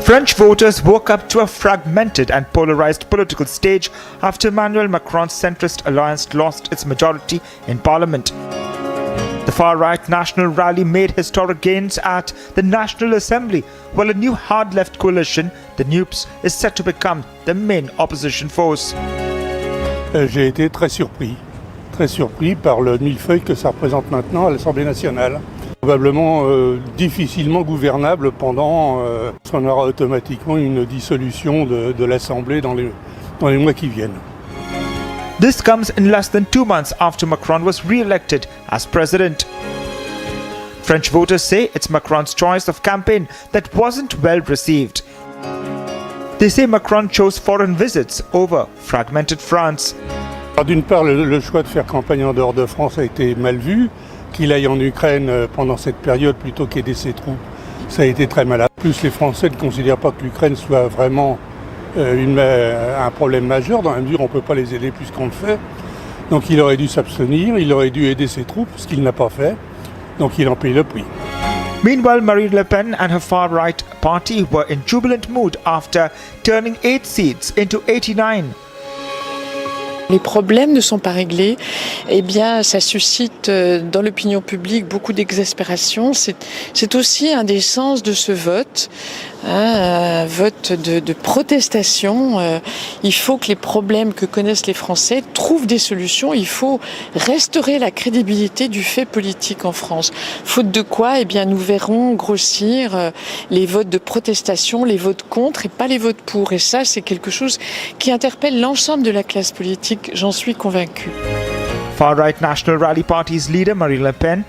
French voters woke up to a fragmented and polarized political stage after Emmanuel Macron's centrist alliance lost its majority in parliament. The far-right National Rally made historic gains at the National Assembly, while a new hard-left coalition, the NUPES, is set to become the main opposition force. J'ai été très surpris par le millefeuille que ça représente maintenant à l'Assemblée nationale. Probablement difficilement gouvernable pendant on aura automatiquement une dissolution de l'Assemblée dans les mois qui viennent. This comes in less than 2 months after Macron was re-elected as president. French voters say it's Macron's choice of campaign that wasn't well received. They say Macron chose foreign visits over fragmented France. Alors, d'une part, le choix de faire campagne en dehors de France a été mal vu. Qu'il aille en Ukraine pendant cette période plutôt qu'aider ses troupes, ça a été très malade. En plus, les Français ne considèrent pas que l'Ukraine soit vraiment un problème majeur, dans la mesure où on ne peut pas les aider plus qu'on le fait. Donc il aurait dû s'abstenir, il aurait dû aider ses troupes, ce qu'il n'a pas fait. Donc il en paye le prix. Meanwhile, Marine Le Pen and her far-right party were in jubilant mood after turning 8 seats into 89. Les problèmes ne sont pas réglés, eh bien ça suscite dans l'opinion publique beaucoup d'exaspération. C'est aussi un des sens de ce vote, un vote de protestation. Il faut que les problèmes que connaissent les Français trouvent des solutions. Il faut restaurer la crédibilité du fait politique en France. Faute de quoi, eh bien nous verrons grossir les votes de protestation, les votes contre et pas les votes pour. Et ça, c'est quelque chose qui interpelle l'ensemble de la classe politique. J'en suis convaincu. Far-right National Rally Party's leader Marine Le Pen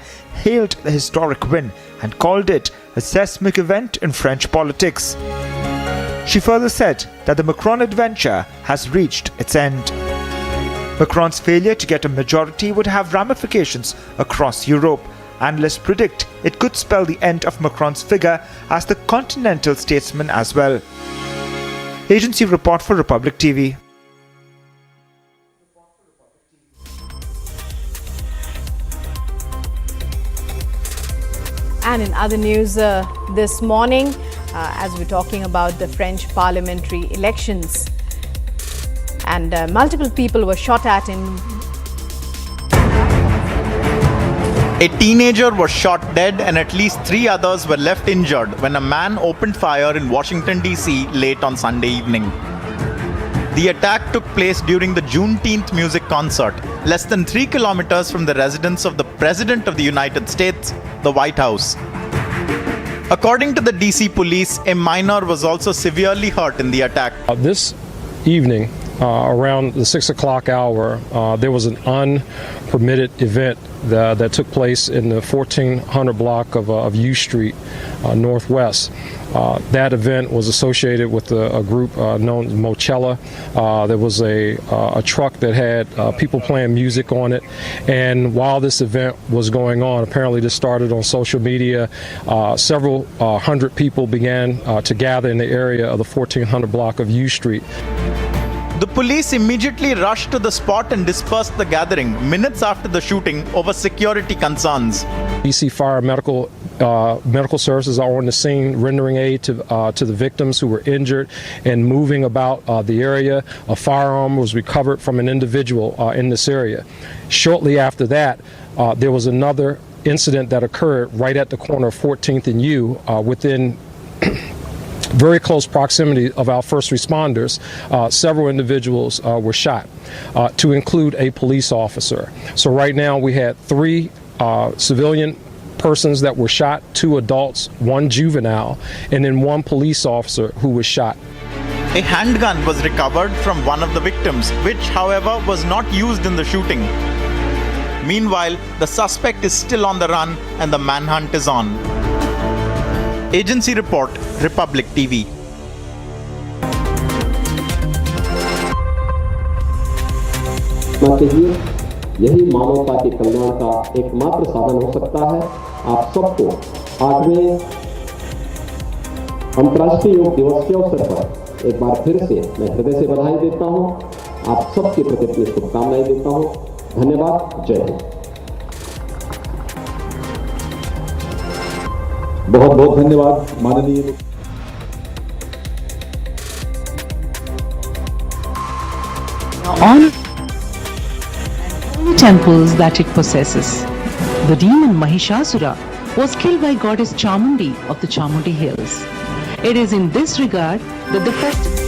hailed the historic win and called it a seismic event in French politics. She further said that the Macron adventure has reached its end. Macron's failure to get a majority would have ramifications across Europe. Analysts predict it could spell the end of Macron's figure as the continental statesman as well. Agency report for Republic TV. And in other news this morning, as we're talking about the French parliamentary elections, and multiple people were shot at in... A teenager was shot dead and at least 3 others were left injured when a man opened fire in Washington, D.C. late on Sunday evening. The attack took place during the Juneteenth music concert, less than 3 kilometers from the residence of the President of the United States, the White House. According to the DC police, a minor was also severely hurt in the attack. This evening, around the 6 o'clock hour, there was an unpermitted event that took place in the 1400 block of U Street, Northwest. That event was associated with a group known as Mochella. There was a truck that had people playing music on it, and while this event was going on, apparently this started on social media, several hundred people began to gather in the area of the 1400 block of U Street. The police immediately rushed to the spot and dispersed the gathering minutes after the shooting over security concerns. DC Fire medical services are on the scene, rendering aid to the victims who were injured and moving about the area. A firearm was recovered from an individual in this area. Shortly after that, there was another incident that occurred right at the corner of 14th and U within very close proximity of our first responders. Several individuals were shot, to include a police officer. So right now we had 3 civilian persons that were shot, 2 adults, 1 juvenile, and then 1 police officer who was shot. A handgun was recovered from one of the victims, which, however, was not used in the shooting. Meanwhile, the suspect is still on the run and the manhunt is on. Agency report, Republic TV. यही मानवता के कल्याण का एकमात्र साधन हो सकता है। आप सबको 8वें अंतर्राष्ट्रीय योग दिवस के अवसर पर एक बार फिर से मैं हृदय से बधाई देता हूं। आप सबके प्रति अपनी शुभकामनाएं देता हूं। धन्यवाद। जय हिंद। बहुत बहुत धन्यवाद माननीय। honor and temples that it possesses. The demon Mahishasura was killed by goddess Chamundi of the Chamundi Hills. It is in this regard that the festival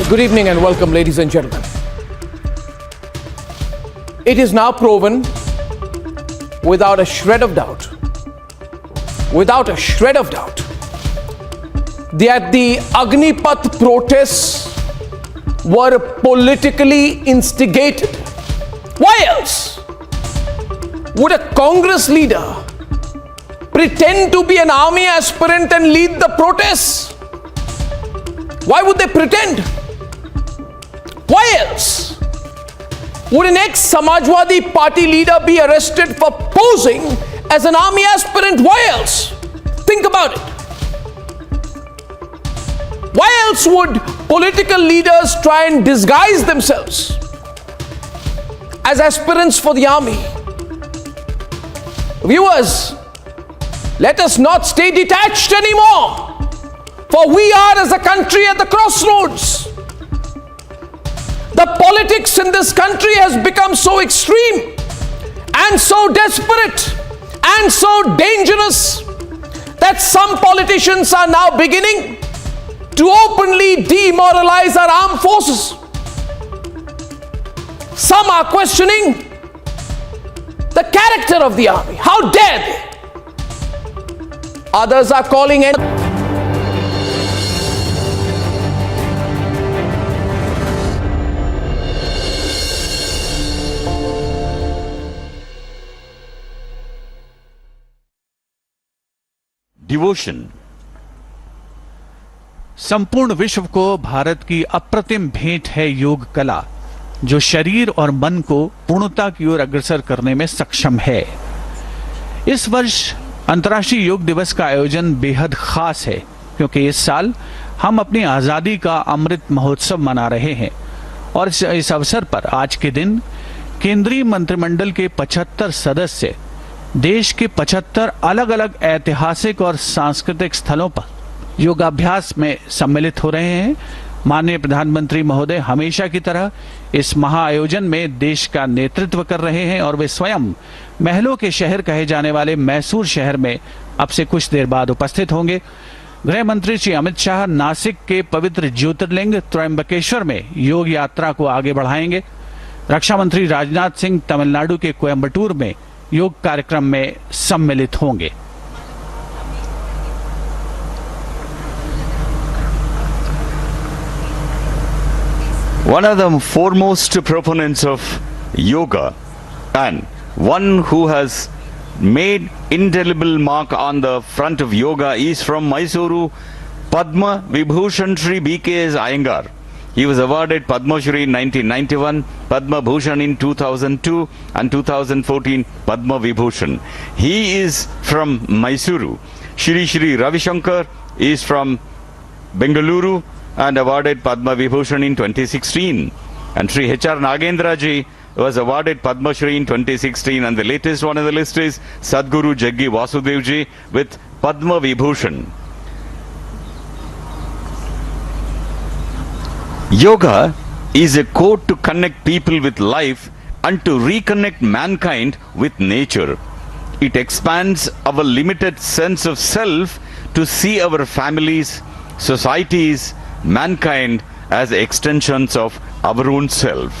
Good evening and welcome, ladies and gentlemen. It is now proven without a shred of doubt, that the Agnipath protests were politically instigated. Why else would a Congress leader pretend to be an army aspirant and lead the protests? Why would they pretend? Why else would an ex-Samajwadi party leader be arrested for posing as an army aspirant? Why else? Think about it. Why else would political leaders try and disguise themselves as aspirants for the army? Viewers, let us not stay detached anymore, for we are as a country at the crossroads. The politics in this country has become so extreme and so desperate and so dangerous that some politicians are now beginning to openly demoralize our armed forces. Some are questioning the character of the army. How dare they? Others are calling it devotion. संपूर्ण विश्व को भारत की अप्रतिम भेंट है योग कला, जो शरीर और मन को पूर्णता की ओर अग्रसर करने में सक्षम है। इस वर्ष अंतर्राष्ट्रीय योग दिवस का आयोजन बेहद खास है, क्योंकि इस साल हम अपनी आजादी का अमृत महोत्सव मना रहे हैं और इस अवसर पर आज के दिन केंद्रीय मंत्रिमंडल के 75 सदस्य देश के 75 अलग अलग ऐतिहासिक और सांस्कृतिक स्थलों पर योगाभ्यास में सम्मिलित हो रहे हैं। माननीय प्रधानमंत्री महोदय हमेशा की तरह इस महाआयोजन में देश का नेतृत्व कर रहे हैं और वे स्वयं महलों के शहर कहे जाने वाले मैसूर शहर में अब से कुछ देर बाद उपस्थित होंगे। गृह मंत्री श्री अमित शाह नासिक के पवित्र ज्योतिर्लिंग त्र्यंबकेश्वर में योग यात्रा को आगे बढ़ाएंगे। रक्षा मंत्री राजनाथ सिंह तमिलनाडु के कोयम्बटूर में योग कार्यक्रम में सम्मिलित होंगे। One of the foremost proponents of yoga and one who has made indelible mark on the front of yoga is from Mysuru, Padma Vibhushan Shri B.K.S. Iyengar. He was awarded Padma Shri in 1991, Padma Bhushan in 2002 and 2014 Padma Vibhushan. He is from Mysuru. Shri Ravi Shankar is from Bengaluru and awarded Padma Vibhushan in 2016. And Shri H.R. Nagendra ji was awarded Padma Shri in 2016, and the latest one on the list is Sadhguru Jaggi Vasudev ji with Padma Vibhushan. Yoga is a code to connect people with life and to reconnect mankind with nature. It expands our limited sense of self to see our families, societies, mankind as extensions of our own self.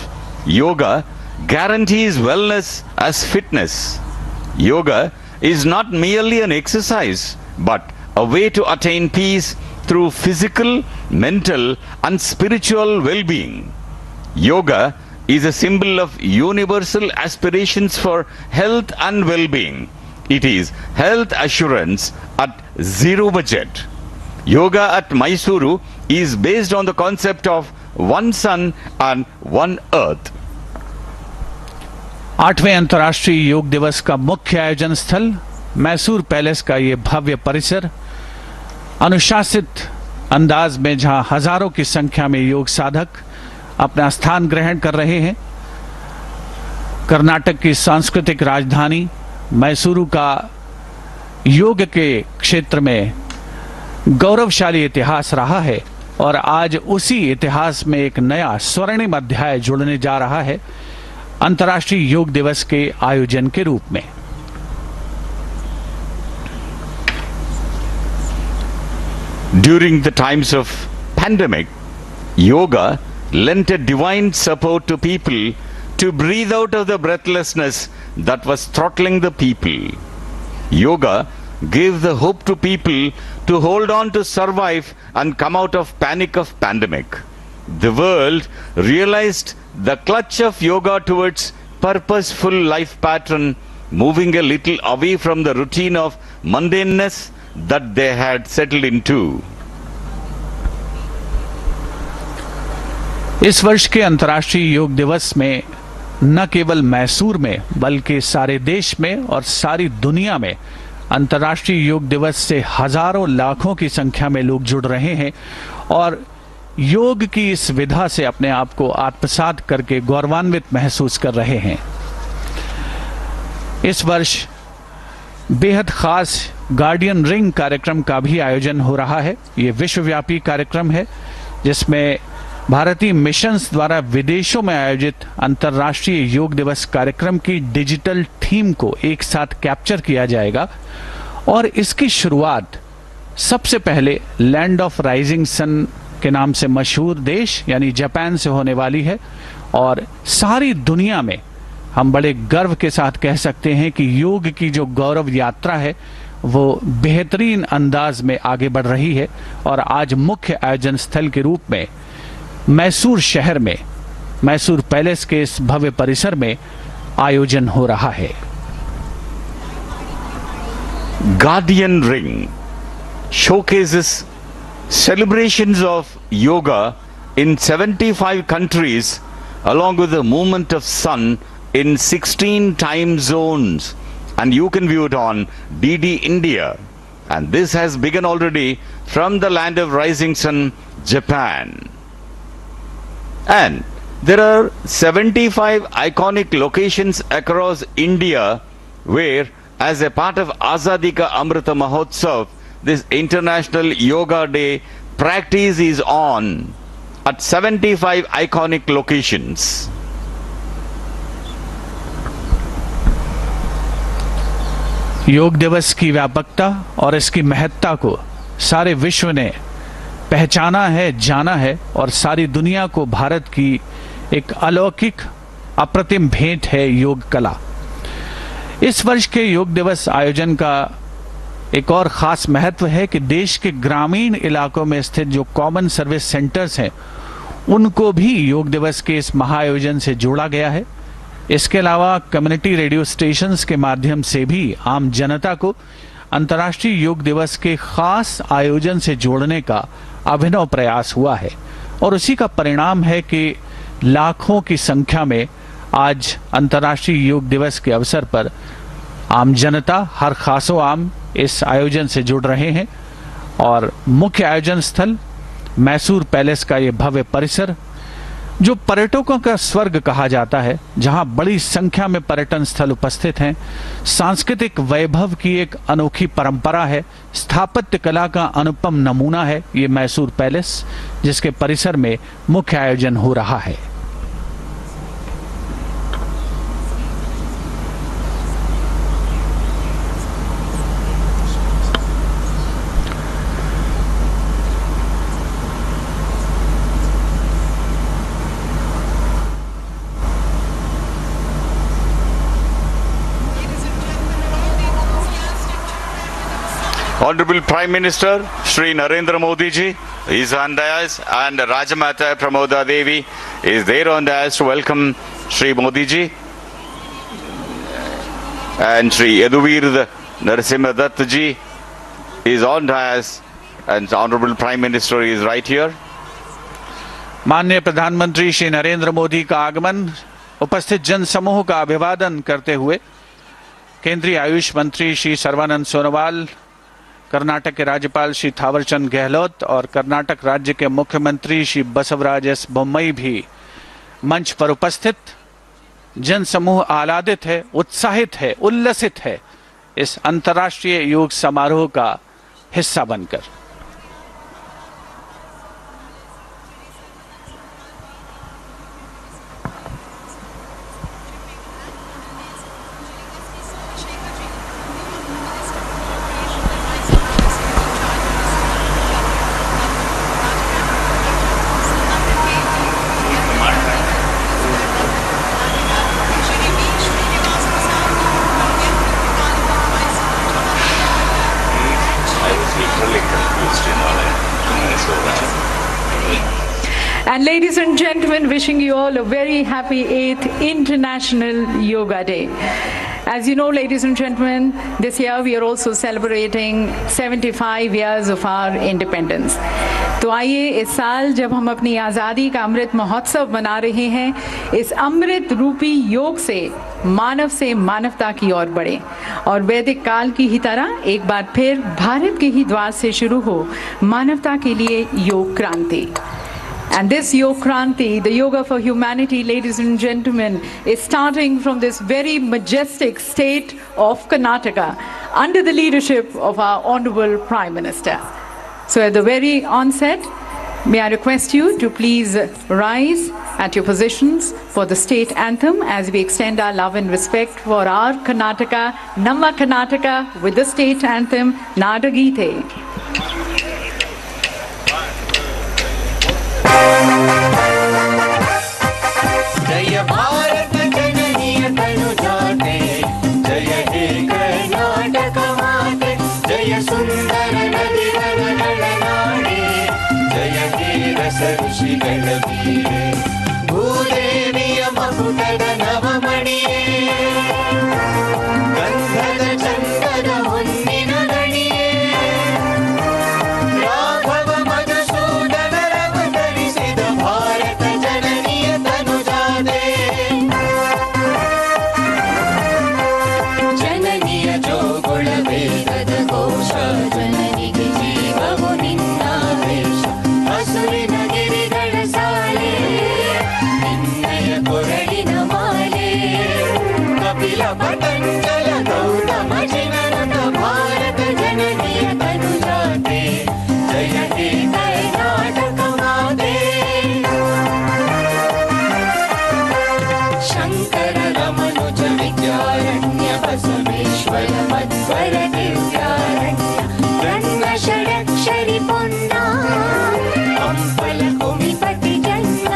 Yoga guarantees wellness as fitness. Yoga is not merely an exercise, but a way to attain peace through physical, mental and spiritual well-being. Yoga is a symbol of universal aspirations for health and well-being. It is health assurance at zero budget. Yoga at Mysuru is based on the concept of one sun and one earth. 8वें अंतर्राष्ट्रीय योग दिवस का मुख्य आयोजन स्थल Mysore palace का ये भव्य परिसर, अनुशासित अंदाज में जहां हजारों की संख्या में योग साधक अपना स्थान ग्रहण कर रहे हैं। कर्नाटक की सांस्कृतिक राजधानी मैसूरू का योग के क्षेत्र में गौरवशाली इतिहास रहा है और आज उसी इतिहास में एक नया स्वर्णिम अध्याय जुड़ने जा रहा है अंतर्राष्ट्रीय योग दिवस के आयोजन के रूप में। During the times of pandemic, yoga lent a divine support to people to breathe out of the breathlessness that was throttling the people. Yoga gave the hope to people to hold on to survive and come out of panic of pandemic. The world realized the clutch of yoga towards purposeful life pattern, moving a little away from the routine of mundaneness that they had settled into. इस वर्ष के अंतर्राष्ट्रीय योग दिवस में न केवल मैसूर में बल्कि सारे देश में और सारी दुनिया में अंतर्राष्ट्रीय योग दिवस से हजारों लाखों की संख्या में लोग जुड़ रहे हैं और योग की इस विधा से अपने आप को आत्मसात करके गौरवान्वित महसूस कर रहे हैं। इस वर्ष बेहद खास गार्डियन रिंग कार्यक्रम का भी आयोजन हो रहा है। ये विश्वव्यापी कार्यक्रम है जिसमें भारतीय मिशंस द्वारा विदेशों में आयोजित अंतर्राष्ट्रीय योग दिवस कार्यक्रम की डिजिटल थीम को एक साथ कैप्चर किया जाएगा और इसकी शुरुआत सबसे पहले लैंड ऑफ राइजिंग सन के नाम से मशहूर देश यानी जापान से होने वाली है और सारी दुनिया में हम बड़े गर्व के साथ कह सकते हैं कि योग की जो गौरव यात्रा है वो बेहतरीन अंदाज में आगे बढ़ रही है और आज मुख्य आयोजन स्थल के रूप में मैसूर शहर में मैसूर पैलेस के इस भव्य परिसर में आयोजन हो रहा है। Guardian Ring showcases celebrations of yoga in 75 countries along with the movement of sun in 16 time zones, and you can view it on DD India, and this has begun already from the land of rising sun, Japan. And there are 75 iconic locations across India where, as a part of Azadi Ka Amrita Mahotsav, this International Yoga Day practice is on at 75 iconic locations. योग दिवस की व्यापकता और इसकी महत्ता को सारे विश्व ने पहचाना है, जाना है और सारी दुनिया को भारत की एक अलौकिक अप्रतिम भेंट है योग कला। इस वर्ष के योग दिवस आयोजन का एक और ख़ास महत्व है कि देश के ग्रामीण इलाकों में स्थित जो कॉमन सर्विस सेंटर्स हैं उनको भी योग दिवस के इस महाआयोजन से जोड़ा गया है। इसके अलावा कम्युनिटी रेडियो स्टेशंस के माध्यम से भी आम जनता को अंतर्राष्ट्रीय योग दिवस के खास आयोजन से जोड़ने का अभिनव प्रयास हुआ है और उसी का परिणाम है कि लाखों की संख्या में आज अंतर्राष्ट्रीय योग दिवस के अवसर पर आम जनता हर खासो आम इस आयोजन से जुड़ रहे हैं और मुख्य आयोजन स्थल मैसूर पैलेस का ये भव्य परिसर जो पर्यटकों का स्वर्ग कहा जाता है, जहां बड़ी संख्या में पर्यटन स्थल उपस्थित हैं, सांस्कृतिक वैभव की एक अनोखी परंपरा है, स्थापत्य कला का अनुपम नमूना है ये मैसूर पैलेस जिसके परिसर में मुख्य आयोजन हो रहा है। Honorable Prime Minister Shri Narendra Modi ji is on dais, and Rajamata Pramoda Devi is there on dais to welcome Shri Modi ji, and Shri Yaduvir Narasimha Dutt ji is on dais, and Honorable Prime Minister is right here. माननीय प्रधानमंत्री श्री नरेंद्र मोदी का आगमन, उपस्थित जन समूह का अभिवादन करते हुए केंद्रीय आयुष मंत्री श्री सर्बानंद सोनोवाल, कर्नाटक के राज्यपाल श्री थावरचंद गहलोत और कर्नाटक राज्य के मुख्यमंत्री श्री बसवराज एस बोम्मई भी मंच पर उपस्थित जनसमूह आह्लादित है, उत्साहित है, उल्लसित है इस अंतर्राष्ट्रीय योग समारोह का हिस्सा बनकर। And ladies and gentlemen, wishing you all a very happy 8th International Yoga Day. As you know, ladies and gentlemen, this year we are also celebrating 75 years of our independence. तो आइए इस साल जब हम अपनी आज़ादी का अमृत महोत्सव मना रहे हैं, इस अमृत रूपी योग से मानवता की ओर बढ़े और वैदिक काल की ही तरह एक बार फिर भारत के ही द्वार से शुरू हो मानवता के लिए योग क्रांति। And this Yoga Kranti, the Yoga for Humanity, ladies and gentlemen, is starting from this very majestic state of Karnataka under the leadership of our Honorable Prime Minister. So at the very onset, may I request you to please rise at your positions for the state anthem as we extend our love and respect for our Karnataka, Namma Karnataka, with the state anthem, Nadagite. जय भारत जननीय तनुजाते, जय हे कर्नाटक माते, जय सुंदर नदी नळनाडे, जय हे रस ऋषिगण वीरे, भूदेविय मकुटद नवमणिये, गंधद चंदन ಹೊನ್ನಿನ ಗಣಿಯೇ, ರಾಘವ ಮಧುಸೂದನ ರವತರಿಸಿದ ಭಾರತ ಜನನಿಯ ತನುಜಾತೆ, ಜನನಿಯ ಜೋಗುಳ ವೇದದ ಘೋಷ, ಜನನಿಗೆ ಜೀವವು ನಿನ್ನಾವೇಶ, ಹಸುರಿನ ಗಿರಿಗಳ ಸಾಲೆ, ನಿನ್ನಯ ಕೊರಳಿನ ಮಾಲೆ, ಕಪಿಲ ಪತಂಜಲ ಗೌತಮ ಜಿನರತ ಭಾರತ ಜನನಿಯ ತನುಜಾತೆ, ಜಯ ಹೇ ಕರ್ನಾಟಕ ಮಾತೆ, ಶಂಕರ ರಮನುಜ ವಿದ್ಯಾರಣ್ಯ ಬಸವೇಶ್ವರ ಮಧ್ವರ ದಿವ್ಯಾರಣ್ಯ, ರನ್ನ ಷಡಕ್ಷರಿ ಪೊನ್ನ, ಹಂಪಲ ಕುಮಿಪತಿ ಜನ್ನ,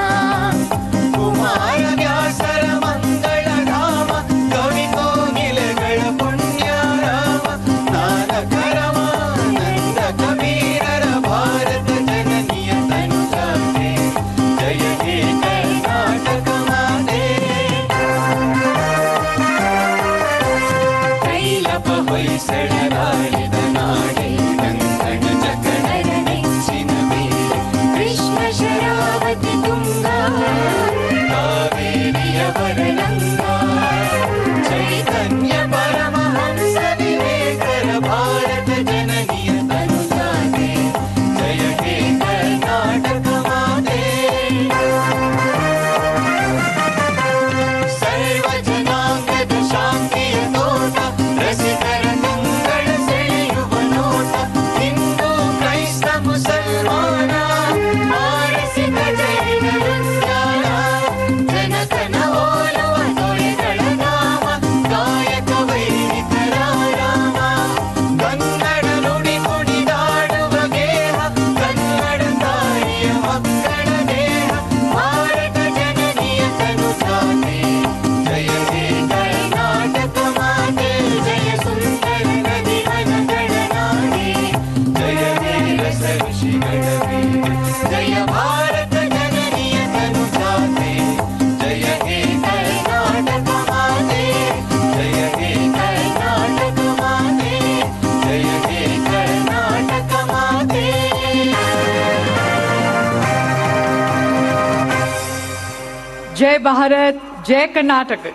ಕುಮಾರ ವ್ಯಾಸರ ಮಂಗಳ ಧಾಮ, ಕವಿ ಕೋಗಿಲೆಗಳ ಪುಣ್ಯ ರಾಮ, ನಾನಕ ರಮಾನಂದ ಕಬೀರರ ಭಾರತ ಜನನಿಯ ತನುಜಾತೆ, ಜಯ ಹೇ ಕರ್ನಾಟಕ ಮಾತೆ, ಕೈಲಪ ಹೊಯ್ಸಳರಾಳಿದ ನಾಡೆ, ಕಂಕಣ ಜಕಣರ ನೆಚ್ಚಿನ ಬೇರೆ, ಕೃಷ್ಣ ಶರಾವತಿ ತುಂಗ, ಕಾವೇರಿಯ ವರರಂಗ, ಚೈತನ್ಯ ಪರಮಹಂಸ ವಿವೇಕರ ಭಾರತ ಜನನಿಯ ತನುಜಾತೆ, ಜಯ ಹೇ ಕರ್ನಾಟಕ ಮಾತೆ, ಸರ್ವ ಜನಾಂಗದ ಶಾಂತಿಯ ತೋಟ, ರಸಿಕರ ಕಂಗಳ ಸೆಳೆಯುವ ನೋಟ, ಹಿಂದೂ ಕ್ರೈಸ್ತ ಮುಸಲ್ಮಾನ, ಆರಸಿದ ಜೈನ ನೃತ್ಯಾನ, ಜನತನ ಹೋಲುವ ತೊರೆಗಳ ನಾಮ, ಗಾಯಕ ವೈದಿಕರ ರಾಮ, ಕನ್ನಡ ನುಡಿ ಕುಣಿದಾಡುವ ಗೇಹ, ಕನ್ನಡ ತಾಯಿಯ ಮಕ್ಕಳ ದೇಹ, ಭಾರತ ಜನನಿಯ ತನುಜಾತೆ, ಜಯ ಹೇ ಕರ್ನಾಟಕ ಮಾತೆ, ಜಯ ಸುಂದರ ನದಿ ವನಗಳ ನಾಡೆ, ಜಯ ಹೇ ರಸ ಋಷಿಗಳ ವೀರೆ, ಜಯ ಭಾರತ ಜನನಿಯ ತನುಜಾತೆ, ಜಯ ಹೇ ಕರ್ನಾಟಕ ಮಾತೆ, ಜಯ ಹೇ ಕರ್ನಾಟಕ ಮಾತೆ, ಜಯ ಹೇ ಕರ್ನಾಟಕ ಮಾತೆ. Jai Bharat, Jai Karnataka.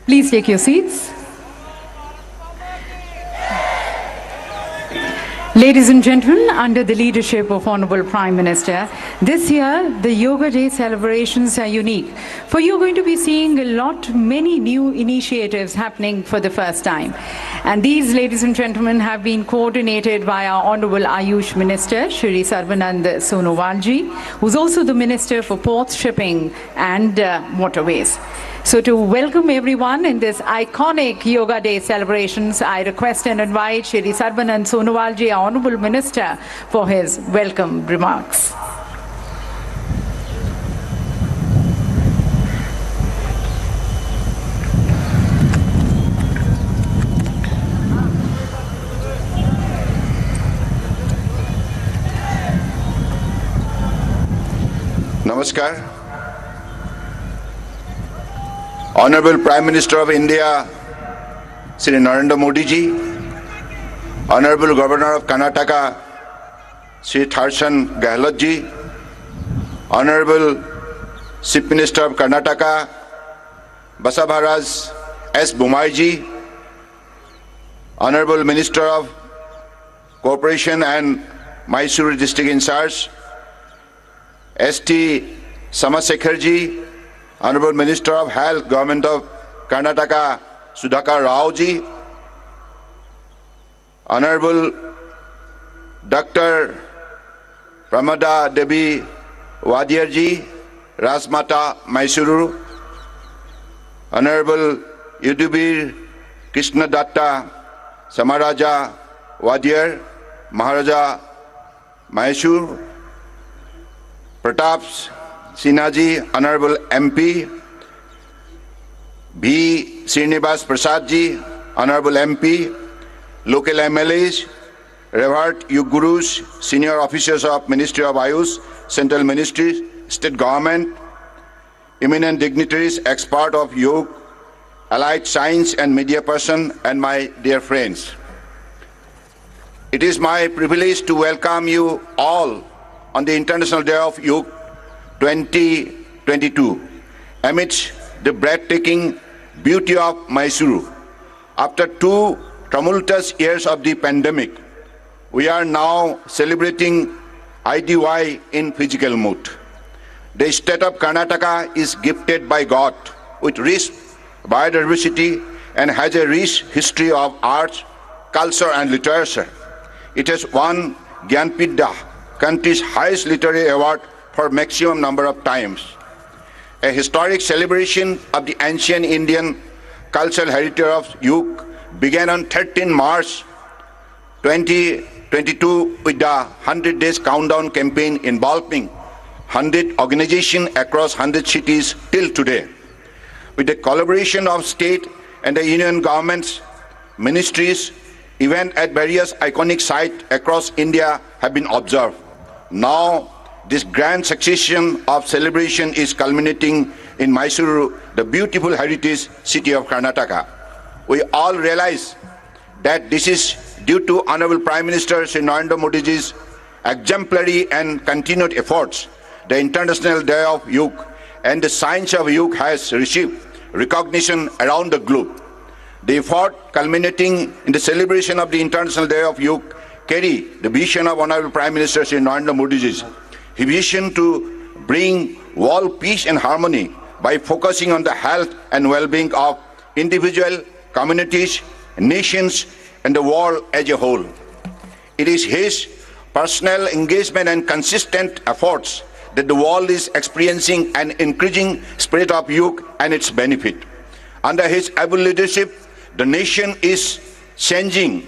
Please take your seats. Ladies and gentlemen, under the leadership of Honorable Prime Minister, this year the Yoga Day celebrations are unique. For you're going to be seeing many new initiatives happening for the first time. And these, ladies and gentlemen, have been coordinated by our Honorable Ayush Minister, Shri Sarbanand Sonowalji, who's also the Minister for Ports, Shipping and Waterways. So to welcome everyone in this iconic Yoga Day celebrations, I request and invite Shri Sarbanand Sonowalji, our Honourable Minister, for his welcome remarks. Namaskar. Honorable Prime Minister of India, Shri Narendra Modi ji, Honorable Governor of Karnataka, Shri Tharsan Gehlot ji, Honorable Chief Minister of Karnataka, Basabharaj S. Bumai ji, Honorable Minister of Cooperation and Mysuru District in charge, S.T. Samasekhar ji, Honorable Minister of Health, Government of Karnataka, Sudhakar Rao ji, Honorable Dr. Pramada Devi Wadiar ji, Rasmata Mysuru, Honorable Yudhibir Krishna Datta Samaraja Wadiar, Maharaja Mysuru, Pratap Sinhaji, Honorable MP, B. Srinivas Prasad ji, Honorable MP, local MLAs, Revered Yug Gurus, senior officers of Ministry of Ayush, Central Ministries, State Government, eminent dignitaries, expert of yoga, allied science and media person, and my dear friends. It is my privilege to welcome you all on the International Day of Yoga 2022 amidst the breathtaking beauty of Mysuru. After 2 tumultuous years of the pandemic, we are now celebrating IDY in physical mood. The state of Karnataka is gifted by God with rich biodiversity and has a rich history of arts, culture and literature. It has won Gyanpidya, country's highest literary award, for maximum number of times. A historic celebration of the ancient Indian cultural heritage of yoga began on 13 March 2022 with the 100 days countdown campaign involving 100 organizations across 100 cities till today. With the collaboration of state and the union governments, ministries, events at various iconic sites across India have been observed. Now, this grand succession of celebration is culminating in Mysuru, the beautiful heritage city of Karnataka. We all realize that this is due to Honorable Prime Minister Shri Narendra Modi ji's exemplary and continued efforts. The International Day of Yoga and the science of yoga has received recognition around the globe. The effort culminating in the celebration of the International Day of Yoga carry the vision of Honorable Prime Minister Shri Narendra Modi ji's. His vision to bring world peace and harmony by focusing on the health and well-being of individual, communities, nations, and the world as a whole. It is his personal engagement and consistent efforts that the world is experiencing an increasing spirit of yoga and its benefit. Under his able leadership, the nation is changing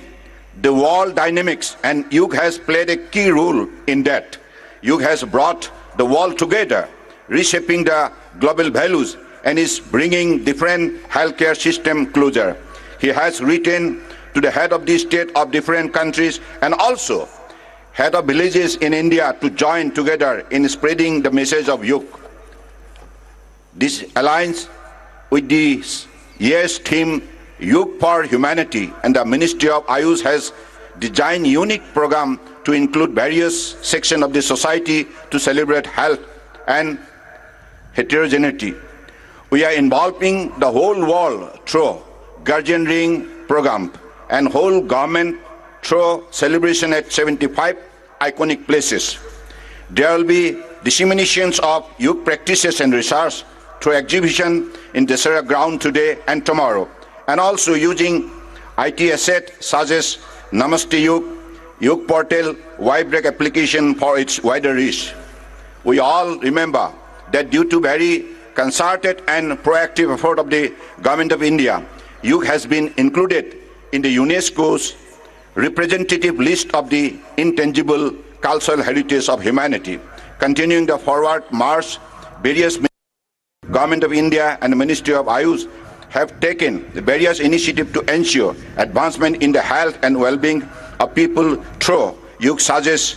the world dynamics, and yoga has played a key role in that. Yoga has brought the world together, reshaping the global values, and is bringing different healthcare system closer. He has written to the head of the state of different countries and also head of villages in India to join together in spreading the message of yoga. This aligns with the year's theme, Yoga for Humanity, and the Ministry of Ayush has designed unique program to include various sections of the society to celebrate health and heterogeneity. We are involving the whole world through guardian ring program and whole government through celebration at 75 iconic places. There will be disseminations of yoga practices and research through exhibition in Dasara ground today and tomorrow, and also using IT assets such as Namaste Yoga Portal, Y-Break application for its wider reach. We all remember that due to very concerted and proactive effort of the Government of India, yoga has been included in the UNESCO's representative list of the intangible cultural heritage of humanity. Continuing the forward march, various Government of India and the Ministry of Ayush have taken the various initiatives to ensure advancement in the health and well-being of people through yoga, such as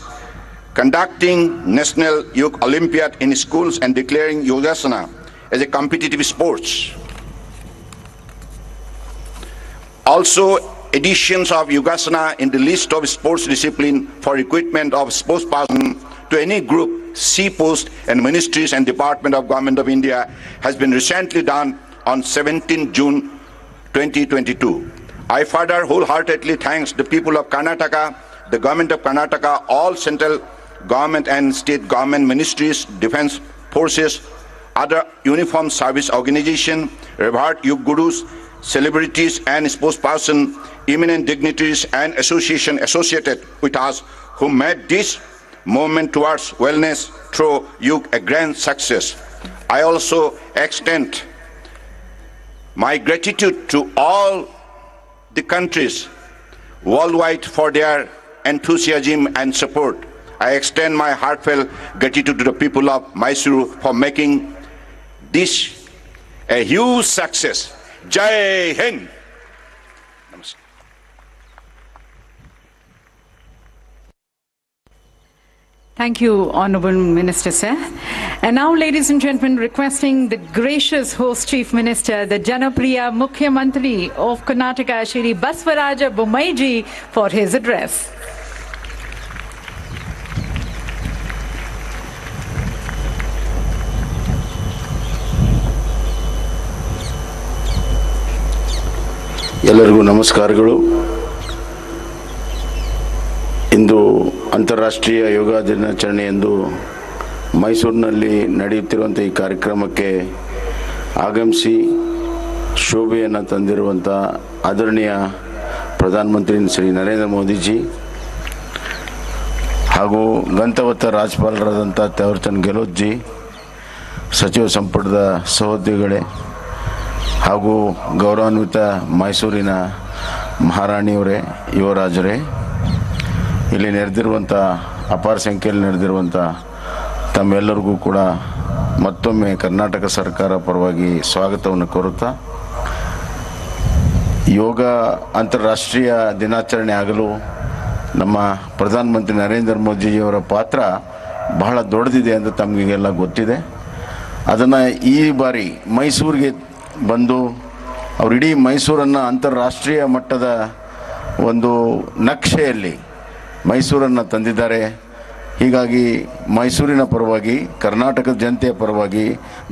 conducting National Yoga Olympiad in schools and declaring Yogasana as a competitive sport. Also, additions of Yogasana in the list of sports discipline for equipment of sports person to any group, C post and ministries and department of Government of India has been recently done on 17 June 2022. I further wholeheartedly thanks the people of Karnataka, the Government of Karnataka, all central government and state government ministries, defense forces, other uniformed service organizations, revered yoga gurus, celebrities and spokespersons, eminent dignitaries and associations associated with us who made this movement towards wellness through yoga a grand success. I also extend my gratitude to all the countries worldwide for their enthusiasm and support. I extend my heartfelt gratitude to the people of Mysuru for making this a huge success. Jai Hind! Namaskar. Thank you, Honourable Minister, sir. And now, ladies and gentlemen, requesting the gracious host Chief Minister, the Janapriya Mukhyamantri of Karnataka, Shri Baswaraja Bommai ji, for his address. ಎಲ್ಲರಿಗೂ ನಮಸ್ಕಾರಗಳು. ಇಂದು ಅಂತಾರಾಷ್ಟ್ರೀಯ ಯೋಗ ದಿನಾಚರಣೆಯಂದು ಮೈಸೂರಿನಲ್ಲಿ ನಡೆಯುತ್ತಿರುವಂಥ ಈ ಕಾರ್ಯಕ್ರಮಕ್ಕೆ ಆಗಮಿಸಿ ಶೋಭೆಯನ್ನು ತಂದಿರುವಂಥ ಆದರಣೀಯ ಪ್ರಧಾನಮಂತ್ರಿ ಶ್ರೀ ನರೇಂದ್ರ ಮೋದಿಜಿ ಹಾಗೂ ಗಂತವತ್ತ ರಾಜ್ಯಪಾಲರಾದಂಥ Thawarchand Gehlot G, ಸಚಿವ ಸಂಪುಟದ ಸಹೋದ್ಯೋಗಿಗಳೇ ಹಾಗೂ ಗೌರವಾನ್ವಿತ ಮೈಸೂರಿನ ಮಹಾರಾಣಿಯವರೇ, ಯುವರಾಜರೇ, ಇಲ್ಲಿ ನೆರೆದಿರುವಂಥ ಅಪಾರ ಸಂಖ್ಯೆಯಲ್ಲಿ ನೆರೆದಿರುವಂಥ ತಮ್ಮೆಲ್ಲರಿಗೂ ಕೂಡ ಮತ್ತೊಮ್ಮೆ ಕರ್ನಾಟಕ ಸರ್ಕಾರ ಪರವಾಗಿ ಸ್ವಾಗತವನ್ನು ಕೋರುತ್ತಾ, ಯೋಗ ಅಂತಾರಾಷ್ಟ್ರೀಯ ದಿನಾಚರಣೆ ಆಗಲು ನಮ್ಮ ಪ್ರಧಾನಮಂತ್ರಿ ನರೇಂದ್ರ ಮೋದಿಜಿಯವರ ಪಾತ್ರ ಬಹಳ ದೊಡ್ಡದಿದೆ ಅಂತ ತಮಗೆಲ್ಲ ಗೊತ್ತಿದೆ. ಅದನ್ನು ಈ ಬಾರಿ ಮೈಸೂರಿಗೆ ಬಂದು ಅವರು ಇಡೀ ಮೈಸೂರನ್ನು ಅಂತಾರಾಷ್ಟ್ರೀಯ ಮಟ್ಟದ ಒಂದು ನಕ್ಷೆಯಲ್ಲಿ ಮೈಸೂರನ್ನು ತಂದಿದ್ದಾರೆ. ಹೀಗಾಗಿ ಮೈಸೂರಿನ ಪರವಾಗಿ, ಕರ್ನಾಟಕದ ಜನತೆಯ ಪರವಾಗಿ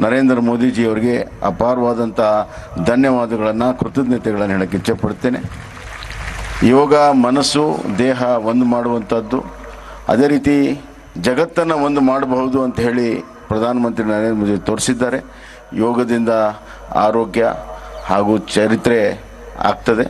ನರೇಂದ್ರ ಮೋದಿಜಿಯವರಿಗೆ ಅಪಾರವಾದಂಥ ಧನ್ಯವಾದಗಳನ್ನು, ಕೃತಜ್ಞತೆಗಳನ್ನು ಹೇಳಕ್ಕೆ ಇಚ್ಛೆಪಡ್ತೇನೆ. ಯೋಗ ಮನಸ್ಸು ದೇಹ ಒಂದು ಮಾಡುವಂಥದ್ದು, ಅದೇ ರೀತಿ ಜಗತ್ತನ್ನು ಒಂದು ಮಾಡಬಹುದು ಅಂತ ಹೇಳಿ ಪ್ರಧಾನಮಂತ್ರಿ ನರೇಂದ್ರ ಮೋದಿ ತೋರಿಸಿದ್ದಾರೆ. ಯೋಗದಿಂದ ಆರೋಗ್ಯ ಹಾಗೂ ಚರಿತ್ರೆ ಆಗ್ತದೆ.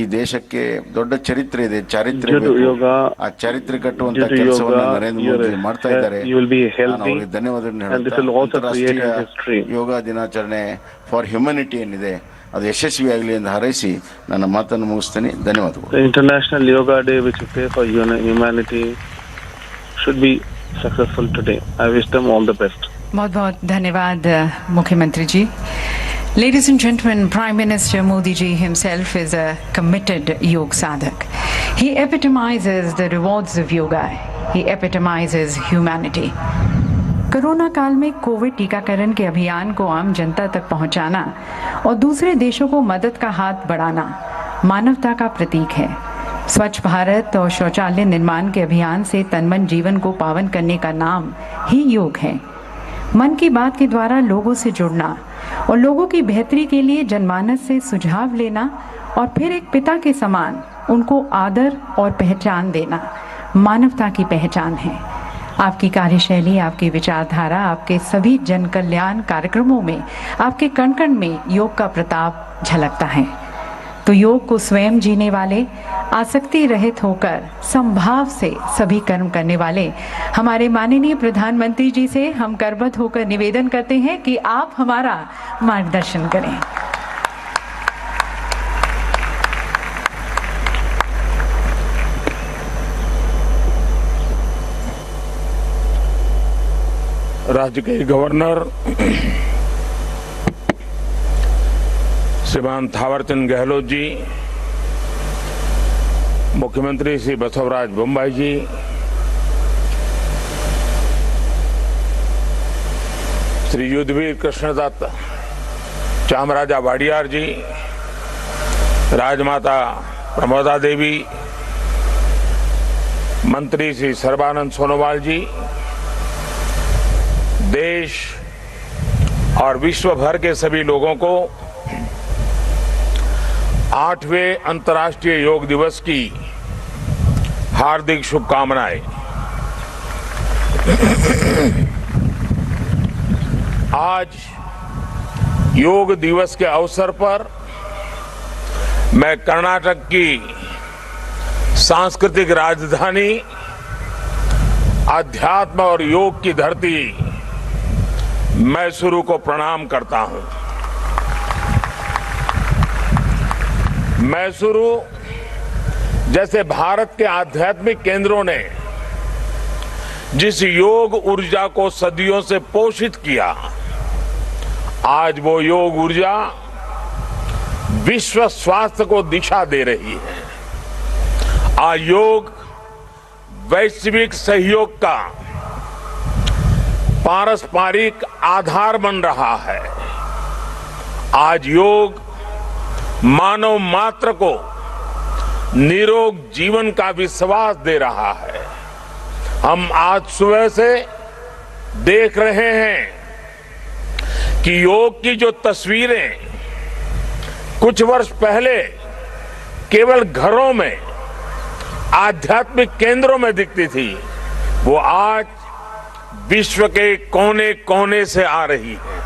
ಈ ದೇಶಕ್ಕೆ ದೊಡ್ಡ ಚರಿತ್ರೆ ಇದೆ, ಚಾರಿತ್ರ್ಯ ಬೇಕು. ಆ ಚರಿತ್ರೆ ಕಟ್ಟುವಂತ ಕೆಲಸವನ್ನು ನರೇಂದ್ರ ಮೋದಿ ಮಾಡ್ತಾ ಇದ್ದಾರೆ. ನಾನು ಅವರಿಗೆ ಧನ್ಯವಾದಗಳನ್ನು ಹೇಳ್ತಾ, ಅಂತಾರಾಷ್ಟ್ರೀಯ ಯೋಗ ದಿನಾಚರಣೆ ಫಾರ್ ಹ್ಯುಮ್ಯಾನಿಟಿ ಏನಿದೆ ಅದು ಯಶಸ್ವಿಯಾಗಲಿ ಎಂದು ಹಾರೈಸಿ ನನ್ನ ಮಾತನ್ನು ಮುಗಿಸ್ತೇನೆ. ಧನ್ಯವಾದಗಳು. International yoga day which pay for humanity should be successful today. I wish them all the best. बहुत-बहुत धन्यवाद मुख्यमंत्री जी. Ladies and gentlemen, Prime Minister Modi ji himself is a committed yoga sadhak. He epitomizes the rewards of yoga. He epitomizes humanity. Corona काल में Covid टीकाकरण के अभियान को आम जनता तक पहुंचाना और दूसरे देशों को मदद का हाथ बढ़ाना मानवता का प्रतीक है. स्वच्छ भारत और शौचालय निर्माण के अभियान से तनमन जीवन को पावन करने का नाम ही योग है. मन की बात के द्वारा लोगों से जुड़ना और लोगों की बेहतरी के लिए जनमानस से सुझाव लेना और फिर एक पिता के समान उनको आदर और पहचान देना मानवता की पहचान है। आपकी कार्यशैली, आपकी विचारधारा, आपके सभी जन कल्याण कार्यक्रमों में, आपके कण कण में योग का प्रताप झलकता है। तो योग को स्वयं जीने वाले, आसक्ति रहित होकर समभाव से सभी कर्म करने वाले हमारे माननीय प्रधानमंत्री जी से हम करबद्ध होकर निवेदन करते हैं कि आप हमारा मार्गदर्शन करें। राज्य के गवर्नर श्रीमान थावरचंद गहलोत जी, मुख्यमंत्री श्री बसवराज बोम्बाई जी, श्री युद्धवीर कृष्णदत्त चामराजा वाडियार जी, राजमाता प्रमोदा देवी, मंत्री श्री सर्बानंद सोनोवाल जी, देश और विश्व भर के सभी लोगों को 8वें अंतर्राष्ट्रीय योग दिवस की हार्दिक शुभकामनाएं। आज योग दिवस के अवसर पर मैं कर्नाटक की सांस्कृतिक राजधानी, अध्यात्म और योग की धरती मैसूरू को प्रणाम करता हूं। मैसूरू जैसे भारत के आध्यात्मिक केंद्रों ने जिस योग ऊर्जा को सदियों से पोषित किया, आज वो योग ऊर्जा विश्व स्वास्थ्य को दिशा दे रही है। आज योग वैश्विक सहयोग का पारस्परिक आधार बन रहा है। आज योग मानव मात्र को निरोग जीवन का विश्वास दे रहा है। हम आज सुबह से देख रहे हैं कि योग की जो तस्वीरें कुछ वर्ष पहले केवल घरों में, आध्यात्मिक केंद्रों में दिखती थी, वो आज विश्व के कोने कोने से आ रही है।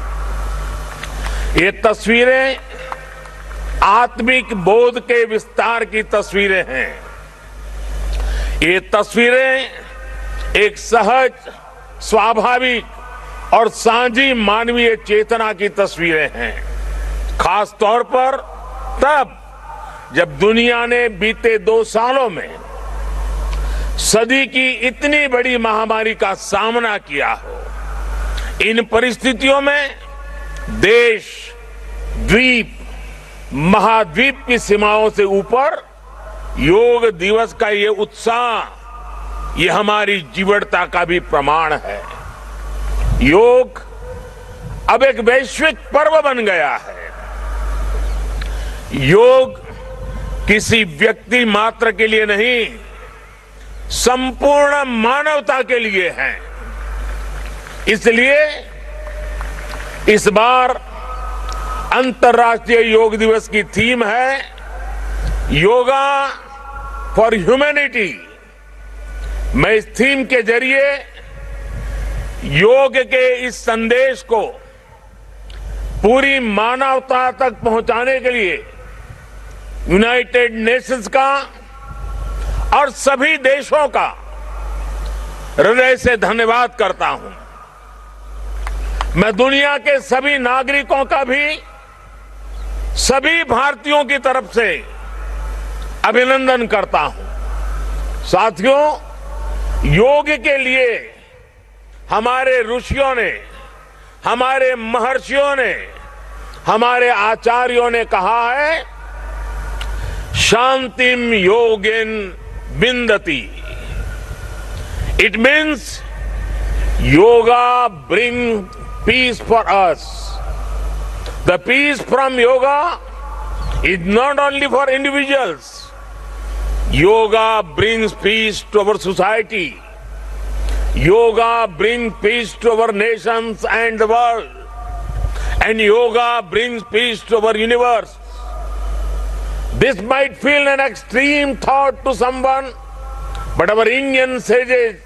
ये तस्वीरें आत्मिक बोध के विस्तार की तस्वीरें हैं। ये तस्वीरें एक सहज, स्वाभाविक और साझी मानवीय चेतना की तस्वीरें हैं। खास तौर पर तब जब दुनिया ने बीते 2 सालों में सदी की इतनी बड़ी महामारी का सामना किया हो। इन परिस्थितियों में देश, द्वीप, महाद्वीप की सीमाओं से ऊपर योग दिवस का ये उत्साह, ये हमारी जीवटता का भी प्रमाण है। योग अब एक वैश्विक पर्व बन गया है। योग किसी व्यक्ति मात्र के लिए नहीं, संपूर्ण मानवता के लिए है। इसलिए इस बार अंतर्राष्ट्रीय योग दिवस की थीम है योगा फॉर ह्यूमैनिटी। मैं इस थीम के जरिए योग के इस संदेश को पूरी मानवता तक पहुंचाने के लिए यूनाइटेड नेशंस का और सभी देशों का हृदय से धन्यवाद करता हूं। मैं दुनिया के सभी नागरिकों का भी सभी भारतीयों की तरफ से अभिनंदन करता हूं। साथियों, योग के लिए हमारे ऋषियों ने, हमारे महर्षियों ने, हमारे आचार्यों ने कहा है, शांतिम योगेन विंदति। It means yoga brings peace for us. The peace from yoga is not only for individuals. Yoga brings peace to our society. Yoga brings peace to our nations and the world. And yoga brings peace to our universe. This might feel an extreme thought to someone, but our Indian sages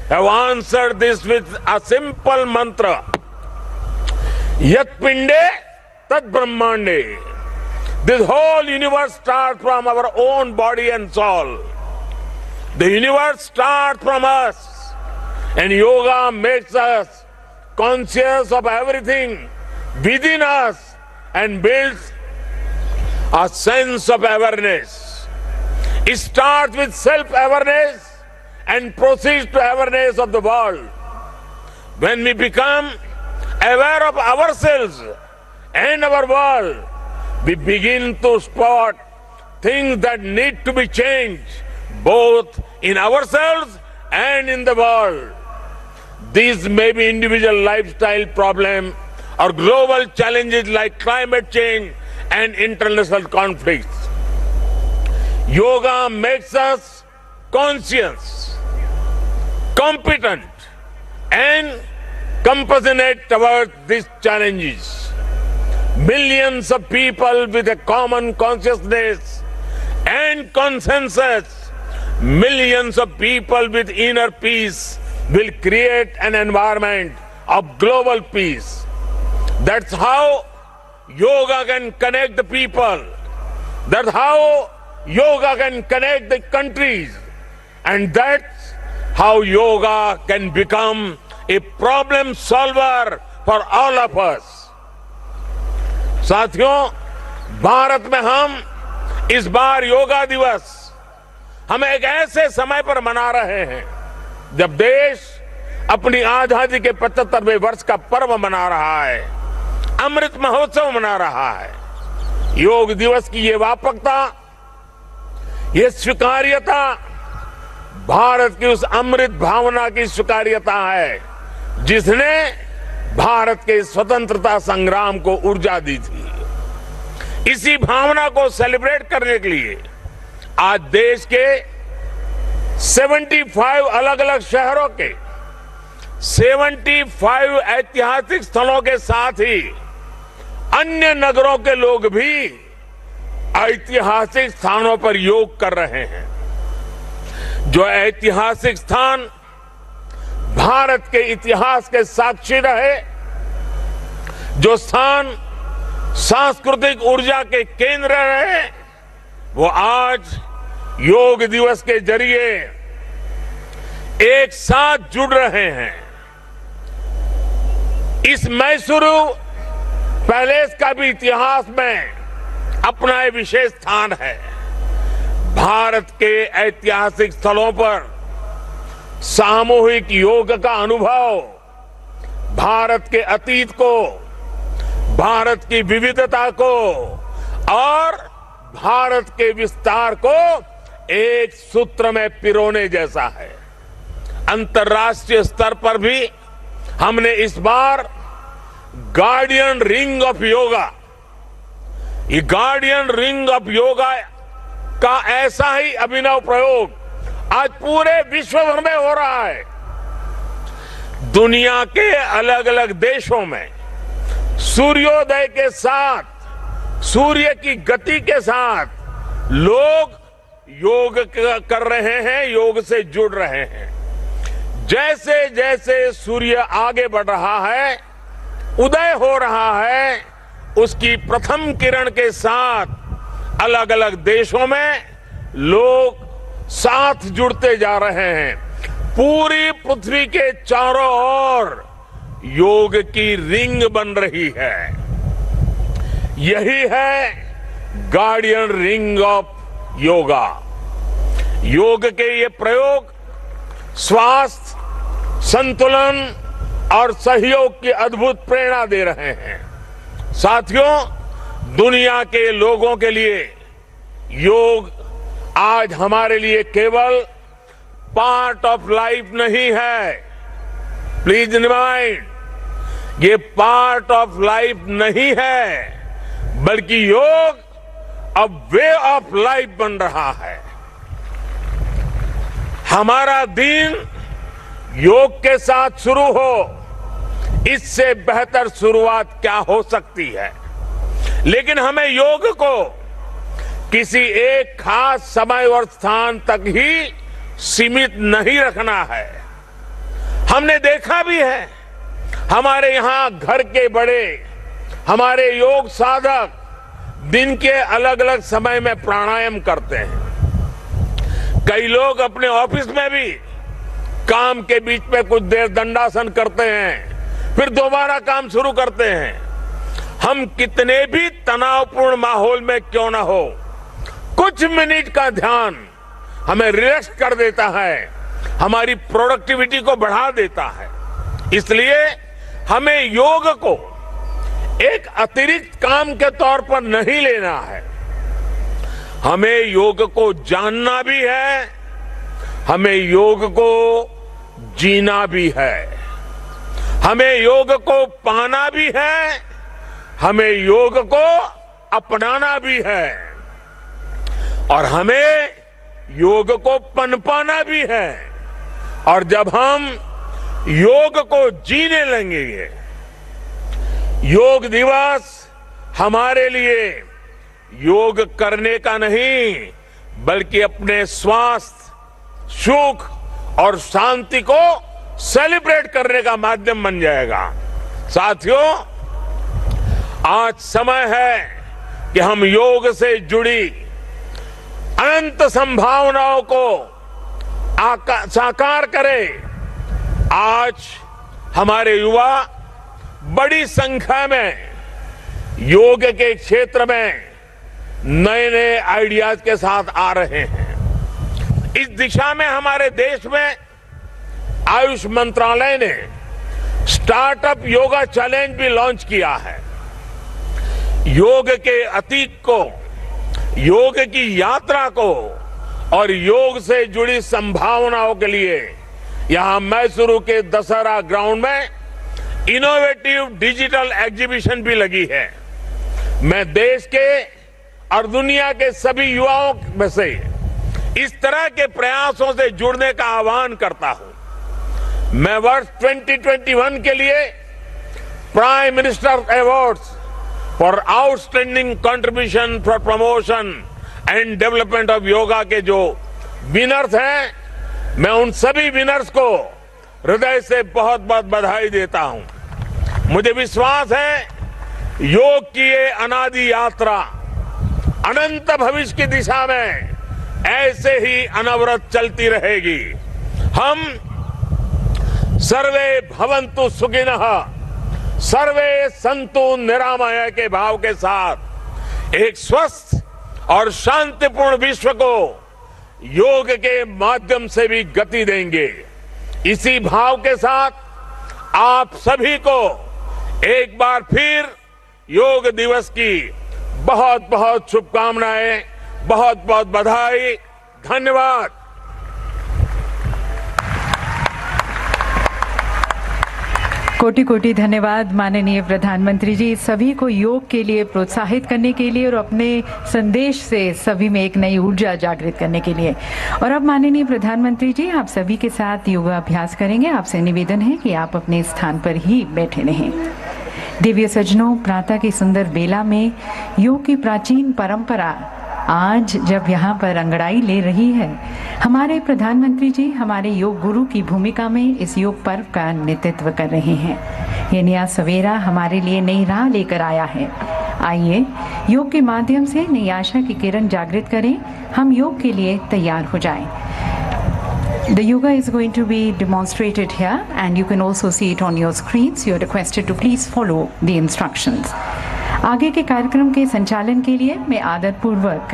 have answered this with a simple mantra. Yat pinde tat brahmande. This whole universe starts from our own body and soul. The universe starts from us, and yoga makes us conscious of everything within us and builds a sense of awareness. It starts with self-awareness and proceeds to awareness of the world. When we become aware of ourselves and our world, we begin to spot things that need to be changed, both in ourselves and in the world. These may be individual lifestyle problems or global challenges like climate change and international conflicts. Yoga makes us conscious, competent, and compassionate towards these challenges. Millions of people with a common consciousness and consensus, millions of people with inner peace will create an environment of global peace. That's how yoga can connect the people. That's how yoga can connect the countries. And that's how yoga can become a problem solver for all of us. साथियों, भारत में हम इस बार योगा दिवस हम एक ऐसे समय पर मना रहे हैं जब देश अपनी आजादी के 75वें वर्ष का पर्व मना रहा है, अमृत महोत्सव मना रहा है। योग दिवस की ये व्यापकता, ये स्वीकार्यता भारत की उस अमृत भावना की स्वीकार्यता है जिसने भारत के स्वतंत्रता संग्राम को ऊर्जा दी थी। इसी भावना को सेलिब्रेट करने के लिए आज देश के 75 अलग अलग शहरों के 75 ऐतिहासिक स्थलों के साथ ही अन्य नगरों के लोग भी ऐतिहासिक स्थानों पर योग कर रहे हैं। जो ऐतिहासिक स्थान भारत के इतिहास के साक्षी रहे, जो स्थान सांस्कृतिक ऊर्जा के केंद्र रहे, वो आज योग दिवस के जरिए एक साथ जुड़ रहे हैं। इस मैसूरू पैलेस का भी इतिहास में अपना एक विशेष स्थान है। भारत के ऐतिहासिक स्थलों पर सामूहिक योग का अनुभव भारत के अतीत को, भारत की विविधता को और भारत के विस्तार को एक सूत्र में पिरोने जैसा है। अंतर्राष्ट्रीय स्तर पर भी हमने इस बार गार्डियन रिंग ऑफ योगा, ये गार्डियन रिंग ऑफ योगा का ऐसा ही अभिनव प्रयोग आज पूरे विश्व भर में हो रहा है। दुनिया के अलग अलग देशों में सूर्योदय के साथ, सूर्य की गति के साथ लोग योग कर रहे हैं, योग से जुड़ रहे हैं। जैसे जैसे सूर्य आगे बढ़ रहा है, उदय हो रहा है, उसकी प्रथम किरण के साथ अलग अलग देशों में लोग साथ जुड़ते जा रहे हैं। पूरी पृथ्वी के चारों ओर योग की रिंग बन रही है। यही है गार्डियन रिंग ऑफ योगा। योग के ये प्रयोग स्वास्थ्य, संतुलन और सहयोग की अद्भुत प्रेरणा दे रहे हैं। साथियों, दुनिया के लोगों के लिए योग आज हमारे लिए केवल पार्ट ऑफ लाइफ नहीं है। प्लीज रिमाइंड, ये पार्ट ऑफ लाइफ नहीं है, बल्कि योग अब वे ऑफ लाइफ बन रहा है। हमारा दिन योग के साथ शुरू हो, इससे बेहतर शुरुआत क्या हो सकती है। लेकिन हमें योग को किसी एक खास समय और स्थान तक ही सीमित नहीं रखना है। हमने देखा भी है, हमारे यहाँ घर के बड़े, हमारे योग साधक दिन के अलग अलग समय में प्राणायाम करते हैं। कई लोग अपने ऑफिस में भी काम के बीच में कुछ देर दंडासन करते हैं, फिर दोबारा काम शुरू करते हैं। हम कितने भी तनावपूर्ण माहौल में क्यों ना हो, कुछ मिनट का ध्यान हमें रिलैक्स कर देता है, हमारी प्रोडक्टिविटी को बढ़ा देता है। इसलिए हमें योग को एक अतिरिक्त काम के तौर पर नहीं लेना है। हमें योग को जानना भी है, हमें योग को जीना भी है, हमें योग को पाना भी है, हमें योग को अपनाना भी है, और हमें योग को पनपाना भी है। और जब हम योग को जीने लगेंगे, योग दिवस हमारे लिए योग करने का नहीं, बल्कि अपने स्वास्थ्य, सुख और शांति को सेलिब्रेट करने का माध्यम बन जाएगा। साथियों, आज समय है कि हम योग से जुड़ी अनंत संभावनाओं को साकार करें। आज हमारे युवा बड़ी संख्या में योग के क्षेत्र में नए नए आइडियाज के साथ आ रहे हैं। इस दिशा में हमारे देश में आयुष मंत्रालय ने स्टार्टअप योगा चैलेंज भी लॉन्च किया है। योग के अतीत को, योग की यात्रा को और योग से जुड़ी संभावनाओं के लिए यहां मैसूरू के दशहरा ग्राउंड में इनोवेटिव डिजिटल एग्जीबिशन भी लगी है। मैं देश के और दुनिया के सभी युवाओं में से इस तरह के प्रयासों से जुड़ने का आह्वान करता हूं। मैं वर्ष 2021 के लिए prime minister awards for outstanding contribution for promotion and development of yoga के जो विनर्स हैं, मैं उन सभी विनर्स को हृदय से बहुत बहुत बधाई देता हूं। मुझे विश्वास है योग की ये अनादि यात्रा अनंत भविष्य की दिशा में ऐसे ही अनवरत चलती रहेगी। हम सर्वे भवन्तु सुखिनः, सर्वे सन्तु निरामय के भाव के साथ एक स्वस्थ और शांतिपूर्ण विश्व को योग के माध्यम से भी गति देंगे। इसी भाव के साथ आप सभी को एक बार फिर योग दिवस की बहुत बहुत शुभकामनाएं, बहुत बहुत बधाई, धन्यवाद। कोटि कोटि धन्यवाद माननीय प्रधानमंत्री जी, सभी को योग के लिए प्रोत्साहित करने के लिए और अपने संदेश से सभी में एक नई ऊर्जा जागृत करने के लिए। और अब माननीय प्रधानमंत्री जी आप सभी के साथ योगाभ्यास करेंगे। आपसे निवेदन है कि आप अपने स्थान पर ही बैठे रहें। दिव्य सज्जनों, प्रातः की सुंदर बेला में योग की प्राचीन परंपरा आज जब यहाँ पर अंगड़ाई ले रही है, हमारे प्रधानमंत्री जी हमारे योग गुरु की भूमिका में इस योग पर्व का नेतृत्व कर रहे हैं। ये नया सवेरा हमारे लिए नई राह लेकर आया है। आइए योग के माध्यम से नई आशा की किरण जागृत करें। हम योग के लिए तैयार हो जाएं। The yoga is going to be demonstrated here and you can also see it on your screens. You are requested to please follow the instructions. आगे के कार्यक्रम के संचालन के लिए मैं आदरपूर्वक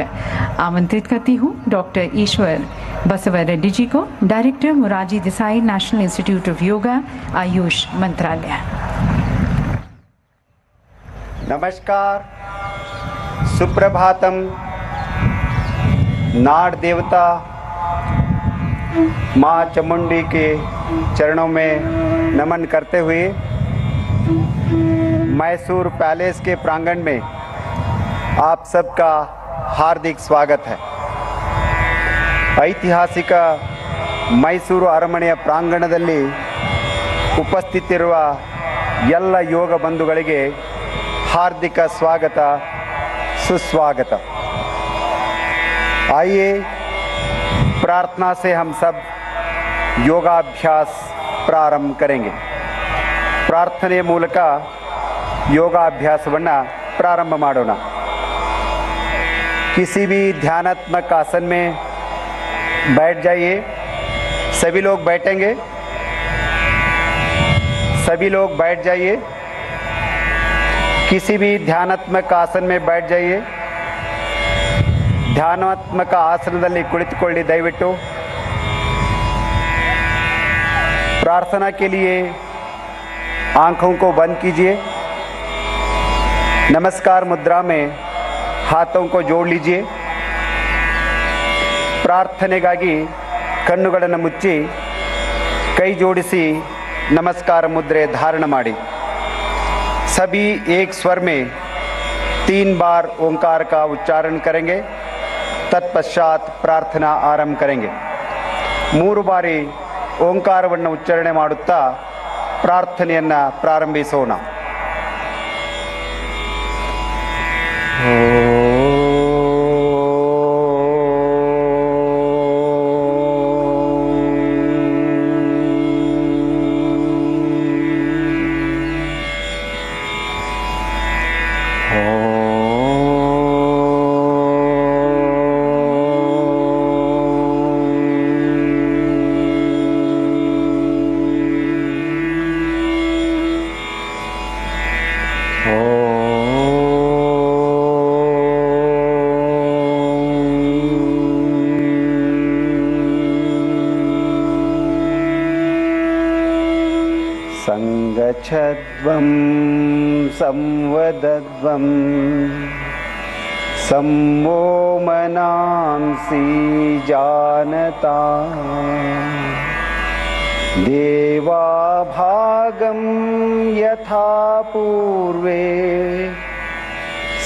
आमंत्रित करती हूँ डॉक्टर ईश्वर बसवर रेड्डी जी को, director Morarji Desai national institute of yoga, Ayush मंत्रालय। नमस्कार, सुप्रभातम। नाड़ देवता माँ चामुंडी के चरणों में नमन करते हुए मैसूर पैलेस के प्रांगण में आप सबका हार्दिक स्वागत है। ಐತಿಹಾಸಿಕ ಮೈಸೂರು ಅರಮನೆಯ ಪ್ರಾಂಗಣದಲ್ಲಿ ಉಪಸ್ಥಿತಿರುವ ಎಲ್ಲ ಯೋಗ ಬಂಧುಗಳಿಗೆ ಹಾರ್ದಿಕ ಸ್ವಾಗತ, ಸುಸ್ವಾಗತ। आइए प्रार्थना से हम सब ಯೋಗಾಭ್ಯಾಸ ಪ್ರಾರಂಭ ಕರೆಂಗೆ. ಪ್ರಾರ್ಥನೆಯ ಮೂಲಕ ಯೋಗಾಭ್ಯಾಸವನ್ನು ಪ್ರಾರಂಭ ಮಾಡೋಣ. किसी भी ध्यानात्मक आसन में बैठ जाइए. सभी लोग बैठेंगे. सभी लोग बैठ जाइए. किसी भी ध्यानात्मक आसन में बैठ जाइए. ಧ್ಯಾನಾತ್ಮಕ ಆಸನದಲ್ಲಿ ಕುಳಿತುಕೊಳ್ಳಿ ದಯವಿಟ್ಟು. प्रार्थना के लिए आंखों को बंद कीजिए. नमस्कार मुद्रा में हाथों को जोड़ लीजिए. ಪ್ರಾರ್ಥನೆಗಾಗಿ ಕಣ್ಣುಗಳನ್ನು ಮುಚ್ಚಿ ಕೈ ಜೋಡಿಸಿ ನಮಸ್ಕಾರ ಮುದ್ರೆ ಧಾರಣ ಮಾಡಿ. सभी एक स्वर में 3 बार ओंकार का उच्चारण करेंगे. तत्पश्चात प्रार्थना आरंभ करेंगे. 3 ಬಾರಿ ಓಂಕಾರವನ್ನು ಉಚ್ಚಾರಣೆ ಮಾಡುತ್ತಾ ಪ್ರಾರ್ಥನೆಯನ್ನು ಪ್ರಾರಂಭಿಸೋಣ. संगच्छध्वं संवदध्वं सम्मो मनांसि जानता देवाभागं यथा पूर्वे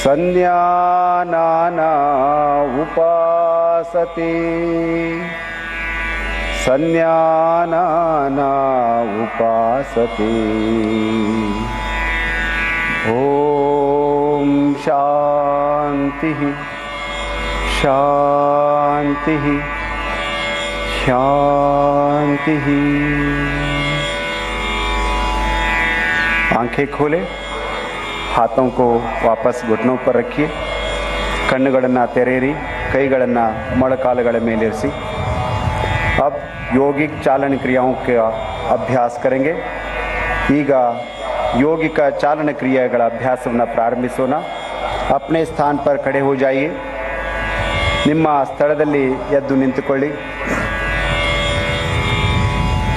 संज्ञानाना उपासते संज्ञानाना उपासते. ओम शांति शांति शांति. आंखें खोले. हाथों को वापस घुटनों पर रखिए. ಕಣ್ಣುಗಳನ್ನು ತೆರೆಯಿರಿ. ಕೈಗಳನ್ನು ಮೊಳಕಾಲುಗಳ ಮೇಲಿರಿಸಿ. अब योगिक चालन क्रियाओं का अभ्यास करेंगे. ಈಗ ಯೋಗಿಕ ಚಾಲನ ಕ್ರಿಯೆಗಳ ಅಭ್ಯಾಸವನ್ನು ಪ್ರಾರಂಭಿಸೋಣ. अपने स्थान पर खड़े हो जाइए. ನಿಮ್ಮ ಸ್ಥಳದಲ್ಲಿ ಎದ್ದು ನಿಂತುಕೊಳ್ಳಿ.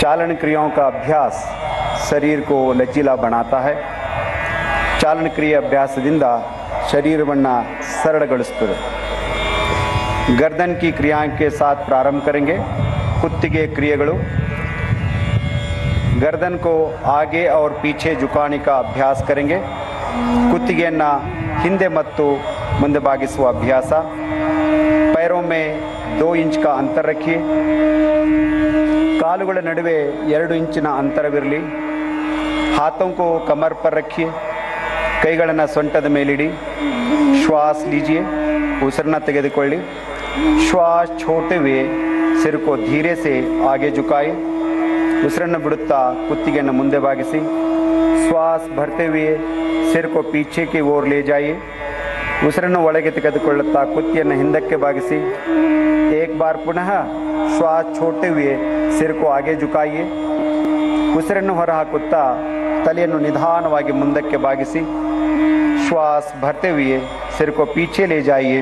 चालन क्रियाओं का अभ्यास शरीर को लचीला बनाता है. ಚಾಲನ ಕ್ರಿಯೆ ಅಭ್ಯಾಸದಿಂದ ಶರೀರವನ್ನು ಸರಳಗೊಳಿಸುತ್ತದೆ. गर्दन की क्रियाओं के साथ प्रारंभ करेंगे. कुत्तिगे क्रियेಗಳು. गर्दन को आगे और पीछे झुकाने का अभ्यास करेंगे. ಕುತ್ತಿಗೆಯನ್ನು ಹಿಂದೆ ಮತ್ತು ಮುಂದೆ ಬಾಗಿಸುವ ಅಭ್ಯಾಸ. पैरों में 2 इंच का अंतर रखिए. ಕಾಲುಗಳ ನಡುವೆ 2 ಇಂಚಿನ ಅಂತರವಿರಲಿ. हाथों को कमर पर रखिए. ಕೈಗಳನ್ನು ಸೊಂಟದ ಮೇಲಿಡಿ. श्वास लीजिए. ಉಸಿರನ್ನು ತೆಗೆದುಕೊಳ್ಳಿ. श्वास छोड़ते हुए सिर को धीरे से आगे झुकाए. ಉಸಿರನ್ನು ಬಿಡುತ್ತಾ ಕುತ್ತಿಗೆಯನ್ನು ಮುಂದೆ ಬಾಗಿಸಿ. श्वास भरते हुए सिर को पीछे की ओर ले जाइए. ಉಸಿರನ್ನು ಒಳಗೆ ತೆಗೆದುಕೊಳ್ಳುತ್ತಾ ಕುತ್ತಿಗೆಯನ್ನು ಹಿಂದಕ್ಕೆ ಬಾಗಿಸಿ. एक बार पुनः श्वास छोड़ते हुए सिर को आगे झुकाइए. ಉಸಿರನ್ನು ಹೊರಹಾಕುತ್ತಾ ತಲೆಯನ್ನು ನಿಧಾನವಾಗಿ ಮುಂದಕ್ಕೆ ಬಾಗಿಸಿ. श्वास भरते हुए सिर को पीछे ले जाइए.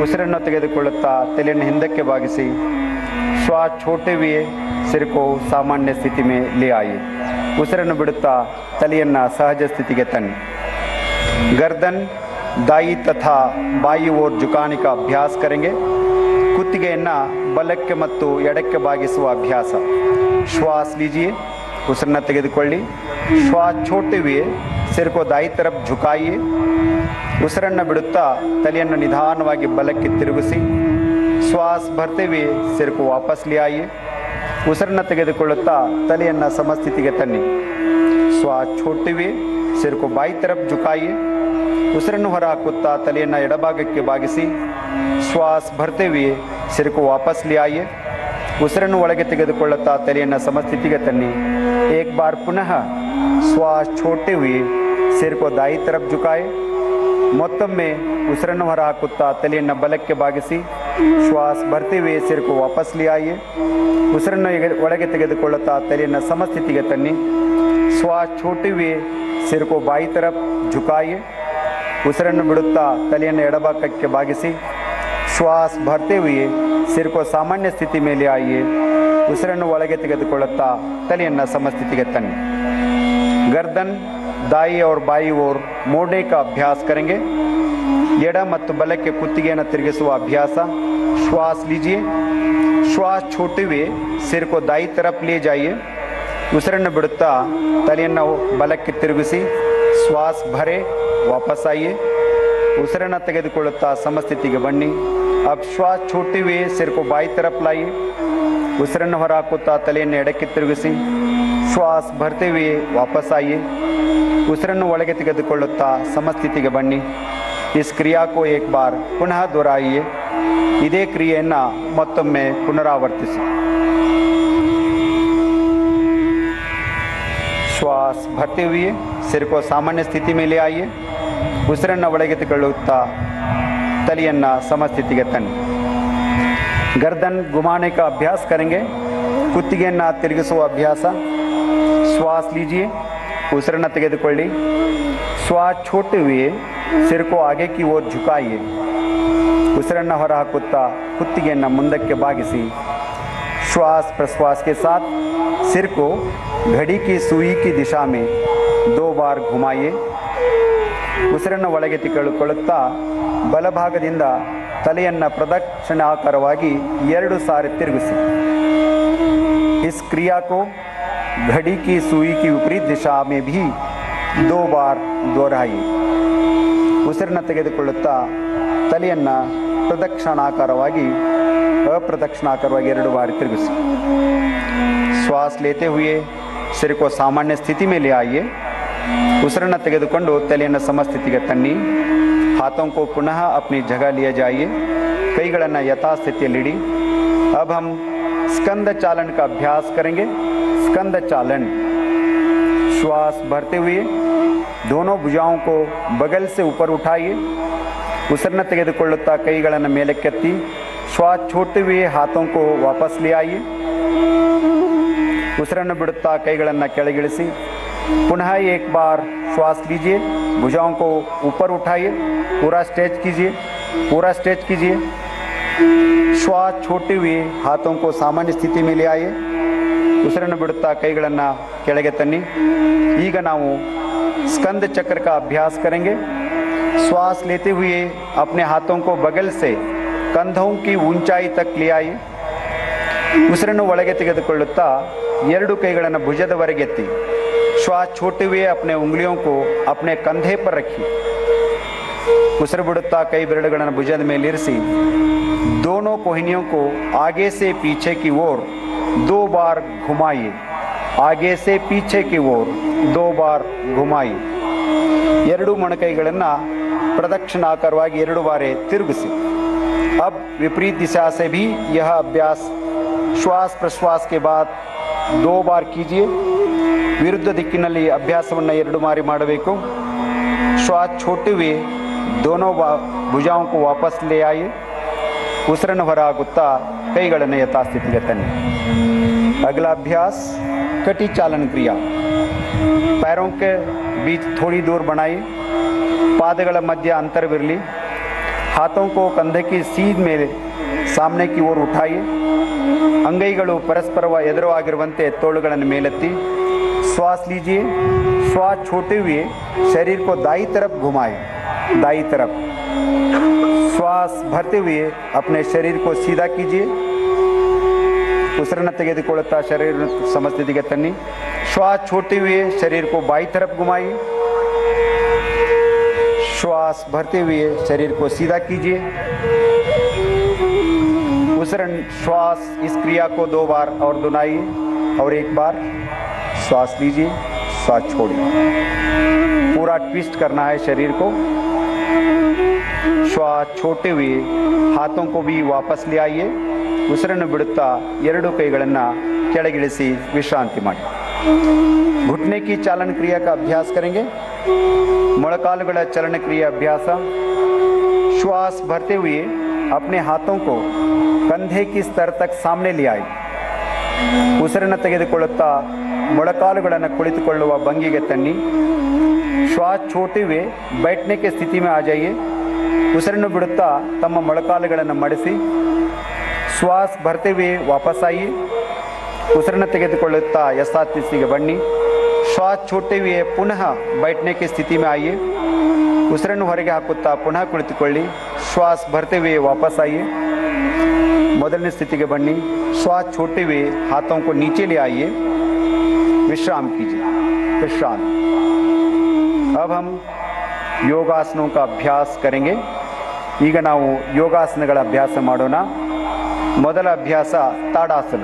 ಉಸಿರನ್ನು ತೆಗೆದುಕೊಳ್ಳುತ್ತಾ ತಲೆಯನ್ನು ಹಿಂದಕ್ಕೆ ಬಾಗಿಸಿ. श्वास छोड़ते हुए सिर को सामान्य स्थिति में ले आइए. ಉಸಿರನ್ನು ಬಿಡುತ್ತಾ ತಲೆಯನ್ನು ಸಹಜ ಸ್ಥಿತಿಗೆ ತನ್ನಿ. गर्दन दाई तथा बाई ओर झुकाने का अभ्यास करेंगे. ಕುತ್ತಿಗೆಯನ್ನು ಬಲಕ್ಕೆ ಮತ್ತು ಎಡಕ್ಕೆ ಬಾಗಿಸುವ ಅಭ್ಯಾಸ. श्वास लीजिए. ಉಸಿರನ್ನು ತೆಗೆದುಕೊಳ್ಳಿ. श्वास छोड़ते हुए सिर को दाई तरफ झुकाइए. ಉಸಿರನ್ನು ಬಿಡುತ್ತಾ ತಲೆಯನ್ನು ನಿಧಾನವಾಗಿ ಬಲಕ್ಕೆ ತಿರುಗಿಸಿ. श्वास भरते हुए सिर को वापस ले आइए. ಉಸಿರನ್ನು ತೆಗೆದುಕೊಳ್ಳುತ್ತಾ ತಲೆಯನ್ನು ಸಮಸ್ಥಿತಿಗೆ ತನ್ನಿ. श्वास छोड़ते हुए सिर को बाई तरफ झुकाइए. ಉಸಿರನ್ನು ಹೊರಹಾಕುತ್ತಾ ತಲೆಯನ್ನು ಎಡಭಾಗಕ್ಕೆ ಬಾಗಿಸಿ. ಶ್ವಾಸ ಭರ್ತೆ हुए सिर को वापस ले आइए ಉಸಿರನ್ನು ಒಳಗೆ ತೆಗೆದುಕೊಳ್ಳುತ್ತಾ ತಲೆಯನ್ನು ಸಮಸ್ಥಿತಿಗೆ ತನ್ನಿ एक बार पुनः श्वास छोड़ते हुए सिर को दाई तरफ झुकाए ಮತ್ತೊಮ್ಮೆ ಉಸಿರನ್ನು ಹೊರ ಹಾಕುತ್ತಾ ತಲೆಯನ್ನು ಬಲಕ್ಕೆ ಬಾಗಿಸಿ ಶ್ವಾಸ ಭರ್ತೆ हुए सिर को वापस ले आइए ಉಸಿರನ್ನು ಒಳಗೆ ತೆಗೆದುಕೊಳ್ಳುತ್ತಾ ತಲೆಯನ್ನು ಸಮಸ್ಥಿತಿಗೆ ತನ್ನಿ श्वास छोड़ते हुए सिर को बाई तरफ झुकाइए ಉಸಿರನ್ನು ಬಿಡುತ್ತಾ ತಲೆಯನ್ನು ಎಡಭಾಗಕ್ಕೆ ಬಾಗಿಸಿ ಶ್ವಾಸ ಭರ್ತೆ हुए सिर को सामान्य स्थिति में ले आइए ಉಸಿರನ್ನು ಒಳಗೆ ತೆಗೆದುಕೊಳ್ಳುತ್ತಾ ತಲೆಯನ್ನು ಸಮಸ್ಥಿತಿಗೆ ತನ್ನಿ गर्दन दाई और बाई ओर मोड़ने का अभ्यास करेंगे ಎಡ ಮತ್ತು ಬಲಕ್ಕೆ ಕುತ್ತಿಗೆಯನ್ನು ತಿರುಗಿಸುವ ಅಭ್ಯಾಸ श्वास लीजिए श्वास छोड़ते हुए सिर को दाई तरफ ले जाइए ಉಸಿರನ್ನು ಬಿಡುತ್ತಾ ತಲೆಯನ್ನು ಬಲಕ್ಕೆ ತಿರುಗಿಸಿ ಶ್ವಾಸ ಭರೆ ವಾಪಸ್ ಆइए ಉಸಿರನ್ನು ತೆಗೆದುಕೊಳ್ಳುತ್ತಾ ಸಮಸ್ಥಿತಿಗೆ ಬನ್ನಿ अब श्वास छोड़ते हुए सिर को बाई तरफ लाइए ಉಸಿರನ್ನು ಹೊರ ಹಾಕುತ್ತಾ ತಲೆಯನ್ನು ಎಡಕ್ಕೆ ತಿರುಗಿಸಿ ಶ್ವಾಸ ಭರ್ತೆ हुए ವಾಪಸ್ आइए ಉಸಿರನ್ನು ಒಳಗೆ ತೆಗೆದುಕೊಳ್ಳುತ್ತಾ ಸಮಸ್ಥಿತಿಗೆ ಬನ್ನಿ इस क्रिया को एक बार पुनः दोहराइए ಇದೇ ಕ್ರಿಯೆಯನ್ನು ಮತ್ತೊಮ್ಮೆ ಪುನರಾವರ್ತಿಸಿ श्वास भरते हुए सिर को सामान्य स्थिति में ले आइए ಉಸಿರನ್ನು ಒಳಗೆ ತೆಗೆದುಕೊಳ್ಳುತ್ತಾ ತಲೆಯನ್ನು ಸಮಸ್ಥಿತಿಗೆ ತನ್ನಿ गर्दन घुमाने का अभ्यास करेंगे ಕುತ್ತಿಗೆಯನ್ನು ತಿರುಗಿಸುವ ಅಭ್ಯಾಸ श्वास लीजिए ಉಸಿರನ್ನು ತೆಗೆದುಕೊಳ್ಳಿ श्वास छोड़ते हुए सिर को आगे की ओर झुकाइए ಉಸಿರನ್ನು ಹೊರ ಹಾಕುತ್ತಾ ಕುತ್ತಿಗೆಯನ್ನು ಮುಂದಕ್ಕೆ ಬಾಗಿಸಿ श्वास प्रश्वास के साथ सिर को घड़ी की सुई की दिशा में 2 बार घुमाइए ಉಸಿರನ್ನು ಒಳಗೆ ತೆಗೆದುಕೊಳ್ಳುತ್ತಾ ಬಲಭಾಗದಿಂದ ತಲೆಯನ್ನು ಪ್ರದಕ್ಷಿಣಾಕಾರವಾಗಿ 2 ಸಾರಿ ತಿರುಗಿಸಿ इस क्रिया को घड़ी की सुई की विपरीत दिशा में भी 2 बार दोहराइए ಉಸಿರನ್ನು ತೆಗೆದುಕೊಳ್ಳುತ್ತಾ ತಲೆಯನ್ನು ಪ್ರದಕ್ಷಿಣಾಕಾರವಾಗಿ अप्रदक्षिणाकारವಾಗಿ 2 बार ತಿರುಗಿಸಿ श्वास लेते हुए सिर को सामान्य स्थिति में ले आइए ಉಸಿರನ್ನು ತೆಗೆದುಕೊಂಡು ತಲೆಯನ್ನು ಸಮಸ್ಥಿತಿಗೆ ತನ್ನಿ हाथों को पुनः अपनी जगह लिए जाइए ಕೈಗಳನ್ನು ಯಥಾಸ್ಥಿತಿಯಲ್ಲಿಡಿ अब हम स्कंद चालन का अभ्यास करेंगे स्कंद चालन श्वास भरते हुए दोनों भुजाओं को बगल से ऊपर उठाइए ಉಸಿರನ್ನು ತೆಗೆದುಕೊಳ್ಳುತ್ತಾ ಕೈಗಳನ್ನು ಮೇಲಕ್ಕೆತ್ತಿ श्वास छोड़ते हुए हाथों को वापस ले आइए ಉಸಿರನ್ನು ಬಿಡುತ್ತಾ ಕೈಗಳನ್ನು ಕೆಳಗಿಳಿಸಿ पुनः एक बार श्वास लीजिए भुजाओं को ऊपर उठाइए पूरा स्ट्रेच कीजिए श्वास छोड़ते हुए हाथों को सामान्य स्थिति में ले आइए ಉಸಿರನ್ನು ಬಿಡುತ್ತಾ ಕೈಗಳನ್ನು ಕೆಳಗೆ ತನ್ನಿ ಈಗ ನಾವು स्कंद चक्र का अभ्यास करेंगे श्वास लेते हुए अपने हाथों को बगल से कंधों की ऊंचाई तक ले आइए ಉಸಿರನ್ನು ಒಳಗೆ ತೆಗೆದುಕೊಳ್ಳುತ್ತಾ 2 ಕೈಗಳನ್ನು ಭುಜದವರೆಗೆ ಎತ್ತಿ श्वास छोड़ते हुए अपने उंगलियों को अपने कंधे पर रखिए ಉಸಿರು ಬಿಡುತ್ತಾ ಕೈ ಬೆರಳುಗಳನ್ನು ಭುಜದ ಮೇಲೆ ಇರಿಸಿ दोनों कोहनियों को आगे से पीछे की ओर 2 बार घुमाइए आगे से पीछे की ओर 2 बार घुमाइए 2 ಮೊಣಕೈಗಳನ್ನು ಪ್ರದಕ್ಷಿಣಾಕಾರವಾಗಿ 2 ಬಾರಿ ತಿರುಗಿಸಿ अब विपरीत दिशा से भी यह अभ्यास श्वास प्रश्वास के बाद 2 बार कीजिए विरुद्ध दिक्किನಲ್ಲಿ ಅಭ್ಯಾಸವನ್ನು 2 ಬಾರಿ ಮಾಡಬೇಕು श्वास छोड़ते हुए दोनों भुजाओं को वापस ले आइए ಉಸಿರನ್ನು ಹೊರ ಹಾಕುತ್ತಾ ಕೈಗಳನ್ನು ಯಥಾಸ್ಥಿತಿಗೆ ತನ್ನಿ अगला अभ्यास कटी चालन क्रिया पैरों के बीच थोड़ी दूर बनाइए ಪಾದಗಳ ಮಧ್ಯ ಅಂತರವಿರಲಿ हाथों को कंधे की सीध में सामने की ओर उठाइए ಅಂಗೈಗಳು ಪರಸ್ಪರ ಎದುರಾಗಿರುವಂತೆ ತೋಳುಗಳನ್ನು ಮೇಲೆತ್ತಿ श्वास लीजिए श्वास छोड़ते हुए शरीर को दाई तरफ घुमाएं दाई तरफ श्वास भरते हुए अपने शरीर को सीधा कीजिए ಉಸಿರನ್ನು ತೆಗೆದುಕೊಳ್ಳುತ್ತಾ ಶರೀರ ಸಮಸ್ಥಿತಿಗೆ ತನ್ನಿ श्वास छोड़ते हुए शरीर को बाई तरफ घुमाइए श्वास भरते हुए शरीर को सीधा कीजिए श्वास इस क्रिया को 2 बार और दोहराइए और 1 बार श्वास लीजिए श्वास छोड़िए पूरा ट्विस्ट करना है शरीर को श्वास छोड़ते हुए हाथों को भी वापस ले आइए. ಉಸಿರನ್ನು ಬಿಡುತ್ತಾ ಎರಡು ಕೈಗಳನ್ನು ಕೆಳಗಿಳಿಸಿ ವಿಶ್ರಾಂತಿ ಮಾಡಿ. घुटने की चालन क्रिया का अभ्यास करेंगे. ಮೊಳಕಾಲುಗಳ ಚಲನ ಕ್ರಿಯೆ ಅಭ್ಯಾಸ. श्वास भरते हुए अपने हाथों को कंधे की स्तर तक सामने ले आए. ಉಸಿರನ್ನು ತೆಗೆದುಕೊಳ್ಳುತ್ತಾ ಮೊಳಕಾಲುಗಳನ್ನು ಕುಳಿತುಕೊಳ್ಳುವ ಭಂಗಿಗೆ ತನ್ನಿ. श्वास छोड़ते हुए बैठने की स्थिति में आ जाइए. ಉಸಿರನ್ನು ಬಿಡುತ್ತಾ ತಮ್ಮ ಮೊಳಕಾಲುಗಳನ್ನು ಮಡಿಸಿ श्वास भरते हुए वापस आइए. ಉಸಿರನ್ನು ತೆಗೆದುಕೊಳ್ಳುತ್ತಾ ಯಥಾಸ್ಥಿತಿಗೆ ಬನ್ನಿ. श्वास छोड़ते हुए पुनः बैठने की स्थिति में आइए. ಉಸಿರನ್ನು ಹೊರಗೆ ಹಾಕುತ್ತಾ ಪುನಃ ಕುಳಿತುಕೊಳ್ಳಿ. श्वास भरते हुए वापस आइए. ಮೊದಲನೇ ಸ್ಥಿತಿಗೆ ಬನ್ನಿ. श्वास छोड़ते हुए हाथों को नीचे ले आइए. विश्राम कीजिए. विश्राम. अब हम ಯೋಗಾಸನों का अभ्यास करेंगे. ಈಗ ನಾವು ಯೋಗಾಸನಗಳ ಅಭ್ಯಾಸ ಮಾಡೋಣ. ಮೊದಲ ಅಭ್ಯಾಸ ताड़ासन.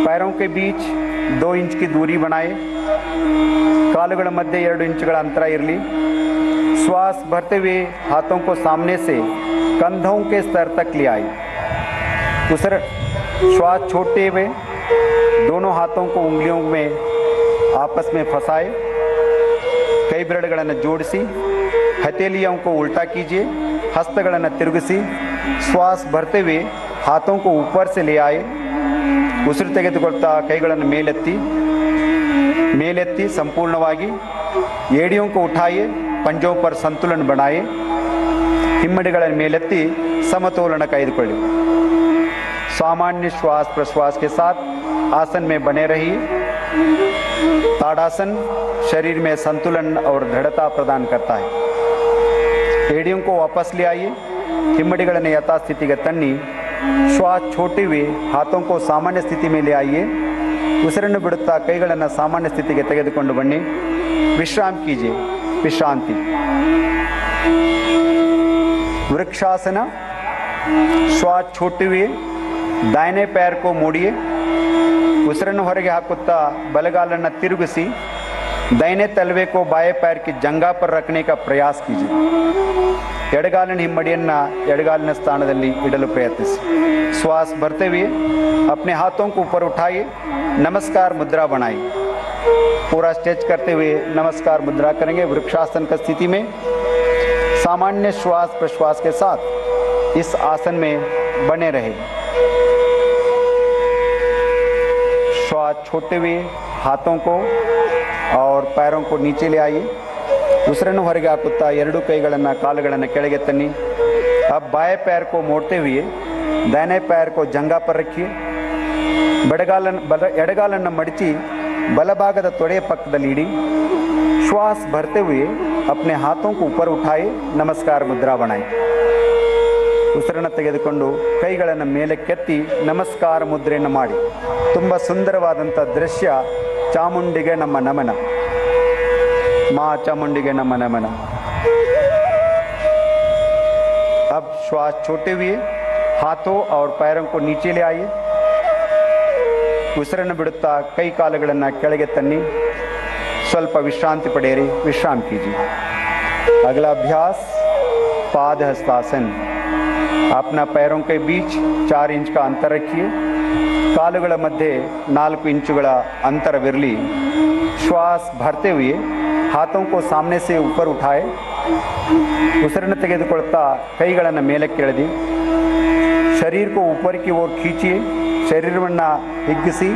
पैरों के बीच 2 इंच की दूरी बनाए. ಕಾಲುಗಳ ಮಧ್ಯೆ 2 ಇಂಚುಗಳ ಅಂತರ ಇರಲಿ. श्वास भरते हुए हाथों को सामने से कंधों के स्तर तक ले आए. श्वास छोड़ते हुए दोनों हाथों को उंगलियों में आपस में फंसाए. ಕೈ ಬೆರಳುಗಳನ್ನು ಜೋಡಿಸಿ हथेलियों को उल्टा कीजिए. ಹಸ್ತಗಳನ್ನು ತಿರುಗಿಸಿ श्वास भरते हुए हाथों को ऊपर से ले आए. ಉಸಿರು ತೆಗೆದುಕೊಳ್ತಾ ಕೈಗಳನ್ನು ಮೇಲೆತ್ತಿ ಸಂಪೂರ್ಣವಾಗಿ. ಏಡಿयों को उठाइए. पंजों पर संतुलन बनाए. ಹಿಮ್ಮಡಿಗಳನ್ನು ಮೇಲೆತ್ತಿ ಸಮತೋಲನ ಕಾಯ್ದುಕೊಳ್ಳಿ. सामान्य श्वास प्रश्वास के साथ आसन में बने रहिए. ताड़ासन शरीर में संतुलन और दृढ़ता प्रदान करता है. एड़ियों को वापस ले आइए. हिम्मडिಗಳನ್ನು यथास्थितिಗೆ ತನ್ನಿ. श्वास छोड़ते हुए हाथों को सामान्य स्थिति में ले आइए. ಉಸಿರನ್ನು ಬಿಡುತ್ತಾ ಕೈಗಳನ್ನು ಸಾಮಾನ್ಯ ಸ್ಥಿತಿಗೆ ತೆಗೆದುಕೊಂಡು ಬನ್ನಿ. विश्राम कीजिए. विश्रांति. वृक्षासन. श्वास छोड़ते हुए दाहिने पैर को मोड़िए. ಉಸಿರನ್ನು ಹೊರಗೆ ಹಾಕುತ್ತಾ ಬಲಗಾಲನ್ನು ತಿರುಗಿಸಿ दाहिने तलवे को बाएं पैर की जंघा पर रखने का प्रयास कीजिए. ಎಡಗಾಲಿನ ಹಿಮ್ಮಡಿಯನ್ನು ಎಡಗಾಲಿನ ಸ್ಥಾನದಲ್ಲಿ ಇಡಲು ಪ್ರಯತ್ನಿಸಿ. श्वास भरते हुए अपने हाथों को ऊपर उठाइए. नमस्कार मुद्रा बनाइए. पूरा स्ट्रेच करते हुए नमस्कार मुद्रा करेंगे. वृक्षासन की स्थिति में सामान्य श्वास प्रश्वास के साथ इस आसन में बने रहे. श्वास छोड़ते हुए हाथों को और पैरों को नीचे ले आइए. ಉಸಿರನ್ನು ಹೊರಗೆ ಹಾಕುತ್ತಾ ಎರಡು ಕೈಗಳನ್ನು ಕಾಲುಗಳನ್ನು ಕೆಳಗೆ ತನ್ನಿ. अब बाएं पैर को मोड़ते हुए दाहिने पैर को जंघा पर रखिए. ಎಡಗಾಲನ್ನು ಮಡಚಿ ಬಲಭಾಗದ ತೊಡೆಯ ಪಕ್ಕದಲ್ಲಿ ಇಡಿ. श्वास भरते हुए अपने हाथों को ऊपर उठाए. नमस्कार मुद्रा बनाए. ಉಸಿರನ್ನು ತೆಗೆದುಕೊಂಡು ಕೈಗಳನ್ನು ಮೇಲಕ್ಕೆತ್ತಿ ನಮಸ್ಕಾರ ಮುದ್ರೆಯನ್ನು ಮಾಡಿ. ತುಂಬ ಸುಂದರವಾದಂಥ ದೃಶ್ಯ. ಚಾಮುಂಡಿಗೆ ನಮ್ಮ ನಮನ. माँ चामुंडी नम नमन. अब श्वास छोड़ते हुए हाथों और पैरों को नीचे ले आइए. ಉಸಿರನ್ನು ಬಿಡುತ್ತಾ ಕೈ ಕಾಲುಗಳನ್ನು ಕೆಳಗೆ ತನ್ನಿ. ಸ್ವಲ್ಪ ವಿಶ್ರಾಂತಿ ಪಡೆಯಿರಿ. विश्राम कीजिए. अगला अभ्यास पाद हस्तासन. अपना पैरों के बीच 4 इंच का अंतर रखिए. ಕಾಲುಗಳ ಮಧ್ಯೆ 4 ಇಂಚುಗಳ ಅಂತರವಿರಲಿ. श्वास भरते हुए हाथों को सामने से ऊपर उठाए. ಉಸಿರನ್ನು ತೆಗೆದುಕೊಳ್ತಾ ಕೈಗಳನ್ನು ಮೇಲಕ್ಕೆ ಎಳೆದಿ. शरीर को ऊपर की ओर खींचिए. शरीरವನ್ನು ಹಿಗ್ಗಿಸಿ.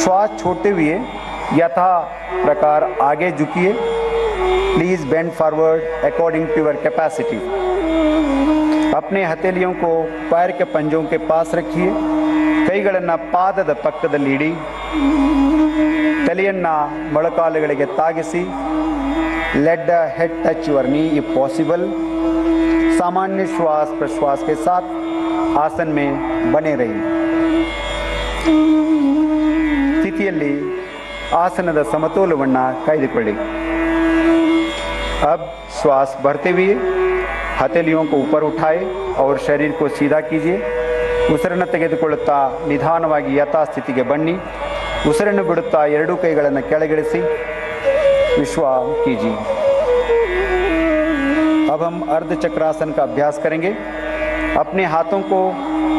श्वास छोड़ते हुए यथा प्रकार आगे झुकिए. Please bend forward according to your capacity. अपने हथेलियों को पैर के पंजों के पास रखिए. ಕೈಗಳನ್ನು ಪಾದದ ಪಕ್ಕದಲ್ಲಿ ಇಡಿ. ತಲೆಯನ್ನು ಮೊಳಕಾಲುಗಳಿಗೆ ತಾಗಿಸಿ. Let the head touch your knee if possible. सामान्य श्वास प्रश्वास के साथ आसन में बने रहिए. ಸ್ಥಿತಿಯಲ್ಲಿ ಆಸನದ ಸಮತೋಲನವನ್ನು ಕಾಯ್ದುಕೊಳ್ಳಿ. अब श्वास भरते हुए हथेलियों को ऊपर उठाए और शरीर को सीधा कीजिए. ಉಸಿರನ್ನು ತೆಗೆದುಕೊಳ್ಳುತ್ತಾ ನಿಧಾನವಾಗಿ ಯಥಾಸ್ಥಿತಿಗೆ ಬನ್ನಿ. ಉಸಿರನ್ನು ಬಿಡುತ್ತಾ ಎರಡೂ ಕೈಗಳನ್ನು ಕೆಳಗಿಳಿಸಿ. विश्राम कीजिए. अब हम अर्ध चक्रासन का अभ्यास करेंगे। अपने हाथों को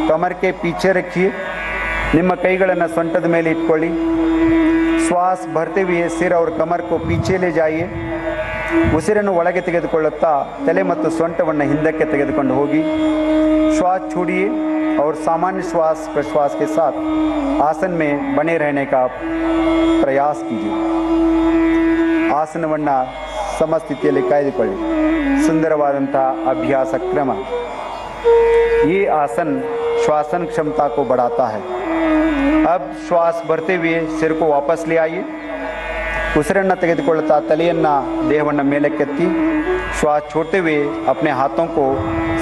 कमर के पीछे रखिए, ನಿಮ್ಮ ಕೈಗಳನ್ನು ಸೊಂಟದ ಮೇಲೆ ಇಟ್ಕೊಳ್ಳಿ। ಶ್ವಾಸ भरते हुए सिर और कमर को पीछे ले जाइए। ಉಸಿರನ್ನು ಒಳಗೆ ತೆಗೆದುಕೊಳ್ಳುತ್ತಾ ತಲೆ ಮತ್ತು ಸೊಂಟವನ್ನು ಹಿಂದಕ್ಕೆ ತೆಗೆದುಕೊಂಡು ಹೋಗಿ। श्वास छोड़िए और सामान्य श्वास प्रश्वास के साथ आसन में बने रहने का प्रयास कीजिए। ಆಸನವನ್ನು ಸಮಸ್ಥಿತಿಯಲ್ಲಿ ಕಾಯ್ದುಕೊಳ್ಳಿ। ಸುಂದರವಾದಂತಹ ಅಭ್ಯಾಸ ಕ್ರಮ। ये आसन श्वासन क्षमता को बढ़ाता है। अब श्वास भरते हुए सिर को वापस ले आइए। ಉಸಿರನ್ನು ತೆಗೆದುಕೊಳ್ಳುತ್ತಾ ತಲೆಯನ್ನು ದೇಹವನ್ನು ಮೇಲಕ್ಕೆತ್ತಿ श्वास छोड़ते हुए अपने हाथों को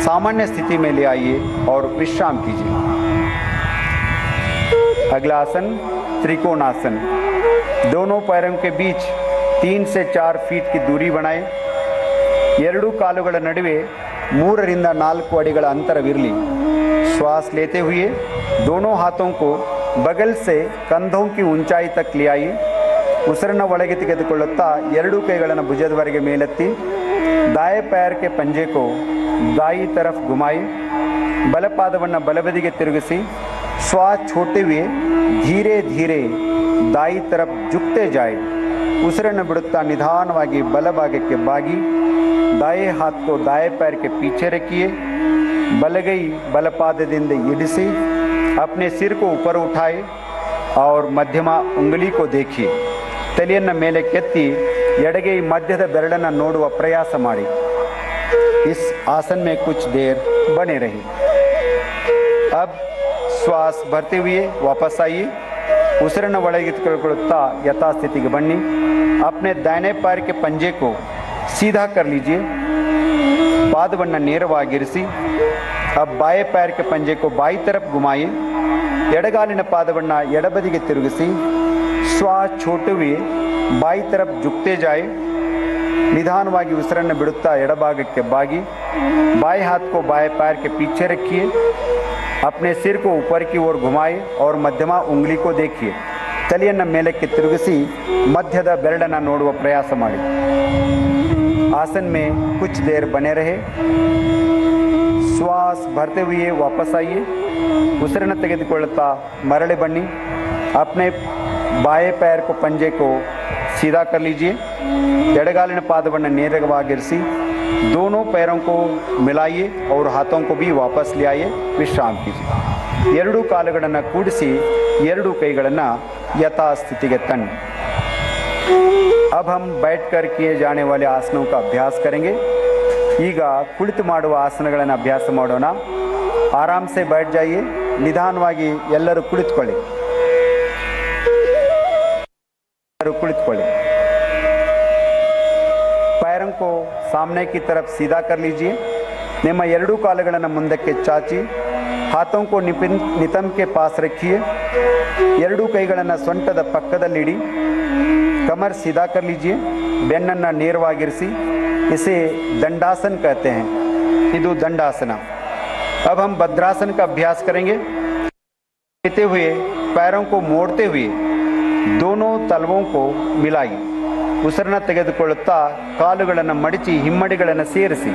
सामान्य स्थिति में ले आइए और विश्राम कीजिए। अगला आसन त्रिकोणासन। दोनों पैरों के बीच 3 से 4 फीट की दूरी बनाएं। ಎರಡೂ ಕಾಲುಗಳ ನಡುವೆ 3 ರಿಂದ 4 ಅಡಿಗಳ ಅಂತರವಿರಲಿ। श्वास लेते हुए दोनों हाथों को बगल से कंधों की ऊंचाई तक ले आइए। ಉಸಿರನ್ನು ಒಳಗೆ ತೆಗೆದುಕೊಳ್ಳುತ್ತಾ ಎರಡೂ ಕೈಗಳನ್ನು ಭುಜದವರೆಗೆ ಮೇಲೆತ್ತಿ दाएं पैर के पंजे को दाई तरफ घुमाए। ಬಲಪಾದವನ್ನು ಬಲಬದಿಗೆ ತಿರುಗಿಸಿ श्वास छोड़ते हुए धीरे धीरे दाई तरफ झुकते जाए। ಉಸಿರನ್ನು ಬಿಡುತ್ತಾ ನಿಧಾನವಾಗಿ ಬಲಭಾಗಕ್ಕೆ ಬಾಗಿ दाएं हाथ को दाएं पैर के पीछे रखिए। बलगೈ बलपादದಿಂದ इडिसी अपने सिर को ऊपर उठाए और मध्यमा उंगली को देखिए। ತಲೆಯನ್ನು ಮೇಲೆ ಕೆತ್ತಿ ಎಡಗೈ ಮಧ್ಯದ ಬೆರಳನ್ನು ನೋಡುವ ಪ್ರಯಾಸ ಮಾಡಿ। इस आसन में कुछ देर बने रहिए। अब श्वास भरते हुए वापस आइए। ಉಸಿರನ್ನು ಒಳಗೆ ತೆಗೆದುಕೊಳ್ಳುತ್ತಾ ಯಥಾಸ್ಥಿತಿಗೆ ಬನ್ನಿ। अपने दाहिने पैर के पंजे को सीधा कर लीजिए। ಪಾದವನ್ನು ನೇರವಾಗಿರಿಸಿ। अब बाएं पैर के पंजे को बाई तरफ घुमाइए। ಎಡಗಾಲಿನ ಪಾದವನ್ನು ಎಡಬದಿಗೆ ತಿರುಗಿಸಿ श्वास छोड़ते हुए बाई तरफ झुकते जाए। निधानವಾಗಿ ಉಸಿರನ್ನು ಬಿಡುತ್ತಾ ಎಡಭಾಗಕ್ಕೆ ಬಾಗಿ बाएं हाथ को बाएं पैर के पीछे रखिए। अपने सिर को ऊपर की ओर घुमाए और मध्यमा उंगली को देखिए। ತಲೆಯನ್ನು ಮೇಲಕ್ಕೆ ತಿರುಗಿಸಿ ಮಧ್ಯದ ಬೆರಳನ್ನು ನೋಡುವ ಪ್ರಯಾಸ ಮಾಡಿ। आसन में कुछ देर बने रहे। श्वास भरते हुए वापस आइए। ಉಸಿರನ್ನು ತೆಗೆದುಕೊಳ್ಳುತ್ತಾ ಮರಳಿ ಬನ್ನಿ। अपने बाएं पैर को पंजे को सीधा कर लीजिए। ಎಡಗಾಲಿನ ಪಾದವನ್ನು ನೇರವಾಗಿರಿಸಿ दोनों पैरों को मिलाइए और हाथों को भी वापस ले आइए। विश्राम कीजिए। ಎರಡೂ ಕಾಲುಗಳನ್ನು ಕೂಡಿಸಿ ಎರಡೂ ಕೈಗಳನ್ನು ಯಥಾಸ್ಥಿತಿಗೆ ತನ್ನಿ। अब हम बैठकर किए जाने वाले आसनों का अभ्यास करेंगे। ಈಗ ಕುಳಿತು ಮಾಡುವ ಆಸನಗಳನ್ನು ಅಭ್ಯಾಸ ಮಾಡೋಣ। आराम से बैठ जाइए। ನಿಧಾನವಾಗಿ ಎಲ್ಲರೂ ಕುಳಿತುಕೊಳ್ಳಿ। कुलितಕೊಳ್ಳಿ। पैरों को सामने की तरफ सीधा कर लीजिए। ನಿಮ್ಮ ಎರಡೂ ಕಾಲುಗಳನ್ನು ಮುಂದಕ್ಕೆ ಚಾಚಿ हाथों को नितंब के पास रखिए। ಎರಡೂ ಕೈಗಳನ್ನು ಸೊಂಟದ ಪಕ್ಕದಲ್ಲಿಡಿ। कमर सीधा कर लीजिए। ಬೆನ್ನನ್ನು ನೇರವಾಗಿರಿಸಿ। इसे दंडासन कहते हैं। ಇದು दंडासन। अब हम भद्रासन का अभ्यास करेंगे। लेते हुए पैरों को मोड़ते हुए दोनों तलवों को मिलाइए। ಉಸಿರನ್ನು ತೆಗೆದುಕೊಳ್ಳುತ್ತಾ ಕಾಲುಗಳನ್ನು ಮಡಚಿ ಹಿಮ್ಮಡಿಗಳನ್ನು ಸೇರಿಸಿ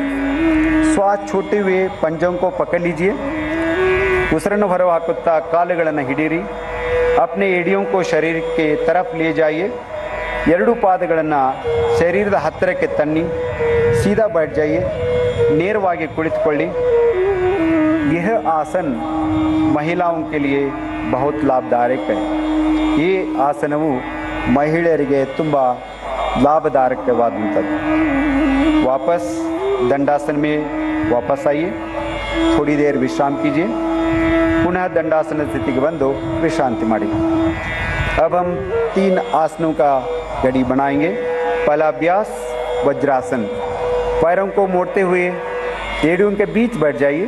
श्वास छोड़ते हुए पंजों को पकड़ लीजिए। ಉಸಿರನ್ನು ಹೊರಹಾಕುತ್ತಾ ಕಾಲುಗಳನ್ನು ಹಿಡಿಯಿರಿ। अपने एड़ियों को शरीर के तरफ ले जाइए। ಎರಡೂ ಪಾದಗಳನ್ನು ಶರೀರದ ಹತ್ತಿರಕ್ಕೆ ತನ್ನಿ। सीधा बैठ जाइए। ನೇರವಾಗಿ ಕುಳಿತುಕೊಳ್ಳಿ। यह आसन महिलाओं के लिए बहुत लाभदायक है। ಈ ಆಸನವು ಮಹಿಳೆಯರಿಗೆ ತುಂಬ लाभदायकವಾದಂಥದ್ದು। वापस दंडासन में वापस आइए। थोड़ी देर विश्राम कीजिए। पुनः दंडासन स्थिति के बंदो विश्रांति मारी। अब हम 3 आसनों का गड़ी बनाएंगे। पहला अभ्यास वज्रासन। पैरों को मोड़ते हुए एड़ियों के बीच बैठ जाइए।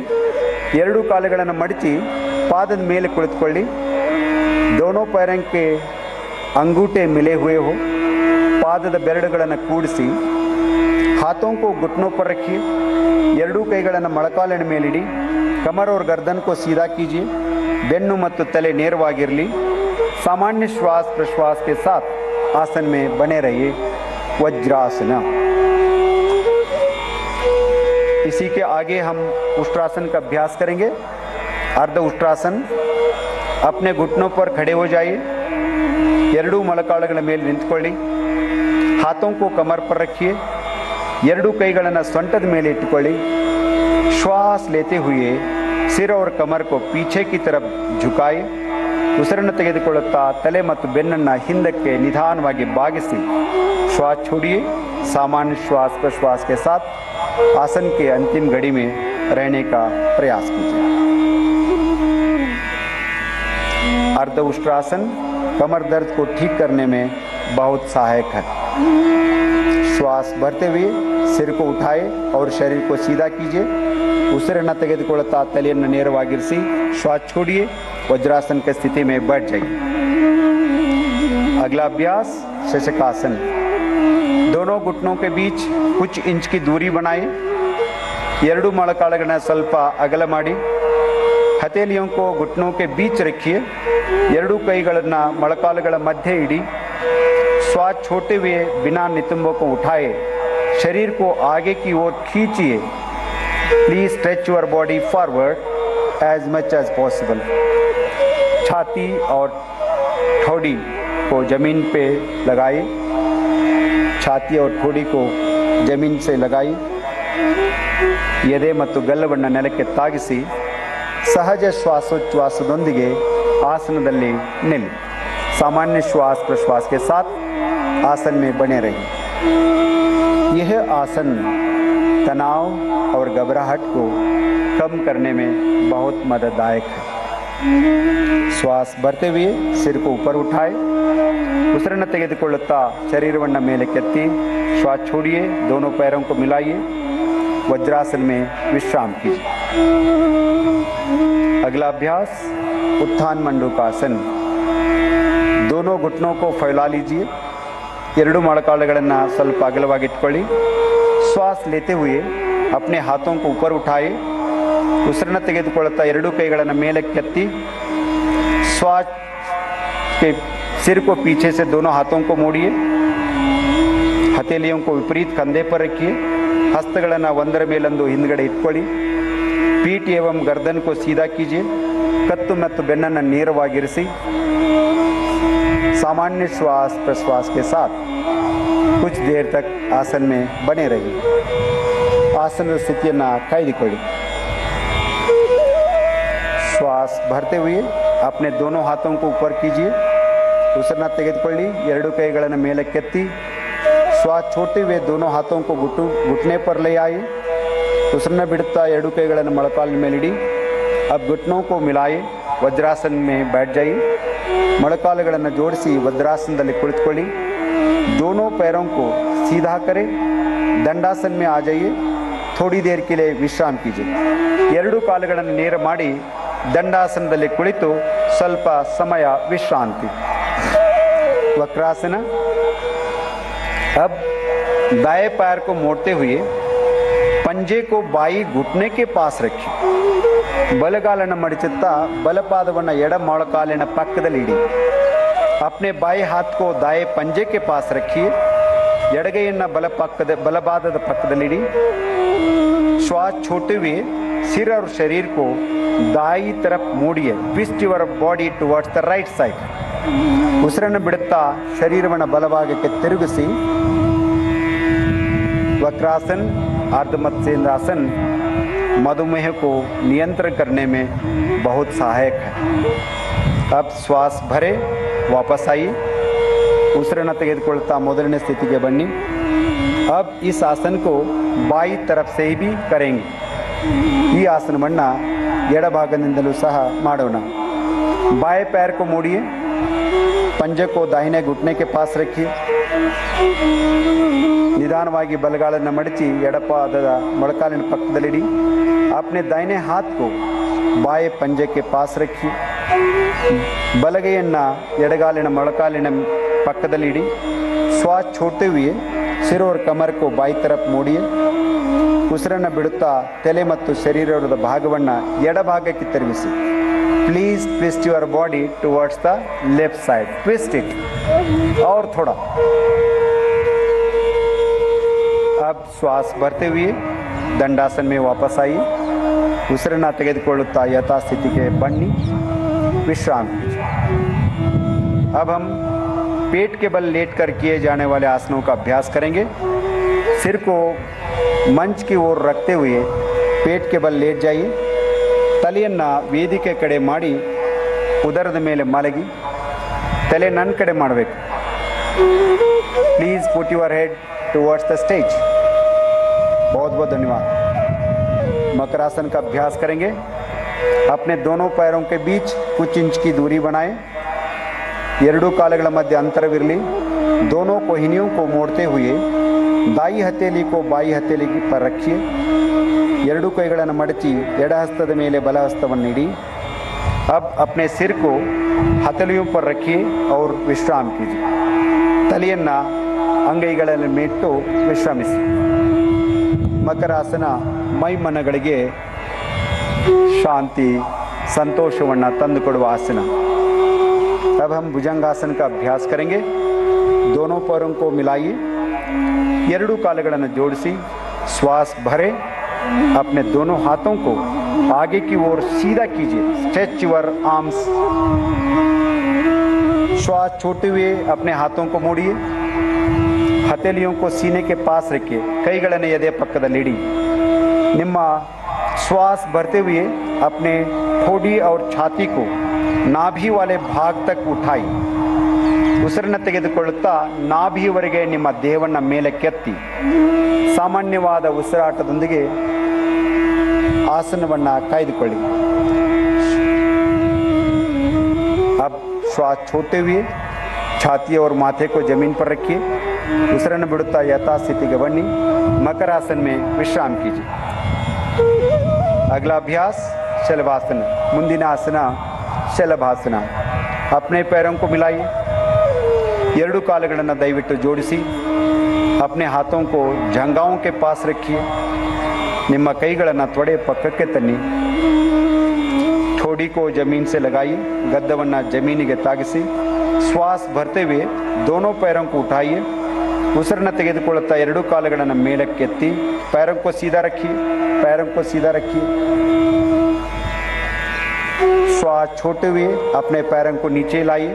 ಎರಡೂ ಕಾಲುಗಳನ್ನು ಮಡಚಿ ಪಾದದ ಮೇಲೆ ಕುಳಿತುಕೊಳ್ಳಿ। दोनों पैरों के अंगूठे मिले हुए हो। ಪಾದದ ಬೆರಳುಗಳನ್ನು ಕೂಡಿಸಿ हाथों को घुटनों पर रखिए। ಎರಡೂ ಕೈಗಳನ್ನು ಮೊಳಕಾಲಿನ ಮೇಲಿಡಿ। कमर और गर्दन को सीधा कीजिए। ಬೆನ್ನು ಮತ್ತು ತಲೆ ನೇರವಾಗಿರಲಿ। सामान्य श्वास प्रश्वास के साथ आसन में बने रहिए। वज्रासन। इसी के आगे हम उष्ट्रासन का अभ्यास करेंगे। अर्ध उष्ट्रासन। अपने घुटनों पर खड़े हो जाइए। ಎರಡೂ ಮೊಳಕಾಲುಗಳ ಮೇಲೆ ನಿಂತ್ಕೊಳ್ಳಿ। हाथों को कमर पर रखिए। ಎರಡೂ ಕೈಗಳನ್ನು ಸೊಂಟದ ಮೇಲೆ ಇಟ್ಟುಕೊಳ್ಳಿ। श्वास लेते हुए सिर और कमर को पीछे की तरफ झुकाए। ಉಸಿರನ್ನು ತೆಗೆದುಕೊಳ್ಳುತ್ತಾ ತಲೆ ಮತ್ತು ಬೆನ್ನನ್ನು ಹಿಂದಕ್ಕೆ ನಿಧಾನವಾಗಿ ಬಾಗಿಸಿ श्वास छोड़िए। सामान्य श्वास प्रश्वास के साथ आसन के अंतिम घड़ी में रहने का प्रयास कीजिए। अर्ध उष्ट्रासन कमर दर्द को ठीक करने में बहुत सहायक है। श्वास भरते हुए सिर को उठाए और शरीर को सीधा कीजिए। ಉಸಿರನ್ನು ತೆಗೆದುಕೊಳ್ಳುತ್ತಾ ತಲೆಯನ್ನು ನೇರವಾಗಿರಿಸಿ श्वास छोड़िए। वज्रासन की स्थिति में बैठ जाइए। अगला अभ्यास शशकासन। दोनों घुटनों के बीच कुछ इंच की दूरी बनाएं। ಎರಡೂ ಮೊಳಕಾಲುಗಳನ್ನು ಸ್ವಲ್ಪ ಅಗಲ ಮಾಡಿ हथेलियों को घुटनों के बीच रखिए। ಎರಡೂ ಕೈಗಳನ್ನು ಮೊಳಕಾಲುಗಳ ಮಧ್ಯೆ ಇಡಿ। श्वास छोड़ते हुए बिना नितंबों को उठाए शरीर को आगे की ओर खींचिए। Please stretch your body forward as much as possible. छाती और ठोड़ी को जमीन पे लगाइए। छाती और ठोड़ी को जमीन से लगाई। ಎದೆ ಮತ್ತು ಗಲ್ಲವನ್ನು ನೆಲಕ್ಕೆ ತಾಗಿಸಿ ಸಹಜ ಶ್ವಾಸೋಚ್ಛ್ವಾಸದೊಂದಿಗೆ ಆಸನದಲ್ಲಿ ನಿಲ್ಲಿ। सामान्य श्वास प्रश्वास के साथ आसन में बने रहिए। यह आसन तनाव और घबराहट को कम करने में बहुत मदददायक है। श्वास भरते हुए सिर को ऊपर उठाए। ಉಸಿರನ್ನು ತೆಗೆದುಕೊಳ್ಳುತ್ತಾ ಶರೀರವನ್ನು ಮೇಲೆ ಕೆತ್ತಿ श्वास छोड़िए। दोनों पैरों को मिलाइए। वज्रासन में विश्राम कीजिए। अगला अभ्यास उत्थान मंडूकासन। दोनों घुटनों को फैला लीजिए। ಎರಡೂ ಮೊಳಕಾಲುಗಳನ್ನು ಸ್ವಲ್ಪ ಅಗಲವಾಗಿಟ್ಕೊಳ್ಳಿ। श्वास लेते हुए अपने हाथों को ऊपर उठाए। ಉಸಿರನ್ನು ತೆಗೆದುಕೊಳ್ಳುತ್ತಾ ಎರಡೂ ಕೈಗಳನ್ನು ಮೇಲೆ ಕೆತ್ತಿ श्वास के सिर को पीछे से दोनों हाथों को मोड़िए। हथेलियों को विपरीत कंधे पर रखिए। हस्तಗಳನ್ನು ಒಂದರ ಮೇಲೊಂದು ಹಿಂದ್ಗಡೆ ಇಟ್ಕೊಳ್ಳಿ। पीठ एवं गर्दन को सीधा कीजिए। कत्तु ಮತ್ತು ಬೆನ್ನನ್ನು ನೇರವಾಗಿರಿಸಿ। सामान्य श्वास प्रश्वास के साथ कुछ देर तक आसन में बने रहिए। आसन स्थितिಯನ್ನು ಕಾಯ್ದುಕೊಳ್ಳಿ। श्वास भरते हुए अपने दोनों हाथों को ऊपर कीजिए। ಉಸಿರನ್ನು ತೆಗೆದುಕೊಳ್ಳಿ। ಎರಡೂ ಕೈಗಳನ್ನು ಮೇಲೆ ಕೆತ್ತಿ श्वास छोड़ते हुए दोनों हाथों को घुटने पर ले आए। ಉಸಿರನ್ನು ಬಿಡುತ್ತಾ ಎರಡೂ ಕೈಗಳನ್ನು ಮೊಳಕಾಲಿನ ಮೇಲೆ ಇಡಿ। अब घुटनों को मिलाए। वज्रासन में बैठ जाइए। ಮೊಳಕಾಲುಗಳನ್ನು ಜೋಡಿಸಿ वज्रासनದಲ್ಲಿ ಕುಳಿತುಕೊಳ್ಳಿ। दोनों पैरों को सीधा करें। दंडासन में आ जाइए। थोड़ी देर के लिए विश्राम कीजिए। ಎರಡೂ ಕಾಲುಗಳನ್ನು ನೇರ ಮಾಡಿ ದಂಡಾಸನದಲ್ಲಿ ಕುಳಿತು ಸ್ವಲ್ಪ ಸಮಯ ವಿಶ್ರಾಂತಿ। वक्रासन। अब दाएं पैर को मोड़ते हुए पंजे को बाई घुटने के पास रखिए। ಬಲಗಾಲನ್ನು ಮಡಚುತ್ತಾ ಬಲಪಾದವನ್ನು ಎಡ ಮೊಳಕಾಲಿನ ಪಕ್ಕದಲ್ಲಿ ಇಡಿ। अपने बाएं हाथ को दाएं पंजे के पास रखिए। ಎಡಗೈಯನ್ನು ಬಲಪಾದದ ಪಕ್ಕದಲ್ಲಿ ಇಡಿ। श्वास छोड़ते हुए सिर और शरीर को दाई तरफ मोड़िए। Twist your body towards the right side. ಉಸಿರನ್ನು ಬಿಡುತ್ತಾ ಶರೀರವನ್ನು ಬಲಭಾಗಕ್ಕೆ ತಿರುಗಿಸಿ। वक्रासन अर्ध मत्स्येंद्रासन मधुमेह को नियंत्रण करने में बहुत सहायक है। अब श्वास भरे वापस आइए। ಉಸಿರನ್ನು ತೆಗೆದುಕೊಳ್ಳುತ್ತಾ ಮೊದಲನೇ ಸ್ಥಿತಿಗೆ ಬನ್ನಿ। अब इस आसन को बाई तरफ से भी करेंगे। ಈ ಆಸನವನ್ನು ಎಡಭಾಗದಿಂದಲೂ ಸಹ ಮಾಡೋಣ। बाएं पैर को मोड़िए। पंजे को दाहिने घुटने के पास रखिए। निदानವಾಗಿ ಬಲಗಾಲನ್ನು ಮಡಚಿ ಎಡಪಾದದ ಮೊಳಕಾಲಿನ ಪಕ್ಕದಲ್ಲಿಡಿ। अपने दाहिने हाथ को बाएं पंजे के पास रखिए। ಬಲಗೈಯನ್ನು ಎಡಗಾಲಿನ ಮೊಳಕಾಲಿನ ಪಕ್ಕದಲ್ಲಿಡಿ। श्वास छोड़ते हुए सिर और कमर को बाई तरफ मोड़िए। ಉಸಿರನ್ನು ಬಿಡುತ್ತಾ ತಲೆ ಮತ್ತು ಶರೀರದ ಭಾಗವನ್ನು ಎಡಭಾಗಕ್ಕೆ ತಿರುಗಿಸಿ। Please twist your body towards the left side. Twist it और थोड़ा। अब श्वास भरते हुए ದಂಡಾಸನ में ವಾಪಸ್ ಆಯಿ ಉಸಿರನ್ನು ತೆಗೆದುಕೊಳ್ಳುತ್ತಾ ಯಥಾಸ್ಥಿತಿಗೆ ಬನ್ನಿ विश्राम कीजिए। अब हम पेट के बल लेटकर किए जाने वाले आसनों का अभ्यास करेंगे। सिर को मंच की ओर रखते हुए पेट के बल लेट जाइए। ತಲೆಯನ್ನು ವೇದಿಕೆ ಕಡೆ ಮಾಡಿ ಉದರದ ಮೇಲೆ ಮಲಗಿ ತಲೆ ನನ್ನ ಕಡೆ ಮಾಡಬೇಕು। Please put your head towards the stage. बहुत बहुत धन्यवाद। मकरासन का अभ्यास करेंगे। अपने दोनों पैरों के बीच कुछ इंच की दूरी बनाएं। ಎರಡೂ ಕಾಲುಗಳ ಮಧ್ಯೆ ಅಂತರವಿರಲಿ। दोनों कोहिनियों को मोड़ते हुए दाई हथेली को बाई हथेली पर रखिए। ಎರಡೂ ಕೈಗಳನ್ನು ಮಡಚಿ ಎಡ ಹಸ್ತದ ಮೇಲೆ ಬಲ ಹಸ್ತವನ್ನು ಇಡಿ। अब अपने सिर को हथेलियों पर रखिए और विश्राम कीजिए। ತಲೆಯನ್ನು ಅಂಗೈಗಳಲ್ಲಿ ಮೇಟ್ಟು ವಿಶ್ರಮಿಸಿ। ಮಕರಾಸನ ಮೈ ಮನಗಳಿಗೆ ಶಾಂತಿ ಸಂತೋಷವನ್ನು ತಂದುಕೊಡುವ ಆಸನ। अब हम भुजंगासन का अभ्यास करेंगे। दोनों पैरों को मिलाइए। ಎರಡೂ ಕಾಲುಗಳನ್ನು ಜೋಡಿಸಿ श्वास भरे। अपने दोनों हाथों को आगे की ओर सीधा कीजिए। Stretch your arms. श्वास छोड़ते हुए अपने हाथों को मोड़िए। हथेलियों को सीने के पास रखिए। ಕೈಗಳನ್ನು ಎದೆ ಪಕ್ಕದಲ್ಲಿಡಿ। ನಿಮ್ಮ श्वास भरते हुए अपने ठोड़ी और छाती को नाभि वाले भाग तक उठाई। ಉಸಿರನ್ನು ತೆಗೆದುಕೊಳ್ಳುತ್ತಾ ನಾಭಿಯವರೆಗೆ ನಿಮ್ಮ ದೇಹವನ್ನು ಮೇಲಕ್ಕೆತ್ತಿ ಸಾಮಾನ್ಯವಾದ ಉಸಿರಾಟದೊಂದಿಗೆ ಆಸನವನ್ನು ಕಾಯ್ದುಕೊಳ್ಳಿ। अब श्वास छोड़ते हुए छाती और माथे को जमीन पर रखिए। ಉಸಿರನ್ನು ಬಿಡುತ್ತಾ ಯಥಾಸ್ಥಿತಿಗೆ ಬನ್ನಿ। मकरासन में विश्राम कीजिए। अगला अभ्यास शलभासन। ಮುಂದಿನ ಆಸನ ಶಲಭಾಸನ। अपने पैरों को मिलाइए। ಎರಡೂ ಕಾಲುಗಳನ್ನು ದಯವಿಟ್ಟು ಜೋಡಿಸಿ अपने हाथों को जंघाओं के पास रखिए। ನಿಮ್ಮ ಕೈಗಳನ್ನು ತೊಡೆ ಪಕ್ಕಕ್ಕೆ ತನ್ನಿ। ठोड़ी को जमीन से लगाइए। ಗದ್ದವನ್ನು ಜಮೀನಿಗೆ ತಾಗಿಸಿ श्वास भरते हुए दोनों पैरों को उठाइए। ಉಸಿರನ್ನು ತೆಗೆದುಕೊಳ್ಳುತ್ತಾ ಎರಡೂ ಕಾಲುಗಳನ್ನು ಮೇಲಕ್ಕೆತ್ತಿ पैरों को सीधा रखिए। पैरों को सीधा रखिए। श्वास छोड़ते हुए अपने पैरों को नीचे लाइए।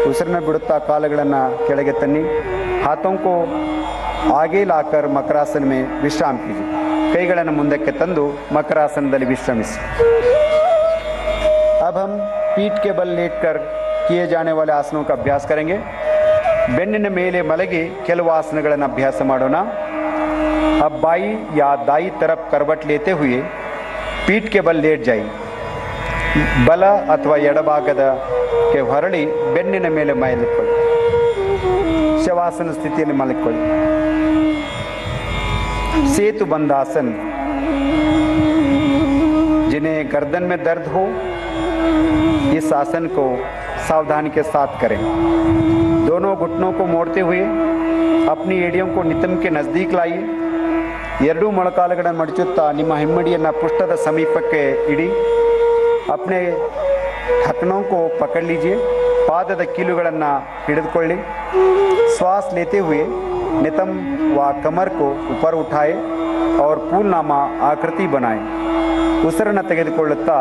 ಉಸಿರನ್ನು ಬಿಡುತ್ತಾ ಕಾಲುಗಳನ್ನು ಕೆಳಗೆ ತನ್ನಿ। हाथों को आगे लाकर मकरासन में विश्राम कीजिए। ಕೈಗಳನ್ನು ಮುಂದಕ್ಕೆ ತಂದು ಮಕರಾಸನದಲ್ಲಿ ವಿಶ್ರಮಿಸಿ। अब हम पीठ के बल लेटकर किए जाने वाले आसनों का अभ्यास करेंगे। ಬೆನ್ನಿನ ಮೇಲೆ ಮಲಗಿ ಕೆಲವು ಆಸನಗಳನ್ನು ಅಭ್ಯಾಸ ಮಾಡೋಣ। अब बाई या दाई तरफ करवट लेते हुए पीठ के बल लेट जाइए। ಬಲ ಅಥವಾ ಎಡಭಾಗದಕ್ಕೆ ಹೊರಳಿ ಬೆನ್ನಿನ ಮೇಲೆ ಮಲಗಿಕೊಳ್ಳಿ। ಶವಾಸನ ಸ್ಥಿತಿಯಲ್ಲಿ ಮಲಗಿಕೊಳ್ಳಿ। सेतु बंधासन। जिन्हें गर्दन में दर्द हो इस आसन को सावधानी के साथ करें। दोनों घुटनों को मोड़ते हुए अपनी एड़ियों को नितंब के नज़दीक लाइए। ಎರಡೂ ಮೊಳಕಾಲುಗಳನ್ನು ಮಡಚುತ್ತಾ ನಿಮ್ಮ ಹಿಮ್ಮಡಿಯನ್ನು ಪೃಷ್ಠದ ಸಮೀಪಕ್ಕೆ ಇಡಿ। अपने ढक्कनों को पकड़ लीजिए। पादದ ಕೀಲುಗಳನ್ನು ಹಿಡಿದುಕೊಳ್ಳಿ। श्वास लेते हुए नितंब व कमर को ऊपर उठाए और फूलनामा आकृति बनाएं। ಉಸಿರನ್ನು ತೆಗೆದುಕೊಳ್ಳುತ್ತಾ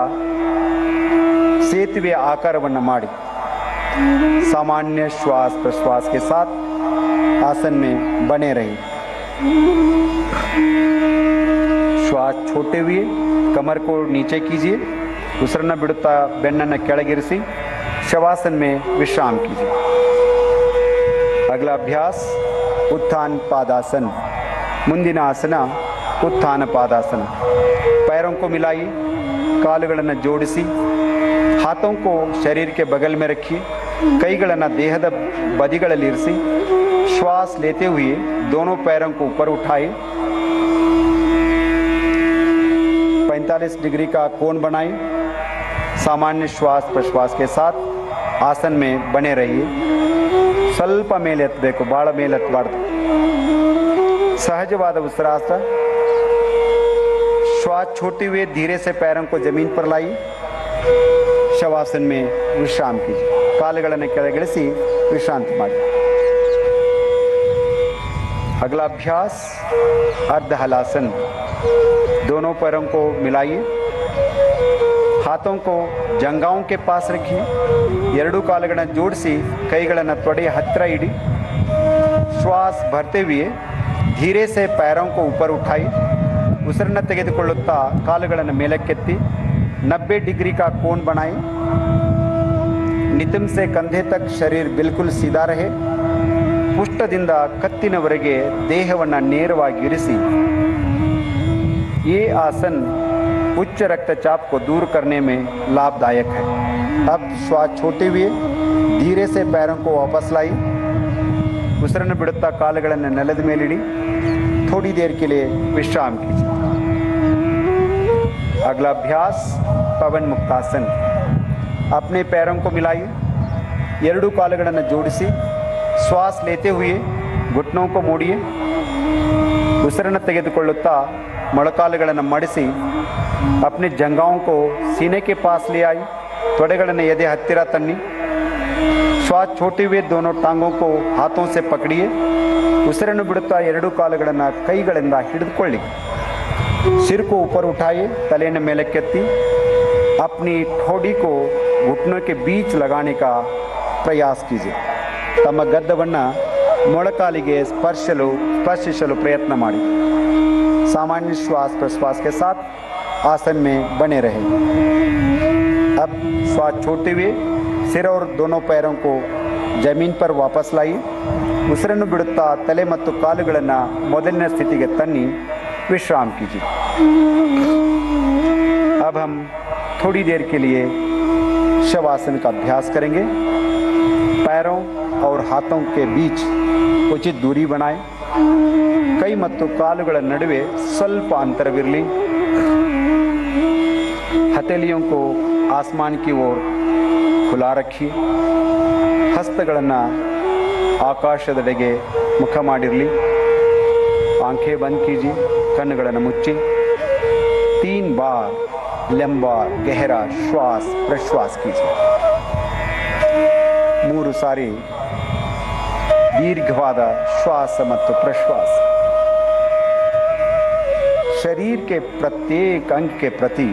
ಸೇತುವೆ ಆಕಾರವನ್ನು ಮಾಡಿ सामान्य श्वास प्रश्वास के साथ आसन में बने रहिए। श्वास छोड़ते हुए कमर को नीचे कीजिए। ಉಸಿರನ್ನು ಬಿಡುತ್ತಾ ಬೆನ್ನನ್ನು ಕೆಳಗಿರಿಸಿ ಶವಾसन में विश्राम कीजिए। अगला अभ्यास उत्थान पादासन। ಮುಂದಿನ ಆಸನ उत्थान पादासन। पैरों को मिलाइए। ಕಾಲುಗಳನ್ನು ಜೋಡಿಸಿ हाथों को शरीर के बगल में रखिए। ಕೈಗಳನ್ನು ದೇಹದ ಬದಿಗಳಲ್ಲಿ ಇರಿಸಿ श्वास लेते हुए दोनों पैरों को ऊपर उठाए। 45 डिग्री का कोण बनाएं। सामान्य श्वास प्रश्वास के साथ आसन में बने रहिए। ಸ್ವಲ್ಪ ಮೇಲೆ ಎತ್ತಬೇಕು, ಭಾಳ ಮೇಲೆ ಎತ್ತಬಾರ್ದು। सहजवाद ಉಸಿರಾಟ। श्वास छोड़ते हुए धीरे से पैरों को जमीन पर लाइए। शवासन में विश्राम कीजिए। ಕಾಲುಗಳನ್ನು ಕೆಳಗಿಳಿಸಿ ವಿಶ್ರಾಂತಿ ಮಾಡಿ। अगला अभ्यास अर्ध हलासन। दोनों पैरों को मिलाइए, हाथों को जंघाओं के पास रखिए, ಎರಡೂ ಕಾಲುಗಳನ್ನು ಜೋಡಿಸಿ ಕೈಗಳನ್ನು ತೊಡೆಯ ಹತ್ತಿರ ಇಡಿ. ಶ್ವಾಸ ಭರ್ತೆ हुए धीरे से पैरों को ऊपर उठाइए. ಉಸಿರನ್ನು ತೆಗೆದುಕೊಳ್ಳುತ್ತಾ ಕಾಲುಗಳನ್ನು ಮೇಲಕ್ಕೆತ್ತಿ 90 डिग्री का कोण बनाएं. नितंब से कंधे तक शरीर बिल्कुल सीधा रहे. ಪುಷ್ಟದಿಂದ ಕತ್ತಿನವರೆಗೆ ದೇಹವನ್ನು ನೇರವಾಗಿ ಇರಿಸಿ. ये आसन उच्च रक्तचाप को दूर करने में लाभदायक है. अब श्वास छोड़ते हुए धीरे से पैरों को वापस लाई. ಉಸಿರನ್ನು ಬಿಡುತ್ತಾ ಕಾಲುಗಳನ್ನು ನೆಲದ ಮೇಲಿಡಿ. थोड़ी देर के लिए विश्राम कीजिए. अगला अभ्यास पवन मुक्तासन. अपने पैरों को मिलाइए, ಎರಡೂ ಕಾಲುಗಳನ್ನು ಜೋಡಿಸಿ श्वास लेते हुए घुटनों को मोड़िए. ಉಸಿರನ್ನು ತೆಗೆದುಕೊಳ್ಳುತ್ತಾ ಮೊಳಕಾಲುಗಳನ್ನು ಮಡಿಸಿ अपने जंघाओं को सीने के पास ले आई. ತೊಡೆಗಳನ್ನು ಎದೆ ಹತ್ತಿರ ತನ್ನಿ. श्वास छोड़ते हुए दोनों टांगों को हाथों से पकड़िए. ಉಸಿರನ್ನು ಬಿಡುತ್ತಾ ಎರಡೂ ಕಾಲುಗಳನ್ನು ಕೈಗಳಿಂದ ಹಿಡಿದುಕೊಳ್ಳಿ. सिर को ऊपर उठाइए, तलेಯನ್ನು ಮೇಲಕ್ಕೆತ್ತಿ. अपनी ठोड़ी को घुटनों के बीच लगाने का प्रयास कीजिए. ತಮ್ಮ ಗದ್ದವನ್ನು ಮೊಳಕಾಲಿಗೆ ಸ್ಪರ್ಶಿಸಲು ಪ್ರಯತ್ನ ಮಾಡಿ. सामान्य श्वास प्रश्वास के साथ आसन में बने रहे. अब श्वास छोड़ते हुए सिर और दोनों पैरों को जमीन पर वापस लाइए. ಉಸಿರನ್ನು ಬಿಡುತ್ತಾ ತಲೆ ಮತ್ತು ಕಾಲುಗಳನ್ನು ಮೊದಲಿನ ಸ್ಥಿತಿಗೆ ತನ್ನಿ विश्राम कीजिए. अब हम थोड़ी देर के लिए शवासन का अभ्यास करेंगे. पैरों और हाथों के बीच उचित दूरी बनाएं. ಕೈ ಮತ್ತು ಕಾಲುಗಳ ನಡುವೆ ಸ್ವಲ್ಪ ಅಂತರವಿರಲಿ. हथेलियों को आसमान की ओर खुला रखिए. ಹಸ್ತಗಳನ್ನು ಆಕಾಶದೆಡೆಗೆ ಮುಖ ಮಾಡಿರಲಿ. आंखें बंद कीजिए, ಕಣ್ಣುಗಳನ್ನು ಮುಚ್ಚಿ. 3 बार लंबा गहरा श्वास प्रश्वास कीजिए. 3 ಸಾರಿ दीर्घवाद श्वास ಮತ್ತು प्रश्वास. शरीर के प्रत्येक अंग के प्रति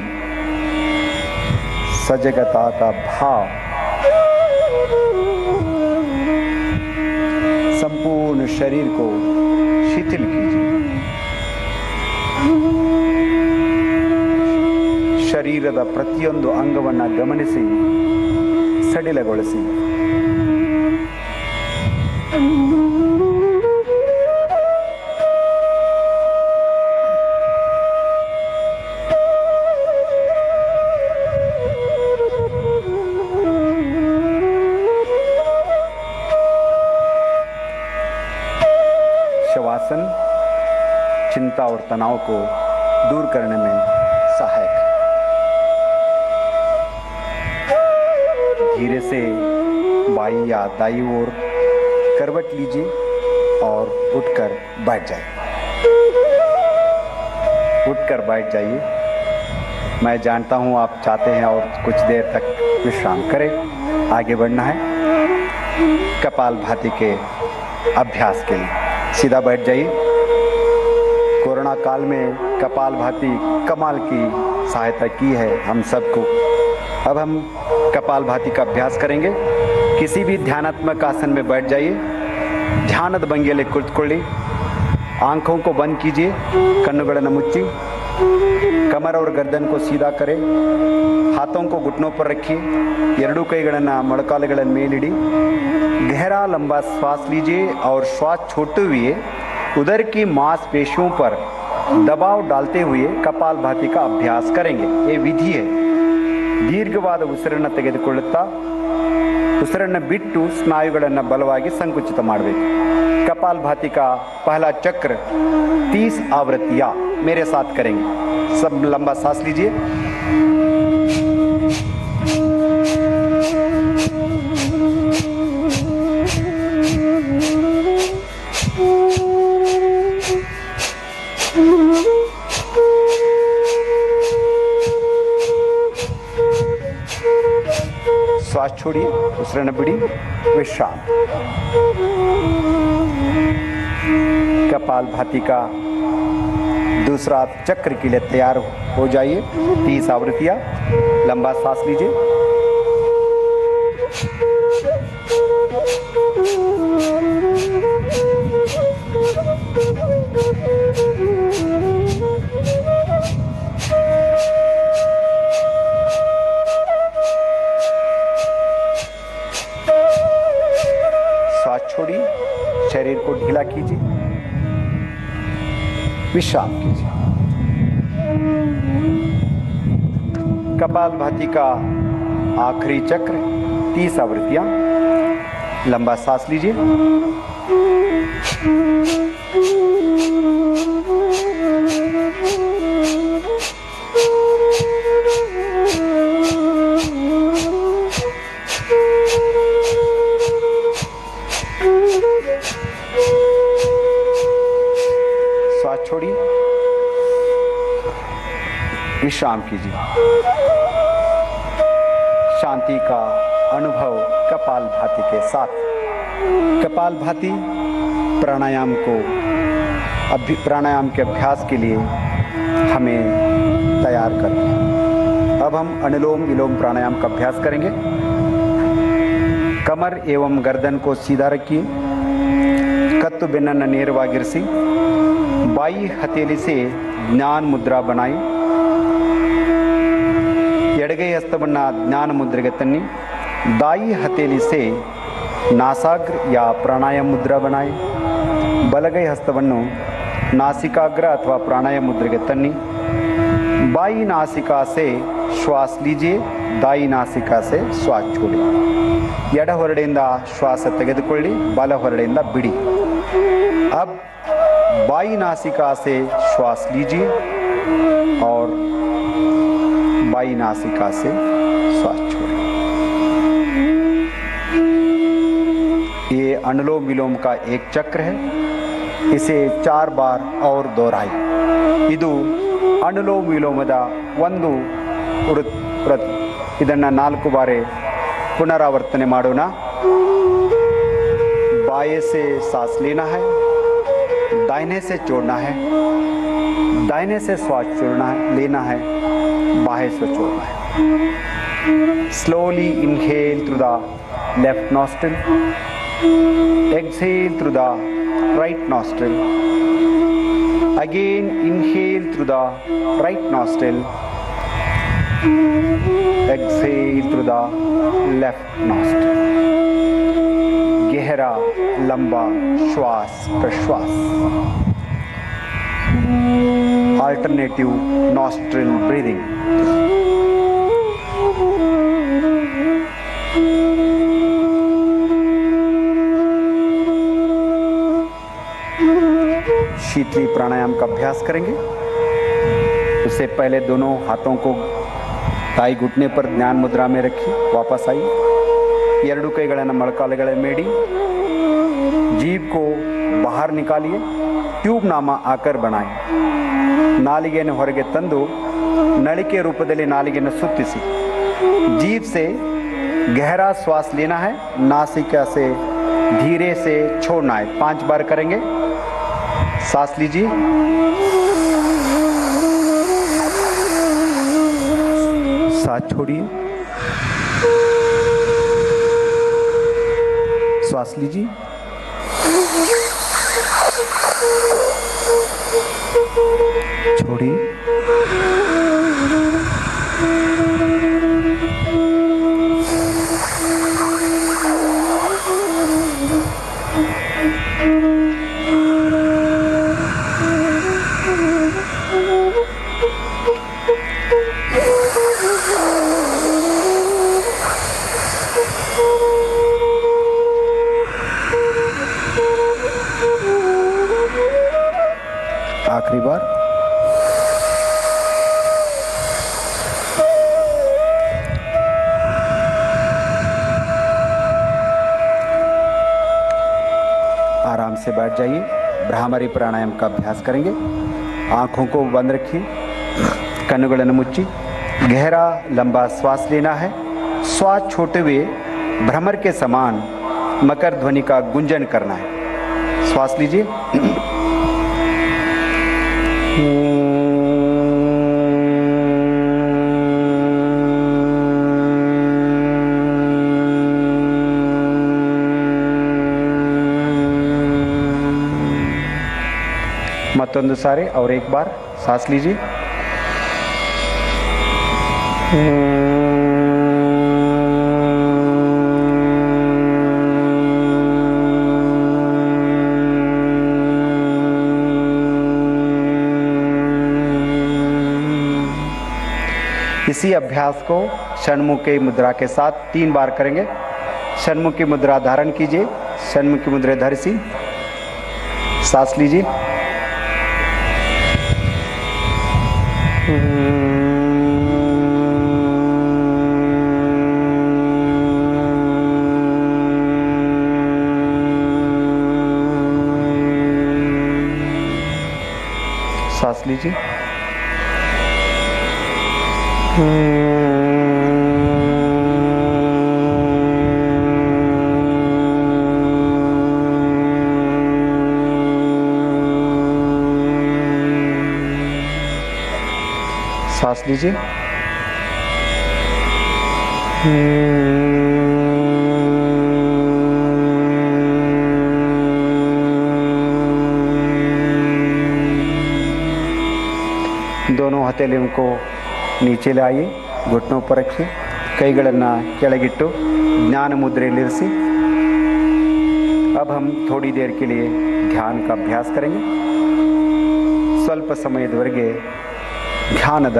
सजगता का भाव. संपूर्ण शरीर को शिथिल कीजिए. ಶರೀರದ ಪ್ರತಿಯೊಂದು ಅಂಗವನ್ನು ಗಮನಿಸಿ ಸಡಿಲಗೊಳಿಸಿ. शवासन चिंता और तनाव को दूर करने में सहायक है. धीरे से बाई या दाई ओर करवट लीजिए और उठकर बैठ जाइए. उठकर बैठ जाइए. मैं जानता हूँ आप चाहते हैं और कुछ देर तक विश्राम करें. आगे बढ़ना है कपालभाति के अभ्यास के लिए. सीधा बैठ जाइए. कोरोना काल में कपालभाति कमाल की सहायता की है हम सबको. अब हम कपालभाति का अभ्यास करेंगे. किसी भी ध्यानात्मक आसन में बैठ जाइए. ಧ್ಯಾನದ ಭಂಗಿಯಲ್ಲಿ ಕುಳಿತುಕೊಳ್ಳಿ. आंखों को बंद कीजिए, ಕಣ್ಣುಗಳನ್ನು ಮುಚ್ಚಿ. कमर और गर्दन को सीधा करें. हाथों को घुटनों पर रखिए. ಎರಡೂ ಕೈಗಳನ್ನು ಮೊಳಕಾಲುಗಳ ಮೇಲಿಡಿ. गहरा लंबा श्वास लीजिए और श्वास छोड़ते हुए उदर की मांसपेशियों पर दबाव डालते हुए कपालभाति का अभ्यास करेंगे. ये विधि है. ದೀರ್ಘವಾದ ಉಸಿರನ್ನು ತೆಗೆದುಕೊಳ್ಳುತ್ತಾ ಉಸಿರನ್ನು ಬಿಟ್ಟು ಸ್ನಾಯುಗಳನ್ನು ಬಲವಾಗಿ ಸಂಕುಚಿತ ಮಾಡಬೇಕು. कपालभाति का पहला चक्र 30 आवृत्तियां मेरे साथ करेंगे. सब लंबा सांस लीजिए. श्वास छोड़िए, उसिरನ್ನು बिड़ी, विश्राम. कपालभाति का दूसरा चक्र के लिए तैयार हो जाइए। 30 आवृत्तियाँ। लंबा सांस लीजिए। श्वास छोड़िए, शरीर को ढीला कीजिए, विश्राम कीजिए। कपालभाति का आखिरी चक्र 30 आवृत्तियां। लंबा सांस लीजिए। श्वास छोड़िए, विश्राम कीजिए। शांति का अनुभव कपालभाति के साथ। कपालभाति प्राणायाम के अभ्यास के लिए हमें तैयार करते हैं। अब हम अनुलोम विलोम प्राणायाम का अभ्यास करेंगे। कमर एवं गर्दन को सीधा रखिए। कत्तु बेनन्न ನೇರವಾಗಿರಿಸಿ बाई हथेली से ज्ञान मुद्रा बनाई। ಎಡಗೈ ಹಸ್ತವನ್ನು ಜ್ಞಾನ ಮುದ್ರೆಗೆ ತನ್ನಿ। दाई हथेली से नासाग्र या प्राणायाम मुद्रा बनाए। बलगೈ हस्तವನ್ನು नासिकाग्र अथवा प्राणायाम मुद्रेಗೆ तन्नी। बाई नासिका से श्वास लीजिए, दाई नासिका से श्वास छोड़ी। ಎಡ ಹೊರಡೆಯಿಂದ ಶ್ವಾಸ ತೆಗೆದುಕೊಳ್ಳಿ, ಬಲ ಹೊರಡೆಯಿಂದ ಬಿಡಿ। अब बाई नासिका से श्वास लीजिए और बाई नासिका से श्वास छोड़िए। ये अनुलोम विलोम का एक चक्र है। इसे 4 बार और दोहराई। ಇದು अनुलोम विलोमದ ಒಂದು ಇದನ್ನು 4 ಬಾರಿ पुनरावर्तन ಮಾಡೋಣ। बाएं से सांस लेना है, दाहिने से छोड़ना है, दाहिने से श्वास छोड़ना है, लेना है, बाएं से छोड़ना है। Slowly inhale through the left nostril, exhale through the right nostril. Again inhale through the right nostril, exhale through the left nostril. गहरा लंबा श्वास प्रश्वास। Alternative nostril breathing. Sheetali pranayama का अभ्यास करेंगे। उससे पहले दोनों हाथों को ताई घुटने पर ध्यान मुद्रा में रखिए। वापस आइए। ಎರಡು ಕೈಗಳನ್ನು ಮೊಳಕಾಲುಗಳ ಮೇಡಿ। जीभ को बाहर निकालिए। ट्यूब नामा आकर बनाए। नालिಗೆಯನ್ನು ಹೊರಗೆ ತಂದು नळिके रूपದಲ್ಲಿ नालिಗೆಯನ್ನು सुत्तिಸಿ। जीभ से गहरा श्वास लेना है, नासिका से धीरे से छोड़ना है। 5 बार करेंगे। सांस लीजिए, सांस छोड़िए, श्वास लीजिए, छोड़िए, आखिरी बार। आराम से बैठ जाइए। भ्रामरी प्राणायाम का अभ्यास करेंगे। आंखों को बंद रखिए, कन्नुಗಳನ್ನು मुच्ची। गहरा लंबा श्वास लेना है। श्वास छोड़ते हुए भ्रमर के समान मकर ध्वनि का गुंजन करना है। श्वास लीजिए, ಮತ್ತೊಂದು ಸಾರಿ और एक बार सांस लीजिए। इसी अभ्यास को षण्मुखी मुद्रा के साथ 3 बार करेंगे। षण्मुखी मुद्रा धारण कीजिए। षण्मुखी मुद्रा धरसी, सांस लीजिए। सांस लीजिए। सांस लीजिए। दोनों हथेलियों को नीचे लाइए, घुटनों पर रखिए, ಕೈಗಳನ್ನು ಕೆಳಗಿಟ್ಟು ಜ್ಞಾನ ಮುದ್ರೆಯಲ್ಲಿರಿಸಿ। अब हम थोड़ी देर के लिए ध्यान का अभ्यास करेंगे। ಸ್ವಲ್ಪ ಸಮಯದವರೆಗೆ ಧ್ಯಾನದ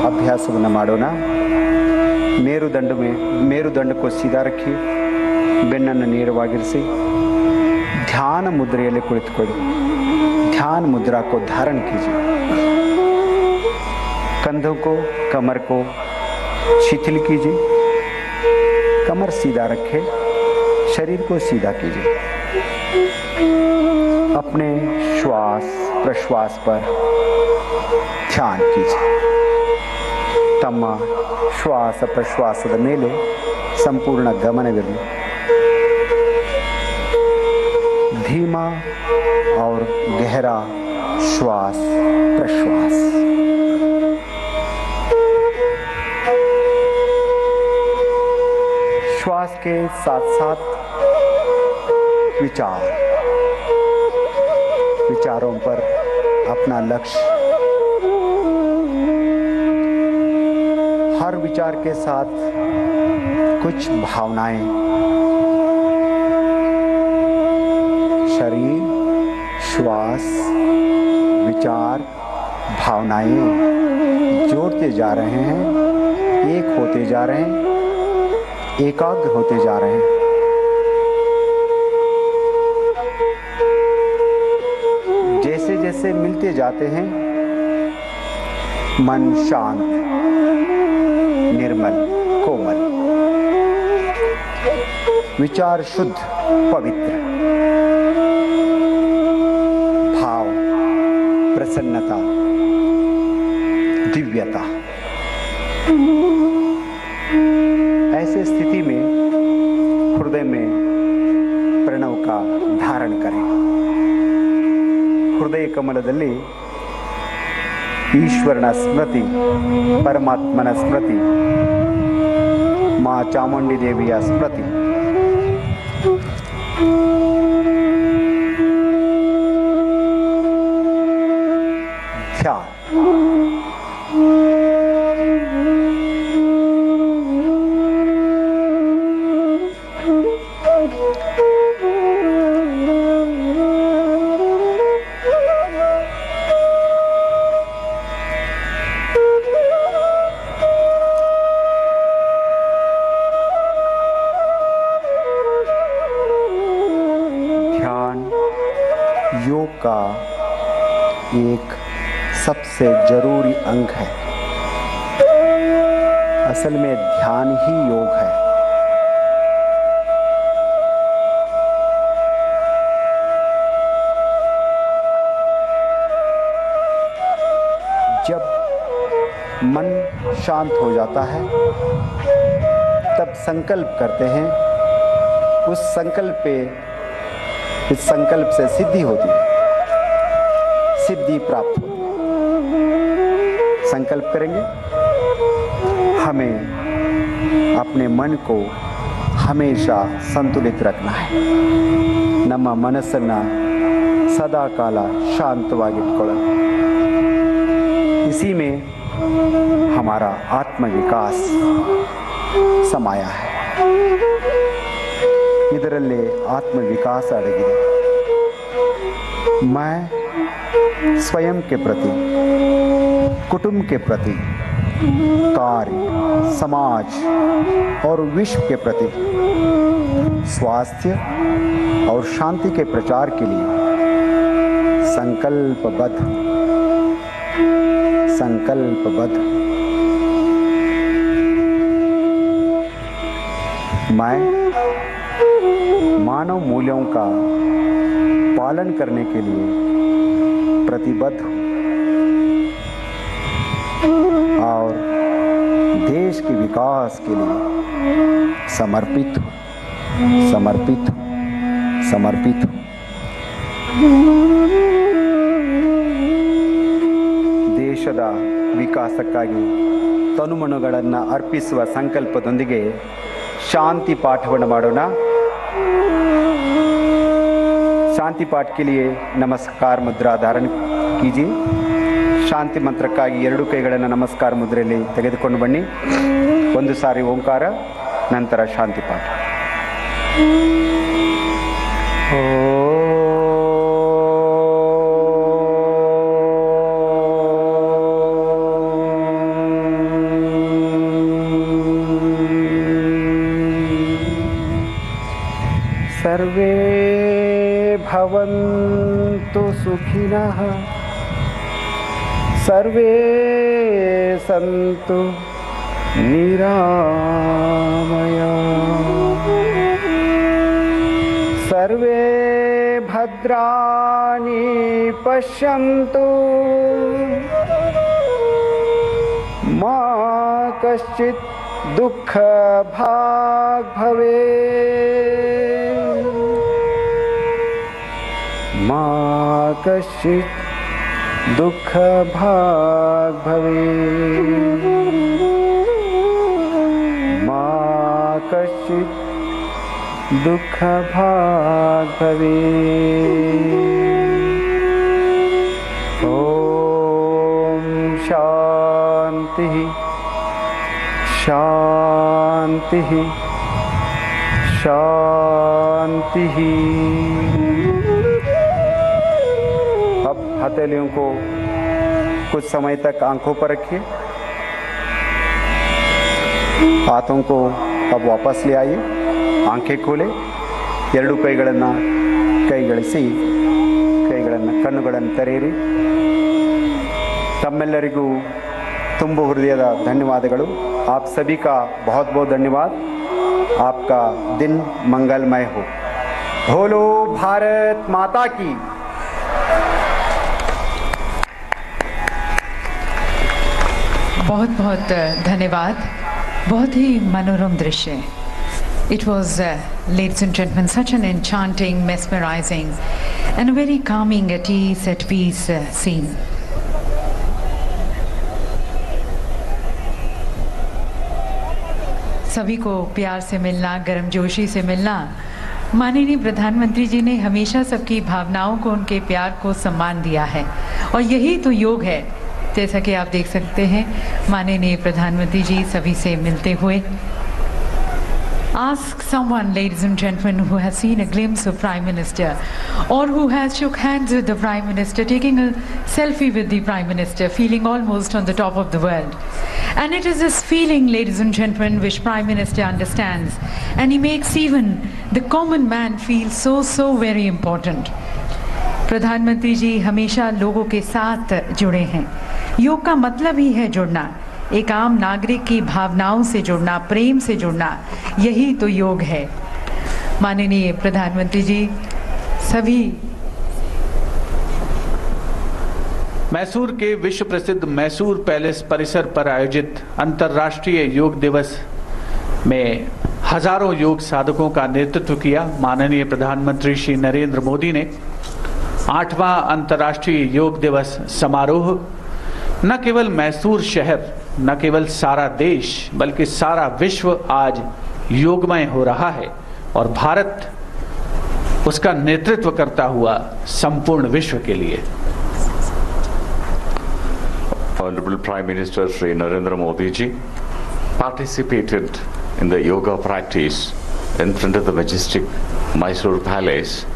ಅಭ್ಯಾಸವನ್ನು ಮಾಡೋಣ। ಮೇರುದಂಡ को सीधा रखिए, ಬೆನ್ನನ್ನು ನೇರವಾಗಿರಿಸಿ, ध्यान मुद्रेಯಲ್ಲಿ ಕುಳಿತುಕೊಳ್ಳಿ। ध्यान मुद्रा को धारण कीजिए। कंधों को, कमर को शिथिल कीजिए। कमर सीधा रखें, शरीर को सीधा कीजिए। अपने श्वास प्रश्वास पर ध्यान कीजिए। ತಮ್ಮ ಶ್ವಾಸ ಪ್ರಶ್ವಾಸದ ಮೇಲೆ ಸಂಪೂರ್ಣ ಗಮನವಿರಲಿ। धीमा और गहरा श्वास प्रश्वास। श्वास के साथ साथ विचारों पर अपना लक्ष्य, हर विचार के साथ कुछ भावनाएं, शरीर, श्वास, विचार, भावनाएं जोड़ते जा रहे हैं, एक होते जा रहे हैं, एकाग्र होते जा रहे हैं। जैसे जैसे मिलते जाते हैं, मन शांत, निर्मल, कोमल, विचार शुद्ध, पवित्र, भाव, प्रसन्नता, दिव्यता। ऐसे स्थिति में हृदय में प्रणव का धारण करें। हृदय कमलದಲ್ಲಿ ಈಶ್ವರನ ಸ್ಮೃತಿ, ಪರಮಾತ್ಮನ ಸ್ಮೃತಿ, ಮಾ ಚಾಮುಂಡಿ ದೇವಿಯ ಸ್ಮೃತಿ, ಧ್ಯಾನ। योग का एक सबसे जरूरी अंग है। असल में ध्यान ही योग है। जब मन शांत हो जाता है तब संकल्प करते हैं, इस संकल्प से सिद्धि होती है, सिद्धि प्राप्त होती है। संकल्प करेंगे। हमें अपने मन को हमेशा संतुलित रखना है। ನಮ್ಮ ಮನಸ್ಸನ್ನು सदा काल शांतವಾಗಿಟ್ಕೊಳ್ಳೋಣ। इसी में हमारा आत्मविकास समाया है। ಇದರಲ್ಲೇ आत्मविकास अड़गिದೆ। मैं स्वयं के प्रति, कुटुंब के प्रति, कार्य, समाज और विश्व के प्रति स्वास्थ्य और शांति के प्रचार के लिए संकल्पबद्ध मैं मानव मूल्यों का पालन करने के लिए प्रतिबद्ध हूँ और देश के विकास के लिए समर्पित हूँ। ದೇಶದ ವಿಕಾಸಕ್ಕಾಗಿ ತನುಮನಗಳನ್ನು ಅರ್ಪಿಸುವ ಸಂಕಲ್ಪದೊಂದಿಗೆ शांति पाठವನ್ನು ಮಾಡೋಣ। शांति पाठ के लिए नमस्कार मुद्रा धारण कीजिए। ಶಾಂತಿ ಮಂತ್ರಕ್ಕಾಗಿ ಎರಡು ಕೈಗಳನ್ನು ನಮಸ್ಕಾರ ಮುದ್ರೆಯಲ್ಲಿ ತೆಗೆದುಕೊಂಡು ಬನ್ನಿ। ಒಂದು ಸಾರಿ ಓಂಕಾರ, ನಂತರ ಶಾಂತಿ ಪಾಠ। सर्वे भवन्तु सुखिनः, सर्वे सन्तु निरामया, सर्वे भद्राणि पश्यन्तु, मा कश्चित् दुःखभाग् भवेत्, मा कश्चित् दुःखभाग् भवेत्, मा कश्चित् दुःखभाग् भवेत्। ॐ शान्तिः शान्तिः शान्तिः। अब हथेलियों को कुछ समय तक आंखों पर रखिए। हाथों को अब वापस ले आइए। आंखें खोले, ಎರಡು ಕೈಗಳನ್ನು ಕೈಗಳಿಸಿ ಕಣ್ಣುಗಳನ್ನು ತೆರೆಯಿರಿ। तम्मेल्लरिगू ತುಂಬ ಹೃದಯದ ಧನ್ಯವಾದಗಳು। आप सभी का बहुत बहुत धन्यवाद। आपका दिन मंगलमय हो। बोलो भारत माता की। बहुत बहुत धन्यवाद। बहुत ही मनोरम दृश्य। It was, ladies and gentlemen, such an enchanting, mesmerizing and a very calming, at ease, at peace scene. सभी को प्यार से मिलना, गर्मजोशी से मिलना। माननीय प्रधानमंत्री जी ने हमेशा सबकी भावनाओं को, उनके प्यार को सम्मान दिया है और यही तो योग है। जैसा कि आप देख सकते हैं माननीय प्रधानमंत्री जी सभी से मिलते हुए। Ask someone, ladies and gentlemen, who has seen a glimpse of Prime Minister or who has shook hands with the Prime Minister, taking a selfie with the Prime Minister, feeling almost on the top of the world. And it is this feeling, ladies and gentlemen, which Prime Minister understands, and he makes even the common man feel so very important. प्रधानमंत्री जी हमेशा लोगों के साथ जुड़े हैं। योग का मतलब ही है जुड़ना, एक आम नागरिक की भावनाओं से जुड़ना, प्रेम से जुड़ना, यही तो योग है। माननीय प्रधानमंत्री जी सभी मैसूर के विश्व प्रसिद्ध मैसूर पैलेस परिसर पर आयोजित अंतर्राष्ट्रीय योग दिवस में हजारों योग साधकों का नेतृत्व किया। माननीय प्रधानमंत्री श्री नरेंद्र मोदी ने 8वां अंतर्राष्ट्रीय योग दिवस समारोह न केवल मैसूर शहर, न केवल सारा देश, बल्कि सारा विश्व आज योगमय हो रहा है और भारत उसका नेतृत्व करता हुआ संपूर्ण विश्व के लिए। Honorable Prime Minister Sri Narendra Modi ji participated in the yoga practice in front of the majestic Mysore Palace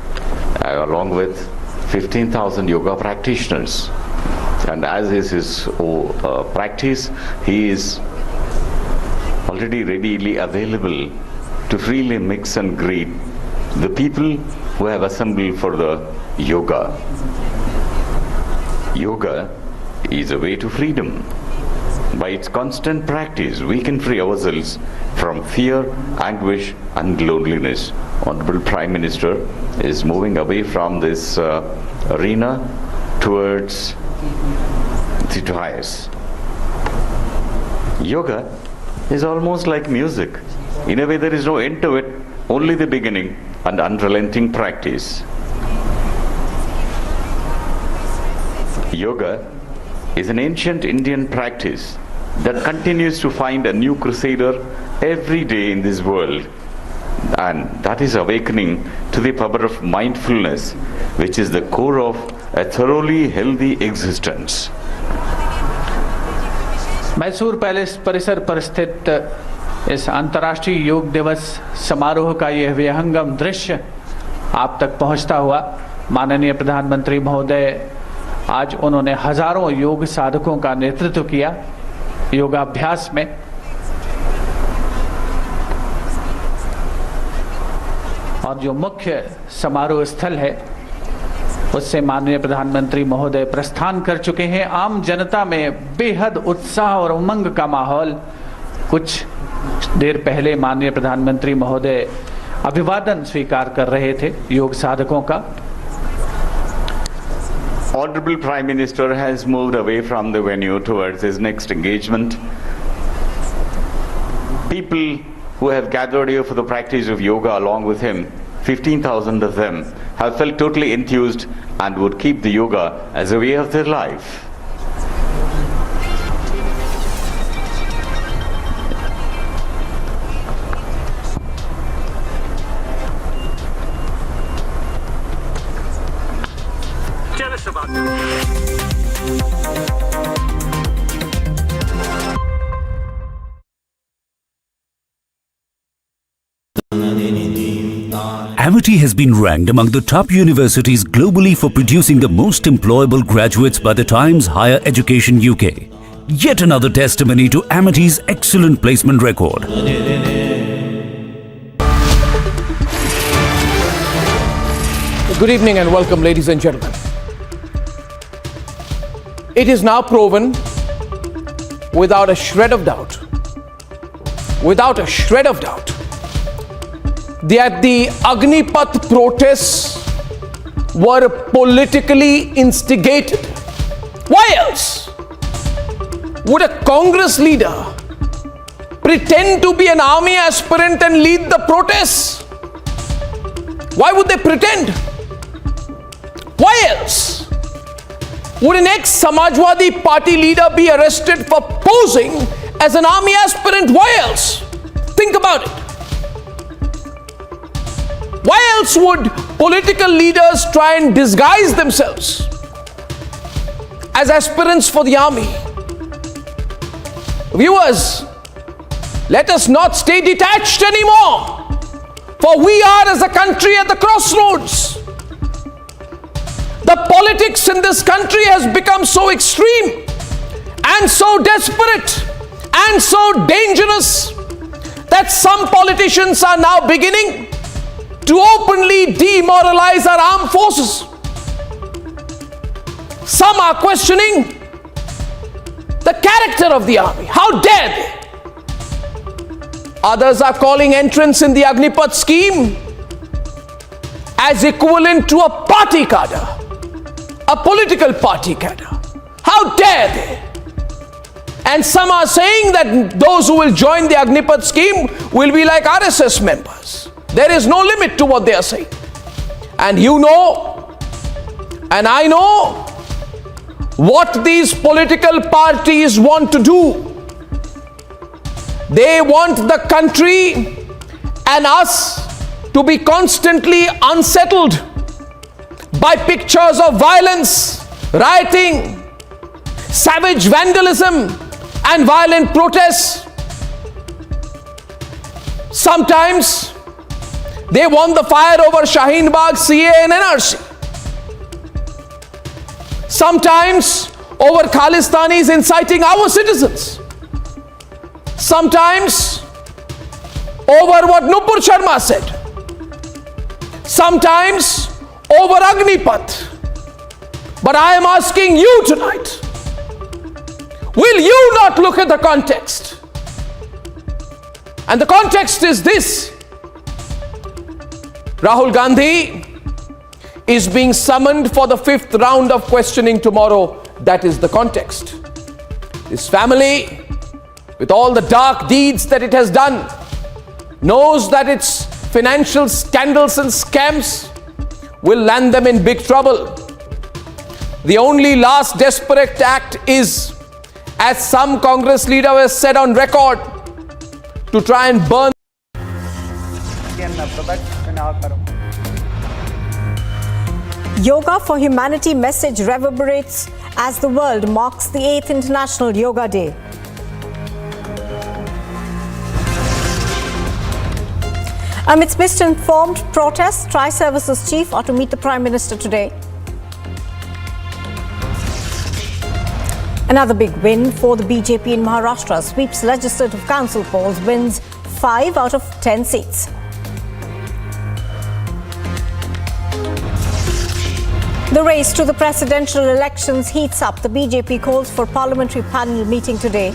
along with 15,000 yoga practitioners. And as is his practice, he is already readily available to freely mix and greet the people who have assembled for the yoga. Yoga is a way to freedom. By its constant practice, we can free ourselves from fear, anguish, and loneliness. Honorable Prime Minister is moving away from this arena towards the dais. Yoga is almost like music. In a way, there is no end to it, only the beginning and unrelenting practice. Yoga is an ancient Indian practice that continues to find a new crusader every day in this world, and that is awakening to the power of mindfulness, which is the core of a thoroughly healthy existence. Mysore palace परिसर पर स्थित इस अंतर्राष्ट्रीय योग दिवस समारोह का यह विहंगम दृश्य आप तक पहुंचता हुआ, माननीय प्रधानमंत्री महोदय आज उन्होंने हजारों योग साधकों का नेतृत्व किया योगाभ्यास में। और जो मुख्य समारोह स्थल है उससे माननीय प्रधानमंत्री महोदय प्रस्थान कर चुके हैं। आम जनता में बेहद उत्साह और उमंग का माहौल। कुछ देर पहले माननीय प्रधानमंत्री महोदय अभिवादन स्वीकार कर रहे थे योग साधकों का। Honorable Prime Minister has moved away from the venue towards his next engagement. People who have gathered here for the practice of yoga along with him, 15,000 of them, have felt totally enthused and would keep the yoga as a way of their life. Amity has been ranked among the top universities globally for producing the most employable graduates by the Times Higher Education UK. Yet another testimony to Amity's excellent placement record. Good evening and welcome, ladies and gentlemen. It is now proven without a shred of doubt, that the Agnipath protests were politically instigated. Why else would a Congress leader pretend to be an army aspirant and lead the protests? Why would they pretend? Why else would an ex-Samajwadi party leader be arrested for posing as an army aspirant? Why else? Think about it. Why else would political leaders try and disguise themselves as aspirants for the army? Viewers, let us not stay detached anymore, for we are as a country at the crossroads. The politics in this country has become so extreme and so desperate and so dangerous that some politicians are now beginning to openly demoralize our armed forces. Some are questioning the character of the army. How dare they? Others are calling entrance in the Agnipath scheme as equivalent to a party cadre, a political party cadre. How dare they? And some are saying that those who will join the Agnipath scheme will be like RSS members. There is no limit to what they are saying. And you know, and I know, what these political parties want to do. They want the country and us to be constantly unsettled by pictures of violence, rioting, savage vandalism, and violent protests. Sometimes they want the fire over Shaheen Bagh, CA and NRC. Sometimes over Khalistanis inciting our citizens. Sometimes over what Nupur Sharma said. Sometimes over Agnipath. But I am asking you tonight, will you not look at the context? And the context is this: Rahul Gandhi is being summoned for the 5th round of questioning tomorrow. That is the context. His family, with all the dark deeds that it has done, knows that its financial scandals and scams will land them in big trouble. The only last desperate act is, as some Congress leader has said on record, to try and burn. Yoga for Humanity message reverberates as the world marks the 8th International Yoga Day. Amidst misinformed protests, Tri-Services Chief are to meet the Prime Minister today. Another big win for the BJP in Maharashtra. Sweeps Legislative Council polls, wins 5 out of 10 seats. The race to the presidential elections heats up. The BJP calls for parliamentary panel meeting today.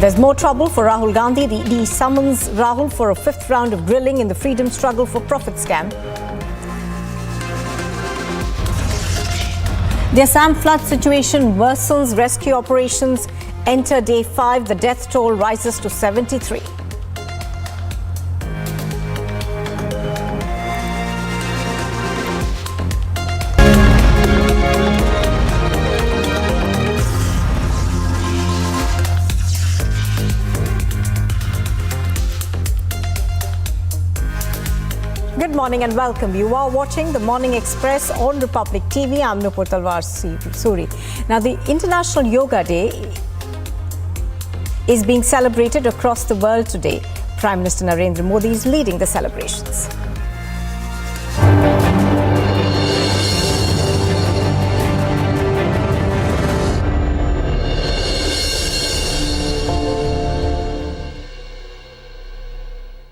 There's more trouble for Rahul Gandhi. The ED summons Rahul for a 5th round of grilling in the freedom struggle for profit scam. The Assam flood situation worsens. Rescue operations enter day 5. The death toll rises to 73. Good morning and welcome. You are watching the Morning Express on Republic TV. I'm Nupur Talwar Suri. Now, the International Yoga Day is being celebrated across the world today. Prime Minister Narendra Modi is leading the celebrations.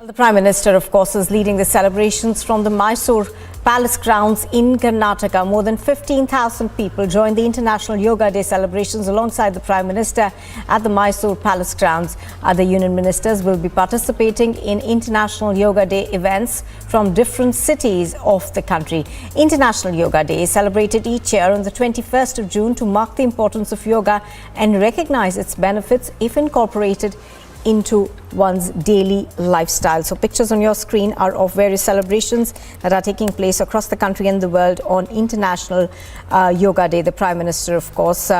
The Prime Minister, of course, is leading the celebrations from the Mysore Palace grounds in Karnataka. More than 15,000 people joined the International Yoga Day celebrations alongside the Prime Minister at the Mysore Palace grounds. Other union ministers will be participating in International Yoga Day events from different cities of the country. International Yoga Day is celebrated each year on the 21st of June to mark the importance of yoga and recognize its benefits if incorporated into one's daily lifestyle. So pictures on your screen are of various celebrations that are taking place across the country and the world on International Yoga Day. The Prime Minister, of course,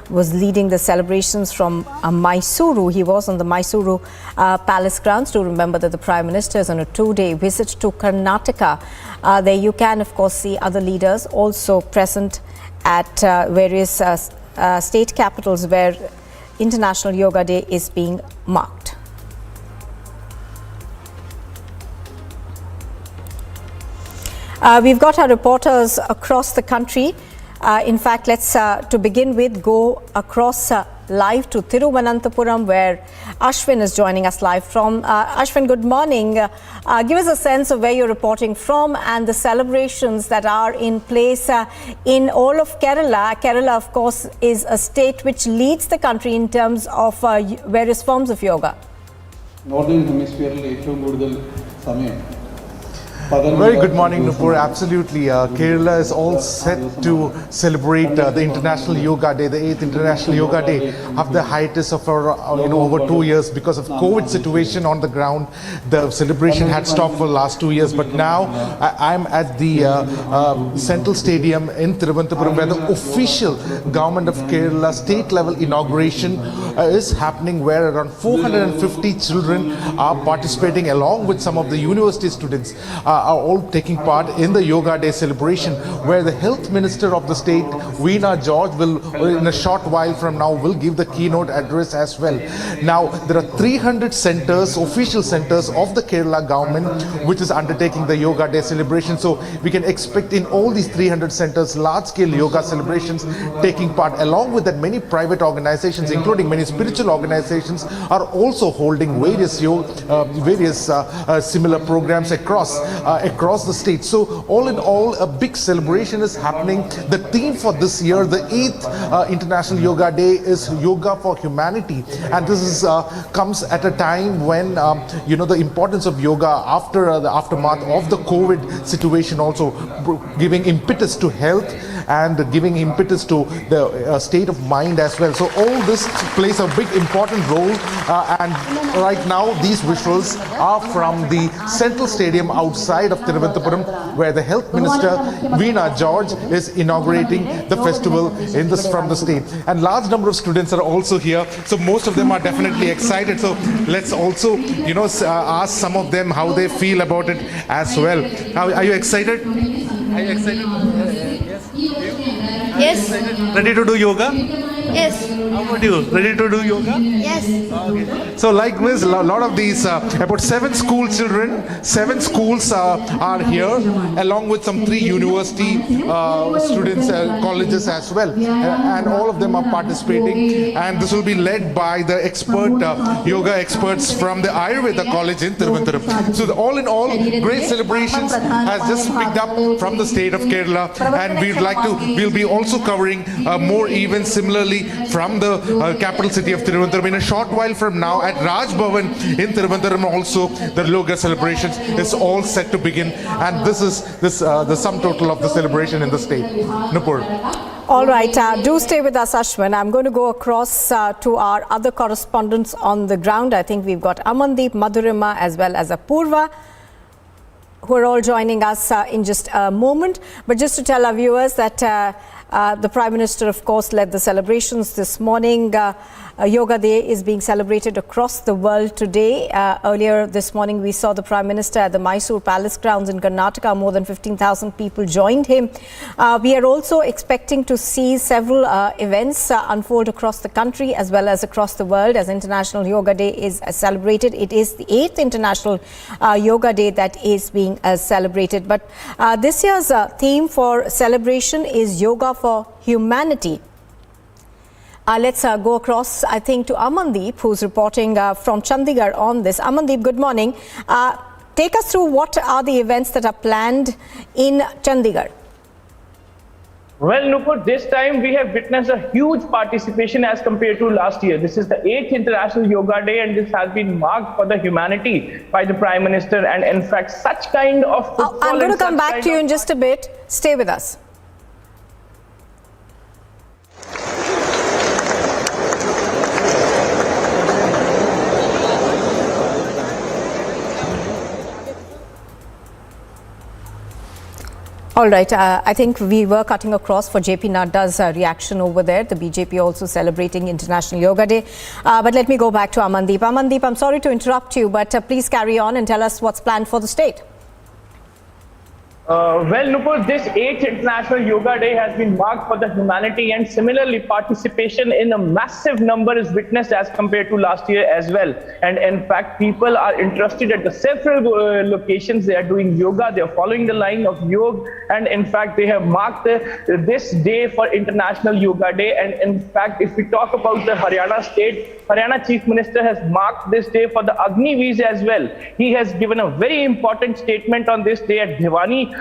was leading the celebrations from Mysuru. He was on the Mysuru Palace grounds. To remember that the Prime Minister is on a 2-day visit to Karnataka. There you can, of course, see other leaders also present at various state capitals where International Yoga Day is being marked. We've got our reporters across the country. In fact, let's to begin with go across live to Thiruvananthapuram, where Ashwin is joining us live from. Ashwin, good morning. Give us a sense of where you're reporting from and the celebrations that are in place in all of Kerala. Kerala, of course, is a state which leads the country in terms of various forms of yoga. Northern Hemisphere ഏറ്റവും കൂടുതൽ സമയം Very good morning, Nupur. Absolutely. Kerala is all set to celebrate the International Yoga Day, the 8th International Yoga Day, of the hiatus of over 2 years because of COVID situation on the ground. The celebration had stopped for the last 2 years, but now I'm at the Central Stadium in Thiruvananthapuram, where the official government of Kerala state level inauguration is happening, where around 450 children are participating along with some of the university students. Are all taking part in the Yoga Day celebration, where the Health Minister of the state, Veena George, will in a short while from now will give the keynote address as well. Now there are 300 centers, official centers of the Kerala government, which is undertaking the Yoga Day celebration. So we can expect in all these 300 centers large-scale yoga celebrations taking part. Along with that, many private organizations, including many spiritual organizations, are also holding various similar programs across the state. So all in all, a big celebration is happening. The theme for this year, the 8th International Yoga Day, is Yoga for Humanity, and this is comes at a time when the importance of yoga after the aftermath of the COVID situation, also giving impetus to health and giving impetus to the state of mind as well. So all this plays a big important role, and right now these visuals are from the Central Stadium outside of Thiruvananthapuram, where the Health Minister Veena George is inaugurating the festival from the state. And large number of students are also here, so most of them are definitely excited. So let's also ask some of them how they feel about it as well. Are you excited? Are you excited? Yes. Ready to do yoga? Yes. How about you? Ready to do yoga? Yes. Okay. So like Miss, a lot of these, about 7 school children, 7 schools are here, along with some 3 university students, colleges as well. And all of them are participating. And this will be led by the expert, yoga experts from the Ayurveda College in Thiruvananthapuram. So all in all, great celebrations has just picked up from the state of Kerala. And we'll be also covering more events similarly from the capital city of Thiruvananthapuram. In a short while from now at Raj Bhavan in Thiruvananthapuram also the yoga celebrations is all set to begin, and this is the sum total of the celebration in the state. Nupur. All right, do stay with us, Ashwin. I'm going to go across to our other correspondents on the ground. I think we've got Amandeep, Madhurima as well as Apurva, who are all joining us in just a moment. But just to tell our viewers that the Prime Minister, of course, led the celebrations this morning. Yoga Day is being celebrated across the world today. Earlier this morning, we saw the Prime Minister at the Mysore Palace grounds in Karnataka. More than 15,000 people joined him. We are also expecting to see several events unfold across the country as well as across the world as International Yoga Day is celebrated. It is the 8th International Yoga Day that is being celebrated. But this year's theme for celebration is Yoga for Humanity. Let's go across, I think, to Amandeep, who's reporting from Chandigarh on this. Amandeep, good morning. Take us through what are the events that are planned in Chandigarh. Well, Nupur, this time we have witnessed a huge participation as compared to last year. This is the 8th International Yoga Day, and this has been marked for the humanity by the Prime Minister. And in fact, such kind of I'm going to come back to you in just a bit. Stay with us. All right, I think we were cutting across for JP Nadda's reaction over there. The BJP also celebrating International Yoga Day. But let me go back to Amandeep. Amandeep, I'm sorry to interrupt you, but please carry on and tell us what's planned for the state. Well, Nupur, this 8th International Yoga Day has been marked for the humanity, and similarly participation in a massive number is witnessed as compared to last year as well. And in fact, people are interested at the several locations. They are doing yoga, they are following the line of yoga, and in fact, they have marked this day for International Yoga Day. And in fact, if we talk about the Haryana state, Haryana Chief Minister has marked this day for the Agnipath as well. He has given a very important statement on this day at Bhiwani,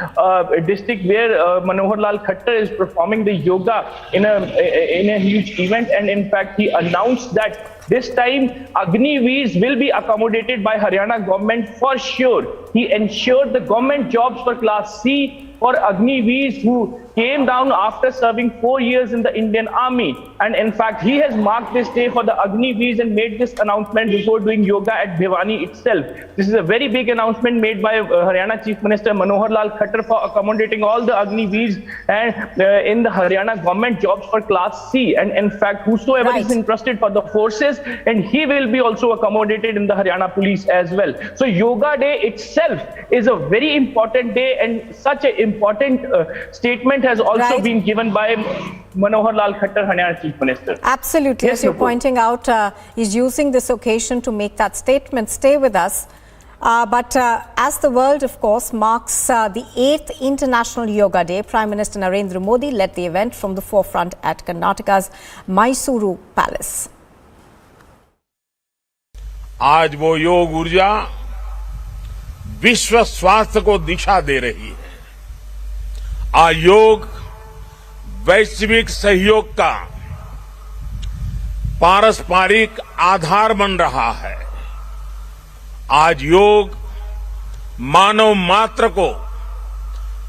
district where Manohar Lal Khattar is performing the yoga in a huge event, and in fact he announced that this time Agniveers will be accommodated by Haryana government for sure. He ensured the government jobs for class C for Agniveers who came down after serving 4 years in the Indian Army. And in fact, he has marked this day for the Agniveers and made this announcement before doing yoga at Bhiwani itself. This is a very big announcement made by Haryana Chief Minister Manohar Lal Khattar for accommodating all the Agniveers and in the Haryana government jobs for class C. And in fact, whosoever is interested for the forces, and he will be also accommodated in the Haryana police as well. So Yoga Day itself is a very important day, and such an important statement has also been given by Manohar Lal Khattar, Haryana Chief Minister. Absolutely. Yes, as you're pointing out, he's using this occasion to make that statement. Stay with us. But as the world, of course, marks the 8th International Yoga Day, Prime Minister Narendra Modi led the event from the forefront at Karnataka's Mysuru Palace. आज वो योग ऊर्जा विश्व स्वास्थ्य को दिशा दे रही है। आज योग वैश्विक सहयोग का पारस्परिक आधार बन रहा है। आज योग मानव मात्र को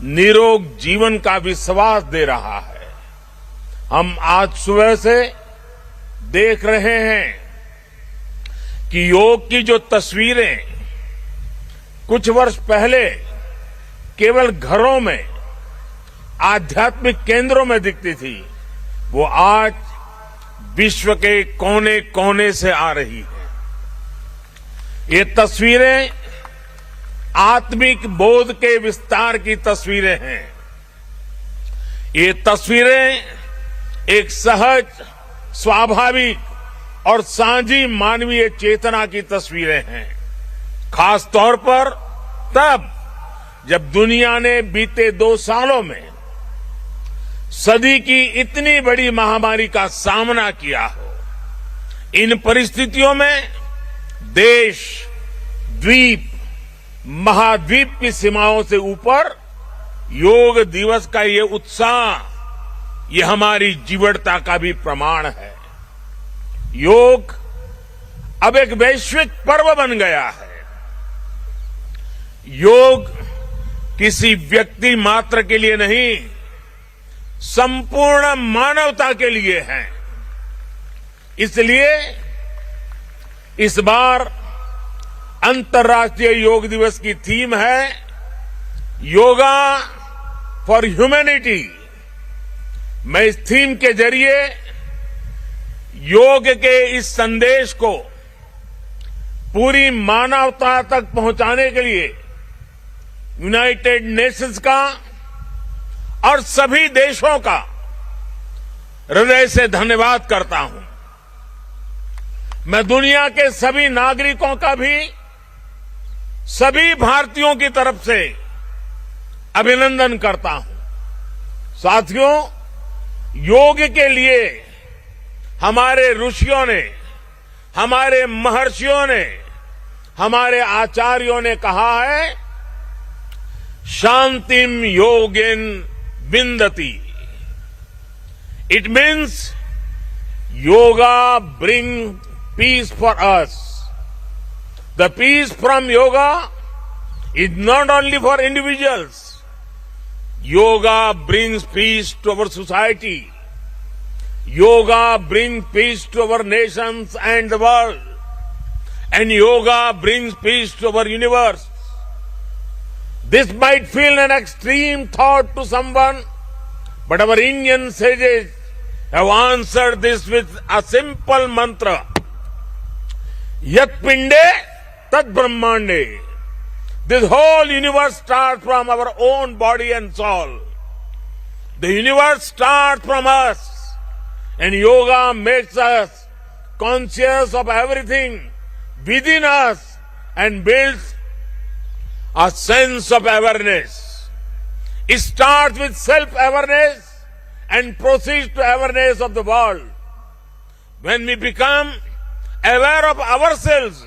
निरोग जीवन का विश्वास दे रहा है। हम आज सुबह से देख रहे हैं कि योग की जो तस्वीरें कुछ वर्ष पहले केवल घरों में आध्यात्मिक केंद्रों में दिखती थी, वो आज विश्व के कोने कोने से आ रही है। ये तस्वीरें आत्मिक बोध के विस्तार की तस्वीरें हैं। ये तस्वीरें एक सहज, स्वाभाविक और साझी मानवीय चेतना की तस्वीरें हैं। खास तौर पर तब जब दुनिया ने बीते 2 सालों में सदी की इतनी बड़ी महामारी का सामना किया हो। इन परिस्थितियों में देश, द्वीप, महाद्वीप की सीमाओं से ऊपर योग दिवस का ये उत्साह, ये हमारी जीवटता का भी प्रमाण है। योग अब एक वैश्विक पर्व बन गया है। योग किसी व्यक्ति मात्र के लिए नहीं, संपूर्ण मानवता के लिए है। इसलिए इस बार अंतर्राष्ट्रीय योग दिवस की थीम है योगा फॉर ह्यूमैनिटी। मैं इस थीम के जरिए योग के इस संदेश को पूरी मानवता तक पहुंचाने के लिए यूनाइटेड नेशंस का और सभी देशों का हृदय से धन्यवाद करता हूं। मैं दुनिया के सभी नागरिकों का भी सभी भारतीयों की तरफ से अभिनंदन करता हूं। साथियों, योग के लिए हमारे ऋषियों ने, हमारे महर्षियों ने, हमारे आचार्यों ने कहा है, शांतिम योगेन विंदति। It means yoga brings peace for us. The peace from yoga is not only for individuals. Yoga brings peace to our society. Yoga brings peace to our nations and the world. And yoga brings peace to our universe. This might feel an extreme thought to someone, but our Indian sages have answered this with a simple mantra. Yat pinde tat brahmande. This whole universe starts from our own body and soul. The universe starts from us, and yoga makes us conscious of everything within us and builds a sense of awareness. It starts with self-awareness and proceeds to awareness of the world. When we become aware of ourselves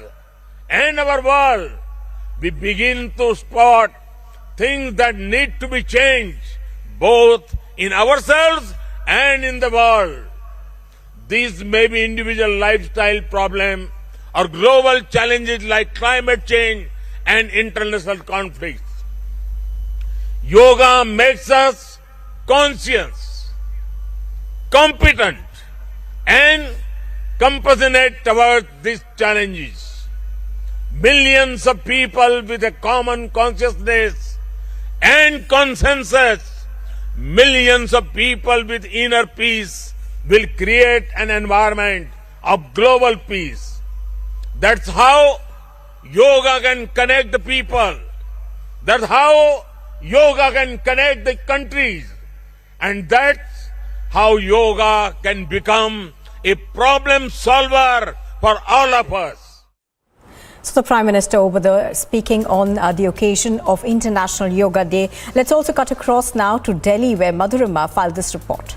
and our world, we begin to spot things that need to be changed, both in ourselves and in the world. These may be individual lifestyle problems or global challenges like climate change and international conflicts. Yoga makes us conscious, competent, and compassionate towards these challenges. Millions of people with a common consciousness and consensus, millions of people with inner peace will create an environment of global peace. That's how yoga can connect the people. That's how yoga can connect the countries. And that's how yoga can become a problem solver for all of us. So the Prime Minister over there speaking on the occasion of International Yoga Day. Let's also cut across now to Delhi, where Madhurima filed this report.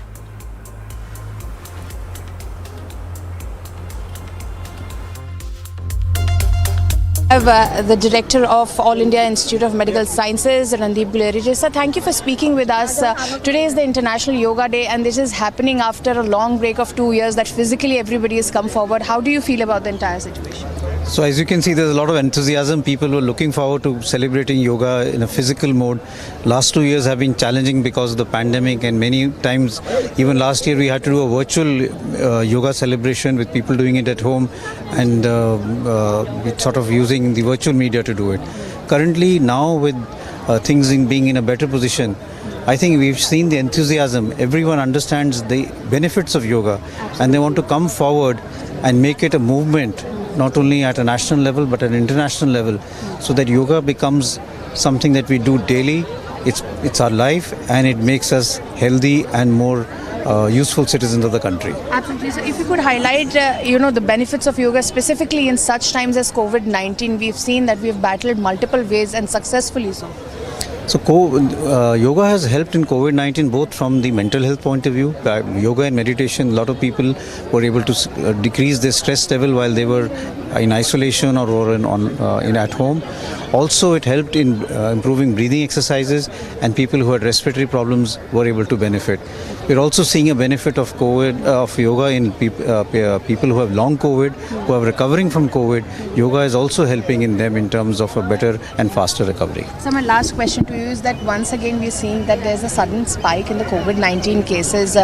The Director of All India Institute of Medical Sciences, Randeep Guleri. Sir, thank you for speaking with us. Today is the International Yoga Day, and this is happening after a long break of 2 years that physically everybody has come forward. How do you feel about the entire situation? So as you can see, there's a lot of enthusiasm. People were looking forward to celebrating yoga in a physical mode. Last 2 years have been challenging because of the pandemic, and many times, even last year, we had to do a virtual yoga celebration with people doing it at home and sort of using the virtual media to do it. Currently, now with things being in a better position, I think we've seen the enthusiasm. Everyone understands the benefits of yoga, and they want to come forward and make it a movement, not only at a national level but at an international level, so that yoga becomes something that we do daily. It's our life, and it makes us healthy and more useful citizens of the country. Absolutely. So if you could highlight, the benefits of yoga specifically in such times as COVID-19, we've seen that we've battled multiple ways and successfully so. So yoga has helped in COVID-19 both from the mental health point of view. Yoga and meditation, a lot of people were able to decrease their stress level while they were in isolation or were in at home. Also, it helped in improving breathing exercises, and people who had respiratory problems were able to benefit. We're also seeing a benefit of yoga in people who have long COVID, who are recovering from COVID. Yoga is also helping in them in terms of a better and faster recovery. So my last question to you is that once again we're seeing that there's a sudden spike in the COVID-19 cases.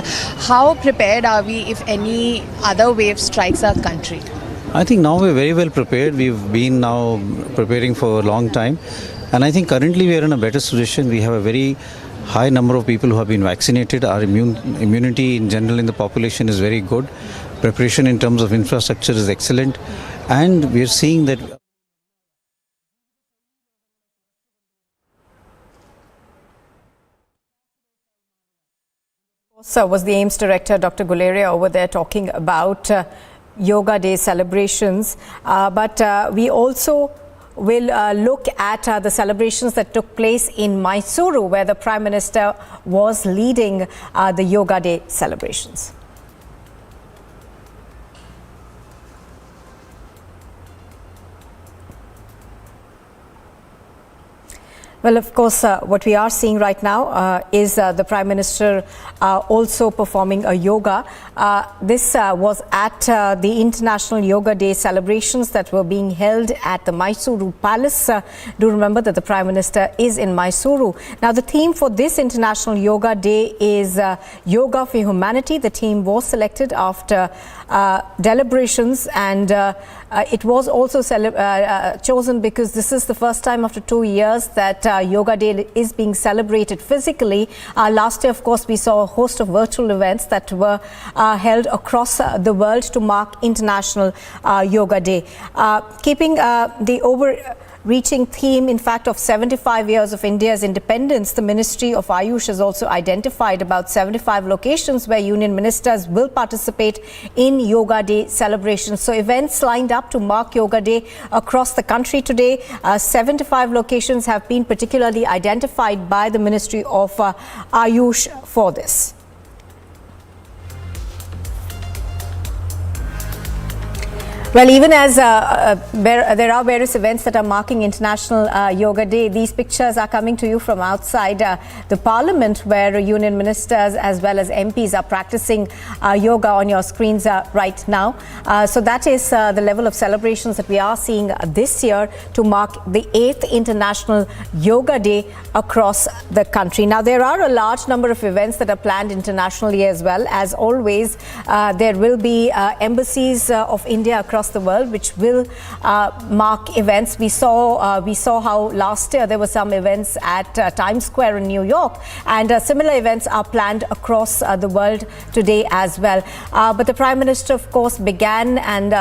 How prepared are we if any other wave strikes our country? I think now we're very well prepared. We've been now preparing for a long time, and I think currently we are in a better position. We have a very high number of people who have been vaccinated. Our immunity in general in the population is very good. Preparation in terms of infrastructure is excellent, and we are seeing that. So was the AIIMS Director, Dr. Guleria, over there talking about Yoga Day celebrations. But we also will look at the celebrations that took place in Mysuru, where the Prime Minister was leading the Yoga Day celebrations. Well, of course, what we are seeing right now is the Prime Minister also performing a yoga. This was at the International Yoga Day celebrations that were being held at the Mysuru Palace. Do remember that the Prime Minister is in Mysuru. Now, the theme for this International Yoga Day is Yoga for Humanity. The theme was selected after deliberations, and it was also chosen because this is the first time after 2 years that Yoga Day is being celebrated physically. Last year, of course, we saw a host of virtual events that were held across the world to mark International Yoga Day. Keeping the overreaching theme, in fact, of 75 years of India's independence, the Ministry of Ayush has also identified about 75 locations where union ministers will participate in Yoga Day celebrations. So events lined up to mark Yoga Day across the country today. 75 locations have been particularly identified by the Ministry of Ayush for this. Well, even as there are various events that are marking International Yoga Day, these pictures are coming to you from outside the Parliament, where union ministers as well as MPs are practicing yoga on your screens right now. So that is the level of celebrations that we are seeing this year to mark the 8th International Yoga Day across the country. Now, there are a large number of events that are planned internationally as well. As always, there will be embassies of India across the world which will mark events. We saw how last year there were some events at Times Square in New York, and similar events are planned across the world today as well. But the Prime Minister, of course, began and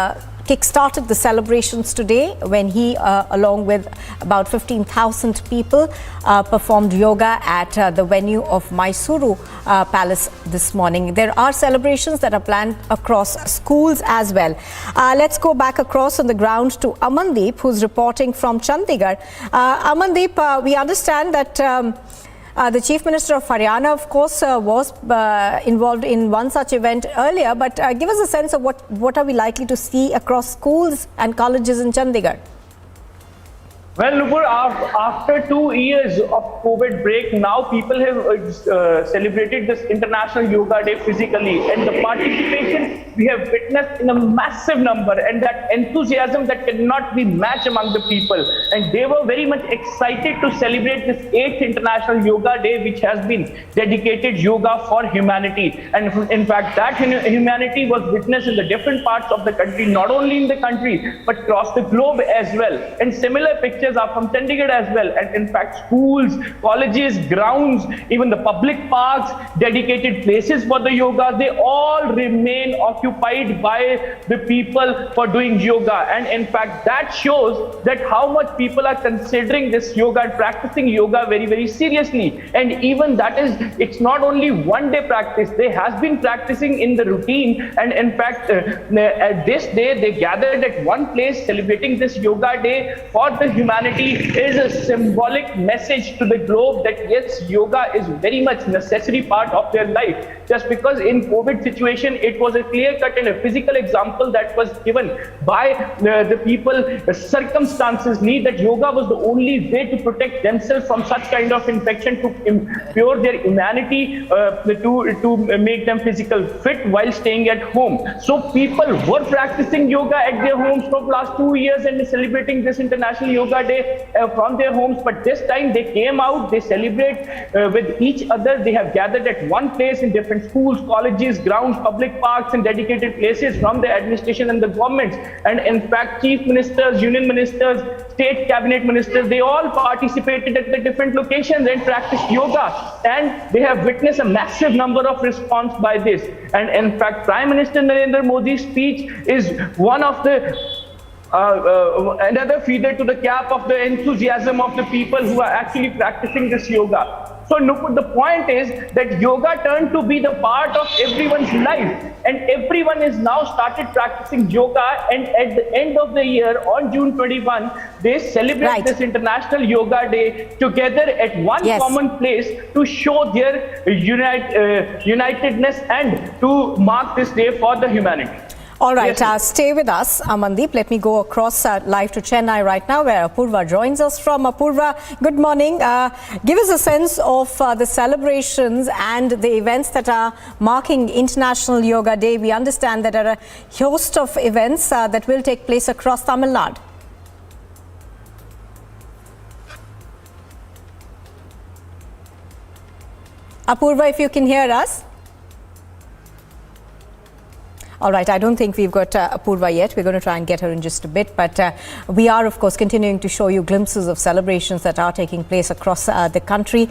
kick-started the celebrations today when he, along with about 15,000 people, performed yoga at the venue of Mysuru Palace this morning. There are celebrations that are planned across schools as well. Let's go back across on the ground to Amandeep, who's reporting from Chandigarh. Amandeep, we understand that the Chief Minister of Haryana, of course, was involved in one such event earlier, but give us a sense of what are we likely to see across schools and colleges in Chandigarh? Well, Nupur, after 2 years of COVID break, now people have celebrated this International Yoga Day physically, and the participation we have witnessed in a massive number, and that enthusiasm that cannot be matched among the people. And they were very much excited to celebrate this 8th International Yoga Day, which has been dedicated yoga for humanity. And in fact, that humanity was witnessed in the different parts of the country, not only in the country, but across the globe as well. And similar pictures are from Chandigarh as well. And in fact, schools, colleges, grounds, even the public parks, dedicated places for the yoga, they all remain occupied by the people for doing yoga. And in fact, that shows that how much people are considering this yoga and practicing yoga very, very seriously. And even that is, it's not only one day practice, they has been practicing in the routine. And in fact, at this day, they gathered at one place celebrating this yoga day for the humanity is a symbolic message to the globe that yes, yoga is very much necessary part of their life. Just because in COVID situation, it was a clear-cut and a physical example that was given by the people, the circumstances need that yoga was the only way to protect themselves from such kind of infection, to impure their humanity, to make them physical fit while staying at home. So people were practicing yoga at their homes for the last 2 years and celebrating this International Yoga Day from their homes. But this time they came out, they celebrate with each other. They have gathered at one place in different schools, colleges, grounds, public parks, and dedicated places from the administration and the governments. And in fact, chief ministers, union ministers, state cabinet ministers, they all participated at the different locations and practiced yoga. And they have witnessed a massive number of response by this. And in fact, Prime Minister Narendra Modi's speech is one of the another feeder to the cap of the enthusiasm of the people who are actually practicing this yoga. So Nupur, the point is that yoga turned to be the part of everyone's life, and everyone is now started practicing yoga. And at the end of the year, on June 21, they celebrate this International Yoga Day together at one common place to show their unitedness and to mark this day for the humanity. All right, stay with us, Amandeep. Let me go across live to Chennai right now, where Apurva joins us from. Apurva, good morning. Give us a sense of the celebrations and the events that are marking International Yoga Day. We understand that there are a host of events that will take place across Tamil Nadu. Apurva, if you can hear us. All right, I don't think we've got Apurva yet. We're going to try and get her in just a bit. But we are, of course, continuing to show you glimpses of celebrations that are taking place across the country.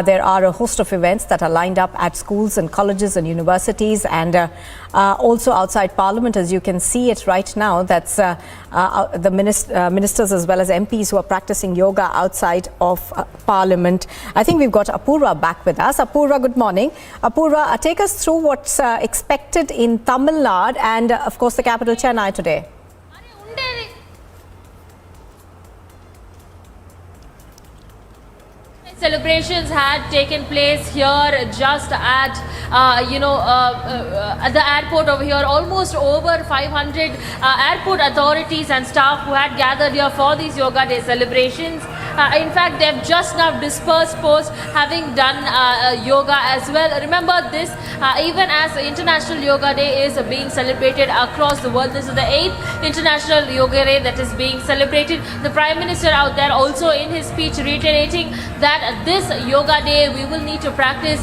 There are a host of events that are lined up at schools and colleges and universities, and also outside Parliament, as you can see it right now. That's the ministers as well as MPs who are practicing yoga outside of Parliament. I think we've got Apurva back with us. Apurva, good morning. Apurva, take us through what's expected in Tamil Nadu and, of course, the capital Chennai today. celebrations had taken place here just at at the airport over here. Almost over 500 airport authorities and staff who had gathered here for these Yoga Day celebrations. In fact, they've just now dispersed post having done yoga as well. Remember this, even as International Yoga Day is being celebrated across the world. This is the 8th International Yoga Day that is being celebrated. The Prime Minister out there also in his speech reiterating that this Yoga Day we will need to practice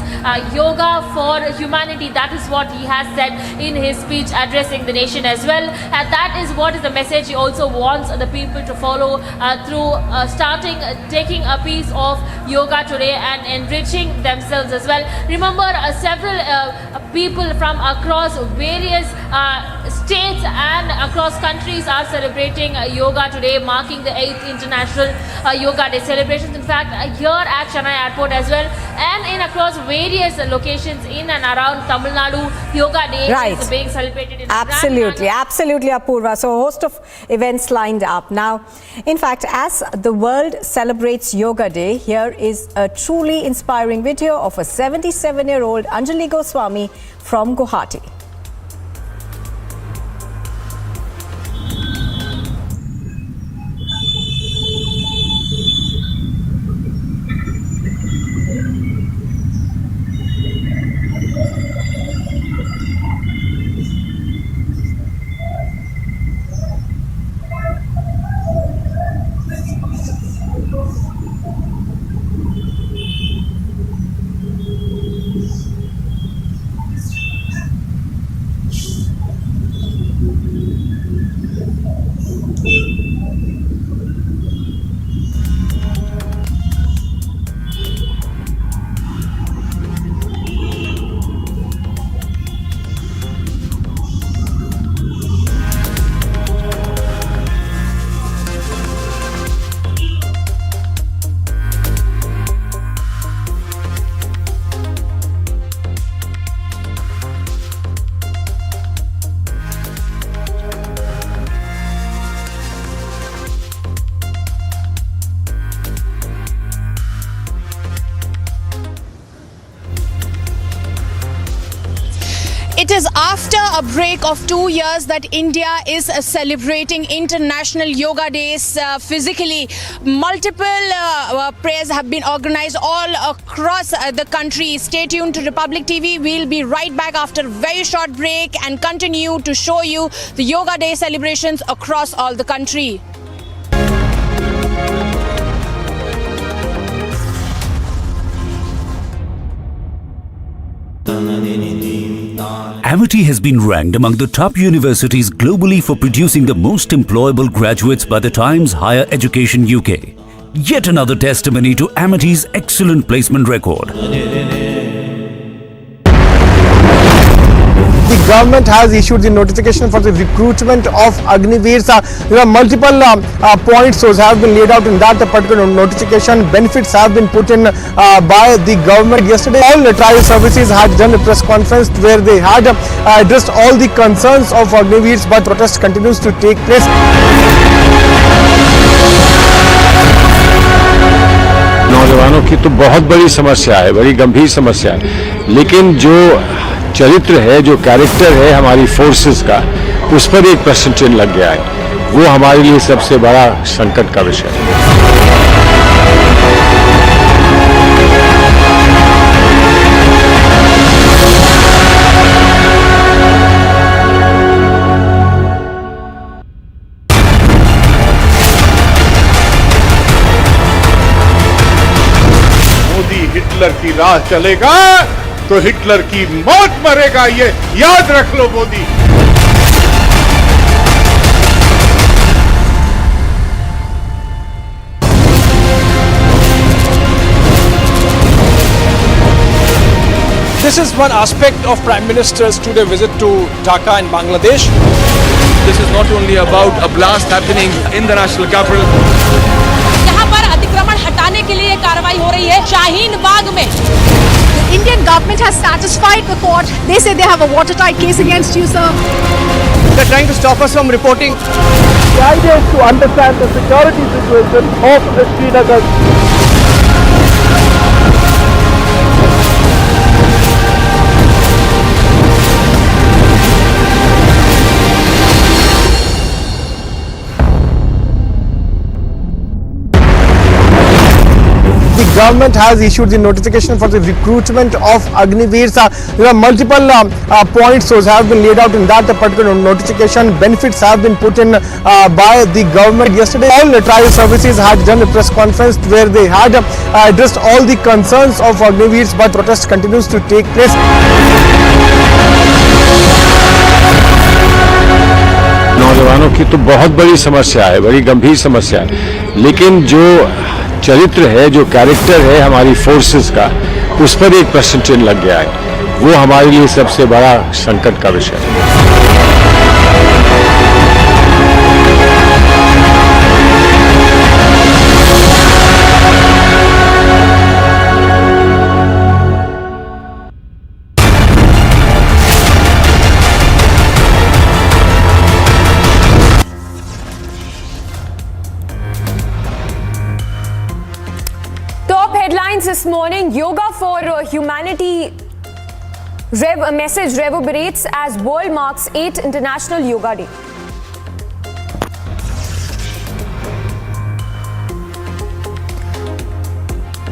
yoga for humanity. That is what he has said in his speech addressing the nation as well. And that is what is the message he also wants the people to follow through taking a piece of yoga today and enriching themselves as well. Remember, several people from across various states and across countries are celebrating yoga today, marking the 8th International Yoga Day celebrations. In fact, here at Chennai Airport as well, and in across various locations in and around Tamil Nadu, Yoga Day is being celebrated in Absolutely, Apurva. So a host of events lined up. Now, in fact, as the world celebrates Yoga Day, here is a truly inspiring video of a 77-year-old Anjali Goswami from Guwahati. It is after a break of 2 years that India is celebrating International Yoga Days physically. Multiple prayers have been organized all across the country. Stay tuned to Republic TV. We'll be right back after a very short break and continue to show you the Yoga Day celebrations across all the country. Amity has been ranked among the top universities globally for producing the most employable graduates by the Times Higher Education UK. Yet another testimony to Amity's excellent placement record. The government has issued the notification for the recruitment of Agnipath. There are multiple points those have been laid out in that particular notification. Benefits have been put in by the government. Yesterday, all the trial services had done a press conference where they had addressed all the concerns of Agnipath, but protest continues to take place. नौजवानों की तो बहुत बड़ी समस्या है, बड़ी गंभीर समस्या है, लेकिन जो चरित्र है, जो कैरेक्टर है हमारी फोर्सेस का, उस पर एक प्रश्न चिन्ह लग गया है। वो हमारे लिए सबसे बड़ा संकट का विषय है। हिटलर की राह चलेगा तो हिटलर की मौत मरेगा, ये याद रख लो Modi. This is one aspect of Prime Minister's two-day visit to Dhaka in Bangladesh. This is not only about a blast happening in the national capital. यहाँ पर अतिक्रमण हटाने के लिए कार्रवाई हो रही है शाहीन बाग में। The Indian government has satisfied the court. They say they have a watertight case against you, sir. They're trying to stop us from reporting. The idea is to understand the security situation of Srinagar. government has issued the notification for the recruitment of Agniveers. Multiple points have been laid out in that particular notification. Benefits have been put in by the government. Yesterday, all the trial services had done a press conference where they had addressed all the concerns of Agniveers, but protest continues to take place. नौजवानों की तो बहुत बड़ी समस्या है, बड़ी गंभीर समस्या है, लेकिन जो चरित्र है, जो कैरेक्टर है हमारी फोर्सेस का, उस पर एक प्रश्न चिन्ह लग गया है। वो हमारे लिए सबसे बड़ा संकट का विषय है। Headlines this morning: Yoga for Humanity message reverberates as world marks 8th International Yoga Day.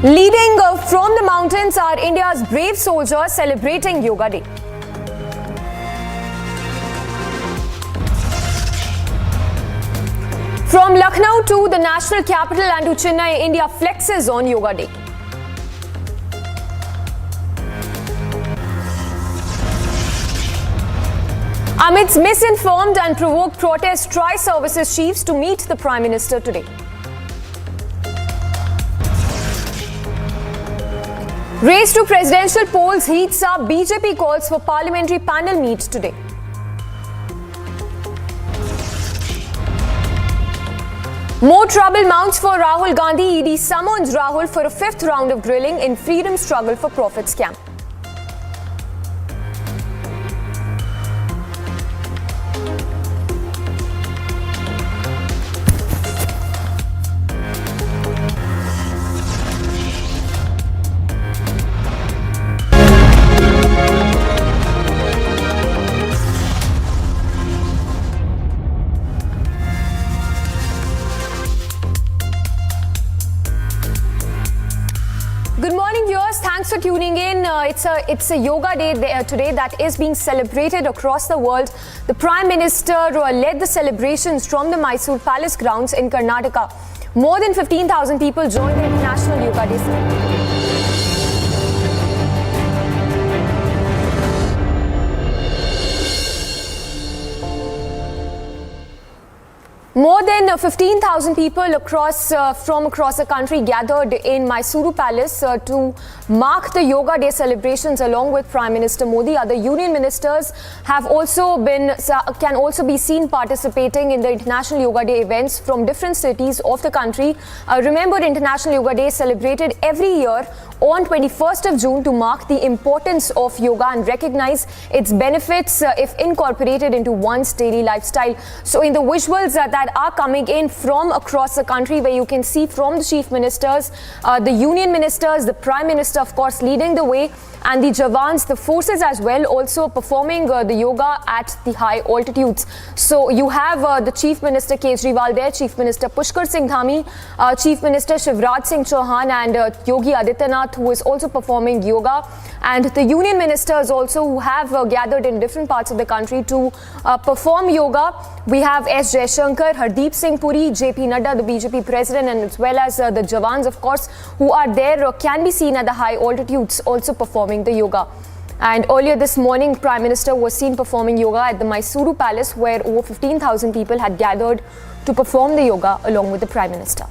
Leading from the mountains are India's brave soldiers celebrating Yoga Day. From Lucknow to the national capital and to Chennai, India flexes on Yoga Day. Amidst misinformed and provoked protests, tri-services chiefs to meet the Prime Minister today. Race to presidential polls heats up. BJP calls for parliamentary panel meet today. More trouble mounts for Rahul Gandhi. ED summons Rahul for a 5th round of grilling in freedom struggle for profit scam. Good morning, viewers. Thanks for tuning in. It's a yoga day today that is being celebrated across the world. The Prime Minister led the celebrations from the Mysore Palace grounds in Karnataka. More than 15,000 people joined the International Yoga Day celebration. More than 15,000 people from across the country gathered in Mysuru Palace to mark the Yoga Day celebrations along with Prime Minister Modi. Other union ministers can also be seen participating in the International Yoga Day events from different cities of the country. Remember, International Yoga Day is celebrated every year on 21st of June to mark the importance of yoga and recognize its benefits if incorporated into one's daily lifestyle. So in the visuals that are coming in from across the country, where you can see from the chief ministers, the union ministers, the Prime Minister of course leading the way, and the Jawans, the forces as well, also performing the yoga at the high altitudes. So you have the Chief Minister Kejriwal there, Chief Minister Pushkar Singh Dhami, Chief Minister Shivraj Singh Chauhan and Yogi Adityanath, who is also performing yoga, and the union ministers also who have gathered in different parts of the country to perform yoga. We have S. Jaishankar, Hardeep Singh Puri, JP Nadda, the BJP president, and as well as the Jawans, of course, who are there, can be seen at the high altitudes also performing the yoga. And earlier this morning, Prime Minister was seen performing yoga at the Mysuru Palace, where over 15,000 people had gathered to perform the yoga along with the Prime Minister.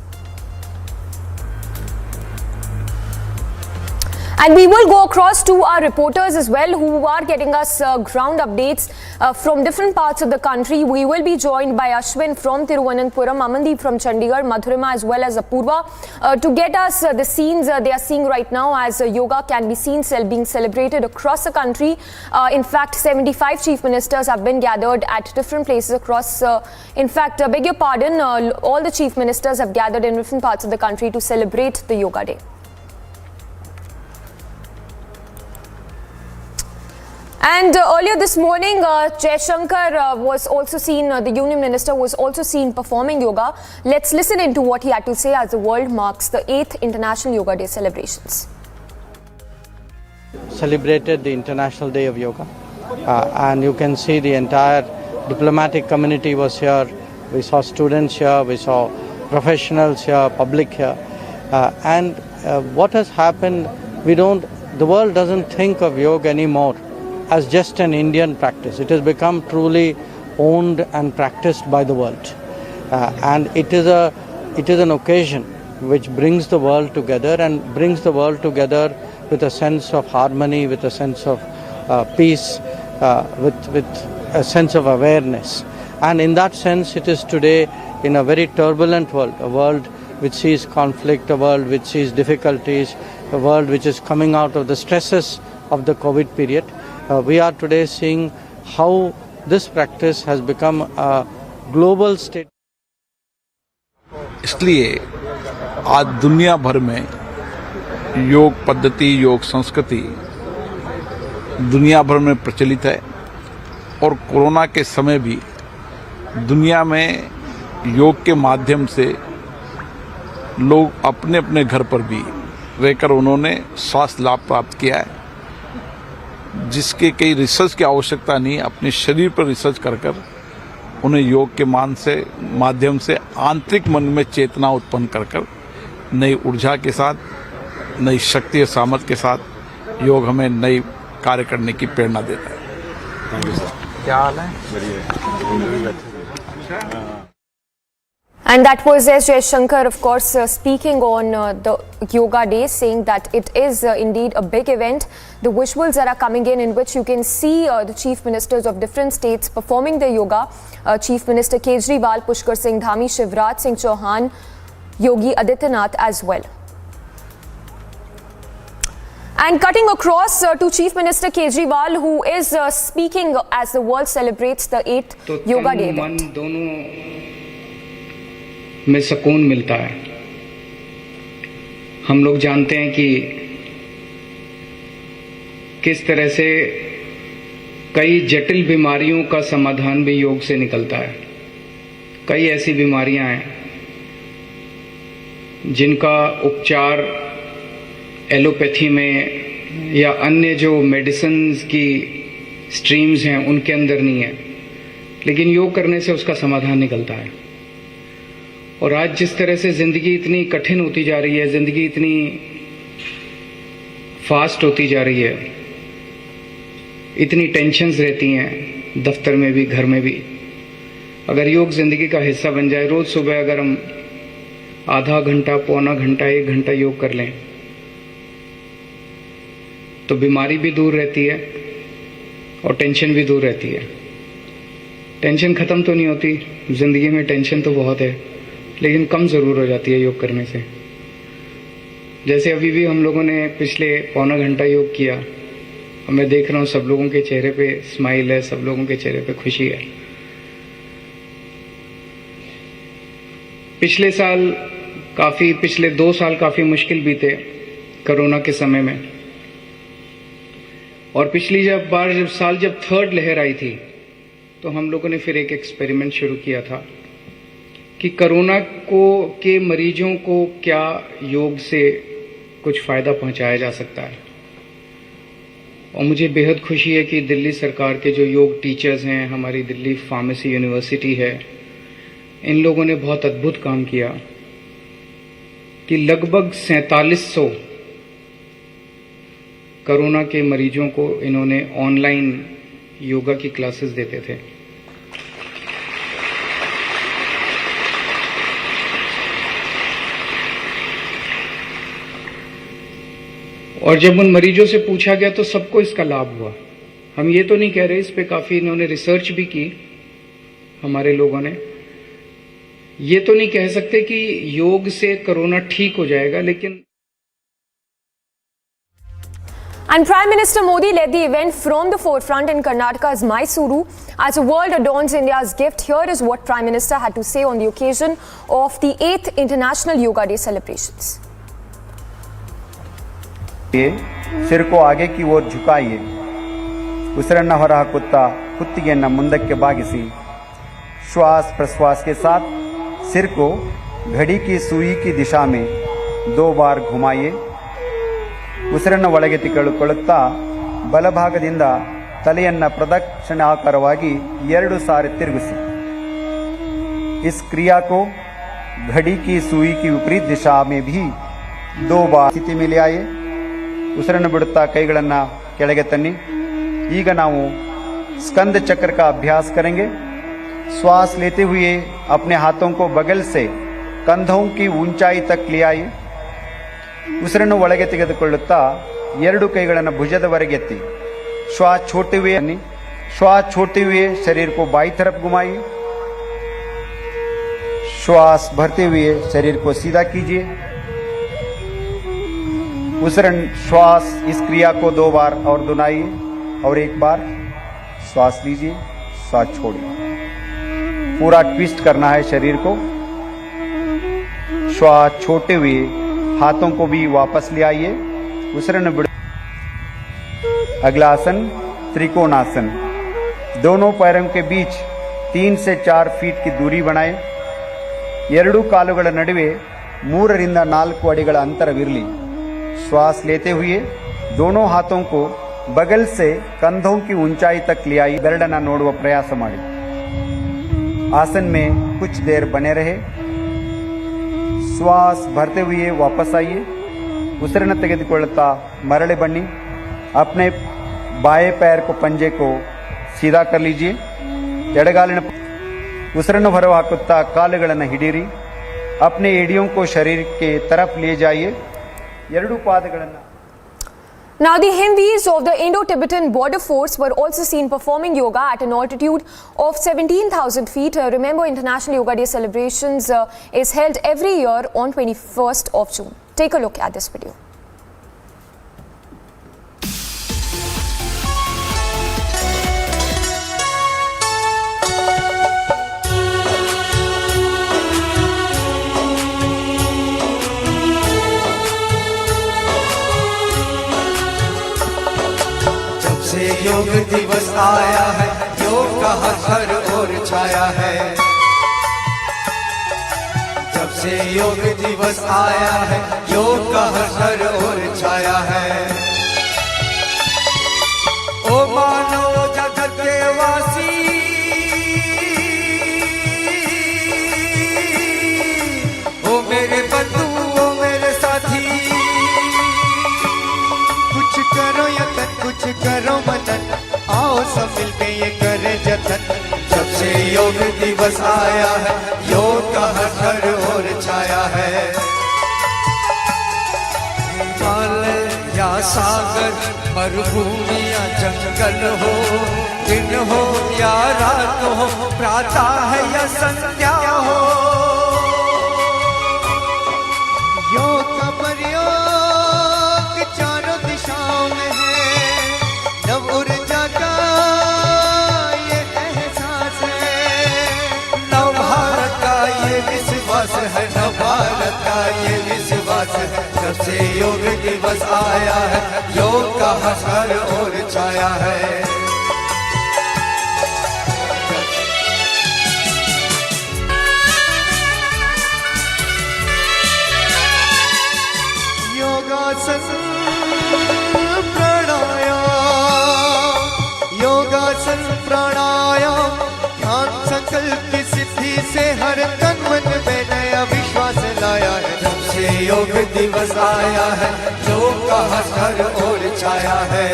And we will go across to our reporters as well, who are getting us ground updates from different parts of the country. We will be joined by Ashwin from Thiruvananthapuram, Amandeep from Chandigarh, Madhurima as well as Apurva to get us the scenes they are seeing right now as yoga can be seen being celebrated across the country. In fact, 75 chief ministers have been gathered at different places across. In fact, beg your pardon, all the chief ministers have gathered in different parts of the country to celebrate the Yoga Day. And earlier this morning, Jaishankar was also seen, the Union Minister was also seen performing yoga. Let's listen into what he had to say as the world marks the 8th International Yoga Day celebrations. Celebrated the International Day of Yoga, and you can see the entire diplomatic community was here. We saw students here, we saw professionals here, public here, and what has happened, the world doesn't think of yoga anymore as just an Indian practice. It has become truly owned and practiced by the world, and it is an occasion which brings the world together and brings the world together with a sense of harmony, with a sense of peace, with a sense of awareness. And in that sense, it is today in a very turbulent world, a world which sees conflict, a world which sees difficulties, a world which is coming out of the stresses of the COVID period. We are today seeing how this practice has become a global state. इसलिए आज दुनिया भर में योग पद्धति, योग संस्कृति दुनिया भर में प्रचलित है और कोरोना के समय भी दुनिया में योग के माध्यम से लोग अपने अपने घर पर भी रहकर उन्होंने स्वास्थ्य लाभ प्राप्त किया है, जिसके कई रिसर्च की आवश्यकता नहीं, अपने शरीर पर रिसर्च कर उन्हें योग के माध्यम से आंतरिक मन में चेतना उत्पन्न कर नई ऊर्जा के साथ, नई शक्ति और सामर्थ्य के साथ योग हमें नई कार्य करने की प्रेरणा देता है। क्या हाल है? And that was S. Jaishankar, of course, speaking on the Yoga Day, saying that it is indeed a big event. The visuals that are coming in which you can see the chief ministers of different states performing the yoga. Chief Minister Kejriwal, Pushkar Singh Dhami, Shivraj Singh Chauhan, Yogi Adityanath as well. And cutting across to Chief Minister Kejriwal, who is speaking as the world celebrates the 8th Yoga Day event. में सुकून मिलता है। हम लोग जानते हैं कि किस तरह से कई जटिल बीमारियों का समाधान भी योग से निकलता है। कई ऐसी बीमारियां हैं जिनका उपचार एलोपैथी में या अन्य जो मेडिसिन्स की स्ट्रीम्स हैं उनके अंदर नहीं है, लेकिन योग करने से उसका समाधान निकलता है। और आज जिस तरह से जिंदगी इतनी कठिन होती जा रही है, जिंदगी इतनी फास्ट होती जा रही है, इतनी टेंशन्स रहती हैं दफ्तर में भी, घर में भी, अगर योग जिंदगी का हिस्सा बन जाए, रोज सुबह अगर हम आधा घंटा, पौना घंटा, 1 घंटा योग कर लें तो बीमारी भी दूर रहती है और टेंशन भी दूर रहती है। टेंशन खत्म तो नहीं होती, जिंदगी में टेंशन तो बहुत है, लेकिन कम जरूर हो जाती है योग करने से। जैसे अभी भी हम लोगों ने पिछले पौना घंटा योग किया, मैं देख रहा हूँ सब लोगों के चेहरे पे स्माइल है, सब लोगों के चेहरे पे खुशी है। पिछले 2 साल काफी मुश्किल बीते कोरोना के समय में, और पिछली जब थर्ड लहर आई थी तो हम लोगों ने फिर एक एक्सपेरिमेंट शुरू किया था कि कोरोना के मरीजों को क्या योग से कुछ फायदा पहुंचाया जा सकता है। और मुझे बेहद खुशी है कि दिल्ली सरकार के जो योग टीचर्स हैं, हमारी दिल्ली फार्मेसी यूनिवर्सिटी है, इन लोगों ने बहुत अद्भुत काम किया कि लगभग 4700 कोरोना के मरीजों को इन्होंने ऑनलाइन योगा की क्लासेस देते थे। और जब उन मरीजों से पूछा गया तो सबको इसका लाभ हुआ। हम ये तो नहीं कह रहे, इस पे काफी इन्होंने रिसर्च भी की हमारे लोगों ने। ये तो नहीं कह सकते कि योग से कोरोना ठीक हो जाएगा, लेकिन And Prime Minister Modi led the event from the forefront in Karnataka's Mysuru as the world adorns India's gift. Here is what Prime Minister had to say on the occasion of the 8th International Yoga Day celebrations. सिर को आगे की ओर झुकाइए ಉಸಿರನ್ನು ಹೊರಹಾಕುತ್ತಾ ಕುತ್ತಿಗೆಯನ್ನು ಮುಂದಕ್ಕೆ ಬಾಗಿಸಿ श्वास प्रश्वास के साथ सिर को घड़ी की सुई की दिशा में 2 बार घुमाइए। ಉಸಿರನ್ನು ಒಳಗೆ ತೆಗೆದುಕೊಳ್ಳುತ್ತಾ ಬಲಭಾಗದಿಂದ ತಲೆಯನ್ನು ಪ್ರದಕ್ಷಿಣಾಕಾರವಾಗಿ 2 ಸಾರಿ ತಿರುಗಿಸಿ। इस क्रिया को घड़ी की सुई की विपरीत दिशा में भी 2 बार स्थिति में ले आइए। ಉಸಿರನ್ನು ಬಿಡುತ್ತಾ ಕೈಗಳನ್ನು ಕೆಳಗೆ ತನ್ನಿ। ಈಗ ನಾವು स्कंद चक्र का अभ्यास करेंगे। श्वास लेते हुए अपने हाथों को बगल से कंधों की ऊंचाई तक ले आइए। ಉಸಿರನ್ನು ಒಳಗೆ ತೆಗೆದುಕೊಳ್ಳುತ್ತಾ 2 ಕೈಗಳನ್ನು ಭುಜದವರೆಗೆ ಎತ್ತಿ श्वास छोड़ते हुए शरीर को बाईं तरफ घुमाइए। श्वास भरते हुए शरीर को सीधा कीजिए। श्वास इस क्रिया को 2 बार और दोहराइए और 1 बार श्वास लीजिए, श्वास छोड़िए। पूरा ट्विस्ट करना है शरीर को। श्वास छोड़ते हुए हाथों को भी वापस ले आइए। अगला आसन त्रिकोणासन। दोनों पैरों के बीच 3 से 4 फीट की दूरी बनाएं। 2 ಕಾಲುಗಳ ನಡುವೆ 3 ರಿಂದ 4 ಅಡಿಗಳ ಅಂತರವಿರಲಿ। श्वास लेते हुए दोनों हाथों को बगल से कंधों की ऊंचाई तक ले आइए। बेरडನ್ನ ನೋಡುವ ಪ್ರಯಾಸ ಮಾಡಿ। आसन में कुछ देर बने रहे। श्वास भरते हुए वापस आइए। ಉಸಿರನ್ನು ತೆಗೆದುಕೊಳ್ಳುತ್ತಾ मरले बन्नी। अपने बाएं पैर को पंजे को सीधा कर लीजिए। ಎಡಗಾಲಿನ ಉಸಿರನ್ನು ಹೊರಹಾಕುತ್ತಾ ಕಾಲುಗಳನ್ನು ಹಿಡಿಯಿರಿ। अपने एड़ियों को शरीर के तरफ ले जाइए। 2 ಪಾದಗಳನ್ನು Now, the Himvis of the Indo-Tibetan Border Force were also seen performing yoga at an altitude of 17,000 feet. Remember, International Yoga Day celebrations is held every year on 21st of June. Take a look at this video. योग दिवस आया है, योग का हर ओर छाया है। जब से योग दिवस आया है, योग का हर ओर छाया है। ओ मानो जगत के वासी, ओ मेरे बंधु, ओ मेरे साथी, कुछ करो यतन, कुछ करो मनन, आओ सब मिलके ये करें जतन। जब से योग दिवस आया है, योग का हर ओर छाया है। हिमालय या सागर, मरुभूमि या जंगल हो, दिन हो या रात हो, प्रातः है या संध्या हो, योग का प्रयोग चारों दिशाओं में है। नव ऊर्जा का ये एहसास है, नव भारत का ये विश्वास है, नव भारत का ये विश्वास है। जब से योग दिवस आया है, योग का हर ओर छाया है। योगासन प्राणायाम, योगासन प्राणायाम, ध्यान संकल्प की सिद्धि से हर तन मन में नया विश्वास लाया है। जब से योग दिवस आया है, योग का हर ओर छाया है।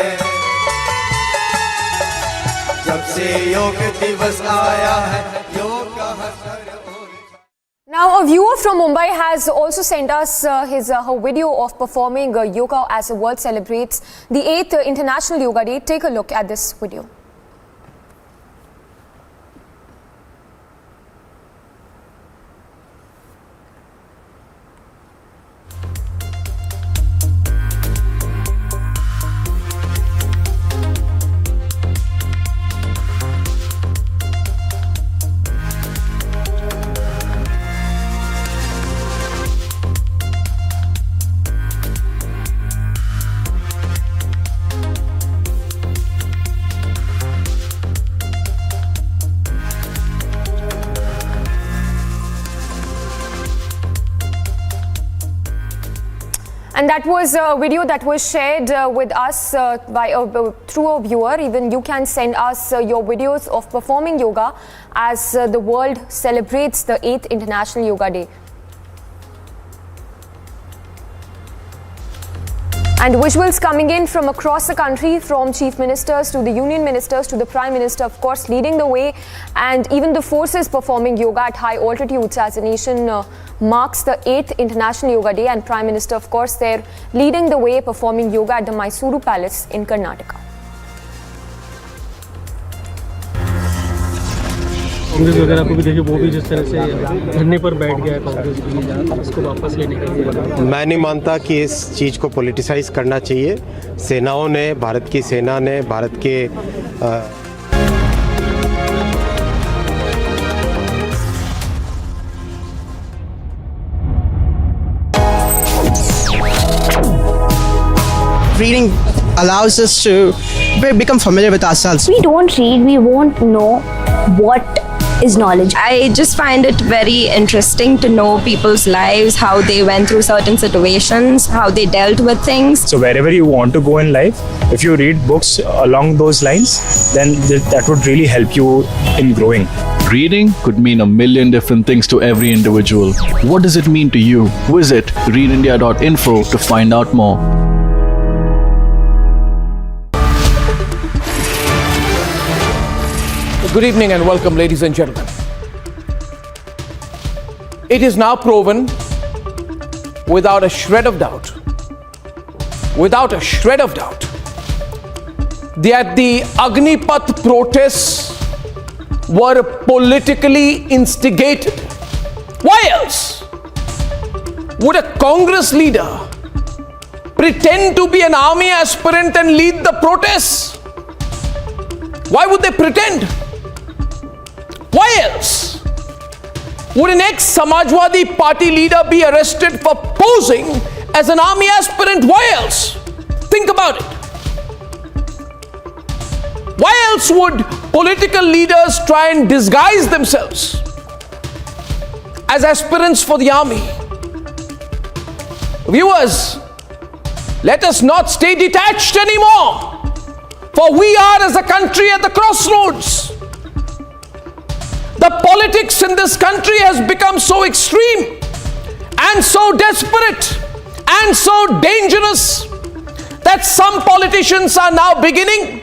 जब से योग दिवस आया है, योग का हर Now, a viewer from Mumbai has also sent us her video of performing yoga as the world celebrates the 8th International Yoga Day. Take a look at this video. And that was a video that was shared with us through a viewer. Even you can send us your videos of performing yoga as the world celebrates the 8th International Yoga Day. And visuals coming in from across the country, from chief ministers to the union ministers to the prime minister, of course, leading the way, and even the forces performing yoga at high altitudes as the nation marks the 8th International Yoga Day. And prime minister, of course, they're leading the way performing yoga at the Mysuru Palace in Karnataka. Congress वगैरह को भी देखिए, वो भी जिस तरह से धरने पर बैठ गया है कांग्रेस भी, इसको वापस लेने के लिए। मैं नहीं मानता कि इस चीज़ को पॉलिटिसाइज करना चाहिए। सेनाओं ने, भारत की सेना ने, भारत के Reading allows us to become familiar with ourselves. We don't read, we won't know what is knowledge. I just find it very interesting to know people's lives, how they went through certain situations, how they dealt with things. So wherever you want to go in life, if you read books along those lines, then that would really help you in growing. Reading could mean a million different things to every individual. What does it mean to you? Visit readindia.info to find out more. Good evening and welcome, ladies and gentlemen. It is now proven, without a shred of doubt, that the Agnipath protests were politically instigated. Why else would a Congress leader pretend to be an army aspirant and lead the protests? Why would they pretend? Why else would an ex-Samajwadi party leader be arrested for posing as an army aspirant? Why else? Think about it. Why else would political leaders try and disguise themselves as aspirants for the army? Viewers, let us not stay detached anymore, for we are as a country at the crossroads. The politics in this country has become so extreme and so desperate and so dangerous that some politicians are now beginning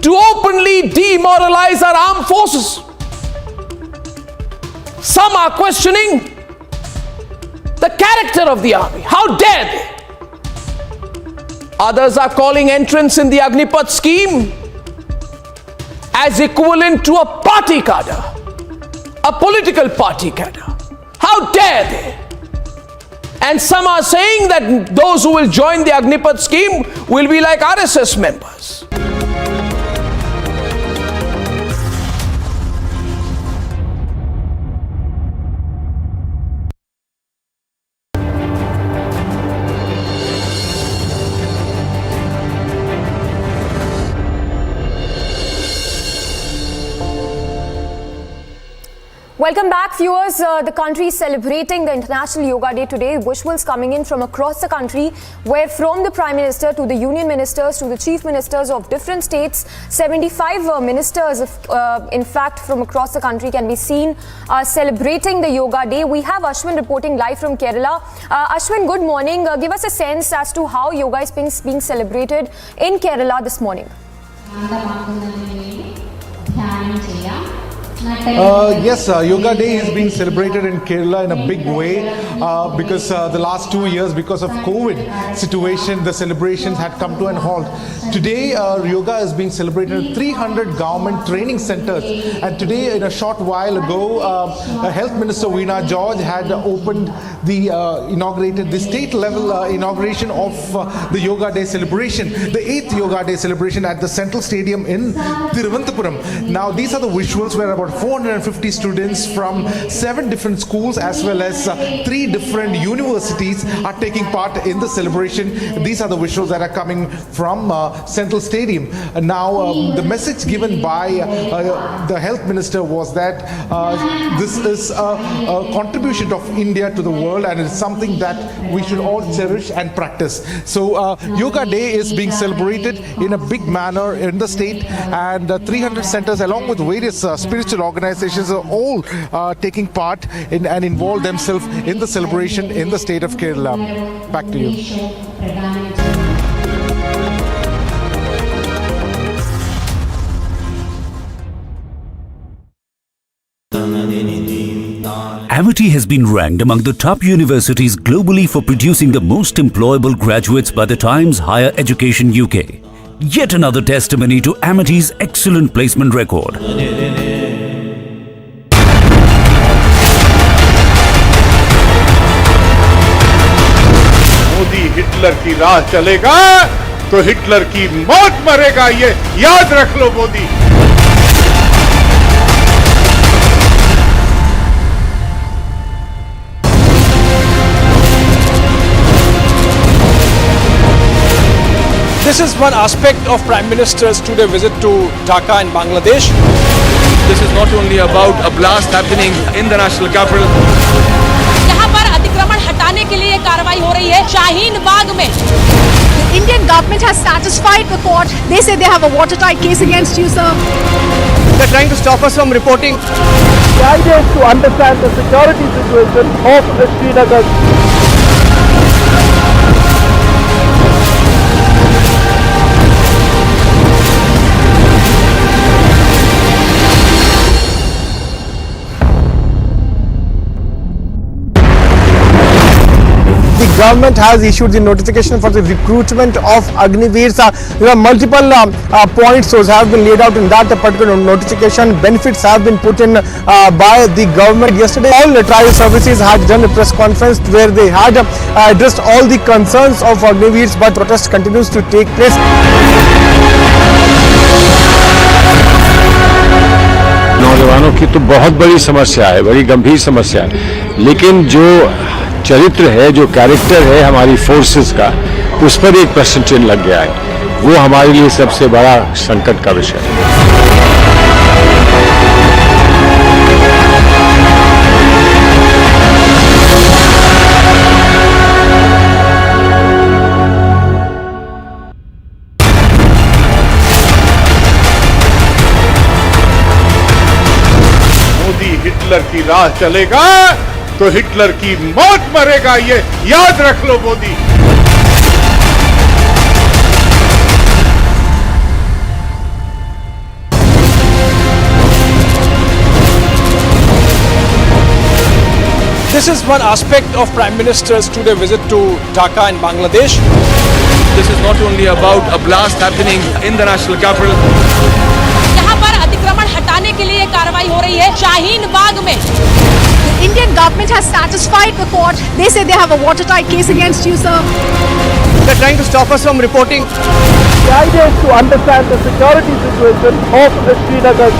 to openly demoralize our armed forces. Some are questioning the character of the army. How dare they? Others are calling entrance in the Agnipath scheme as equivalent to a party cadre, a political party cadre. How dare they? And some are saying that those who will join the Agnipath scheme will be like RSS members. Welcome back, viewers. The country is celebrating the International Yoga Day today. Visuals coming in from across the country, where from the Prime Minister to the Union Ministers to the Chief Ministers of different states, 75 ministers, in fact, from across the country can be seen celebrating the Yoga Day. We have Ashwin reporting live from Kerala. Ashwin, good morning. Give us a sense as to how yoga is being celebrated in Kerala this morning. Yes, Yoga Day is being celebrated in Kerala in a big way because the last 2 years, because of COVID situation, the celebrations had come to an halt. Today, yoga is being celebrated in 300 government training centers. And today, in a short while ago, Health Minister Veena George had inaugurated the state level inauguration of the Yoga Day celebration, the 8th Yoga Day celebration at the Central Stadium in Thiruvananthapuram. Now, these are the visuals where about about 450 students from 7 different schools as well as 3 different universities are taking part in the celebration. These are the visuals that are coming from Central Stadium. Now, the message given by the health minister was that this is a contribution of India to the world, and it's something that we should all cherish and practice. So Yoga Day is being celebrated in a big manner in the state, and 300 centers along with various spiritual organizations are all taking part in and involve themselves in the celebration in the state of Kerala. Back to you. Amity has been ranked among the top universities globally for producing the most employable graduates by the Times Higher Education UK. Yet another testimony to Amity's excellent placement record. Modi Hitler की राह चलेगा तो Hitler की मौत मरेगा, ये याद रख लो Modi. This is one aspect of Prime Minister's today visit to Dhaka in Bangladesh. This is not only about a blast happening in the national capital. यहाँ पर अतिक्रमण हटाने के लिए कार्रवाई हो रही है शाहीन बाग में। The Indian government has satisfied the court. They say they have a watertight case against you, sir. They're trying to stop us from reporting. The idea is to understand the security situation of Srinagar. The government has issued the notification for the recruitment of Agniveers. Multiple points have been laid out in that particular notification. Benefits have been put in by the government. Yesterday, all the trial services had done a press conference where they had addressed all the concerns of Agniveers, but protest continues to take place. नौजवानों की तो बहुत बड़ी समस्या है, बड़ी गंभीर समस्या है, लेकिन जो चरित्र है, जो कैरेक्टर है हमारी फोर्सेस का, उस पर एक प्रश्न चिन्ह लग गया है। वो हमारे लिए सबसे बड़ा संकट का विषय है। मोदी हिटलर की राह चलेगा तो हिटलर की मौत मरेगा, ये याद रख लो Modi. This is one aspect of Prime Minister's today visit to Dhaka in Bangladesh. This is not only about a blast happening in the national capital. यहाँ पर अतिक्रमण हटाने के लिए कार्रवाई हो रही है शाहीन बाग में। The Indian government has satisfied the court. They say they have a watertight case against you, sir. They're trying to stop us from reporting. The idea is to understand the security situation of Srinagar.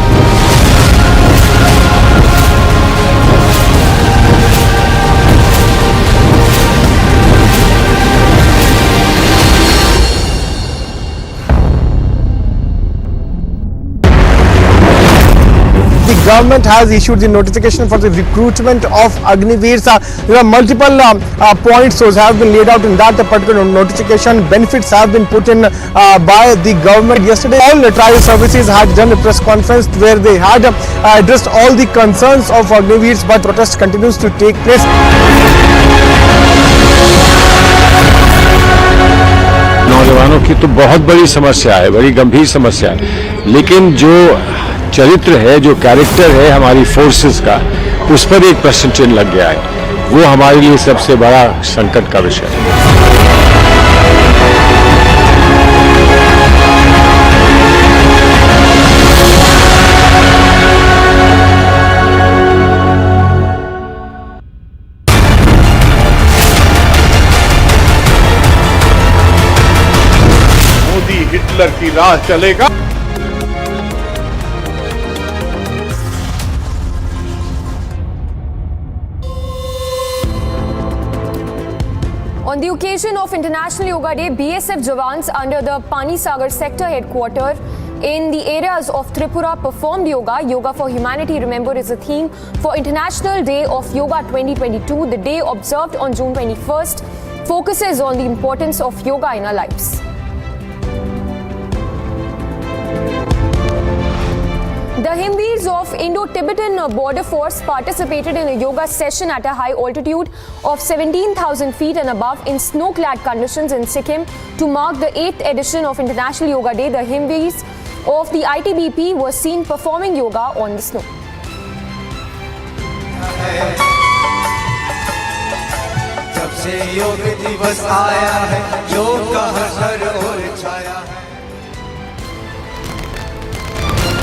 The government has issued the notification for the recruitment of Agniveers. Multiple points have been laid out in that particular notification. Benefits have been put in by the government. Yesterday, all the trial services had done a press conference where they had addressed all the concerns of Agniveers, but protest continues to take place. नौजवानों की तो बहुत बड़ी समस्या है, बड़ी गंभीर समस्या है, लेकिन जो चरित्र है, जो कैरेक्टर है हमारी फोर्सेस का, उस पर एक प्रश्न चिन्ह लग गया है। वो हमारे लिए सबसे बड़ा संकट का विषय है। मोदी हिटलर की राह चलेगा। the occasion of International Yoga Day, BSF Jawans under the Pani Sagar sector headquarters in the areas of Tripura performed yoga. Yoga for Humanity, remember, is a theme for International Day of Yoga 2022. The day observed on June 21st focuses on the importance of yoga in our lives. The Himveers of Indo-Tibetan Border Force participated in a yoga session at a high altitude of 17,000 feet and above in snow-clad conditions in Sikkim to mark the 8th edition of International Yoga Day. The Himveers of the ITBP were seen performing yoga on the snow. जब से योग दिवस आया है, योग का हर ओर छाया है.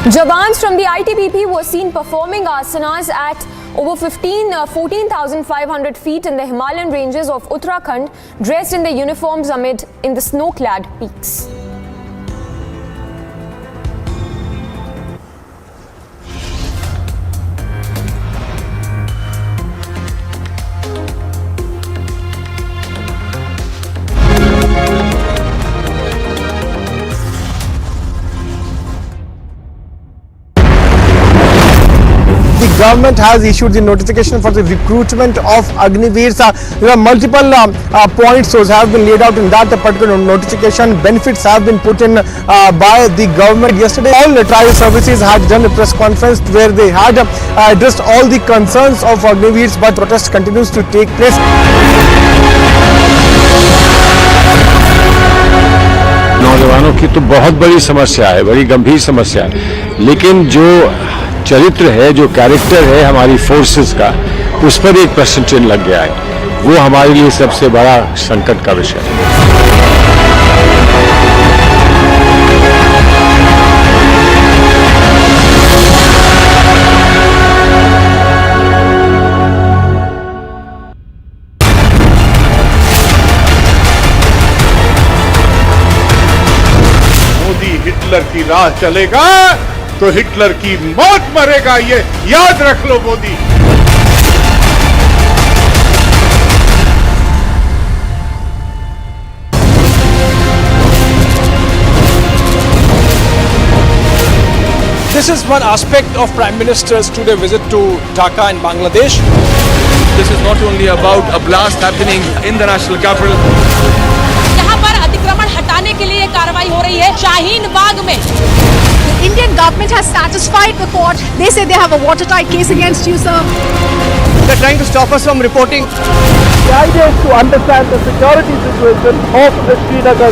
Jawans from the ITBP were seen performing asanas at over 14,500 feet in the Himalayan ranges of Uttarakhand, dressed in their uniforms in the snow-clad peaks. Government has issued the notification for the recruitment of Agniveers. There are multiple points those have been laid out in that particular notification. Benefits have been put in by the government. Yesterday, all the trial services had done a press conference where they had addressed all the concerns of Agniveers, but protest continues to take place. नौजवानों की तो बहुत बड़ी समस्या है, बड़ी गंभीर समस्या है, लेकिन जो चरित्र है, जो कैरेक्टर है हमारी फोर्सेस का, उस पर एक प्रश्न चिन्ह लग गया है. वो हमारे लिए सबसे बड़ा संकट का विषय है. मोदी हिटलर की राह चलेगा तो हिटलर की मौत मरेगा, ये याद रख लो Modi. This is one aspect of Prime Minister's today visit to Dhaka in Bangladesh. This is not only about a blast happening in the national capital. यहाँ पर अतिक्रमण हटाने के लिए कार्रवाई हो रही है शाहीन बाग में. The Indian government has satisfied the court. They say they have a watertight case against you, sir. They're trying to stop us from reporting. The idea is to understand the security situation of Srinagar.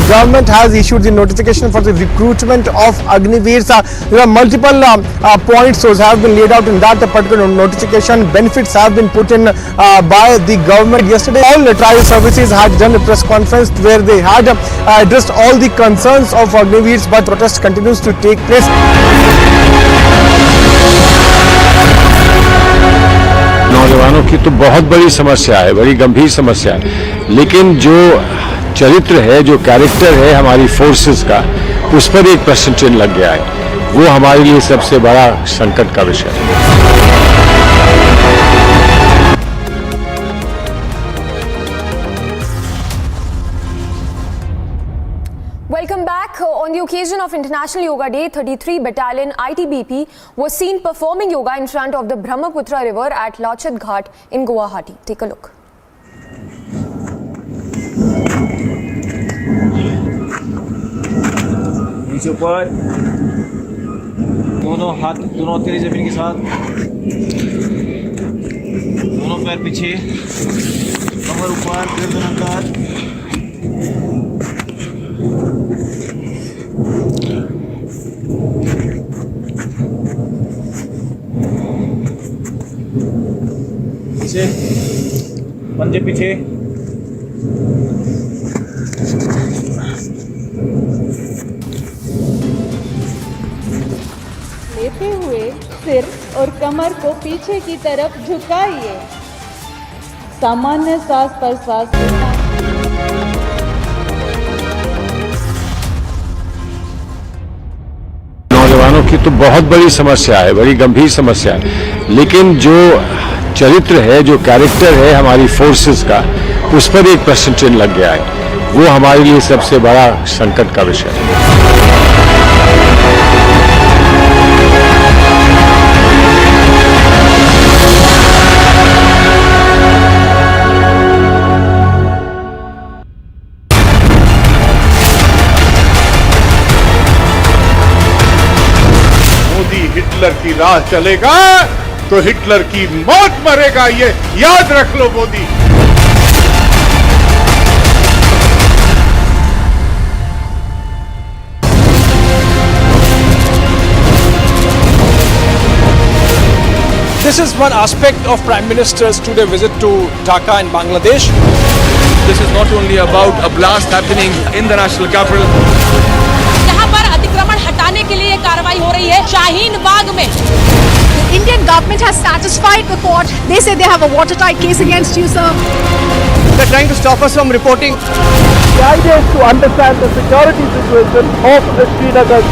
Government has issued the notification for the recruitment of Agniveers. There are multiple points those have been laid out in that particular notification. Benefits have been put in by the government. Yesterday, all the trial services had done a press conference where they had addressed all the concerns of Agniveers, but protest continues to take place. नौजवानों की तो बहुत बड़ी समस्या है, बड़ी गंभीर समस्या है, लेकिन जो चरित्र है, जो कैरेक्टर है हमारी फोर्सेस का, उस पर एक प्रश्न चिन्ह लग गया है. वो हमारे लिए सबसे बड़ा संकट का विषय है. Welcome back. On the occasion of International Yoga Day, 33 Battalion ITBP was seen performing yoga in front of the Brahmaputra River at Lachit Ghat in Guwahati. Take a look. नीचे ऊपर, दोनों हाथ, दोनों हथेली जमीन के साथ, दोनों पैर पीछे, कमर ऊपर, गर्दन अंदर. पीछे, पंजे पीछे. लेते हुए सिर और कमर को पीछे की तरफ झुकाइए. सामान्य श्वास प्रश्वास के साथ नौजवानों की तो बहुत बड़ी समस्या है, बड़ी गंभीर समस्या है, लेकिन जो चरित्र है, जो कैरेक्टर है हमारी फोर्सेस का, उस पर एक प्रश्न चिन्ह लग गया है। वो हमारे लिए सबसे बड़ा संकट का विषय है। हिटलर की राह चलेगा तो हिटलर की मौत मरेगा, ये याद रख लो Modi. This is one aspect of Prime Minister's today visit to Dhaka in Bangladesh. This is not only about a blast happening in the national capital. यहाँ पर अतिक्रमण हटाने के लिए कार्रवाई हो रही है शाहीन बाग में। The Indian government has satisfied the court. They say they have a watertight case against you, sir. They're trying to stop us from reporting. The idea is to understand the security situation of Srinagar.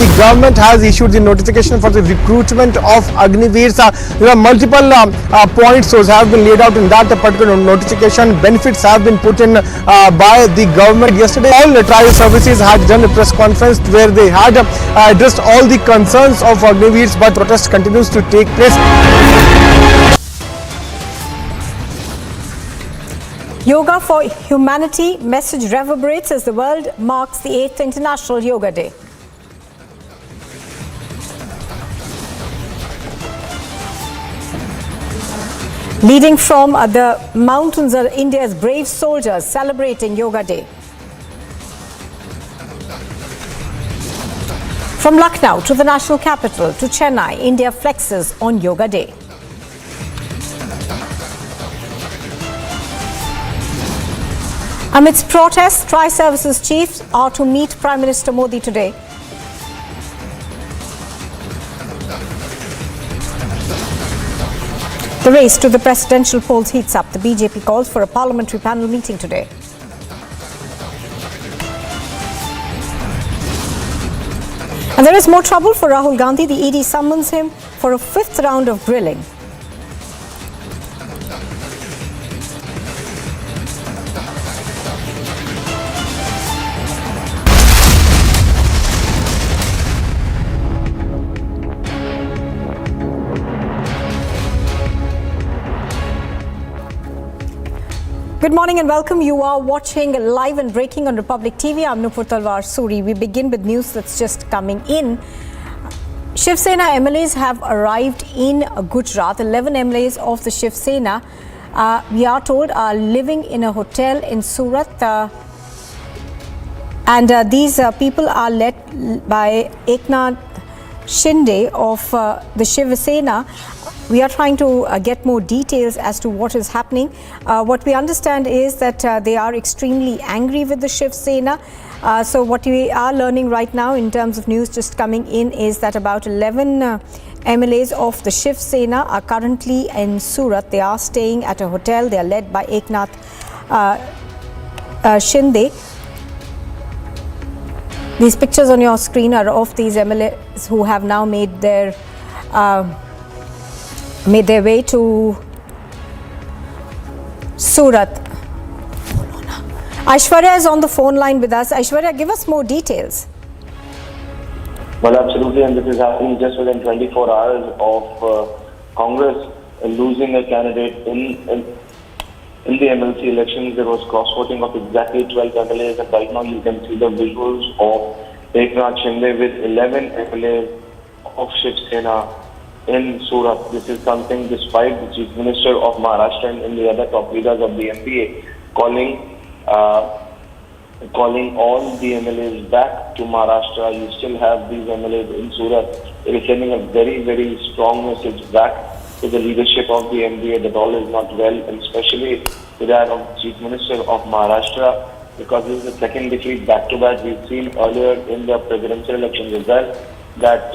The government has issued the notification for the recruitment of Agniveers. Multiple points have been laid out in that particular notification. Benefits have been put in by the government. Yesterday, all the trial services had done a press conference where they had addressed all the concerns of Agniveers, but protest continues to take place. Yoga for Humanity message reverberates as the world marks the 8th International Yoga Day. Leading from the mountains are India's brave soldiers celebrating Yoga Day. From Lucknow to the national capital to Chennai, India flexes on Yoga Day. Amidst protests, tri-services chiefs are to meet Prime Minister Modi today. The race to the presidential polls heats up. The BJP calls for a parliamentary panel meeting today. And there is more trouble for Rahul Gandhi. The ED summons him for a 5th round of grilling. Good morning and welcome. You are watching live and breaking on Republic TV. I'm Nupur Talwar Suri. We begin with news that's just coming in. Shiv Sena MLAs have arrived in Gujarat. 11 MLAs of the Shiv Sena, we are told, are living in a hotel in Surat. And these people are led by Eknath Shinde of the Shiv Sena. We are trying to get more details as to what is happening. What we understand is that they are extremely angry with the Shiv Sena. So what we are learning right now in terms of news just coming in is that about 11 MLAs of the Shiv Sena are currently in Surat. They are staying at a hotel. They are led by Eknath Shinde. These pictures on your screen are of these MLAs who have now made their way to Surat. Aishwarya is on the phone line with us. Aishwarya, give us more details. Well, absolutely, and this is happening just within 24 hours of Congress losing a candidate in the MLC elections. There was cross-voting of exactly 12 MLAs, and right now you can see the visuals of Eknath Shinde with 11 MLAs of Shiv Sena in Surat. This is something despite the Chief Minister of Maharashtra and the other top leaders of the MPA calling all the MLAs back to Maharashtra. You still have these MLAs in Surat. It is sending a very, very strong message back to the leadership of the MBA that all is not well, and especially to that of the Chief Minister of Maharashtra, because this is the second defeat back-to-back. We've seen earlier in the presidential elections as well that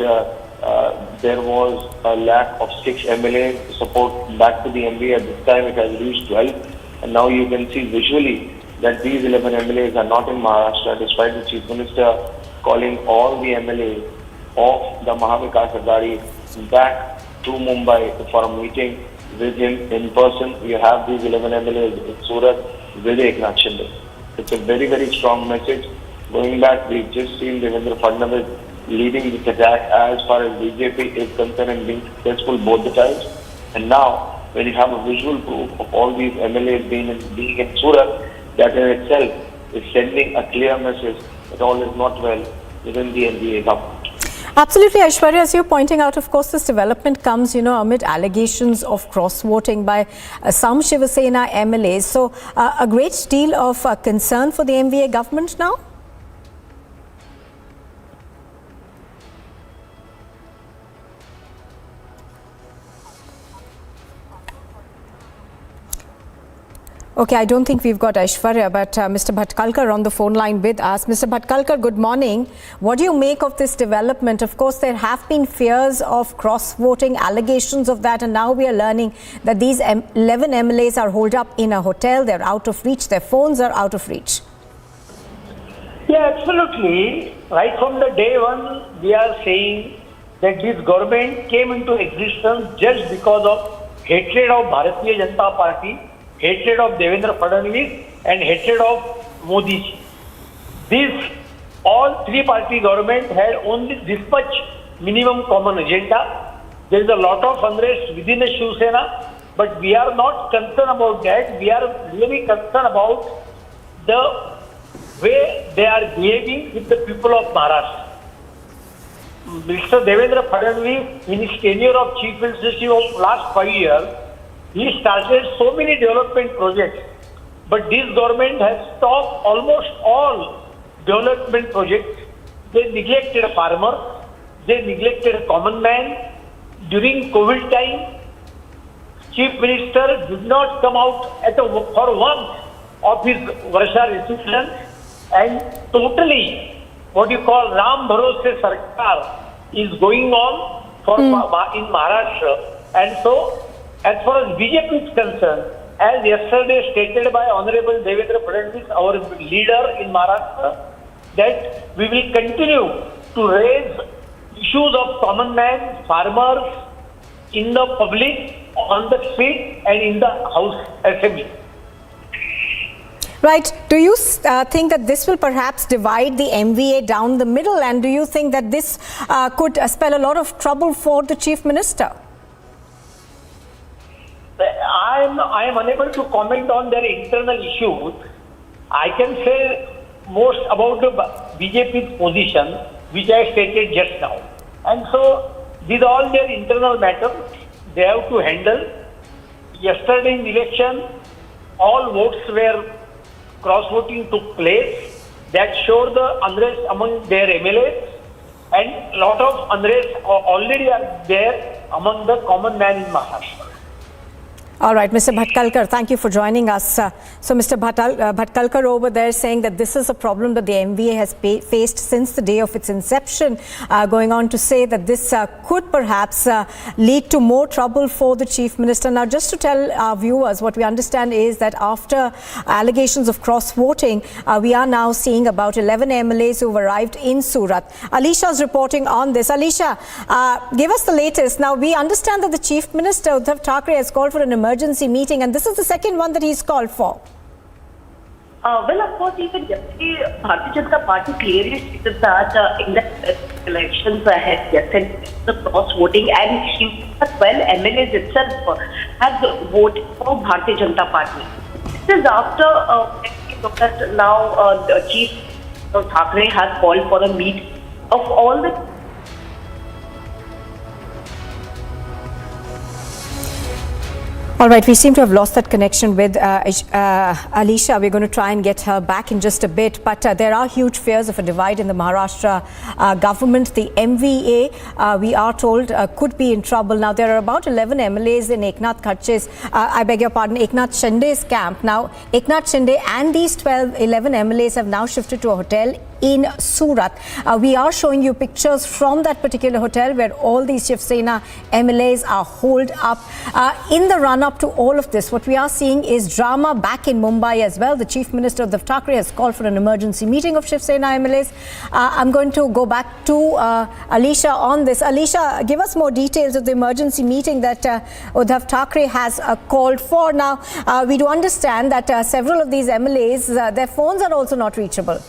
there was a lack of 6 MLA support back to the MBA. At this time it has reached 12, and now you can see visually that these 11 MLAs are not in Maharashtra, despite the Chief Minister calling all the MLAs of the Mahavikas Aghadi back to Mumbai for a meeting with him in person. We have these 11 MLAs in Surat with Agnipath Shinde. It's a very, very strong message. Going back, we've just seen Devendra Fadnavis leading this attack as far as BJP is concerned and being successful both the times. And now, when you have a visual proof of all these MLAs being in Surat, that in itself is sending a clear message that all is not well within the NDA government. Absolutely, Aishwarya, as you're pointing out, of course, this development comes, amid allegations of cross-voting by some Shiva Sena MLAs. So, a great deal of concern for the MVA government now? Okay, I don't think we've got Aishwarya, but Mr. Bhatkalkar on the phone line with us. Mr. Bhatkalkar, good morning. What do you make of this development? Of course, there have been fears of cross-voting, allegations of that, and now we are learning that these 11 MLAs are holed up in a hotel, they're out of reach, their phones are out of reach. Yeah, absolutely. Right from the day one, we are saying that this government came into existence just because of hatred of Bharatiya Janata Party, hatred of Devendra Fadnavis, and hatred of Modi ji. These all three party government had only this much minimum common agenda. There is a lot of unrest within the Shiv Sena, but we are not concerned about that. We are really concerned about the way they are behaving with the people of Maharashtra. Mr. Devendra Fadnavis, in his tenure of Chief Minister of last 5 years, he started so many development projects, but this government has stopped almost all development projects. They neglected farmers, they neglected common man. During COVID time, Chief Minister did not come out for once of his Varsha reception, and totally what you call Ram Bharose Sarkar is going on for in Maharashtra. And so, as far as BJP is concerned, as yesterday stated by Honorable Devendra Fadnavis, our leader in Maharashtra, that we will continue to raise issues of common man, farmers, in the public, on the street and in the House Assembly. Right. Do you think that this will perhaps divide the MVA down the middle, and do you think that this could spell a lot of trouble for the Chief Minister? I am unable to comment on their internal issues. I can say most about the BJP's position, which I stated just now. And so, these are all their internal matters. They have to handle. Yesterday in election, all votes were cross-voting took place. That showed the unrest among their MLAs, and a lot of unrest already are there among the common man in Maharashtra. All right, Mr. Bhatkalkar, thank you for joining us. So, Mr. Bhatkalkar over there saying that this is a problem that the MVA has faced since the day of its inception, going on to say that this could perhaps lead to more trouble for the Chief Minister. Now, just to tell our viewers, what we understand is that after allegations of cross-voting, we are now seeing about 11 MLAs who have arrived in Surat. Alisha is reporting on this. Alisha, give us the latest. Now, we understand that the Chief Minister, Uddhav Thackeray, has called for an emergency meeting, and this is the second one that he's called for. Well, of course, even yesterday, Bharatiya Janata Party clearly stated that in the elections ahead, yesterday, the cross-voting, and 12 MLAs itself has voted for Bharatiya Janata Party. This is after now the Chief Thackeray has called for a meet of all the All right, we seem to have lost that connection with Alisha. We're going to try and get her back in just a bit. But there are huge fears of a divide in the Maharashtra government. The MVA, we are told, could be in trouble. Now, there are about 11 MLAs in Eknath Shinde's camp. Now, Eknath Shinde and these 11 MLAs have now shifted to a hotel in Surat. We are showing you pictures from that particular hotel where all these Shiv Sena MLAs are holed up. In the run-up to all of this, what we are seeing is drama back in Mumbai as well. The Chief Minister of the Thackeray has called for an emergency meeting of Shiv Sena MLAs. I'm going to go back to Alisha on this. Alisha, give us more details of the emergency meeting that Uddhav Thackeray has called for. Now, we do understand that several of these MLAs, their phones are also not reachable.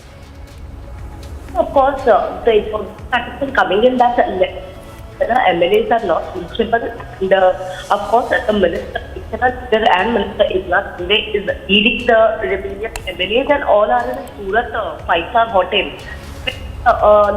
Of course, the information that has been coming in that MLAs are not reachable. And of course, the Minister and Minister Agnipath is leading the rebellion MLAs, and all are in a Surat 5-star hotel.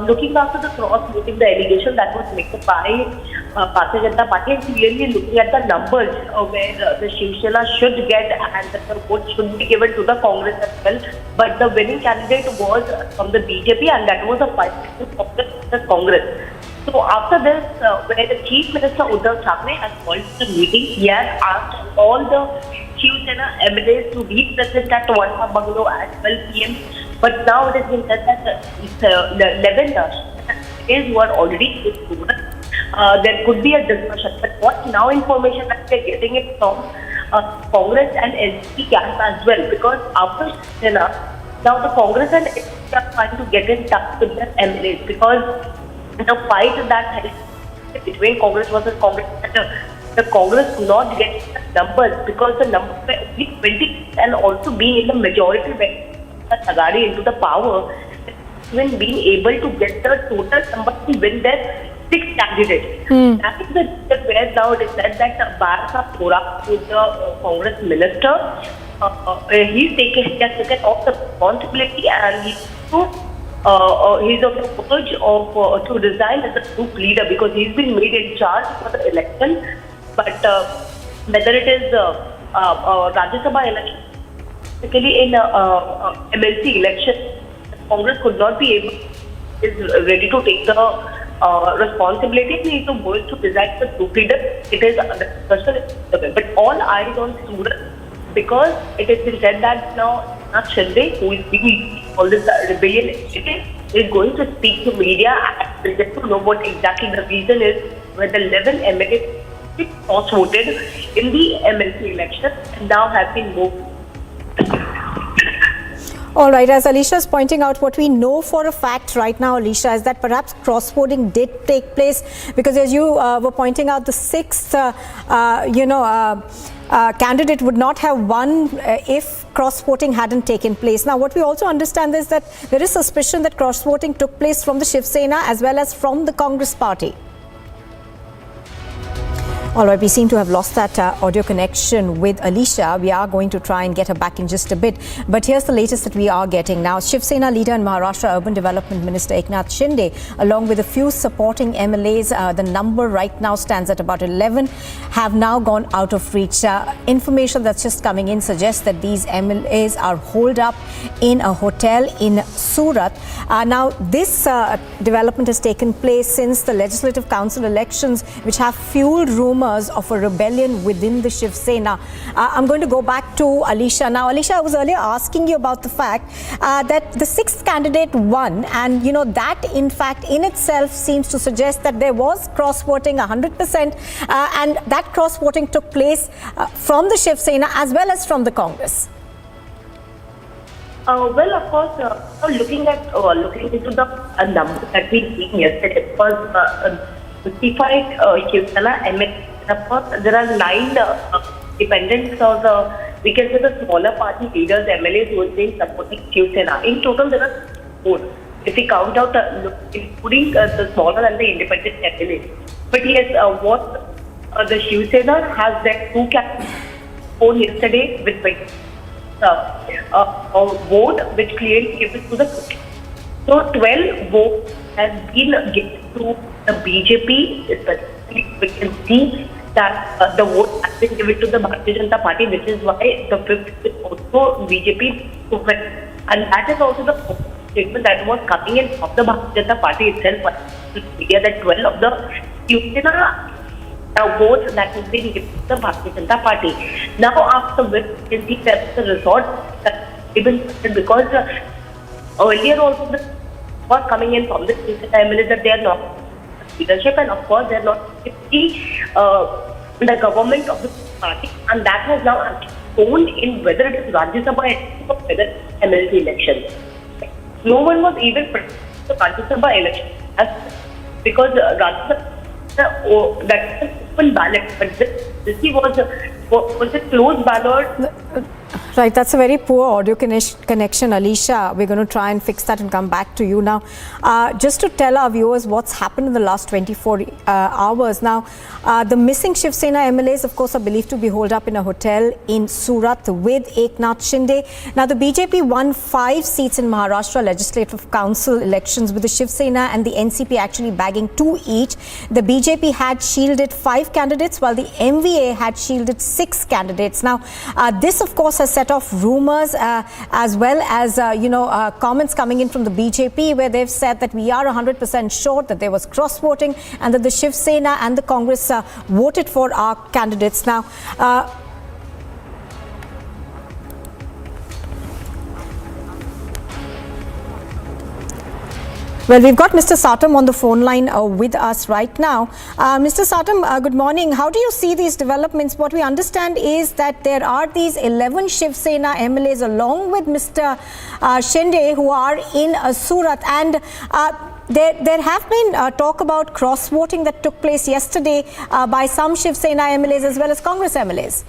Looking after the cross-voting, the allegation that was made by Bharatiya Janata Party, and clearly looking at the numbers where the Shiv Sena should get and the vote should be given to the Congress as well. But the winning candidate was from the BJP, and that was a fight of the Congress. So after this, where the Chief Minister Uddhav Thackeray has called the meeting, he has asked all the Shiv Sena MLAs to be present at Wadha Bungalow at 12 p.m. But now it has been said that the 11 MLAs were already in Surat. There could be a discussion, but what now information that we are getting it from Congress and NCP camp as well, because after Shiv Sena, now the Congress and NCP are trying to get in touch with their MLAs, because the fight that held between Congress versus Congress, the Congress could not get the numbers because the numbers were only 20, and also being in the majority when Agadi into the power, even being able to get the total number to win their 6 candidates. That is the reason where now it is said that Bharata Thora, who is the Congress minister, he has taken off the responsibility, and he's on the verge of to resign as a group leader, because he's been made in charge for the election. But whether it is Rajya Sabha election, particularly in MLC election, Congress could not be able, is ready to take the responsibility. He is the voice to resign as a group leader. It is a discussion, but all eyes on Surat, because it has been said that now Shinde, who is leading all this rebellion, is going to speak to media and get to know what exactly the reason is, where the 11 MLAs cross-voted in the MLC election and now have been moved. All right, as Alisha is pointing out, what we know for a fact right now, Alisha, is that perhaps cross-voting did take place, because as you were pointing out, the 6th, candidate would not have won if cross-voting hadn't taken place. Now, what we also understand is that there is suspicion that cross-voting took place from the Shiv Sena as well as from the Congress party. All right, we seem to have lost that audio connection with Alisha. We are going to try and get her back in just a bit. But here's the latest that we are getting now. Shiv Sena leader and Maharashtra Urban Development Minister Eknath Shinde, along with a few supporting MLAs, the number right now stands at about 11, have now gone out of reach. Information that's just coming in suggests that these MLAs are holed up in a hotel in Surat. Now, this development has taken place since the Legislative Council elections, which have fueled rumors of a rebellion within the Shiv Sena. I'm going to go back to Alisha. Now, Alisha, I was earlier asking you about the fact that the 6th candidate won, and that in fact in itself seems to suggest that there was cross-voting 100%, and that cross-voting took place from the Shiv Sena as well as from the Congress. Well, of course, looking into the number that we seen yesterday, was 55 Shiv Sena MLAs. Of course, there are 9 dependents, or we can say the smaller party leaders, MLAs, who have been supporting Shiv Sena. In total, there are 4. If we count out, including the smaller and the independent MLAs. But yes, what the Shiv Sena has that 2 candidates poll yesterday with a vote which clearly gives it to the. So 12 votes has been given to the BJP, especially we can see that the vote has been given to the Bharatiya Janata Party, which is why the fifth is also BJP movement. And that is also the statement that was coming in from the Bharatiya Janata Party itself. Media that 12 of the Shivsena votes that has been given to the Bharatiya Janata Party. Now, after which you can see that the resort even because earlier also the was coming in from the MLAs that they are not leadership, and of course they are not the government of the party, and that has now shown in whether it is Rajya Sabha or whether MLC election. No one was even predicting the Rajya Sabha election because Rajya Sabha that was open ballot, but this was a closed ballot. Right, that's a very poor audio connection, Alicia. We're going to try and fix that and come back to you now. Just to tell our viewers what's happened in the last 24 hours. Now, the missing Shiv Sena MLAs, of course, are believed to be holed up in a hotel in Surat with Agnipath Shinde. Now, the BJP won 5 seats in Maharashtra Legislative Council elections, with the Shiv Sena and the NCP actually bagging 2 each. The BJP had shielded 5 candidates, while the MVA had shielded 6 candidates. Now, this, of course, has set off rumours as well as, comments coming in from the BJP, where they've said that we are 100% sure that there was cross-voting and that the Shiv Sena and the Congress voted for our candidates. Now, well, we've got Mr. Satam on the phone line with us right now. Mr. Satam, good morning. How do you see these developments? What we understand is that there are these 11 Shiv Sena MLAs along with Mr. Shinde who are in Surat, and there have been talk about cross-voting that took place yesterday by some Shiv Sena MLAs as well as Congress MLAs.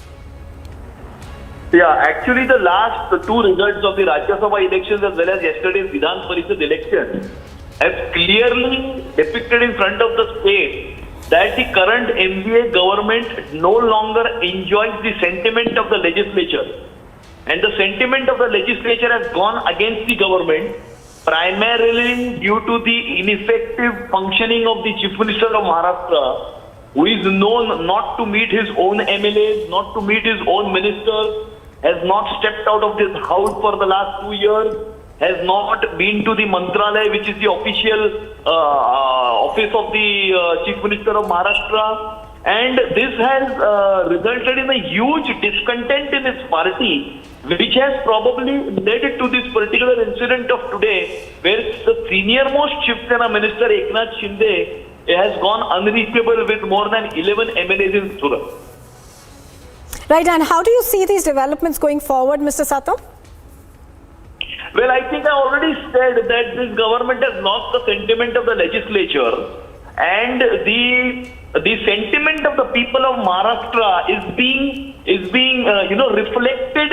Yeah, actually the last 2 results of the Rajya Sabha elections as well as yesterday's Vidhan Parishad election have clearly depicted in front of the state that the current MVA government no longer enjoys the sentiment of the legislature. And the sentiment of the legislature has gone against the government, primarily due to the ineffective functioning of the Chief Minister of Maharashtra, who is known not to meet his own MLAs, not to meet his own ministers, has not stepped out of this house for the last 2 years, has not been to the Mantralaya, which is the official office of the Chief Minister of Maharashtra. And this has resulted in a huge discontent in his party, which has probably led to this particular incident of today, where the senior-most Shiv Sena Minister Agnipath Shinde has gone unreachable with more than 11 MLAs in Surat. Right, and how do you see these developments going forward, Mr. Satam? Well, I think I already said that this government has lost the sentiment of the legislature, and the sentiment of the people of Maharashtra is being reflected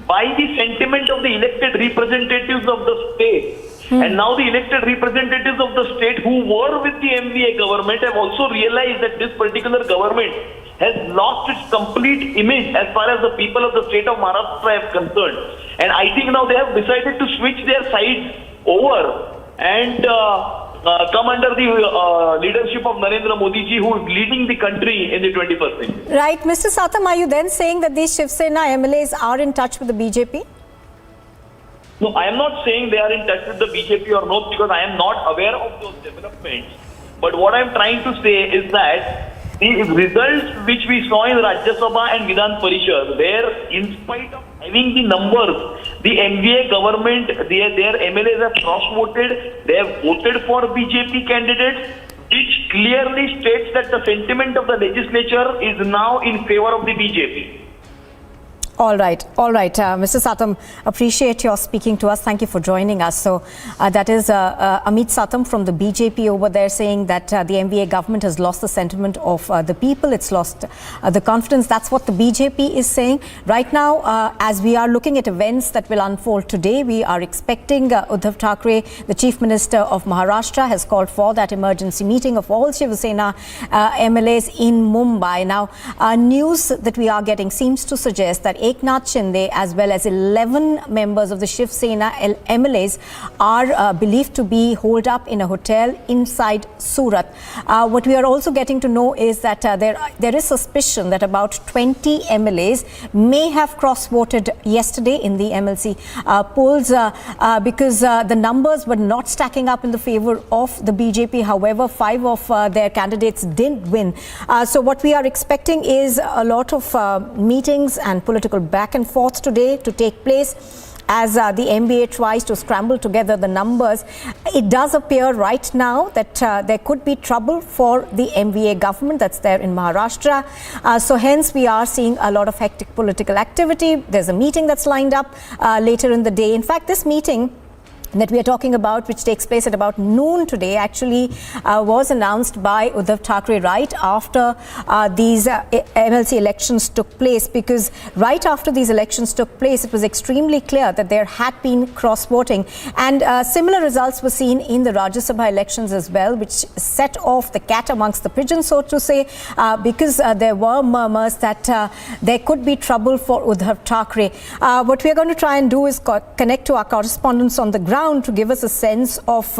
by the sentiment of the elected representatives of the state. And now the elected representatives of the state who were with the MVA government have also realized that this particular government has lost its complete image as far as the people of the state of Maharashtra are concerned. And I think now they have decided to switch their sides over and come under the leadership of Narendra Modi ji, who is leading the country in the 21st century. Right. Mr. Satam, are you then saying that these Shiv Sena MLAs are in touch with the BJP? No, I am not saying they are in touch with the BJP or not, because I am not aware of those developments. But what I am trying to say is that the results which we saw in Rajya Sabha and Vidhan Parishad, where in spite of having the numbers, the MVA government, their MLAs have cross-voted, they have voted for BJP candidates, which clearly states that the sentiment of the legislature is now in favor of the BJP. All right. Mr. Satam, appreciate your speaking to us. Thank you for joining us. So that is Amit Satam from the BJP over there, saying that the MVA government has lost the sentiment of the people. It's lost the confidence. That's what the BJP is saying. Right now, as we are looking at events that will unfold today, we are expecting Uddhav Thackeray, the Chief Minister of Maharashtra, has called for that emergency meeting of all Shiv Sena MLAs in Mumbai. Now, news that we are getting seems to suggest that Eknath Shinde as well as 11 members of the Shiv Sena MLAs are believed to be holed up in a hotel inside Surat. What we are also getting to know is that there is suspicion that about 20 MLAs may have cross-voted yesterday in the MLC polls because the numbers were not stacking up in the favor of the BJP. However, 5 of their candidates didn't win. So what we are expecting is a lot of meetings and political back and forth today to take place as the MBA tries to scramble together the numbers. It does appear right now that there could be trouble for the MVA government that's there in Maharashtra. So hence we are seeing a lot of hectic political activity. There's a meeting that's lined up later in the day. In fact, this meeting that we are talking about, which takes place at about noon today, actually was announced by Uddhav Thackeray right after these MLC elections took place, because right after these elections took place, it was extremely clear that there had been cross-voting, and similar results were seen in the Rajya Sabha elections as well, which set off the cat amongst the pigeons, so to say, because there were murmurs that there could be trouble for Uddhav Thackeray. What we are going to try and do is connect to our correspondents on the ground to give us a sense of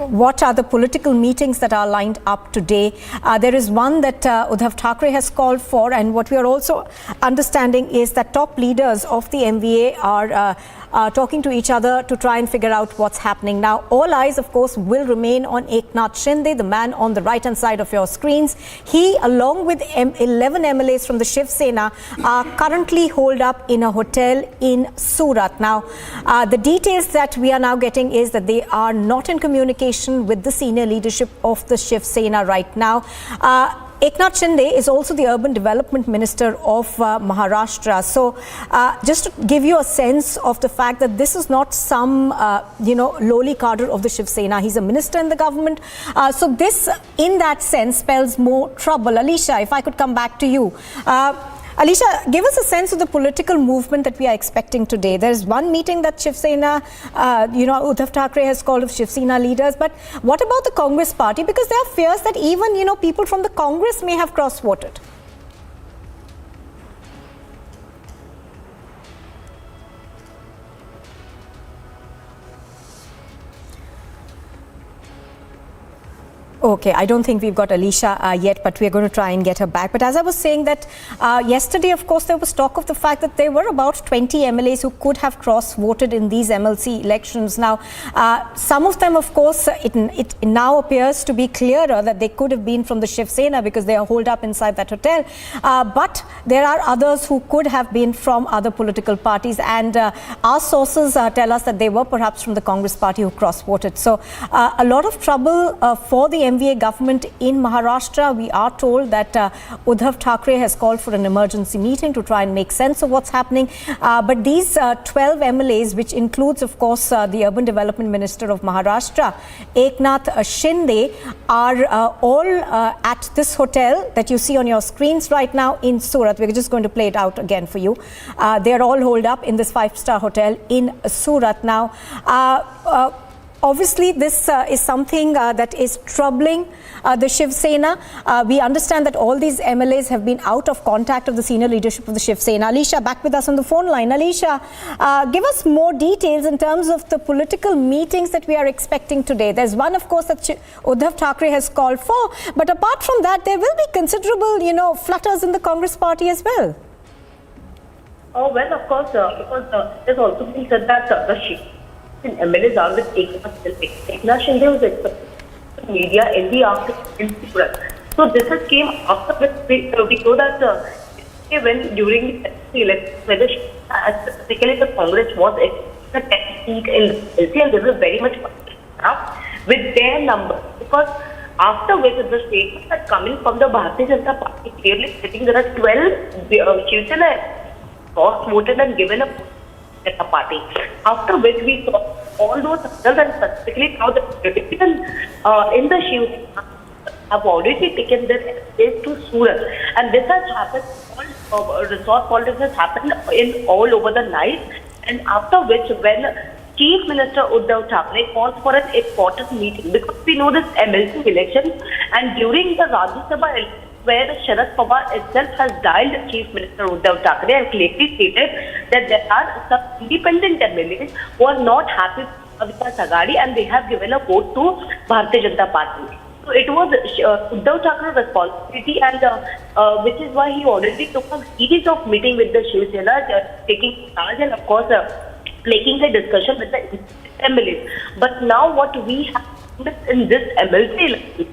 what are the political meetings that are lined up today. There is one that Uddhav Thackeray has called for, and what we are also understanding is that top leaders of the MVA are talking to each other to try and figure out what's happening. Now, all eyes, of course, will remain on Eknath Shinde, the man on the right-hand side of your screens. He, along with 11 MLAs from the Shiv Sena, are currently holed up in a hotel in Surat. Now, the details that we are now getting is that they are not in communication with the senior leadership of the Shiv Sena right now. Eknath Shinde is also the Urban Development Minister of Maharashtra. So just to give you a sense of the fact that this is not some, lowly cadre of the Shiv Sena. He's a minister in the government. So this, in that sense, spells more trouble. Alisha, if I could come back to you. Alisha, give us a sense of the political movement that we are expecting today. There's one meeting that Shiv Sena, Uddhav Thackeray has called of Shiv Sena leaders. But what about the Congress party? Because there are fears that even, people from the Congress may have cross-voted. Okay, I don't think we've got Alisha yet, but we're going to try and get her back. But as I was saying that yesterday, of course, there was talk of the fact that there were about 20 MLAs who could have cross-voted in these MLC elections. Now, some of them, of course, it now appears to be clearer that they could have been from the Shiv Sena because they are holed up inside that hotel. But there are others who could have been from other political parties. And our sources tell us that they were perhaps from the Congress party who cross-voted. So a lot of trouble for the MVA government in Maharashtra. We are told that Uddhav Thackeray has called for an emergency meeting to try and make sense of what's happening. But these 12 MLAs, which includes, of course, the Urban Development Minister of Maharashtra, Eknath Shinde, are all at this hotel that you see on your screens right now in Surat. We're just going to play it out again for you. They're all holed up in this 5-star hotel in Surat. Now, obviously, this is something that is troubling the Shiv Sena. We understand that all these MLAs have been out of contact of the senior leadership of the Shiv Sena. Alisha, back with us on the phone line. Alisha, give us more details in terms of the political meetings that we are expecting today. There's one, of course, that Uddhav Thackeray has called for. But apart from that, there will be considerable, flutters in the Congress party as well. Oh, well, of course, because there's also been said that the Shiv MLAs are with Eknath Shinde was expected media in the afternoon in Surat. So this has came after we know that when during the election, whether particularly the Congress was the technique in the LC, and this is very much with their numbers, because after which the statements that coming from the Bharatiya Janata Party clearly stating there are 12 Shiv Sena voted and given a party. After which we saw all those others, and specifically how the politicians in the Shiv have already taken their place to Surat, and this has happened. All resort politics has happened in all over the night, and after which when Chief Minister Uddhav Thackeray calls for an important meeting, because we know this MLC election, and during the Rajya Sabha election, where Sharad Pawar itself has dialed Chief Minister Uddhav Thackeray and clearly stated that there are some independent MLAs who are not happy with Mahavikas Aghadi and they have given a vote to Bharatiya Janata Party. So it was Uddhav Thackeray's responsibility, and which is why he already took a series of meetings with the Shiv Sena, taking charge and of course making a discussion with the MLAs. But now what we have in this MLC election,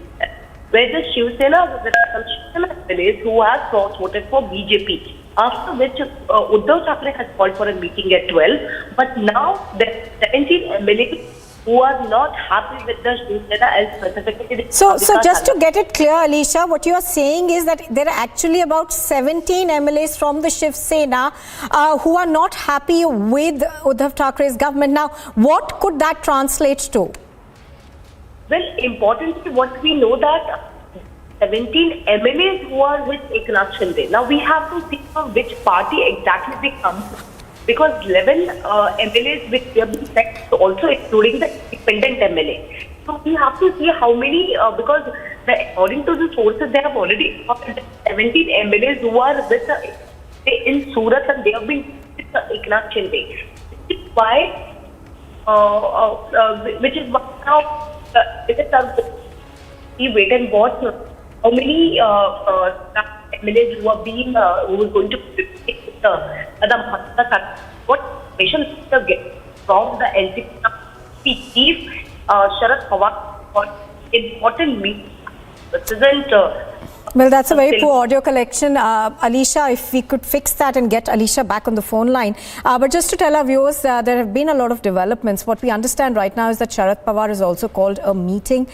where the Shiv Sena, there are some Shiv Sena MLAs who have cross-voted for BJP, after which Uddhav Thackeray has called for a meeting at 12. But now there are 17 MLAs who are not happy with the Shiv Sena and specifically... So just to get it clear, Alisha, what you are saying is that there are actually about 17 MLAs from the Shiv Sena who are not happy with Uddhav Thackeray's government. Now, what could that translate to? Well, importantly, what we know that 17 MLAs who are with Eknath Shinde. Now, we have to see from which party exactly they come from. Because 11 MLAs which we have been set, also including the independent MLA. So we have to see how many, because according to the sources, they have already 17 MLAs who are with in Surat and they have been with Eknath Shinde. Which is why now it is we wait and watch how many MLAs who are being who is going to what information we get from the NCP chief Sharad Pawar for important meeting. Well, that's a very poor audio collection. Alisha, if we could fix that and get Alisha back on the phone line. But just to tell our viewers, there have been a lot of developments. What we understand right now is that Sharad Pawar has also called a meeting.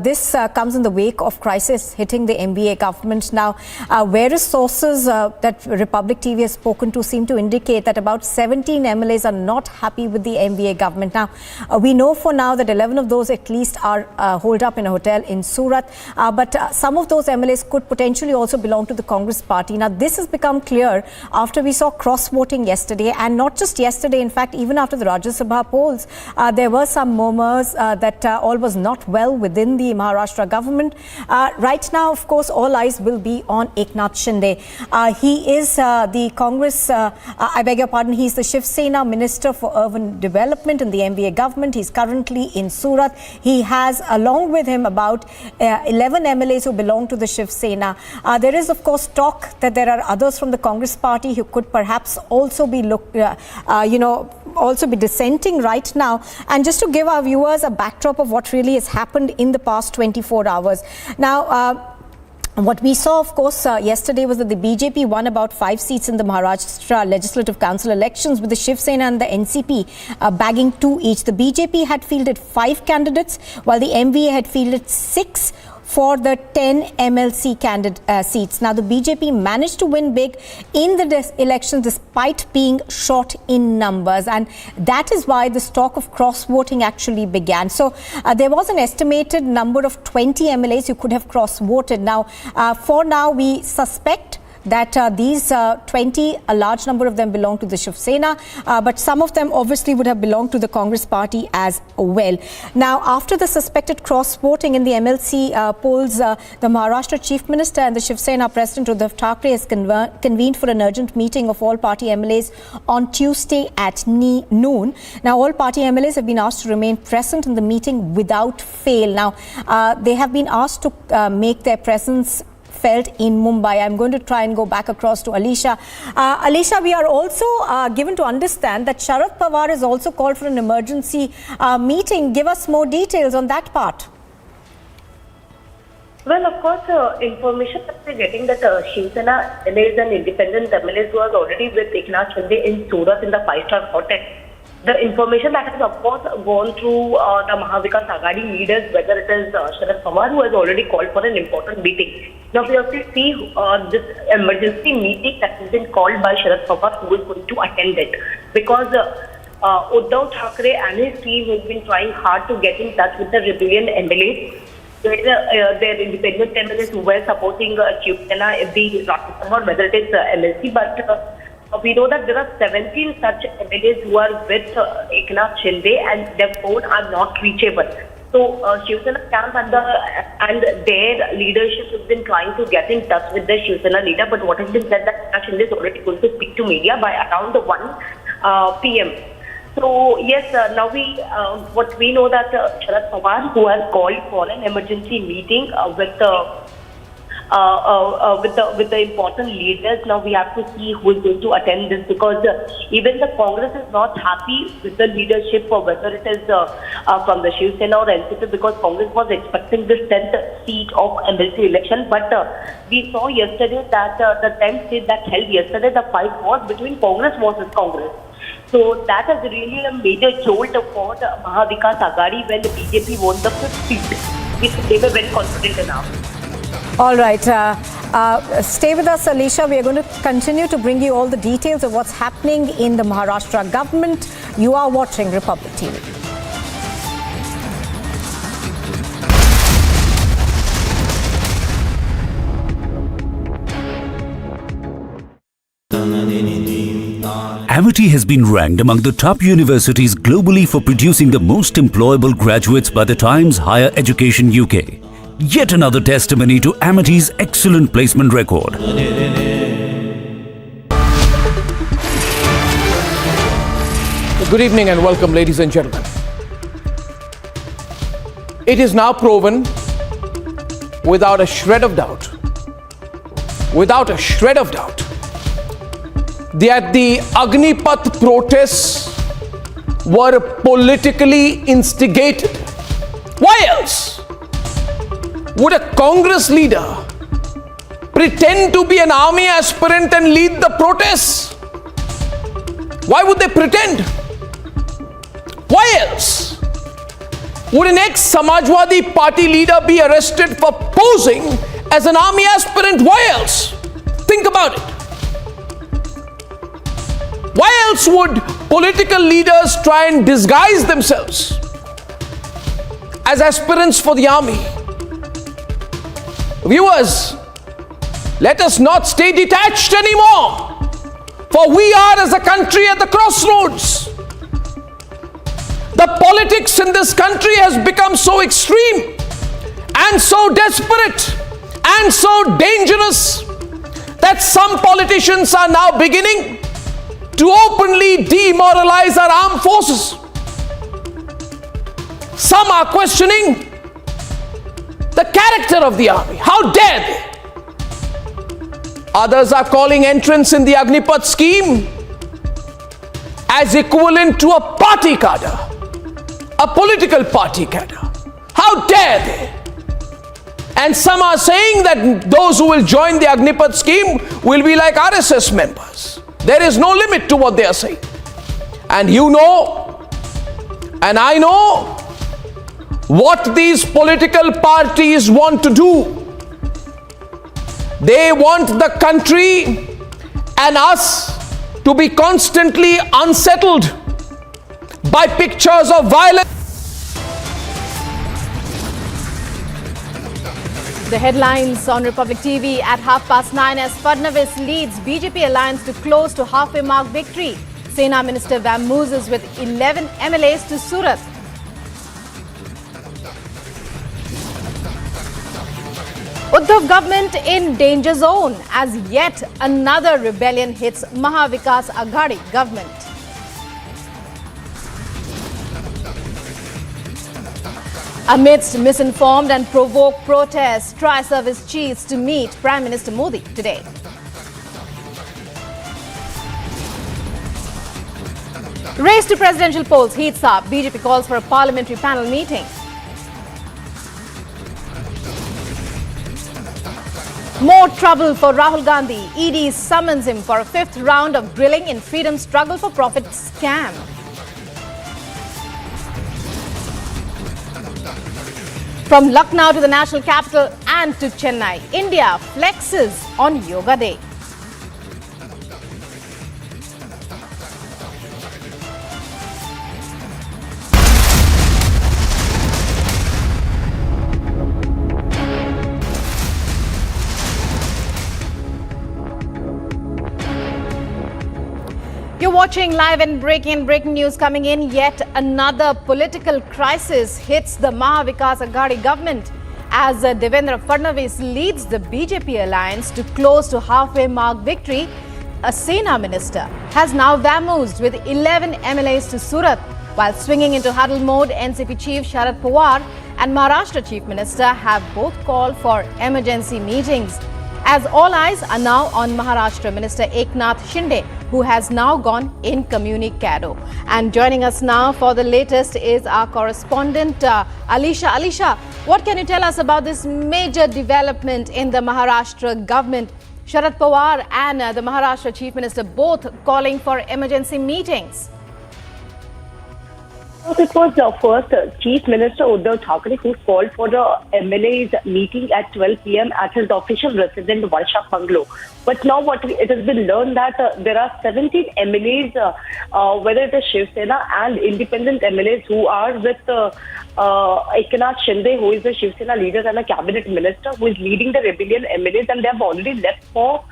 This comes in the wake of crisis hitting the MBA government. Now, various sources that Republic TV has spoken to seem to indicate that about 17 MLAs are not happy with the MBA government. Now, we know for now that 11 of those at least are holed up in a hotel in Surat. But some of those MLAs could potentially also belong to the Congress party. Now, this has become clear after we saw cross-voting yesterday, and not just yesterday, in fact, even after the Rajya Sabha polls, there were some murmurs that all was not well within the Maharashtra government. Right now, of course, all eyes will be on Eknath Shinde. He is the Congress, I beg your pardon, he's the Shiv Sena Minister for Urban Development in the MBA government. He's currently in Surat. He has, along with him, about 11 MLAs who belong to the Shiv Sena. There is, of course, talk that there are others from the Congress party who could perhaps also be also be dissenting right now. And just to give our viewers a backdrop of what really has happened in the past 24 hours. Now, what we saw, of course, yesterday was that the BJP won about 5 seats in the Maharashtra Legislative Council elections, with the Shiv Sena and the NCP bagging 2 each. The BJP had fielded 5 candidates, while the MVA had fielded 6 for the 10 MLC candidate seats. Now, the BJP managed to win big in the elections despite being short in numbers, and that is why this talk of cross-voting actually began. So, there was an estimated number of 20 MLAs who could have cross-voted. Now, for now, we suspect that these 20, a large number of them belong to the Shiv Sena, but some of them obviously would have belonged to the Congress party as well. Now, after the suspected cross-voting in the MLC polls, the Maharashtra Chief Minister and the Shiv Sena President Uddhav Thackeray has convened for an urgent meeting of all party MLAs on Tuesday at noon. Now, all party MLAs have been asked to remain present in the meeting without fail. Now, they have been asked to make their presence felt in Mumbai. I'm going to try and go back across to Alisha. Alisha, we are also given to understand that Sharad Pawar has also called for an emergency meeting. Give us more details on that part. Well, of course, information that we're getting that Shiv Sena MLAs and independent MLAs who are already with Eknath Shinde in Surat in the 5-star hotel. The information that has, of course, gone through the Mahavikas Aghadi leaders, whether it is Sharad Pawar, who has already called for an important meeting. Now, we have to see this emergency meeting that has been called by Sharad Pawar, who is going to attend it. Because Uddhav Thackeray and his team have been trying hard to get in touch with the rebellion MLAs. Their independent MLAs who were supporting Shiv Sena in the Rajya Sabha, whether it is MLC, but we know that there are 17 such MLAs who are with Eknath Shinde and their phone are not reachable. So Shiv Sena camp and their leadership has been trying to get in touch with the Shiv Sena leader, but what has been said that Shinde is already going to speak to media by around 1 p.m. So yes, now what we know that Sharad Pawar, who has called for an emergency meeting with the important leaders. Now we have to see who is going to attend this, because even the Congress is not happy with the leadership, or whether it is from the Shiv Sena or NCP, because Congress was expecting this 10th seat of MLC election. But we saw yesterday that the 10th seat that held yesterday, the fight was between Congress versus Congress. So that is really a major jolt for the Mahavikas Aghadi when the BJP won the 5th seat, which they were very confident enough. All right. Stay with us, Alicia. We are going to continue to bring you all the details of what's happening in the Maharashtra government. You are watching Republic TV. Amity has been ranked among the top universities globally for producing the most employable graduates by the Times Higher Education UK. Yet another testimony to Amity's excellent placement record. Good evening and welcome, ladies and gentlemen. It is now proven, without a shred of doubt, that the Agnipath protests were politically instigated. Why else would a Congress leader pretend to be an army aspirant and lead the protests? Why would they pretend? Why else would an ex-Samajwadi Party leader be arrested for posing as an army aspirant? Why else? Think about it. Why else would political leaders try and disguise themselves as aspirants for the army? Viewers, let us not stay detached anymore, for we are as a country at the crossroads. The politics in this country has become so extreme and so desperate and so dangerous that some politicians are now beginning to openly demoralize our armed forces. Some are questioning the character of the army. How dare they? Others are calling entrance in the Agnipath scheme as equivalent to a party cadre, a political party cadre. How dare they? And some are saying that those who will join the Agnipath scheme will be like RSS members. There is no limit to what they are saying. And you know, and I know, what these political parties want to do. They want the country and us to be constantly unsettled by pictures of violence. The headlines on Republic TV at 9:30 as Fadnavis leads BJP alliance to close to halfway mark victory. Sena Minister vamooses with 11 MLAs to Surat. Uddhav government in danger zone as yet another rebellion hits Mahavikas Aghadi government. Amidst misinformed and provoked protests, tri-service chiefs to meet Prime Minister Modi today. Race to presidential polls heats up. BJP calls for a parliamentary panel meeting. More trouble for Rahul Gandhi. ED summons him for a 5th round of grilling in Freedom Struggle for Profit scam. From Lucknow to the national capital and to Chennai, India flexes on Yoga Day. You're watching watching live and breaking news coming in. Yet another political crisis hits the Maha Vikas Aghadi government as Devendra Fadnavis leads the BJP alliance to close to halfway mark victory. A Sena minister has now vamoosed with 11 MLAs to Surat. While swinging into huddle mode, NCP chief Sharad Pawar and Maharashtra chief minister have both called for emergency meetings. As all eyes are now on Maharashtra Minister Agnipath Shinde, who has now gone incommunicado. And joining us now for the latest is our correspondent Alisha. Alisha, what can you tell us about this major development in the Maharashtra government? Sharad Pawar and the Maharashtra chief minister both calling for emergency meetings. It was first Chief Minister Uddhav Thackeray who called for the MLA's meeting at 12 p.m. at his official residence, Varsha Bungalow. But now it has been learned that there are 17 MLAs, whether it is Shiv Sena and independent MLAs who are with Agnipath Shinde, who is the Shiv Sena leader and a cabinet minister, who is leading the rebellion MLAs, and they have already left for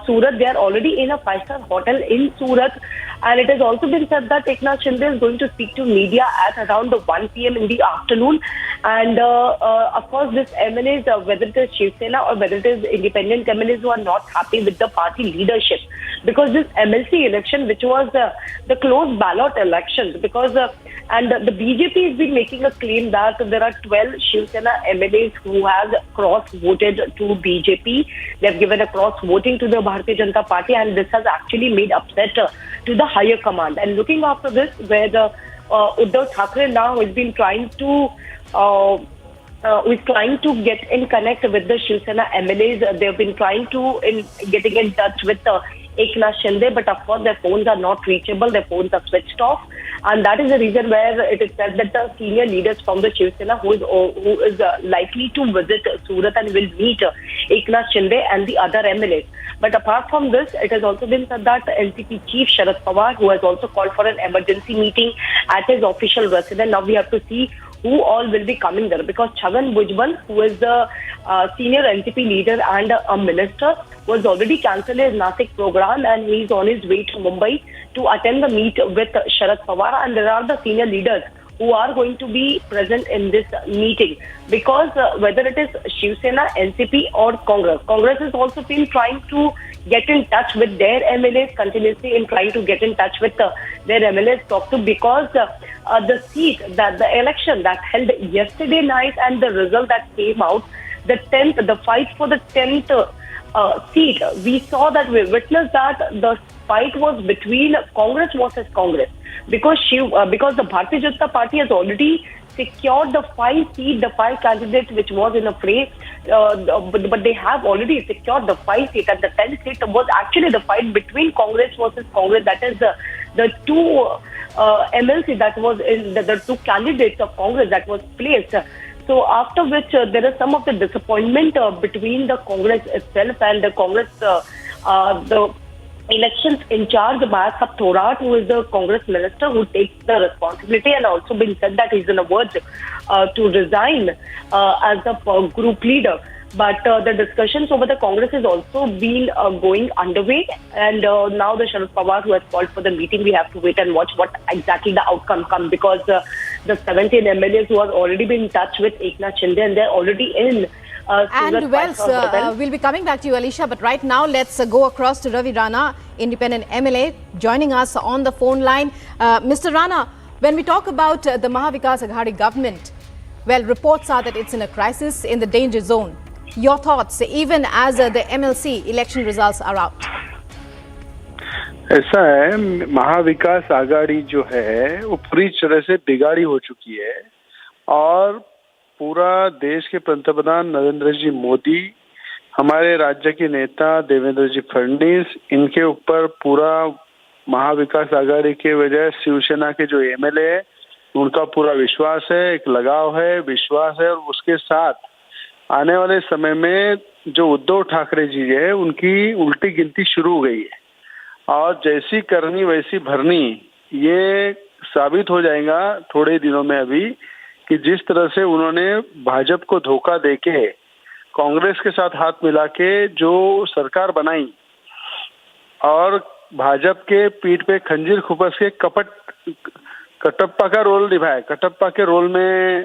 Surat. They are already in a 5-star hotel in Surat. And it has also been said that Agnipath Shinde is going to speak to media at around 1 p.m. in the afternoon. And of course, this MLAs, whether it is Shiv Sena or whether it is independent MLAs who are not happy with the party leadership. Because this MLC election, which was the closed ballot elections, because and the BJP has been making a claim that there are 12 Shiv Sena MLAs who have cross-voted to BJP. They have given a cross-voting to the Bharatiya Janata Party, and this has actually made upset to the higher command. And looking after this, where the Uddhav Thackeray now has been trying to get in connect with the Shiv Sena MLAs. They've been trying to getting in touch with Agnipath Shinde, but of course their phones are not reachable. Their phones are switched off, and that is the reason where it is said that the senior leaders from the Shiv Sena who is likely to visit Surat and will meet Agnipath Shinde and the other MLAs. But apart from this, it has also been said that NCP chief Sharad Pawar, who has also called for an emergency meeting at his official residence. Now we have to see who all will be coming there, because Chhagan Bhujbal, who is the senior NCP leader and a minister, was already cancelled his Nasik program, and he is on his way to Mumbai to attend the meet with Sharad Pawar. And there are the senior leaders who are going to be present in this meeting, because whether it is Shiv Sena, NCP or Congress has also been trying to get in touch with their MLAs continuously, in trying to get in touch with their MLAs talk to, because the seat that the election that held yesterday night and the result that came out, the fight for the 10th seat, we saw we witnessed that the fight was between Congress versus Congress, because the Bharatiya Janata Party has already secured the 5 candidates which was in a fray, but they have already secured the 5 seats, and the 10th seat was actually the fight between Congress versus Congress. That is the two MLC that was in the two candidates of Congress that was placed. So after which there is some of the disappointment between the Congress itself and the Congress, the elections in charge, Agnipath Thorat, who is the Congress minister who takes the responsibility, and also been said that he's on the verge to resign as the group leader. But the discussions over the Congress has also been going underway, and now the Sharad Pawar, who has called for the meeting, we have to wait and watch what exactly the outcome comes, because the 17 MLAs who have already been in touch with Agnipath Shinde, and they're already in and well, we'll be coming back to you, Alisha, but right now let's go across to Ravi Rana, independent MLA, joining us on the phone line. Mr. Rana, when we talk about the Maha Vikas Aghadi government, well, reports are that it's in a crisis, in the danger zone. Your thoughts, even as the MLC election results are out? ऐसा है, महाविकास आघाड़ी जो है वो पूरी तरह से बिगाड़ी हो चुकी है, और पूरा देश के पंतप्रधान नरेंद्र जी मोदी, हमारे राज्य के नेता देवेंद्र जी फडणवीस, इनके ऊपर पूरा महाविकास आघाड़ी के वजह शिवसेना के जो एमएलए है उनका पूरा विश्वास है, एक लगाव है, विश्वास है, और उसके साथ आने वाले समय में जो उद्धव ठाकरे जी है उनकी उल्टी गिनती शुरू हो गई है, और जैसी करनी वैसी भरनी, ये साबित हो जाएगा थोड़े दिनों में अभी कि जिस तरह से उन्होंने भाजपा को धोखा देके कांग्रेस के साथ हाथ मिला के जो सरकार बनाई, और भाजपा के पीठ पे खंजीर खुपस के कटप्पा का रोल निभाया। कटप्पा के रोल में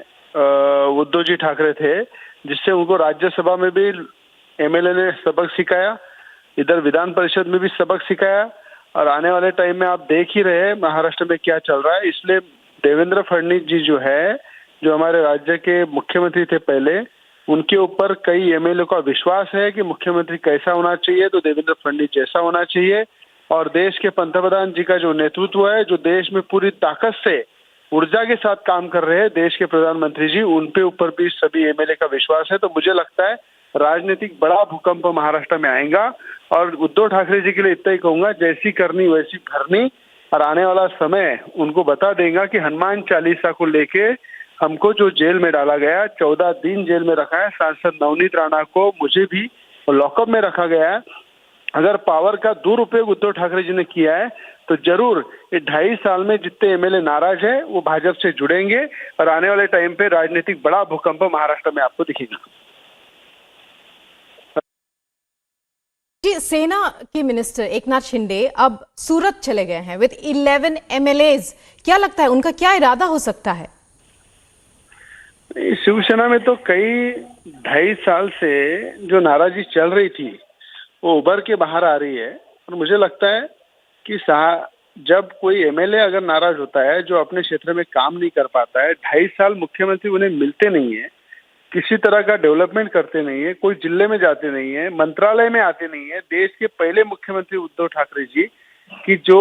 उद्धव जी ठाकरे थे, जिससे उनको राज्यसभा में भी एमएलए ने सबक सिखाया, इधर विधान परिषद में भी सबक सिखाया, और आने वाले टाइम में आप देख ही रहे हैं महाराष्ट्र में क्या चल रहा है। इसलिए देवेंद्र फडणवीस जी जो है, जो हमारे राज्य के मुख्यमंत्री थे पहले, उनके ऊपर कई एमएलए का विश्वास है कि मुख्यमंत्री कैसा होना चाहिए तो देवेंद्र फडणवीस जैसा होना चाहिए। और देश के पंतप्रधान जी का जो नेतृत्व है, जो देश में पूरी ताकत से ऊर्जा के साथ काम कर रहे हैं देश के प्रधानमंत्री जी, उनके ऊपर भी सभी एमएलए का विश्वास है। तो मुझे लगता है राजनीतिक बड़ा भूकंप महाराष्ट्र में आएगा। और उद्धव ठाकरे जी के लिए इतना ही कहूंगा, जैसी करनी वैसी भरनी, और आने वाला समय उनको बता देगा कि हनुमान चालीसा को लेके हमको जो जेल में डाला गया, 14 दिन जेल में रखा है, सांसद नवनीत राणा को, मुझे भी लॉकअप में रखा गया है। अगर पावर का दुरुपयोग उद्धव ठाकरे जी ने किया है तो जरूर ये 2.5 साल में जितने एमएलए नाराज है वो भाजपा से जुड़ेंगे, और आने वाले टाइम पे राजनीतिक बड़ा भूकंप महाराष्ट्र में आपको दिखेगा। जी, सेना के मिनिस्टर एकनाथ शिंदे अब सूरत चले गए हैं विद 11 एमएलएज। क्या लगता है उनका क्या इरादा हो सकता है? शिवसेना में तो कई 2.5 साल से जो नाराजगी चल रही थी वो उभर के बाहर आ रही है। और मुझे लगता है कि जब कोई एमएलए अगर नाराज होता है, जो अपने क्षेत्र में काम नहीं कर पाता है, 2.5 साल मुख्यमंत्री उन्हें मिलते नहीं है, किसी तरह का डेवलपमेंट करते नहीं है, कोई जिले में जाते नहीं है, मंत्रालय में आते नहीं है। देश के पहले मुख्यमंत्री उद्धव ठाकरे जी की जो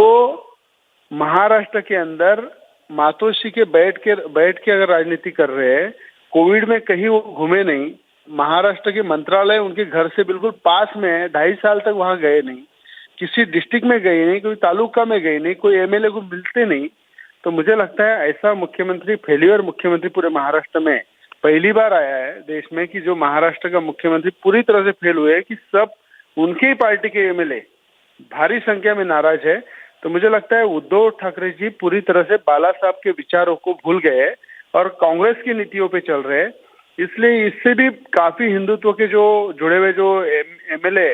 महाराष्ट्र के अंदर मातोश्री के बैठ के अगर राजनीति कर रहे हैं, कोविड में कहीं वो घूमे नहीं, महाराष्ट्र के मंत्रालय उनके घर से बिल्कुल पास में है, 2.5 साल तक वहां गए नहीं, किसी डिस्ट्रिक्ट में गए नहीं, कोई तालुका में गए नहीं, कोई एमएलए को मिलते नहीं। तो मुझे लगता है ऐसा मुख्यमंत्री, फेल्यूर मुख्यमंत्री पूरे महाराष्ट्र में पहली बार आया है देश में, कि जो महाराष्ट्र का मुख्यमंत्री पूरी तरह से फेल हुए, कि सब उनके ही पार्टी के एमएलए भारी संख्या में नाराज है। तो मुझे लगता है उद्धव ठाकरे जी पूरी तरह से बाला साहब के विचारों को भूल गए और कांग्रेस की नीतियों पे चल रहे हैं। इसलिए इससे भी काफी हिंदुत्व के जो जुड़े हुए जो एमएलए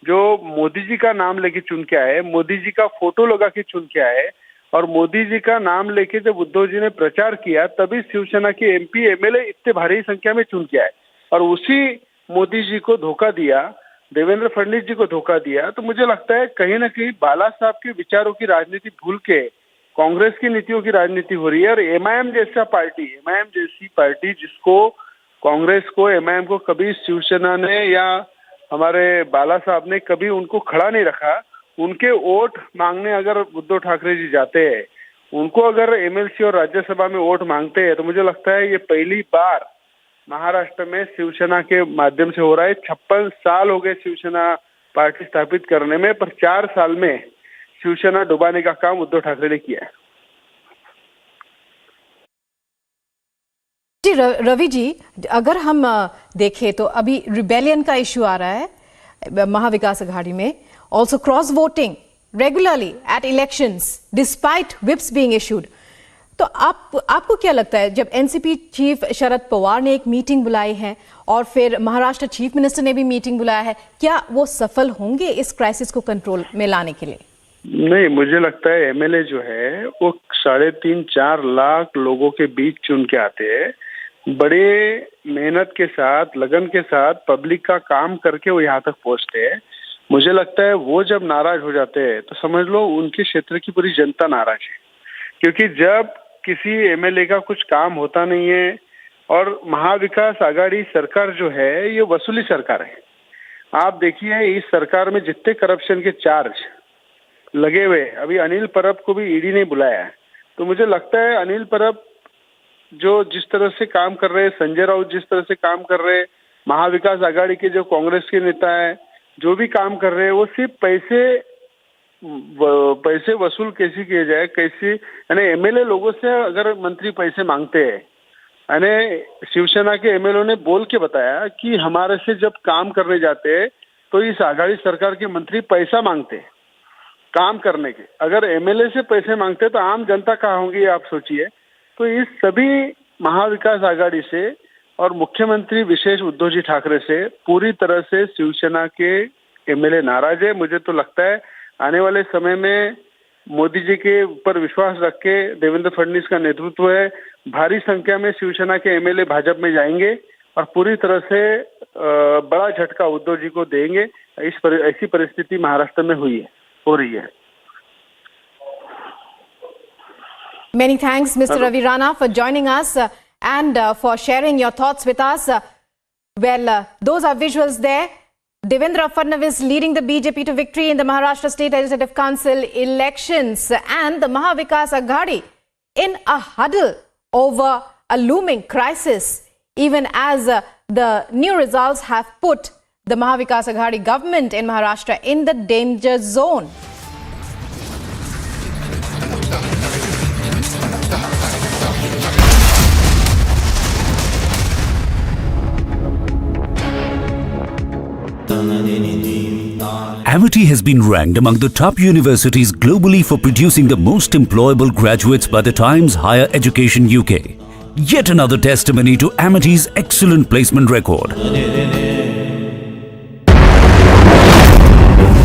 जो मोदी जी का नाम लेके चुन के आए, मोदी जी का फोटो लगा के चुन के आए, और मोदी जी का नाम लेके जब उद्धव जी ने प्रचार किया तभी शिवसेना के एमपी एमएलए इतने भारी संख्या में चुन के आए, और उसी मोदी जी को धोखा दिया, देवेंद्र फडणवीस जी को धोखा दिया। तो मुझे लगता है कहीं ना कहीं बाला साहब के विचारों की राजनीति भूल के कांग्रेस की नीतियों की राजनीति हो रही है। और एमआईएम जैसी पार्टी जिसको कांग्रेस को, एमआईएम को कभी शिवसेना ने या हमारे बाला साहब ने कभी उनको खड़ा नहीं रखा, उनके वोट मांगने अगर उद्धव ठाकरे जी जाते हैं, उनको अगर एमएलसी और राज्यसभा में वोट मांगते हैं, तो मुझे लगता है ये पहली बार महाराष्ट्र में शिवसेना के माध्यम से हो रहा है। 56 साल हो गए शिवसेना पार्टी स्थापित करने में, पर 4 साल में शिवसेना डुबाने का काम उद्धव ठाकरे ने किया है। जी रवि जी, अगर हम देखें तो अभी रिबेलियन का इश्यू आ रहा है महाविकास आघाड़ी में, also cross voting regularly at elections despite whips being issued. तो आपको क्या लगता है, जब एनसीपी चीफ शरद पवार ने एक मीटिंग बुलाई है और फिर महाराष्ट्र चीफ मिनिस्टर ने भी मीटिंग बुलाया है, क्या वो सफल होंगे इस क्राइसिस को कंट्रोल में लाने के लिए? नहीं, मुझे लगता है एमएलए जो है वो 3.5-4 लाख लोगों के बीच चुन के आते हैं, बड़े मेहनत के साथ, लगन के साथ, पब्लिक का काम करके वो यहाँ तक पहुँचते हैं। मुझे लगता है वो जब नाराज हो जाते हैं तो समझ लो उनके क्षेत्र की पूरी जनता नाराज है, क्योंकि जब किसी एमएलए का कुछ काम होता नहीं है, और महाविकास आघाड़ी सरकार जो है ये वसूली सरकार है। आप देखिए इस सरकार में जितने करप्शन के चार्ज लगे हुए, अभी अनिल परब को भी ईडी ने बुलाया है। तो मुझे लगता है अनिल परब जो जिस तरह से काम कर रहे हैं, संजय राउत जिस तरह से काम कर रहे हैं, महाविकास आघाड़ी के जो कांग्रेस के नेता है जो भी काम कर रहे हैं, वो सिर्फ पैसे वसूल कैसे किए जाए, कैसे, यानी एमएलए लोगों से अगर मंत्री पैसे मांगते हैं, यानी शिवसेना के एमएलए ने बोल के बताया कि हमारे से जब काम करने जाते हैं तो इस आघाड़ी सरकार के मंत्री पैसा मांगते हैं काम करने के। अगर एमएलए से पैसे मांगते तो आम जनता कहाँ होंगी आप सोचिए। तो इस सभी महाविकास आघाड़ी से और मुख्यमंत्री विशेष उद्धव जी ठाकरे से पूरी तरह से शिवसेना के एमएलए नाराज है। मुझे तो लगता है आने वाले समय में मोदी जी के ऊपर विश्वास रख के देवेंद्र फडणवीस का नेतृत्व है, भारी संख्या में शिवसेना के एमएलए भाजपा में जाएंगे और पूरी तरह से बड़ा झटका उद्धव जी को देंगे। ऐसी परिस्थिति महाराष्ट्र में हो रही है। Many thanks, Mr. Ravi Rana, for joining us and for sharing your thoughts with us. Those are visuals there. Devendra Fadnavis leading the BJP to victory in the Maharashtra State Legislative Council elections, and the Maha Vikas Aghadi in a huddle over a looming crisis, even as the new results have put the Maha Vikas Aghadi government in Maharashtra in the danger zone. Amity has been ranked among the top universities globally for producing the most employable graduates by the Times Higher Education UK. Yet another testimony to Amity's excellent placement record.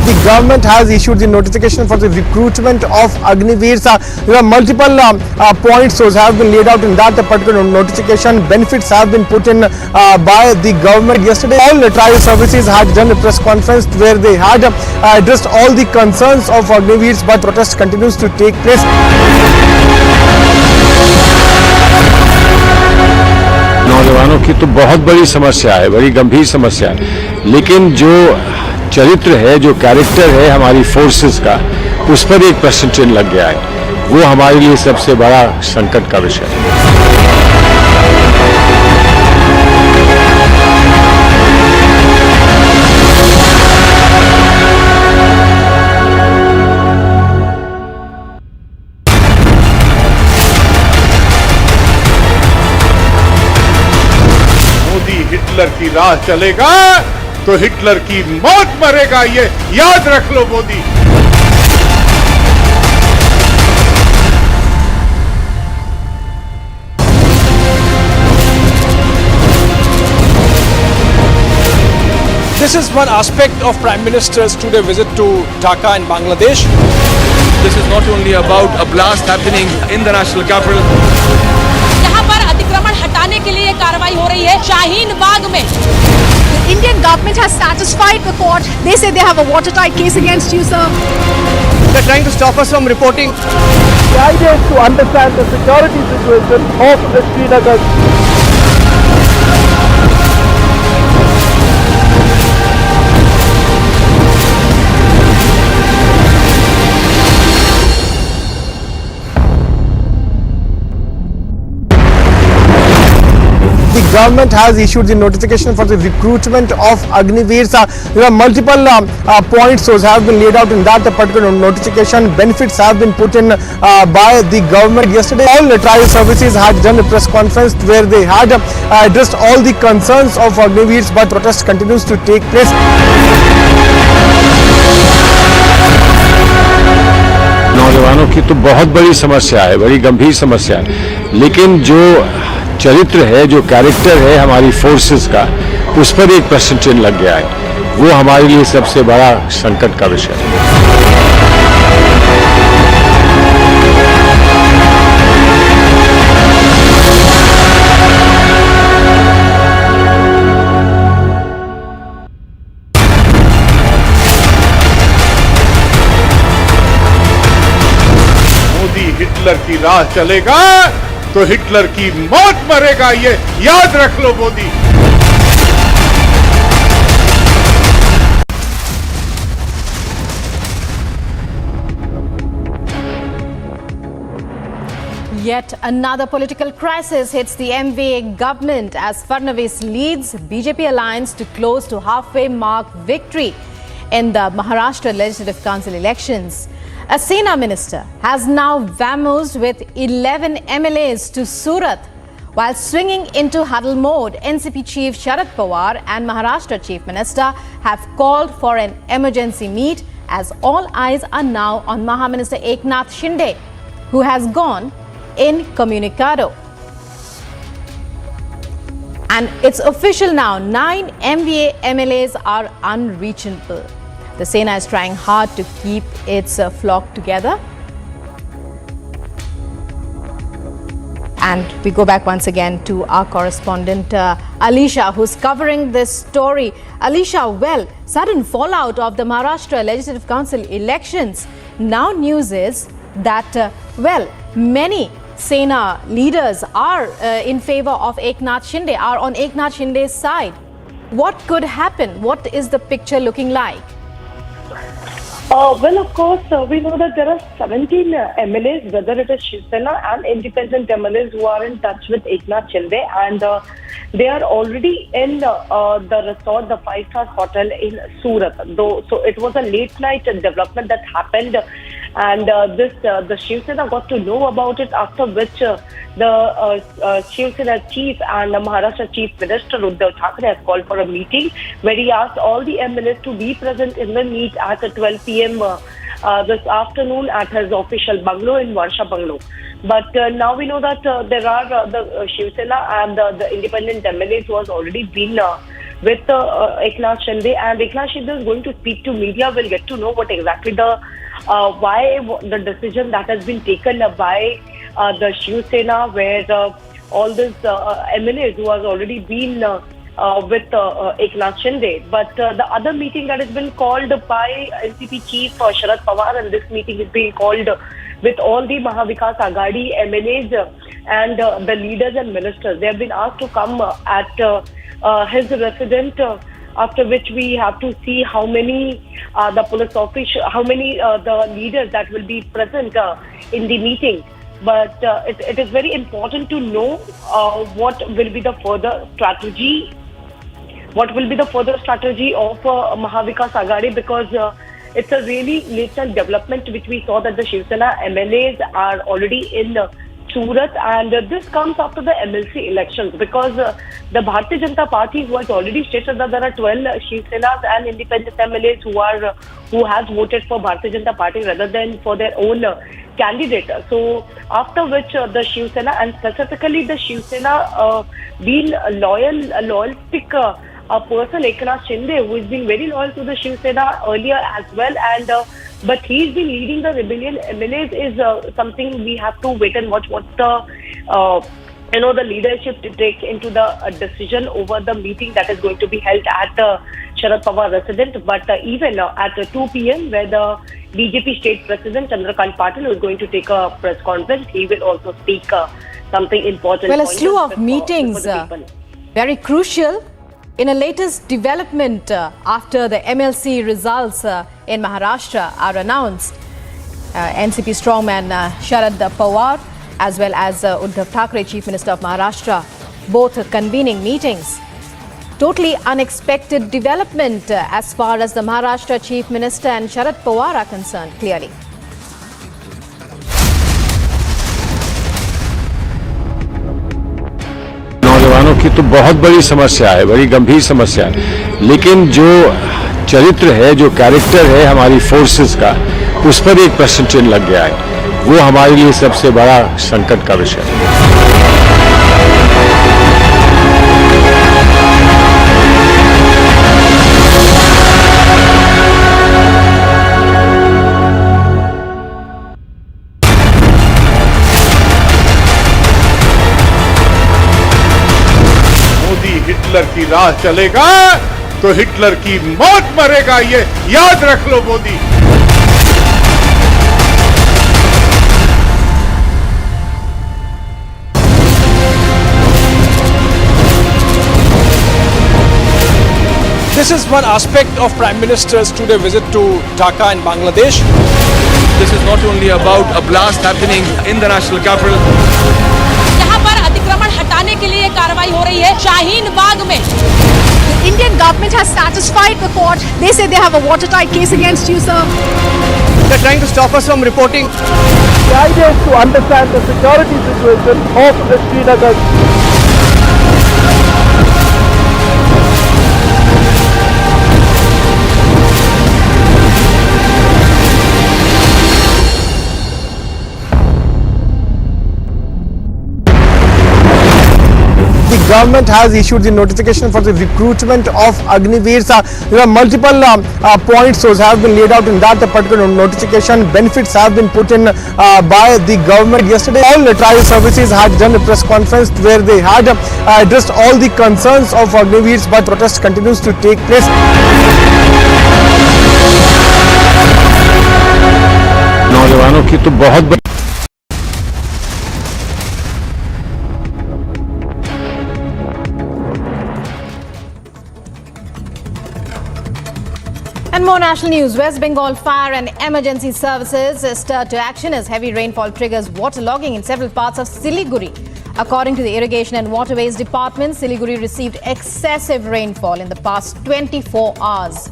The government has issued the notification for the recruitment of Agniveers. Multiple points have been laid out in that particular notification. Benefits have been put in by the government. Yesterday, all the trial services had done a press conference where they had addressed all the concerns of Agniveers, but protest continues to take place. नौजवानों की तो बहुत बड़ी समस्या है, बड़ी गंभीर समस्या है, लेकिन जो चरित्र है, जो कैरेक्टर है हमारी फोर्सेस का, उस पर एक प्रश्न चिन्ह लग गया है। वो हमारे लिए सबसे बड़ा संकट का विषय है। मोदी हिटलर की राह चलेगा तो हिटलर की मौत मरेगा, ये याद रख लो Modi. This is one aspect of Prime Minister's today visit to Dhaka in Bangladesh. This is not only about a blast happening in the national capital. यहाँ पर अतिक्रमण हटाने के लिए कार्रवाई हो रही है शाहीन बाग में। The Indian government has satisfied the court. They say they have a watertight case against you, sir. They're trying to stop us from reporting. The idea is to understand the security situation of Srinagar. The government has issued the notification for the recruitment of Agniveers. Multiple points have been laid out in that particular notification. Benefits have been put in by the government. Yesterday, all the trial services had done a press conference where they had addressed all the concerns of Agniveers, but protest continues to take place. नौजवानों की तो बहुत बड़ी समस्या है, बड़ी गंभीर समस्या है, लेकिन जो चरित्र है, जो कैरेक्टर है हमारी फोर्सेस का, उस पर एक प्रश्न चिन्ह लग गया है। वो हमारे लिए सबसे बड़ा संकट का विषय है। मोदी हिटलर की राह चलेगा तो हिटलर की मौत मरेगा, ये याद रख लो Modi. Yet another political crisis hits the MVA government as Fadnavis leads BJP alliance to close to halfway mark victory in the Maharashtra Legislative Council elections. A Sena minister has now vamoosed with 11 MLAs to Surat. While swinging into huddle mode, NCP Chief Sharad Pawar and Maharashtra Chief Minister have called for an emergency meet as all eyes are now on Maha Minister Agnipath Shinde, who has gone incommunicado. And it's official now, 9 MVA MLAs are unreachable. The Sena is trying hard to keep its flock together. And we go back once again to our correspondent Alisha, who's covering this story. Alisha, well, sudden fallout of the Maharashtra Legislative Council elections. Now news is that, many Sena leaders are in favor of Eknath Shinde, are on Eknath Shinde's side. What could happen? What is the picture looking like? Well, of course, we know that there are 17 MLAs, whether it is Shiv Sena and independent MLAs, who are in touch with Eknath Shinde, and they are already in the resort, the 5-star hotel in Surat. So it was a late night development that happened, and the Shiv Sena got to know about it, after which the Shiv Sena chief and the Maharashtra chief minister Uddhav Thackeray has called for a meeting where he asked all the MLAs to be present in the meet at 12 p.m. This afternoon at his official bungalow in Varsha Bungalow. But now we know that there are the Shiv Sena and the independent MLAs who has already been with Eknath Shinde, and Eknath Shinde is going to speak to media. We'll get to know what exactly why the decision that has been taken by the Shiv Sena, where all these MLAs who has already been with Eknath Shinde. But the other meeting that has been called by NCP chief Sharad Pawar, and this meeting is being called with all the Mahavikas Aghadi MLAs and the leaders and ministers. They have been asked to come at his residence, after which we have to see how many the police officials, how many the leaders that will be present in the meeting. But it is very important to know what will be the further strategy. What will be the further strategy of Mahavikas Aghadi, because it's a really latent development which we saw that the Shiv Sena MLAs are already in Surat, and this comes after the MLC elections, because the Bharatiya Janata Party, who has already stated that there are 12 Shiv Senas and independent MLAs who has voted for Bharatiya Janata Party rather than for their own candidate. So after which the Shiv Sena, and specifically the Shiv Sena being a loyalistic person, Eknath Shinde, who has been very loyal to the Shiv Sena earlier as well, and but he's been leading the rebellion MLAs, is something we have to wait and watch what the leadership to take into the decision over the meeting that is going to be held at Sharad Pawar residence. But even at 2 p.m. where the BJP state president Chandrakant Patil is going to take a press conference, he will also speak something important. Well, a slew of meetings, very crucial. In a latest development, after the MLC results in Maharashtra are announced, NCP strongman Sharad Pawar as well as Uddhav Thackeray, Chief Minister of Maharashtra, both convening meetings. Totally unexpected development as far as the Maharashtra Chief Minister and Sharad Pawar are concerned, clearly. नौजवानों की तो बहुत बड़ी समस्या है, बड़ी गंभीर समस्या है, लेकिन जो चरित्र है, जो कैरेक्टर है हमारी फोर्सेस का, उस पर एक प्रश्न चिन्ह लग गया है। वो हमारे लिए सबसे बड़ा संकट का विषय है। हिटलर की राह चलेगा तो हिटलर की मौत मरेगा, ये याद रख लो Modi. This is one aspect of Prime Minister's today visit to Dhaka in Bangladesh. This is not only about a blast happening in the national capital. यहाँ पर अतिक्रमण हटाने के लिए कार्रवाई हो रही है शाहीन बाग में। The Indian government has satisfied the court. They say they have a watertight case against you, sir. They're trying to stop us from reporting. The idea is to understand the security situation of Srinagar. government has issued the notification for the recruitment of Agniveers. Multiple points have been laid out in that particular notification. Benefits have been put in by the government. Yesterday, all the trial services had done a press conference where they had addressed all the concerns of Agniveers, but protest continues to take place. नौजवानों की तो बहुत बड़ी And more national news. West Bengal Fire and Emergency Services stirred to action as heavy rainfall triggers waterlogging in several parts of Siliguri. According to the Irrigation and Waterways Department, Siliguri received excessive rainfall in the past 24 hours.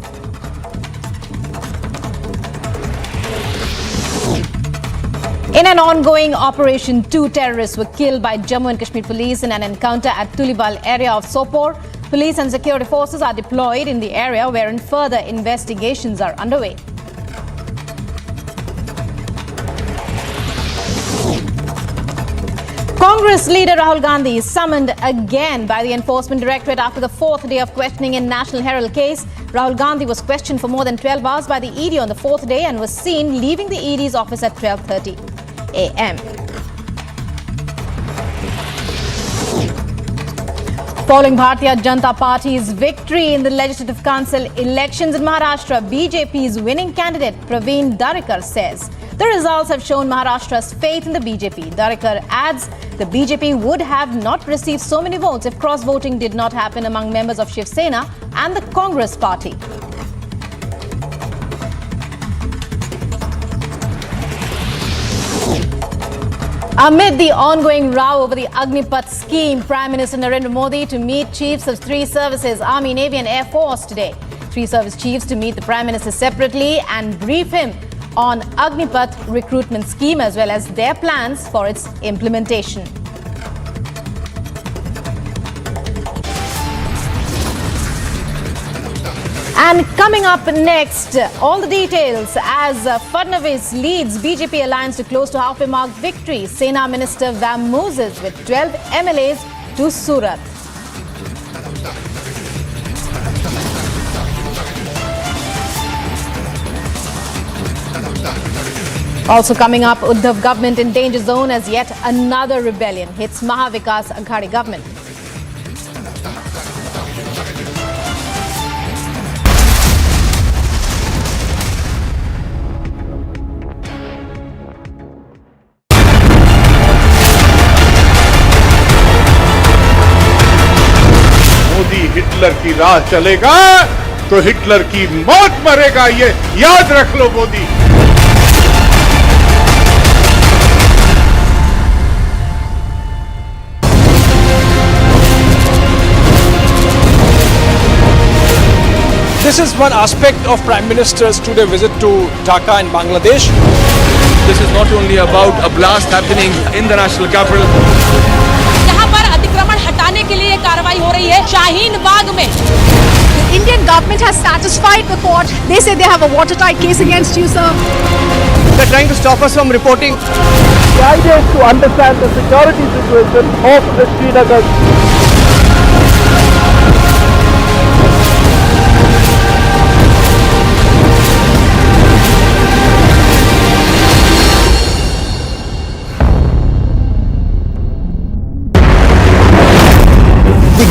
In an ongoing operation, 2 terrorists were killed by Jammu and Kashmir police in an encounter at Tulibal area of Sopore. Police and security forces are deployed in the area wherein further investigations are underway. Congress leader Rahul Gandhi is summoned again by the Enforcement Directorate after the 4th day of questioning in National Herald case. Rahul Gandhi was questioned for more than 12 hours by the ED on the 4th day and was seen leaving the ED's office at 12:30 a.m. Following Bharatiya Janata Party's victory in the Legislative Council elections in Maharashtra, BJP's winning candidate Praveen Darikar says the results have shown Maharashtra's faith in the BJP. Darikar adds the BJP would have not received so many votes if cross-voting did not happen among members of Shiv Sena and the Congress party. Amid the ongoing row over the Agnipath scheme, Prime Minister Narendra Modi to meet chiefs of 3 services, Army, Navy and Air Force today. 3 service chiefs to meet the Prime Minister separately and brief him on Agnipath recruitment scheme as well as their plans for its implementation. And coming up next, all the details as Fadnavis leads BJP alliance to close to halfway mark victory. Sena Minister vamooses with 12 MLAs to Surat. Also coming up, Uddhav government in danger zone as yet another rebellion hits Maha Vikas Aghadi government. Modi Hitler की राह चलेगा तो Hitler की मौत मरेगा, ये याद रख लो Modi. This is one aspect of Prime Minister's two-day visit to Dhaka in Bangladesh. This is not only about a blast happening in the national capital. यहाँ पर अतिक्रमण हटाने के लिए कार्रवाई हो रही है शाहीन बाग में। The Indian government has satisfied the court. They say they have a watertight case against you, sir. They're trying to stop us from reporting. The idea is to understand the security situation of Srinagar.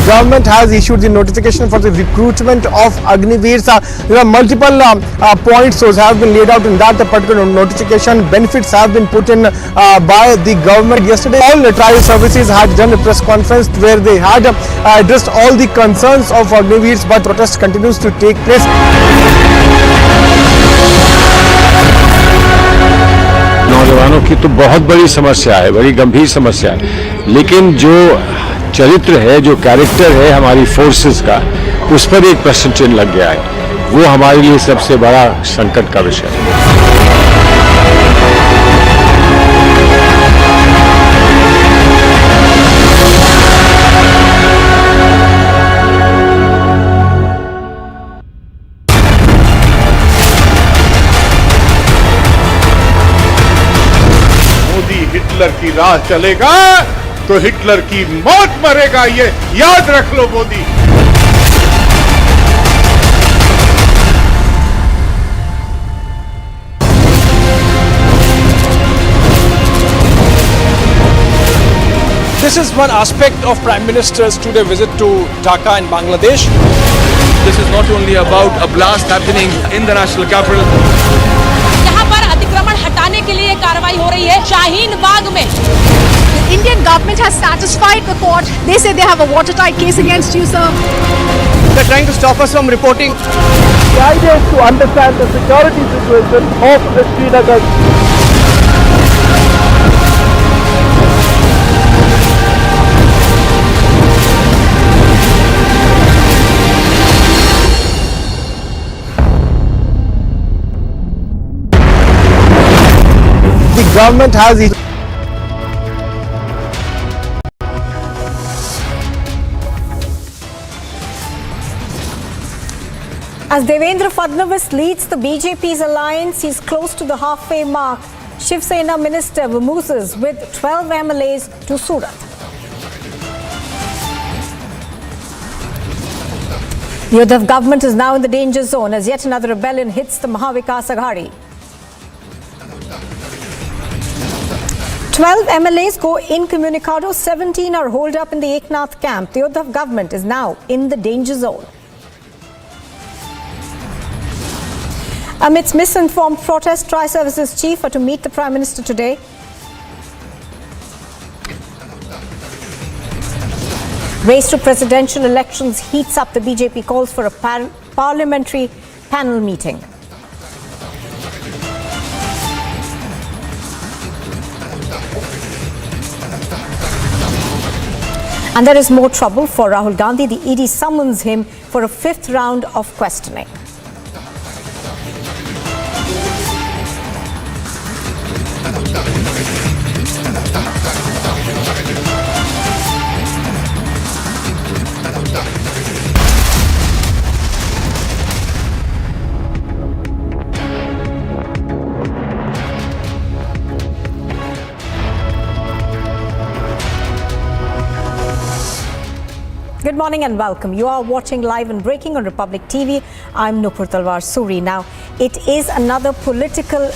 Government has issued the notification for the recruitment of Agniveers. Multiple points have been laid out in that particular notification. Benefits have been put in by the government. Yesterday, all the trial services had done a press conference where they had addressed all the concerns of Agniveers, but protest continues to take place. नौजवानों की तो बहुत बड़ी समस्या है, बड़ी गंभीर समस्या है, लेकिन जो चरित्र है, जो कैरेक्टर है हमारी फोर्सेस का, उस पर एक प्रश्न चिन्ह लग गया है। वो हमारे लिए सबसे बड़ा संकट का विषय है। मोदी हिटलर की राह चलेगा तो हिटलर की मौत मरेगा, ये याद रख लो Modi. This is one aspect of Prime Minister's two-day visit to Dhaka in Bangladesh. This is not only about a blast happening in the national capital. यहाँ पर अतिक्रमण हटाने के लिए कार्रवाई हो रही है शाहीन बाग में। The Indian government has satisfied the court. They say they have a watertight case against you, sir. They're trying to stop us from reporting. The idea is to understand the security situation of Srinagar. The government has As Devendra Fadnavis leads the BJP's alliance, he's close to the halfway mark. Shiv Sena minister vamooses with 12 MLAs to Surat. The Uddhav government is now in the danger zone as yet another rebellion hits the Maha Vikas Aghadi. 12 MLAs go incommunicado, 17 are holed up in the Agnipath camp. The Uddhav government is now in the danger zone. Amidst misinformed protest, Tri-Services chief are to meet the Prime Minister today. Race to presidential elections heats up. The BJP calls for a parliamentary panel meeting. And there is more trouble for Rahul Gandhi. The ED summons him for a 5th round of questioning. Good morning and welcome. You are watching Live and Breaking on Republic TV. I'm Nupur Talwar Suri. Now, it is another political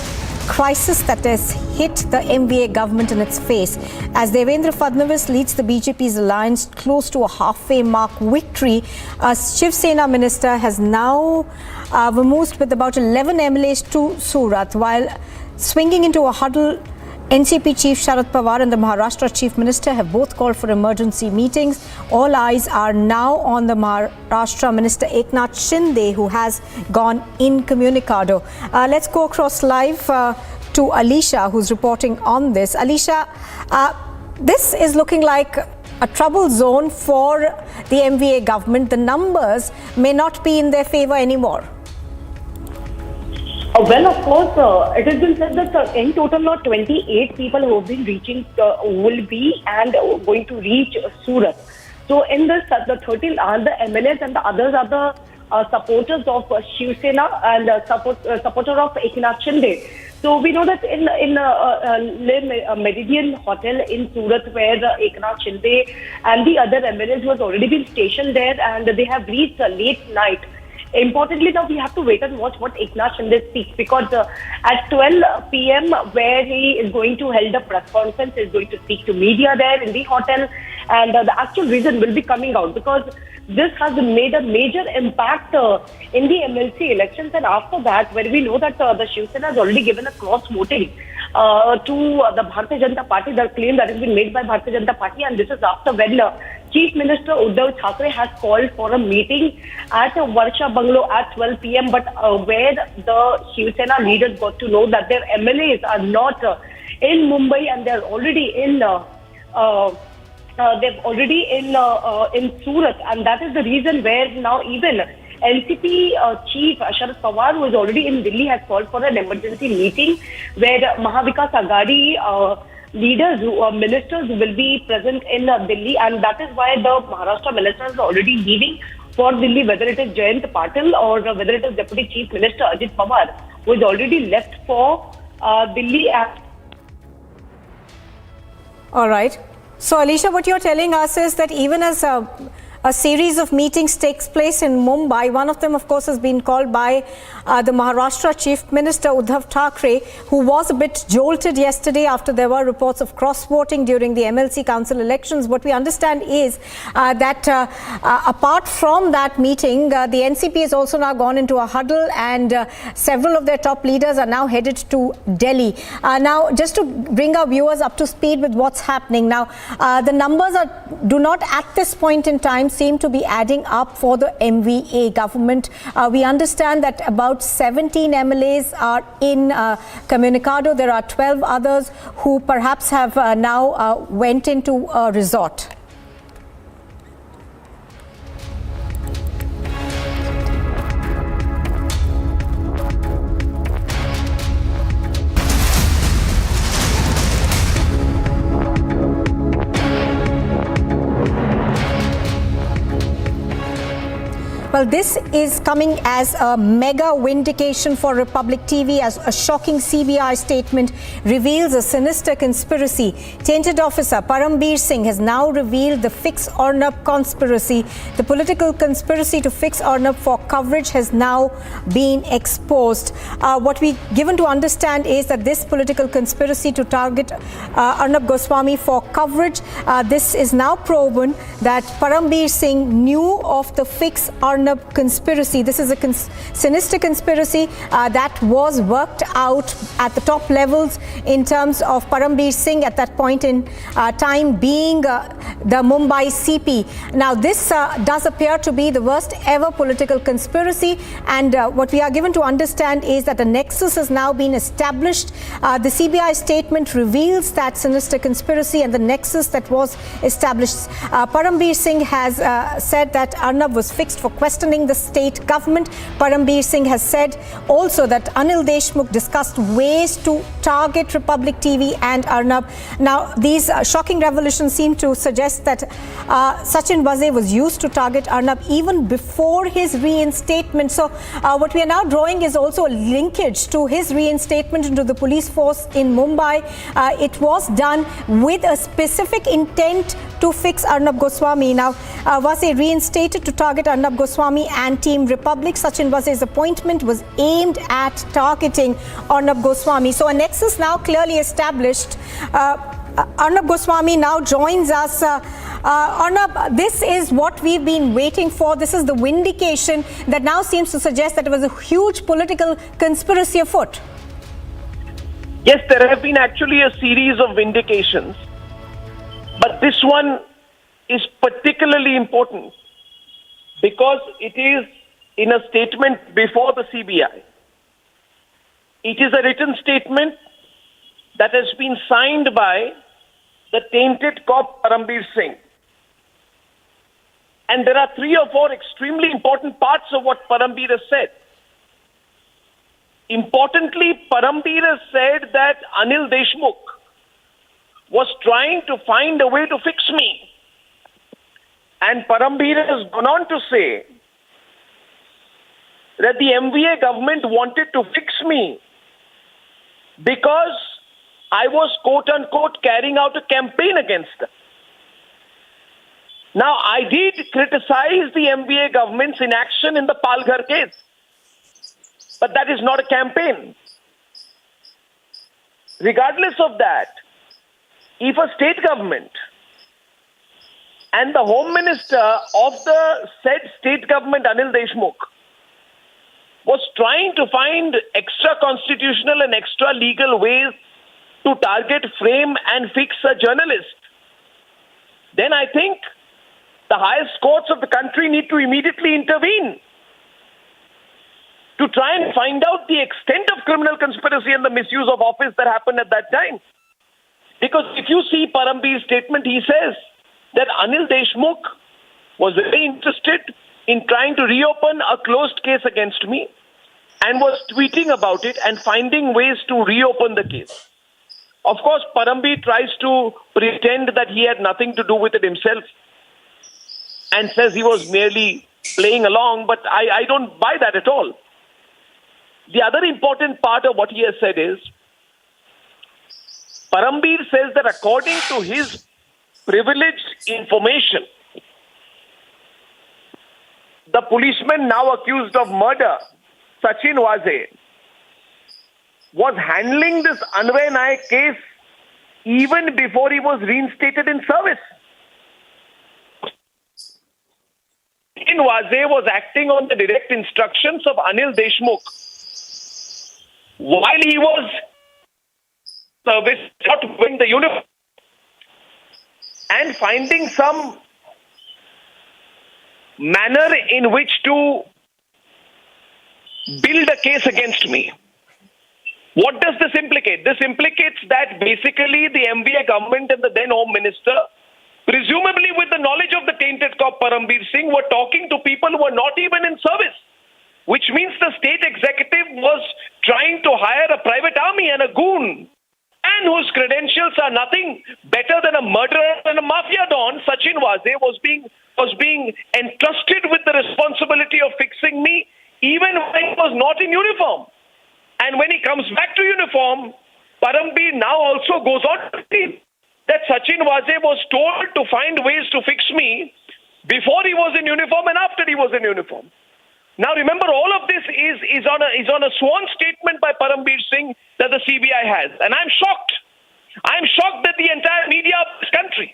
crisis that has hit the MVA government in its face. As Devendra Fadnavis leads the BJP's alliance close to a halfway mark victory, a Shiv Sena minister has now vamoosed with about 11 MLAs to Surat, while swinging into a huddle. NCP Chief Sharad Pawar and the Maharashtra Chief Minister have both called for emergency meetings. All eyes are now on the Maharashtra Minister Eknath Shinde, who has gone incommunicado. Let's go across live to Alisha, who's reporting on this. Alisha, this is looking like a trouble zone for the MVA government. The numbers may not be in their favor anymore. Well, of course, it has been said that in total, 28 people who have been reaching will be and going to reach Surat. So, in this, the 13 are the MLAs and the others are the supporters of Shiv Sena and supporter of Eknath Shinde. So, we know that in Meridian Hotel in Surat, where Eknath Shinde and the other MLAs was already been stationed there, and they have reached late night. Importantly, now we have to wait and watch what Eknath Shinde speaks, because at 12 p.m. where he is going to hold a press conference, is going to speak to media there in the hotel, and the actual reason will be coming out, because this has made a major impact in the MLC elections. And after that, where we know that the Shiv Sena has already given a cross voting to the Bharatiya Janata Party, the claim that has been made by Bharatiya Janata Party, and this is after when Chief Minister Uddhav Thackeray has called for a meeting at Varsha Bungalow at 12 p.m. But where the Shiv Sena leaders got to know that their MLAs are not in Mumbai and they're already in in Surat, and that is the reason where now even NCP Chief Sharad Pawar, who is already in Delhi, has called for an emergency meeting where Maha Vikas Aghadi leaders, ministers will be present in Delhi, and that is why the Maharashtra minister is already leaving for Delhi, whether it is Jayant Patil or whether it is Deputy Chief Minister Ajit Pawar, who is already left for Delhi. All right. So, Alicia, what you're telling us is that even as a series of meetings takes place in Mumbai, one of them, of course, has been called by the Maharashtra Chief Minister Uddhav Thackeray, who was a bit jolted yesterday after there were reports of cross-voting during the MLC Council elections. What we understand is that apart from that meeting, the NCP has also now gone into a huddle, and several of their top leaders are now headed to Delhi. Now, just to bring our viewers up to speed with what's happening now, the numbers do not at this point in time seem to be adding up for the MVA government. We understand that about 17 MLAs are in Communicado. There are 12 others who perhaps have now went into a resort. Well, this is coming as a mega vindication for Republic TV, as a shocking CBI statement reveals a sinister conspiracy. Tainted officer Parambir Singh has now revealed the Fix Arnab conspiracy. The political conspiracy to fix Arnab for coverage has now been exposed. What we given to understand is that this political conspiracy to target Arnab Goswami for coverage, this is now proven that Parambir Singh knew of the Fix Arnab conspiracy. This is a sinister conspiracy that was worked out at the top levels in terms of Parambir Singh at that point in time being the Mumbai CP. Now, this does appear to be the worst ever political conspiracy, and what we are given to understand is that the nexus has now been established. The CBI statement reveals that sinister conspiracy and the nexus that was established. Parambir Singh has said that Arnab was fixed for questioning the state government. Parambir Singh has said also that Anil Deshmukh discussed ways to target Republic TV and Arnab. Now, these shocking revelations seem to suggest that Sachin Waze was used to target Arnab even before his reinstatement. So, what we are now drawing is also a linkage to his reinstatement into the police force in Mumbai. It was done with a specific intent to fix Arnab Goswami. Now, Waze reinstated to target Arnab Goswami and Team Republic. Sachin Waze's appointment was aimed at targeting Arnab Goswami. So a nexus now clearly established. Arnab Goswami now joins us. Arnab, this is what we've been waiting for. This is the vindication that now seems to suggest that it was a huge political conspiracy afoot. Yes, there have been actually a series of vindications, but this one is particularly important because it is in a statement before the CBI. It is a written statement that has been signed by the tainted cop Parambir Singh. And there are 3 or 4 extremely important parts of what Parambir has said. Importantly, Parambir has said that Anil Deshmukh was trying to find a way to fix me. And Parambir has gone on to say that the MVA government wanted to fix me because I was quote-unquote carrying out a campaign against them. Now, I did criticize the MVA government's inaction in the Palghar case, but that is not a campaign. Regardless of that, if a state government and the Home Minister of the said state government, Anil Deshmukh, was trying to find extra constitutional and extra legal ways to target, frame and fix a journalist, then I think the highest courts of the country need to immediately intervene to try and find out the extent of criminal conspiracy and the misuse of office that happened at that time. Because if you see Parambir's statement, he says that Anil Deshmukh was very interested in trying to reopen a closed case against me and was tweeting about it and finding ways to reopen the case. Of course, Parambir tries to pretend that he had nothing to do with it himself and says he was merely playing along, but I don't buy that at all. The other important part of what he has said is, Parambir says that according to his privileged information. The policeman now accused of murder, Sachin Waze, was handling this Anvay Naik case even before he was reinstated in service. Sachin Waze was acting on the direct instructions of Anil Deshmukh while he was service, not wearing the uniform, and finding some manner in which to build a case against me. What does this implicate? This implicates that basically the MVA government and the then Home Minister, presumably with the knowledge of the tainted cop Parambir Singh, were talking to people who were not even in service, which means the state executive was trying to hire a private army and a goon, and whose credentials are nothing better than a murderer and a mafia don. Sachin Waze was being entrusted with the responsibility of fixing me even when he was not in uniform. And when he comes back to uniform, Parambir now also goes on to say that Sachin Waze was told to find ways to fix me before he was in uniform and after he was in uniform. Now remember, all of this is on a sworn statement by Parambir Singh that the CBI has. And I'm shocked. I'm shocked that the entire media of this country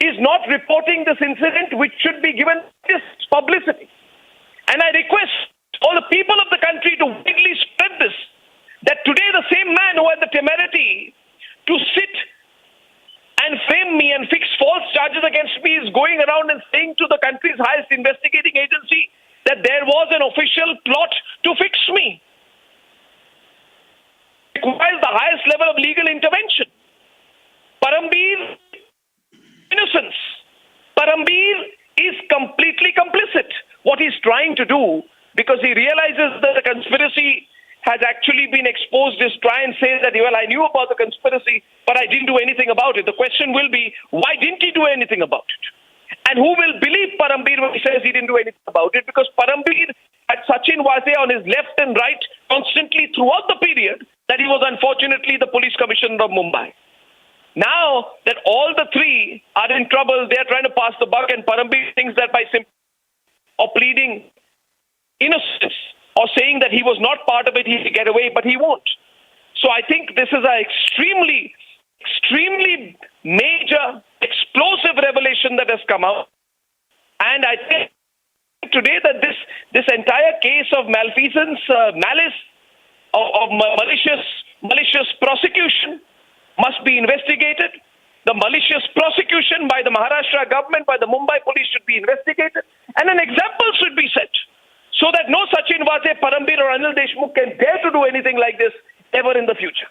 is not reporting this incident, which should be given this publicity. And I request all the people of the country to widely spread this, that today the same man who had the temerity to sit and frame me and fix false charges against me is going around and saying to the country's highest investigating agency that there was an official plot to fix me. It requires the highest level of legal intervention. Parambir, innocence. Parambir is completely complicit. What he's trying to do, because he realizes that the conspiracy has actually been exposed, is try and say that, well, I knew about the conspiracy, but I didn't do anything about it. The question will be, why didn't he do anything about it? And who will believe Parambir when he says he didn't do anything about it? Because Parambir had Sachin Waze on his left and right constantly throughout the period that he was unfortunately the police commissioner of Mumbai. Now that all the three are in trouble, they are trying to pass the buck, and Parambir thinks that by simply or pleading innocence or saying that he was not part of it, he'll get away, but he won't. So I think this is an extremely major, explosive revelation that has come out. And I think today that this entire case of malfeasance, malice, of malicious prosecution must be investigated. The malicious prosecution by the Maharashtra government, by the Mumbai police, should be investigated. And an example should be set so that no Sachin Waze, Parambir or Anil Deshmukh can dare to do anything like this ever in the future.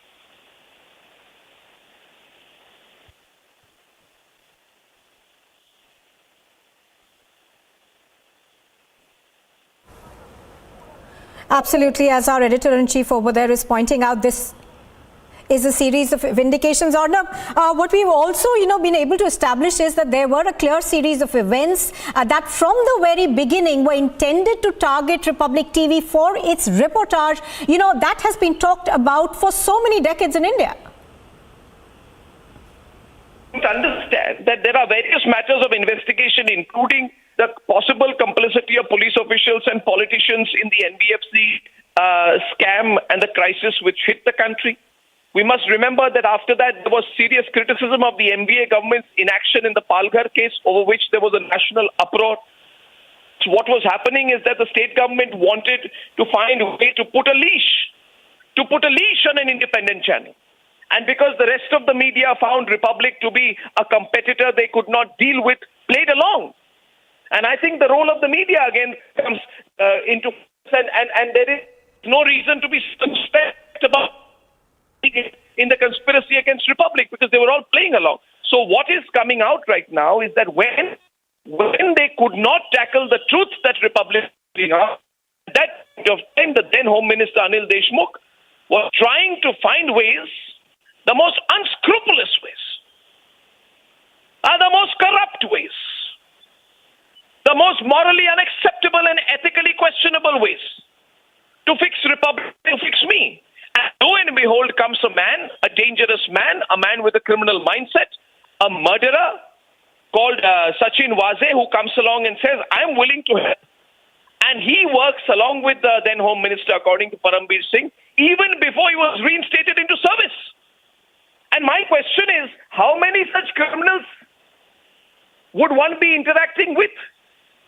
Absolutely, as our editor-in-chief over there is pointing out, this is a series of vindications. Arnab, what we've also, been able to establish is that there were a clear series of events that from the very beginning were intended to target Republic TV for its reportage. That has been talked about for so many decades in India. To understand that there are various matters of investigation, including the possible complicity of police officials and politicians in the NBFC scam and the crisis which hit the country. We must remember that after that, there was serious criticism of the MBA government's inaction in the Palghar case, over which there was a national uproar. So what was happening is that the state government wanted to find a way to put a leash on an independent channel. And because the rest of the media found Republic to be a competitor they could not deal with, played along. And I think the role of the media again comes into, and there is no reason to be suspect about in the conspiracy against Republic, because they were all playing along. So what is coming out right now is that when they could not tackle the truth that Republic was out, at that point of time, the then Home Minister Anil Deshmukh was trying to find ways, the most unscrupulous ways, the most corrupt ways, the most morally unacceptable and ethically questionable ways to fix Republic, to fix me. And lo and behold comes a man, a dangerous man, a man with a criminal mindset, a murderer called Sachin Waze who comes along and says, I'm willing to help. And he works along with the then Home Minister, according to Parambir Singh, even before he was reinstated into service. And my question is, how many such criminals would one be interacting with?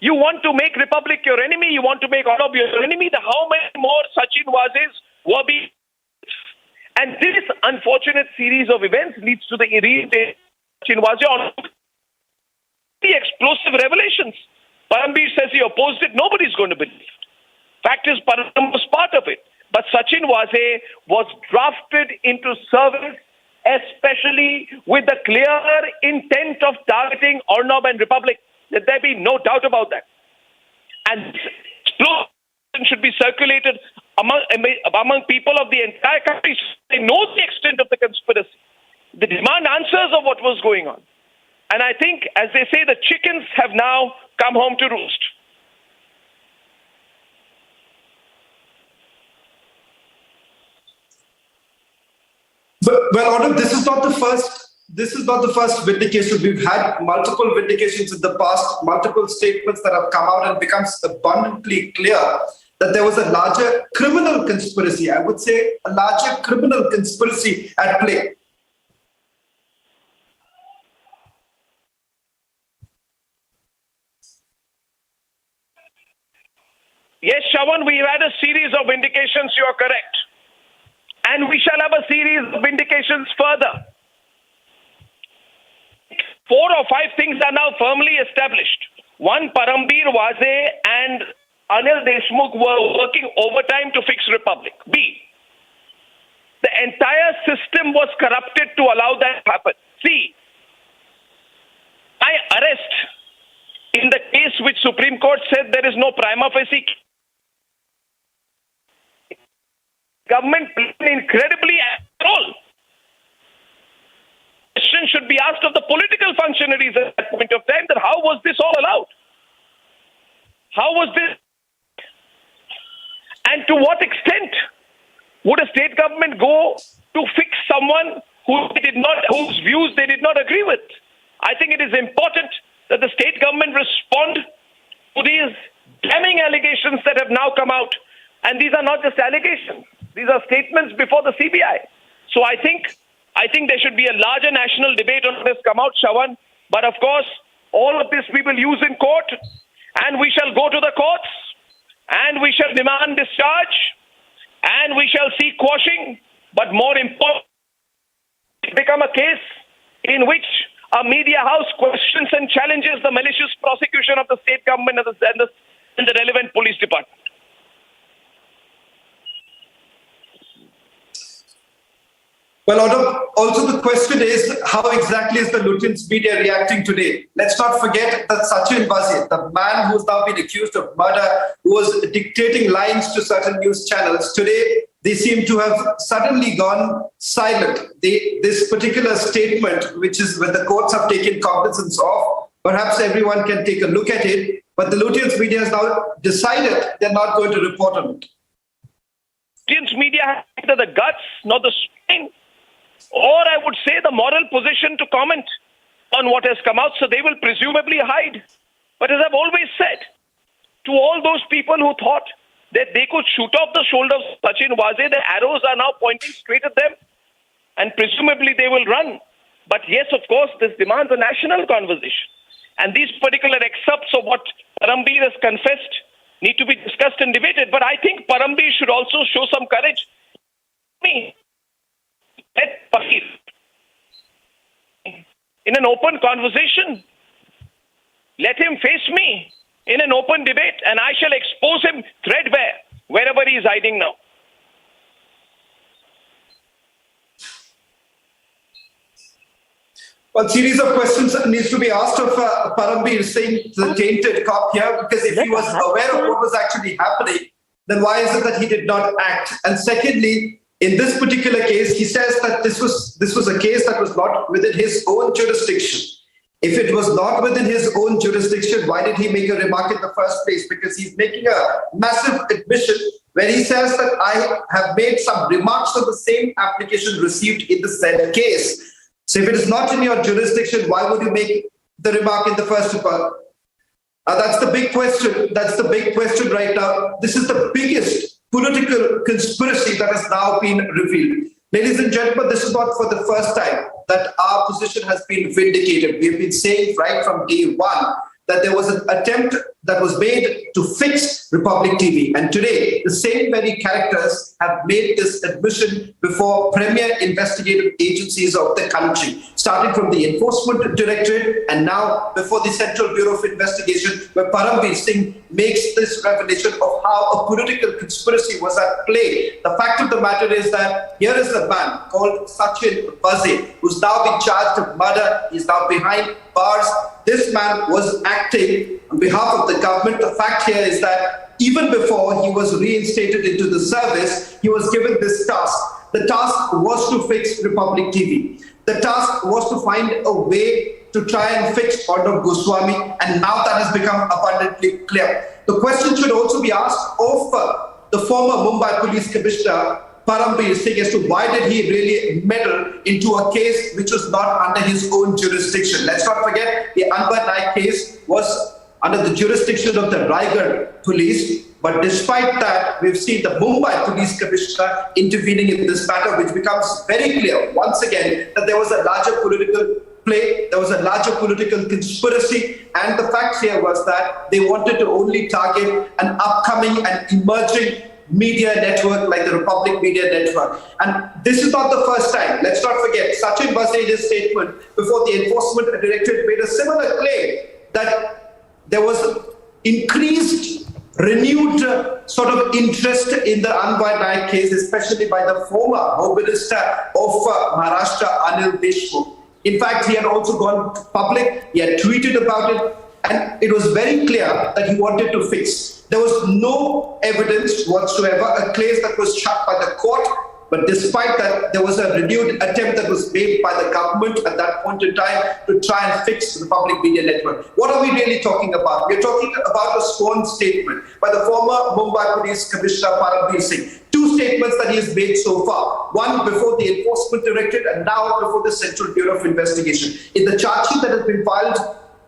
You want to make Republic your enemy, you want to make Arnab your enemy, how many more Sachin Wazes were being... And this unfortunate series of events leads to the reinstatement of Sachin Waze on the explosive revelations. Parambir says he opposed it, nobody's going to believe it. Fact is, Parambir was part of it. But Sachin Waze was drafted into service especially with the clear intent of targeting Arnab and Republic. Let there be no doubt about that. And this explosion should be circulated among people of the entire country. They know the extent of the conspiracy. They demand answers of what was going on. And I think, as they say, the chickens have now come home to roost. Well, Arnab, this is not the first vindication. We've had multiple vindications in the past, multiple statements that have come out and becomes abundantly clear that there was a larger criminal conspiracy. I would say a larger criminal conspiracy at play. Yes, Shravan, we've had a series of vindications, you are correct. And we shall have a series of vindications further. 4 or 5 things are now firmly established. One, Parambir Waze and Anil Deshmukh were working overtime to fix Republic. B, the entire system was corrupted to allow that to happen. C, my arrest in the case which Supreme Court said there is no prima facie. Government played incredibly after all. Question should be asked of the political functionaries at that point of time that how was this all allowed? How was this? And to what extent would a state government go to fix someone whose views they did not agree with? I think it is important that the state government respond to these damning allegations that have now come out. And these are not just allegations. These are statements before the CBI. So I think there should be a larger national debate on this come out, Shravan. But of course, all of this we will use in court, and we shall go to the courts, and we shall demand discharge, and we shall seek quashing. But more important, it become a case in which a media house questions and challenges the malicious prosecution of the state government and the relevant police department. Well, Arnab, also the question is, how exactly is the Lutyens media reacting today? Let's not forget that Sachin Waze, the man who's now been accused of murder, who was dictating lines to certain news channels, today they seem to have suddenly gone silent. This particular statement, which is when the courts have taken cognizance of, perhaps everyone can take a look at it, but the Lutyens media has now decided they're not going to report on it. Lutyens media has neither the guts nor the spine, or I would say the moral position to comment on what has come out, so they will presumably hide. But as I've always said, to all those people who thought that they could shoot off the shoulders of Sachin Waze, the arrows are now pointing straight at them, and presumably they will run. But yes, of course, this demands a national conversation. And these particular excerpts of what Parambir has confessed need to be discussed and debated. But I think Parambir should also show some courage. Let Parambir, in an open conversation, let him face me in an open debate, and I shall expose him threadbare wherever he is hiding now. Well, series of questions needs to be asked of Parambir Singh, the tainted cop here, because if he was aware of what was actually happening, then why is it that he did not act? And secondly, in this particular case, he says that this was a case that was not within his own jurisdiction. If it was not within his own jurisdiction, why did he make a remark in the first place? Because he's making a massive admission where he says that I have made some remarks on the same application received in the said case. So if it is not in your jurisdiction, why would you make the remark in the first place? That's the big question. That's the big question right now. This is the biggest political conspiracy that has now been revealed. Ladies and gentlemen, this is not for the first time that our position has been vindicated. We have been saying right from day one that there was an attempt that was made to fix Republic TV. And today, the same very characters have made this admission before premier investigative agencies of the country, starting from the Enforcement Directorate and now before the Central Bureau of Investigation, where Paramveer Singh makes this revelation of how a political conspiracy was at play. The fact of the matter is that here is a man called Sachin Vaze, who's now been charged of murder. He's now behind bars. This man was acting on behalf of the government. The fact here is that even before he was reinstated into the service, he was given this task. The task was to fix Republic TV. The task was to find a way to try and fix Arnab Goswami, and now that has become abundantly clear. The question should also be asked of the former Mumbai Police Commissioner, Paramveer Singh, as to why did he really meddle into a case which was not under his own jurisdiction. Let's not forget the Anwar Naik case was under the jurisdiction of the Raigad police, but despite that, we've seen the Mumbai Police Commissioner intervening in this matter, which becomes very clear once again that there was a larger political play, there was a larger political conspiracy, and the fact here was that they wanted to only target an upcoming and emerging media network like the Republic Media Network. And this is not the first time. Let's not forget, Sachin Vaze in his statement before the Enforcement Directorate made a similar claim that there was increased, renewed sort of interest in the Anwar Naik case, especially by the former Home Minister of Maharashtra, Anil Deshmukh. In fact, he had also gone public, he had tweeted about it, and it was very clear that he wanted to fix. There was no evidence whatsoever, a case that was shut by the court, but despite that, there was a renewed attempt that was made by the government at that point in time to try and fix the Public Media Network. What are we really talking about? We're talking about a sworn statement by the former Mumbai Police Commissioner Paramveer Singh. Two statements that he has made so far. One before the Enforcement Directorate and now before the Central Bureau of Investigation. In the charge sheet that has been filed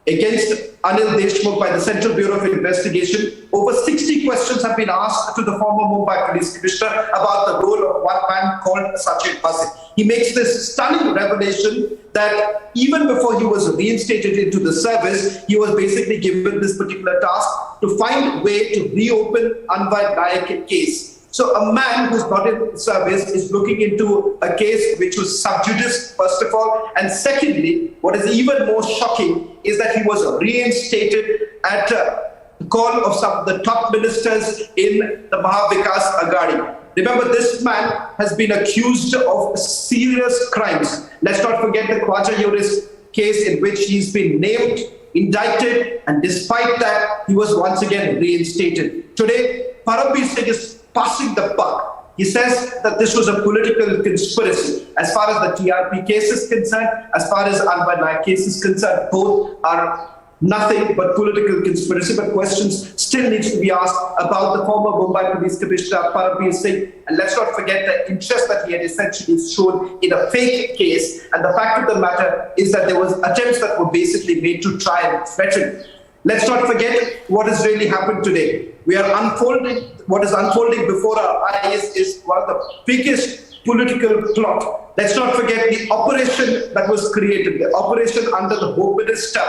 against Anil Deshmukh by the Central Bureau of Investigation, over 60 questions have been asked to the former Mumbai Police Commissioner about the role of one man called Sachin Vaze. He makes this stunning revelation that even before he was reinstated into the service, he was basically given this particular task to find a way to reopen Anwar Naik case. So a man who's not in service is looking into a case which was sub judice, first of all. And secondly, what is even more shocking is that he was reinstated at the call of some of the top ministers in the Mahavikas Aghadi. Remember, this man has been accused of serious crimes. Let's not forget the Khwaja Yuris case in which he's been named, indicted, and despite that, he was once again reinstated. Today, Paramveer Singh is passing the buck. He says that this was a political conspiracy. As far as the TRP case is concerned, as far as Anwar Naik case is concerned, both are nothing but political conspiracy. But questions still needs to be asked about the former Mumbai Police Commissioner Paramveer Singh. And let's not forget the interest that he had essentially shown in a fake case. And the fact of the matter is that there was attempts that were basically made to try and threaten. Let's not forget what has really happened today. We are unfolding, what is unfolding before our eyes is one of the biggest political plot. Let's not forget the operation that was created, the operation under the Home Minister.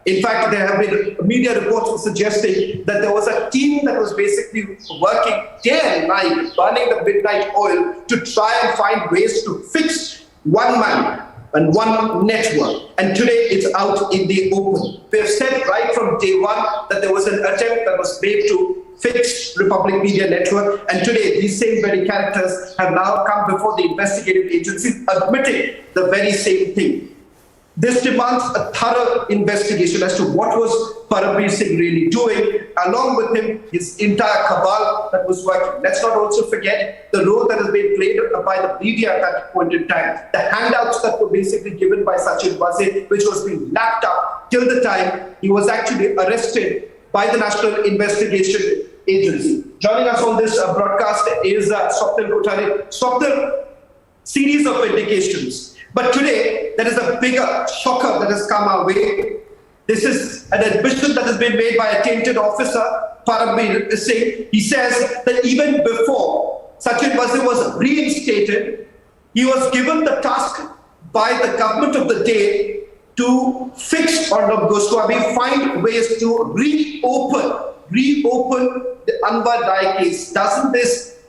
In fact, there have been media reports suggesting that there was a team that was basically working day and night, burning the midnight oil to try and find ways to fix one man and one network. And today it's out in the open. We have said right from day one that there was an attempt that was made to fix Republic Media Network. And today these same very characters have now come before the investigative agencies admitting the very same thing. This demands a thorough investigation as to what was Paramveer Singh really doing, along with him, his entire cabal that was working. Let's not also forget the role that has been played by the media at that point in time. The handouts that were basically given by Sachin Vaze, which was being lapped up till the time he was actually arrested by the National Investigation Agency. Joining us on this broadcast is Swapnil Kothari. Swapnil, series of indications But today, there is a bigger shocker that has come our way. This is an admission that has been made by a tainted officer, Parambir Singh. He says that even before Sachin Wazir was reinstated, he was given the task by the government of the day to fix Arnab Goswami, find ways to reopen the Anwar Dai case. Doesn't this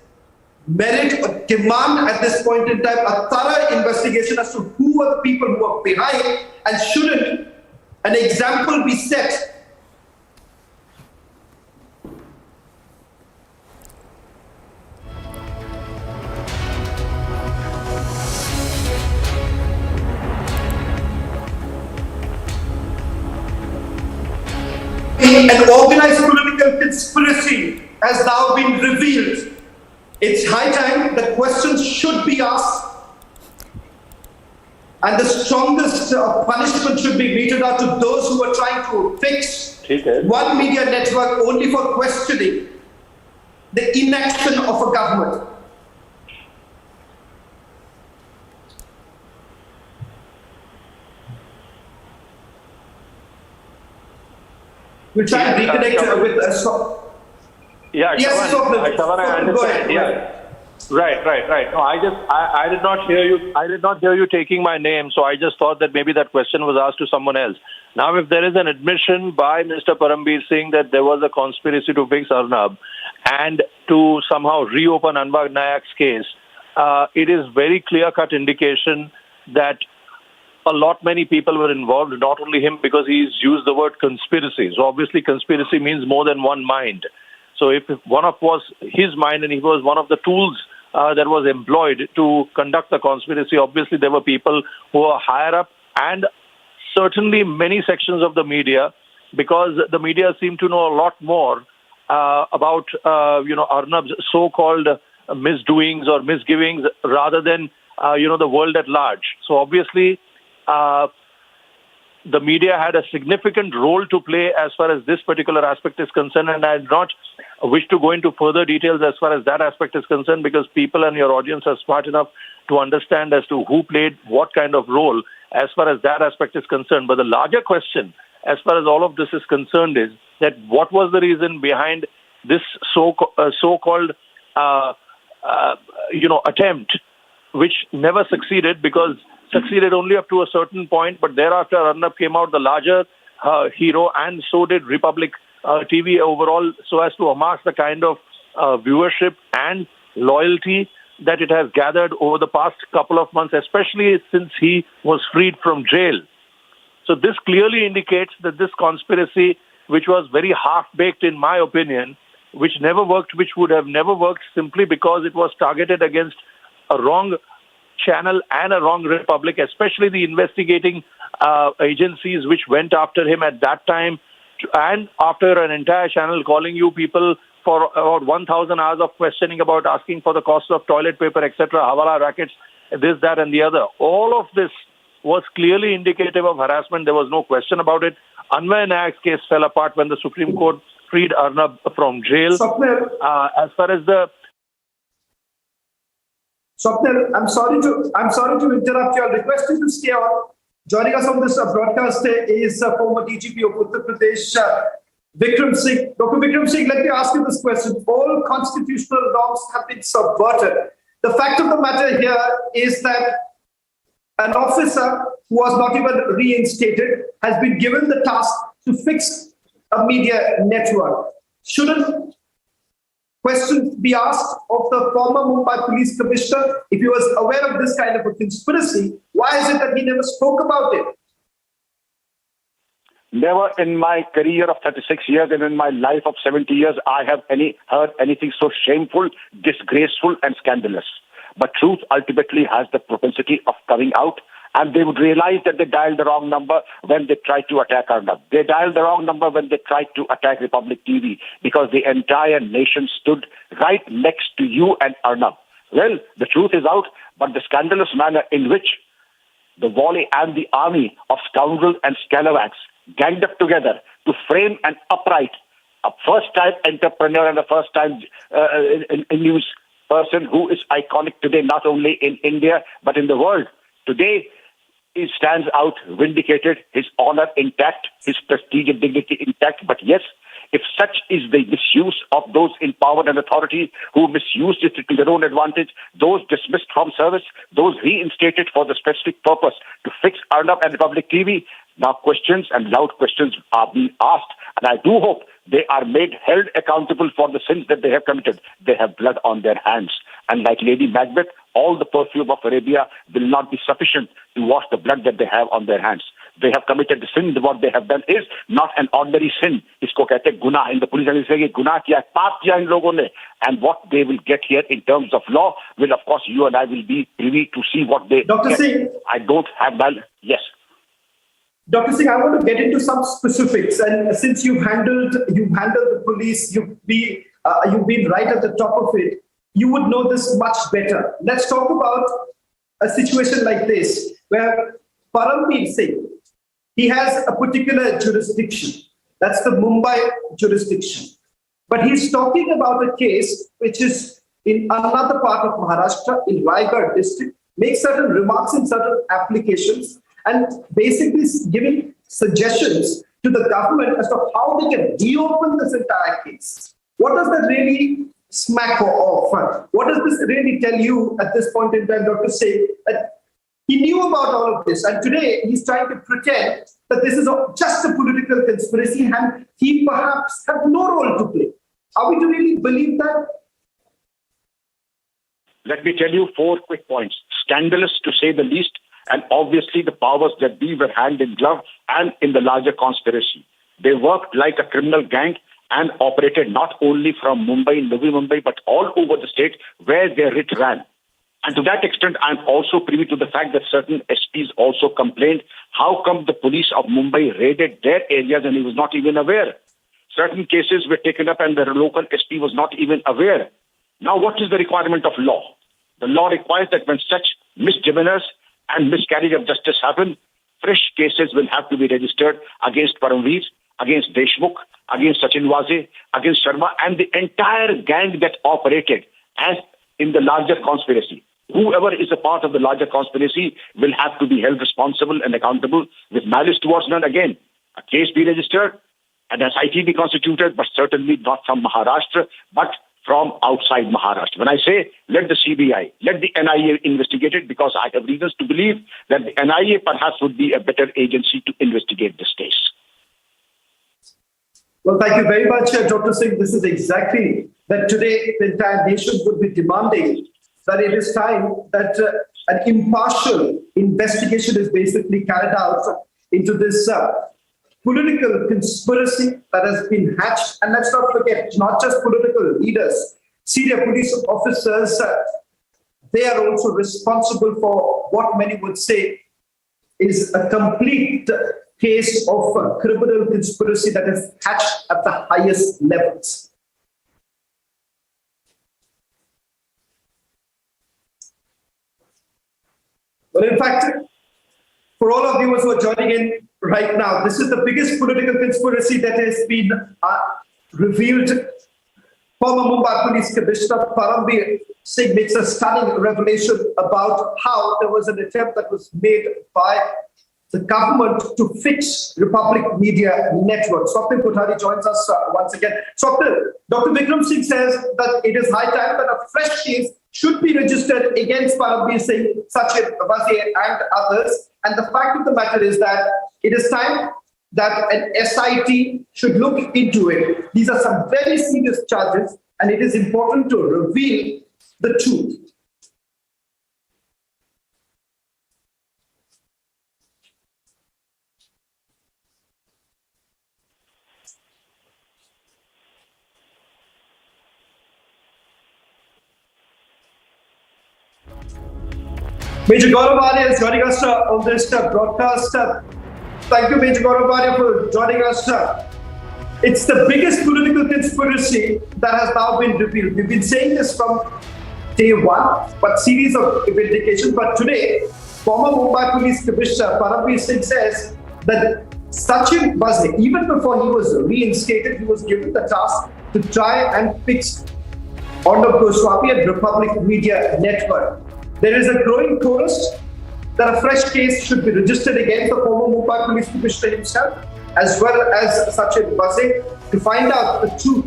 merit or demand at this point in time a thorough investigation as to who are the people who are behind, and shouldn't an example be set? An organized political conspiracy has now been revealed. It's high time that questions should be asked, and the strongest punishment should be meted out to those who are trying to fix one media network only for questioning the inaction of a government. We'll try and reconnect with us. Yeah, yes, Shravan, I understand. Go ahead. Yeah. Right. No, I did not hear you. I did not hear you taking my name, so I just thought that maybe that question was asked to someone else. Now, if there is an admission by Mr. Parambir Singh that there was a conspiracy to fix Arnab and to somehow reopen Anwar Nayak's case, it is very clear-cut indication that a lot many people were involved, not only him, because he's used the word conspiracy. So obviously conspiracy means more than one mind. So if one of was his mind and he was one of the tools that was employed to conduct the conspiracy, obviously there were people who were higher up, and certainly many sections of the media, because the media seem to know a lot more about Arnab's so-called misdoings or misgivings rather than the world at large. So obviously the media had a significant role to play as far as this particular aspect is concerned, and I do not wish to go into further details as far as that aspect is concerned, because people and your audience are smart enough to understand as to who played what kind of role as far as that aspect is concerned. But the larger question as far as all of this is concerned is that what was the reason behind this so-called attempt, which never succeeded, because succeeded only up to a certain point, but thereafter Arnab came out the larger hero, and so did Republic TV overall, so as to amass the kind of viewership and loyalty that it has gathered over the past couple of months, especially since he was freed from jail. So this clearly indicates that this conspiracy, which was very half-baked in my opinion, which never worked, which would have never worked simply because it was targeted against a wrong channel and a wrong republic, especially the investigating agencies which went after him at that time, and after an entire channel calling you people for about 1,000 hours of questioning about asking for the cost of toilet paper, etc., hawala rackets, this, that, and the other. All of this was clearly indicative of harassment. There was no question about it. Anwar Nayak's case fell apart when the Supreme Court freed Arnab from jail. As far as the Swapnil, I'm sorry to interrupt you. I'll request you to stay on. Joining us on this broadcast is former DGP of Uttar Pradesh, Vikram Singh. Dr. Vikram Singh, let me ask you this question. All constitutional norms have been subverted. The fact of the matter here is that an officer who was not even reinstated has been given the task to fix a media network. Shouldn't questions be asked of the former Mumbai police commissioner? If he was aware of this kind of a conspiracy, why is it that he never spoke about it? Never in my career of 36 years and in my life of 70 years, I have heard anything so shameful, disgraceful, and scandalous. But truth ultimately has the propensity of coming out, and they would realize that they dialed the wrong number when they tried to attack Arnab. They dialed the wrong number when they tried to attack Republic TV, because the entire nation stood right next to you and Arnab. Well, the truth is out, but the scandalous manner in which the volley and the army of scoundrels and scalawags ganged up together to frame an upright, a first-time entrepreneur and a first-time news person who is iconic today, not only in India, but in the world. Today, he stands out vindicated, his honor intact, his prestige and dignity intact. But yes, if such is the misuse of those in power and authority who misused it to their own advantage, those dismissed from service, those reinstated for the specific purpose to fix Arnab and Republic TV, now questions and loud questions are being asked. And I do hope they are held accountable for the sins that they have committed. They have blood on their hands. And like Lady Macbeth, all the perfume of Arabia will not be sufficient to wash the blood that they have on their hands. They have committed the sin. What they have done is not an ordinary sin. Isko kehte guna. In the police and say guna kiya, paap kiya in logon ne. And what they will get here in terms of law will, of course, you and I will be privy to see what they Dr. get. Singh, I don't have that. Yes. Dr. Singh, I want to get into some specifics. And since you've handled the police, you've been right at the top of it. You would know this much better. Let's talk about a situation like this, where Parambir Singh, he has a particular jurisdiction. That's the Mumbai jurisdiction. But he's talking about a case which is in another part of Maharashtra, in Raigad district, makes certain remarks in certain applications, and basically giving suggestions to the government as to how they can reopen this entire case. What does that really smack of? What does this really tell you at this point in time, Dr. Singh, that he knew about all of this, and today he's trying to pretend that this is just a political conspiracy and he perhaps had no role to play? Are we to really believe that? Let me tell you 4 quick points. Scandalous, to say the least, and obviously the powers that be were hand in glove and in the larger conspiracy. They worked like a criminal gang and operated not only from Mumbai, Navi Mumbai, but all over the state where their writ ran. And to that extent, I'm also privy to the fact that certain SPs also complained, how come the police of Mumbai raided their areas and he was not even aware? Certain cases were taken up and the local SP was not even aware. Now, what is the requirement of law? The law requires that when such misdemeanors and miscarriage of justice happen, fresh cases will have to be registered against Paramveer, against Deshmukh, against Sachin Waze, against Sharma, and the entire gang that operated as in the larger conspiracy. Whoever is a part of the larger conspiracy will have to be held responsible and accountable with malice towards none. Again, a case be registered and an SIT be constituted, but certainly not from Maharashtra, but from outside Maharashtra. When I say let the CBI, let the NIA investigate it, because I have reasons to believe that the NIA perhaps would be a better agency to investigate this case. Well, thank you very much, Dr. Singh. This is exactly that today the entire nation would be demanding that it is time that an impartial investigation is basically carried out into this political conspiracy that has been hatched. And let's not forget, not just political leaders, senior police officers, they are also responsible for what many would say is a complete case of criminal conspiracy that is hatched at the highest levels. Well, in fact, for all of you who are joining in right now, this is the biggest political conspiracy that has been revealed. Former Mumbai Police Commissioner Parambir Singh makes a stunning revelation about how there was an attempt that was made by the government to fix Republic Media Network. Swapnil Kothari joins us once again. Swapnil, Dr. Vikram Singh says that it is high time that a fresh case should be registered against Parambir Singh, Sachin Waze and others. And the fact of the matter is that it is time that an SIT should look into it. These are some very serious charges, and it is important to reveal the truth. Major Gaurav Arya is joining us on this broadcast. Thank you, Major Gaurav Arya, for joining us. It's the biggest political conspiracy that has now been revealed. We've been saying this from day one, but series of vindications. But today, former Mumbai Police Commissioner Parambir Singh says that Sachin Waze, even before he was reinstated, he was given the task to try and fix Arnab Goswami and Republic Media Network. There is a growing chorus that a fresh case should be registered against the former Mumbai Police Commissioner himself, as well as Sachin Base, to find out the truth.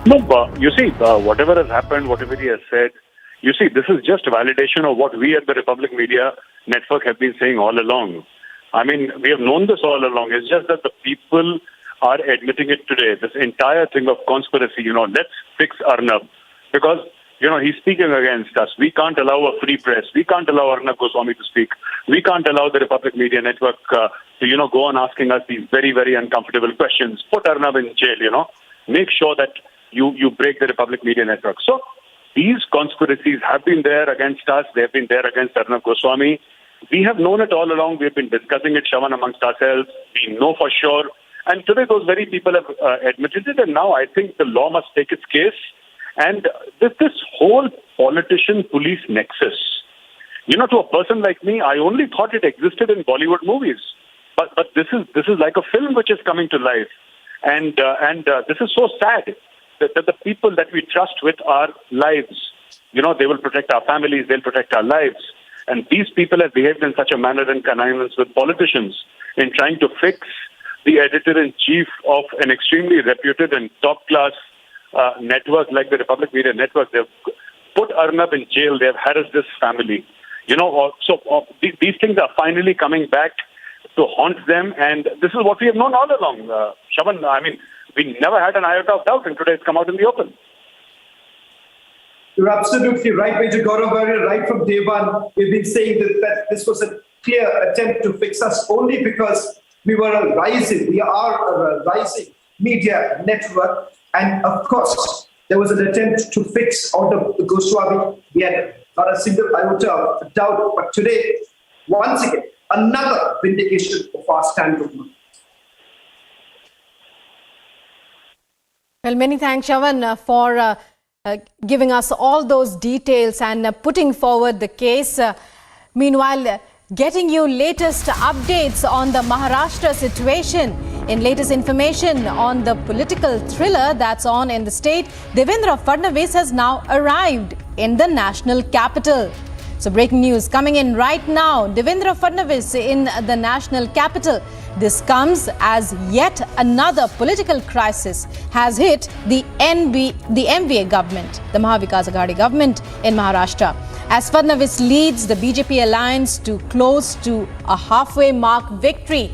No, you see, whatever has happened, whatever he has said, you see, this is just a validation of what we at the Republic Media Network have been saying all along. I mean, we have known this all along. It's just that the people are admitting it today. This entire thing of conspiracy, let's fix Arnab. Because, he's speaking against us. We can't allow a free press. We can't allow Arnab Goswami to speak. We can't allow the Republic Media Network to, go on asking us these very, very uncomfortable questions. Put Arnab in jail, Make sure that you break the Republic Media Network. So, these conspiracies have been there against us. They have been there against Arnab Goswami. We have known it all along. We have been discussing it, Shravan, amongst ourselves. We know for sure. And today those very people have admitted it. And now I think the law must take its case. And this whole politician-police nexus, to a person like me, I only thought it existed in Bollywood movies. But this is like a film which is coming to life. And this is so sad that the people that we trust with our lives, they will protect our families, they'll protect our lives. And these people have behaved in such a manner in connivance with politicians in trying to fix the editor-in-chief of an extremely reputed and top-class network like the Republic Media Network. They've put Arnab in jail. They've harassed this family. These things are finally coming back to haunt them. And this is what we have known all along. Shravan, I mean, we never had an iota of doubt, and today it's come out in the open. You're absolutely right, Major Gaurav. Right from day one, we've been saying that this was a clear attempt to fix us only because we are a rising media network. And of course, there was an attempt to fix out of the Goswami. We had not a single iota of doubt. But today, once again, another vindication of our stand. Well, many thanks, Shravan, for giving us all those details and putting forward the case. Meanwhile, getting you latest updates on the Maharashtra situation. In latest information on the political thriller that's on in the state, Devendra Fadnavis has now arrived in the national capital. So breaking news coming in right now, Devendra Fadnavis in the national capital. This comes as yet another political crisis has hit the MVA government, the Mahavikas Aghadi government in Maharashtra. As Fadnavis leads the BJP alliance to close to a halfway mark victory.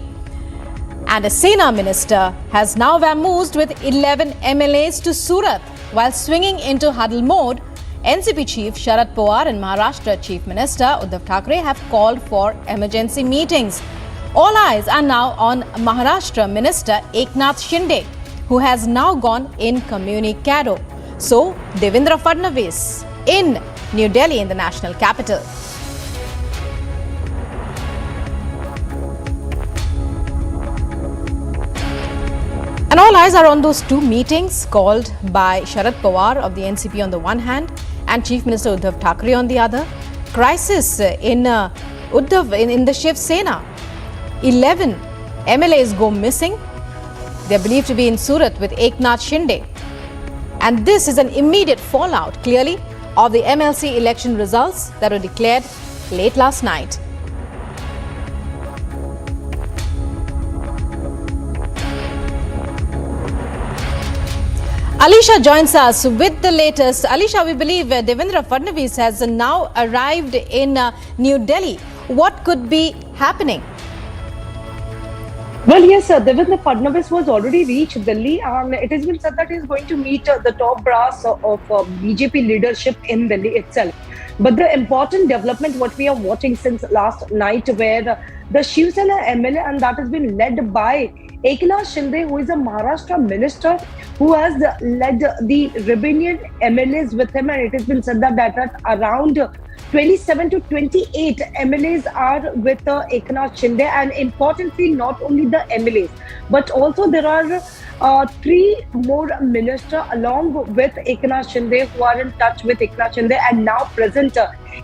And a Sena minister has now vamoosed with 11 MLAs to Surat. While swinging into huddle mode, NCP Chief Sharad Pawar and Maharashtra Chief Minister Uddhav Thackeray have called for emergency meetings. All eyes are now on Maharashtra Minister Eknath Shinde, who has now gone incommunicado. So, Devendra Fadnavis in New Delhi in the national capital. And all eyes are on those two meetings called by Sharad Pawar of the NCP on the one hand and Chief Minister Uddhav Thackeray on the other. Crisis in in the Shiv Sena. 11 MLAs go missing. They are believed to be in Surat with Eknath Shinde. And this is an immediate fallout, clearly, of the MLC election results that were declared late last night. Alisha joins us with the latest. Alisha, we believe Devendra Fadnavis has now arrived in New Delhi. What could be happening? Well, yes, Devendra Fadnavis was already reached Delhi, and it has been said that he is going to meet the top brass of BJP leadership in Delhi itself. But the important development, what we are watching since last night, where the Shiv Sena MLA, and that has been led by Eknath Shinde, who is a Maharashtra minister, who has led the rebellion MLAs with him, and it has been said that around 27 to 28 MLAs are with Eknath Shinde, and importantly, not only the MLAs, but also there are 3 more ministers along with Eknath Shinde who are in touch with Eknath Shinde and now present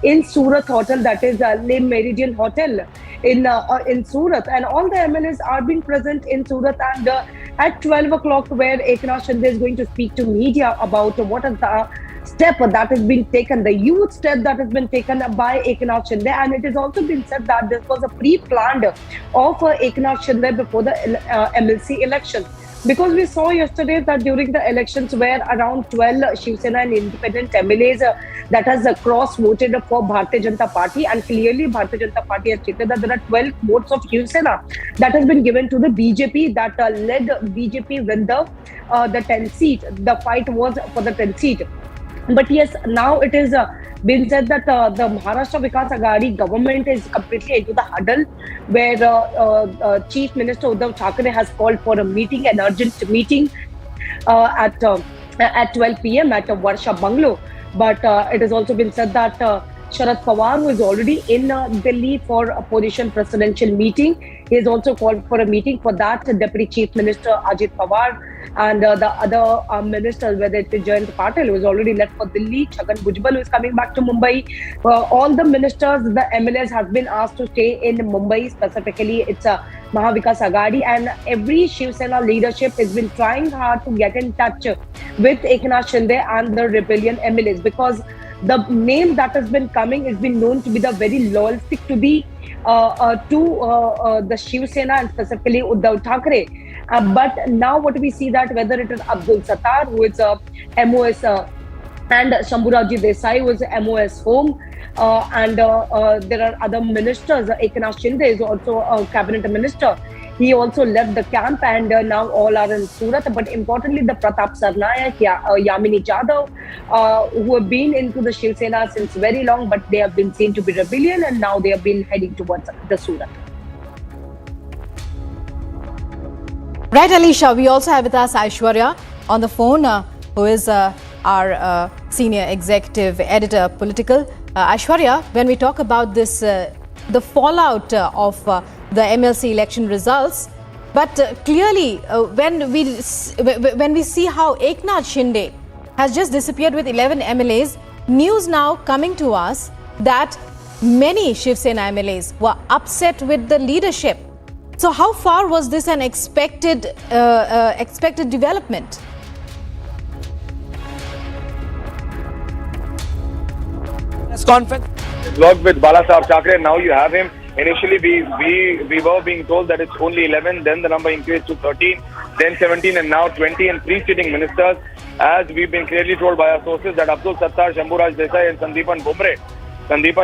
in Surat Hotel, that is Le Meridian Hotel in Surat, and all the MLAs are being present in Surat, and at 12 o'clock where Eknath Shinde is going to speak to media about what is the step that has been taken, the huge step that has been taken by Eknath Shinde, and it has also been said that this was a pre-planned of Eknath Shinde before the MLC election. Because we saw yesterday that during the elections where around 12 Shiv Sena and independent MLAs that has cross-voted for Bharatiya Janata Party, and clearly Bharatiya Janata Party has stated that there are 12 votes of Shiv Sena that has been given to the BJP that led BJP win the 10th seat. The fight was for the 10th seat. But yes, now it is been said that the Maharashtra Vikas Aghadi government is completely into the huddle, where Chief Minister Uddhav Thackeray has called for a meeting, an urgent meeting at 12 p.m. at Varsha Bungalow. But it has also been said that Sharad Pawar, who is already in Delhi for a opposition presidential meeting, he has also called for a meeting for that. Deputy Chief Minister Ajit Pawar and the other ministers, whether it is Jayant Patil, who is already left for Delhi, Chhagan Bhujbal, who is coming back to Mumbai. All the ministers, the MLAs have been asked to stay in Mumbai. Specifically, it's Mahavikas Aghadi, and every Shiv Sena leadership has been trying hard to get in touch with Eknath Shinde and the rebellion MLAs, because the name that has been coming has been known to be the very loyalistic to the Shiv Sena and specifically Uddhav Thackeray. But now what we see that whether it is Abdul Sattar, who is MOS, and Shambhuraji Desai, who is MOS Home, and there are other ministers. Eknath Shinde is also a cabinet minister. He also left the camp, and now all are in Surat. But importantly, the Pratap Sarnaik, Yamini Jadhav, who have been into the Shiv Sena since very long, but they have been seen to be rebellion, and now they have been heading towards the Surat. Right, Alisha, we also have with us Aishwarya on the phone, who is our senior executive editor, political. Aishwarya, when we talk about this, the fallout of the MLC election results, but clearly when we see how Eknath Shinde has just disappeared with 11 MLAs, news now coming to us that many Shiv Sena MLAs were upset with the leadership. So how far was this an expected development? Press conference. Worked with Bala Sahab Thackeray, now you have him. Initially, we were being told that it's only 11, then the number increased to 13, then 17, and now 20, and 3 sitting ministers. As we've been clearly told by our sources that Abdul Sattar, Shambhuraj Desai, and Sandeepan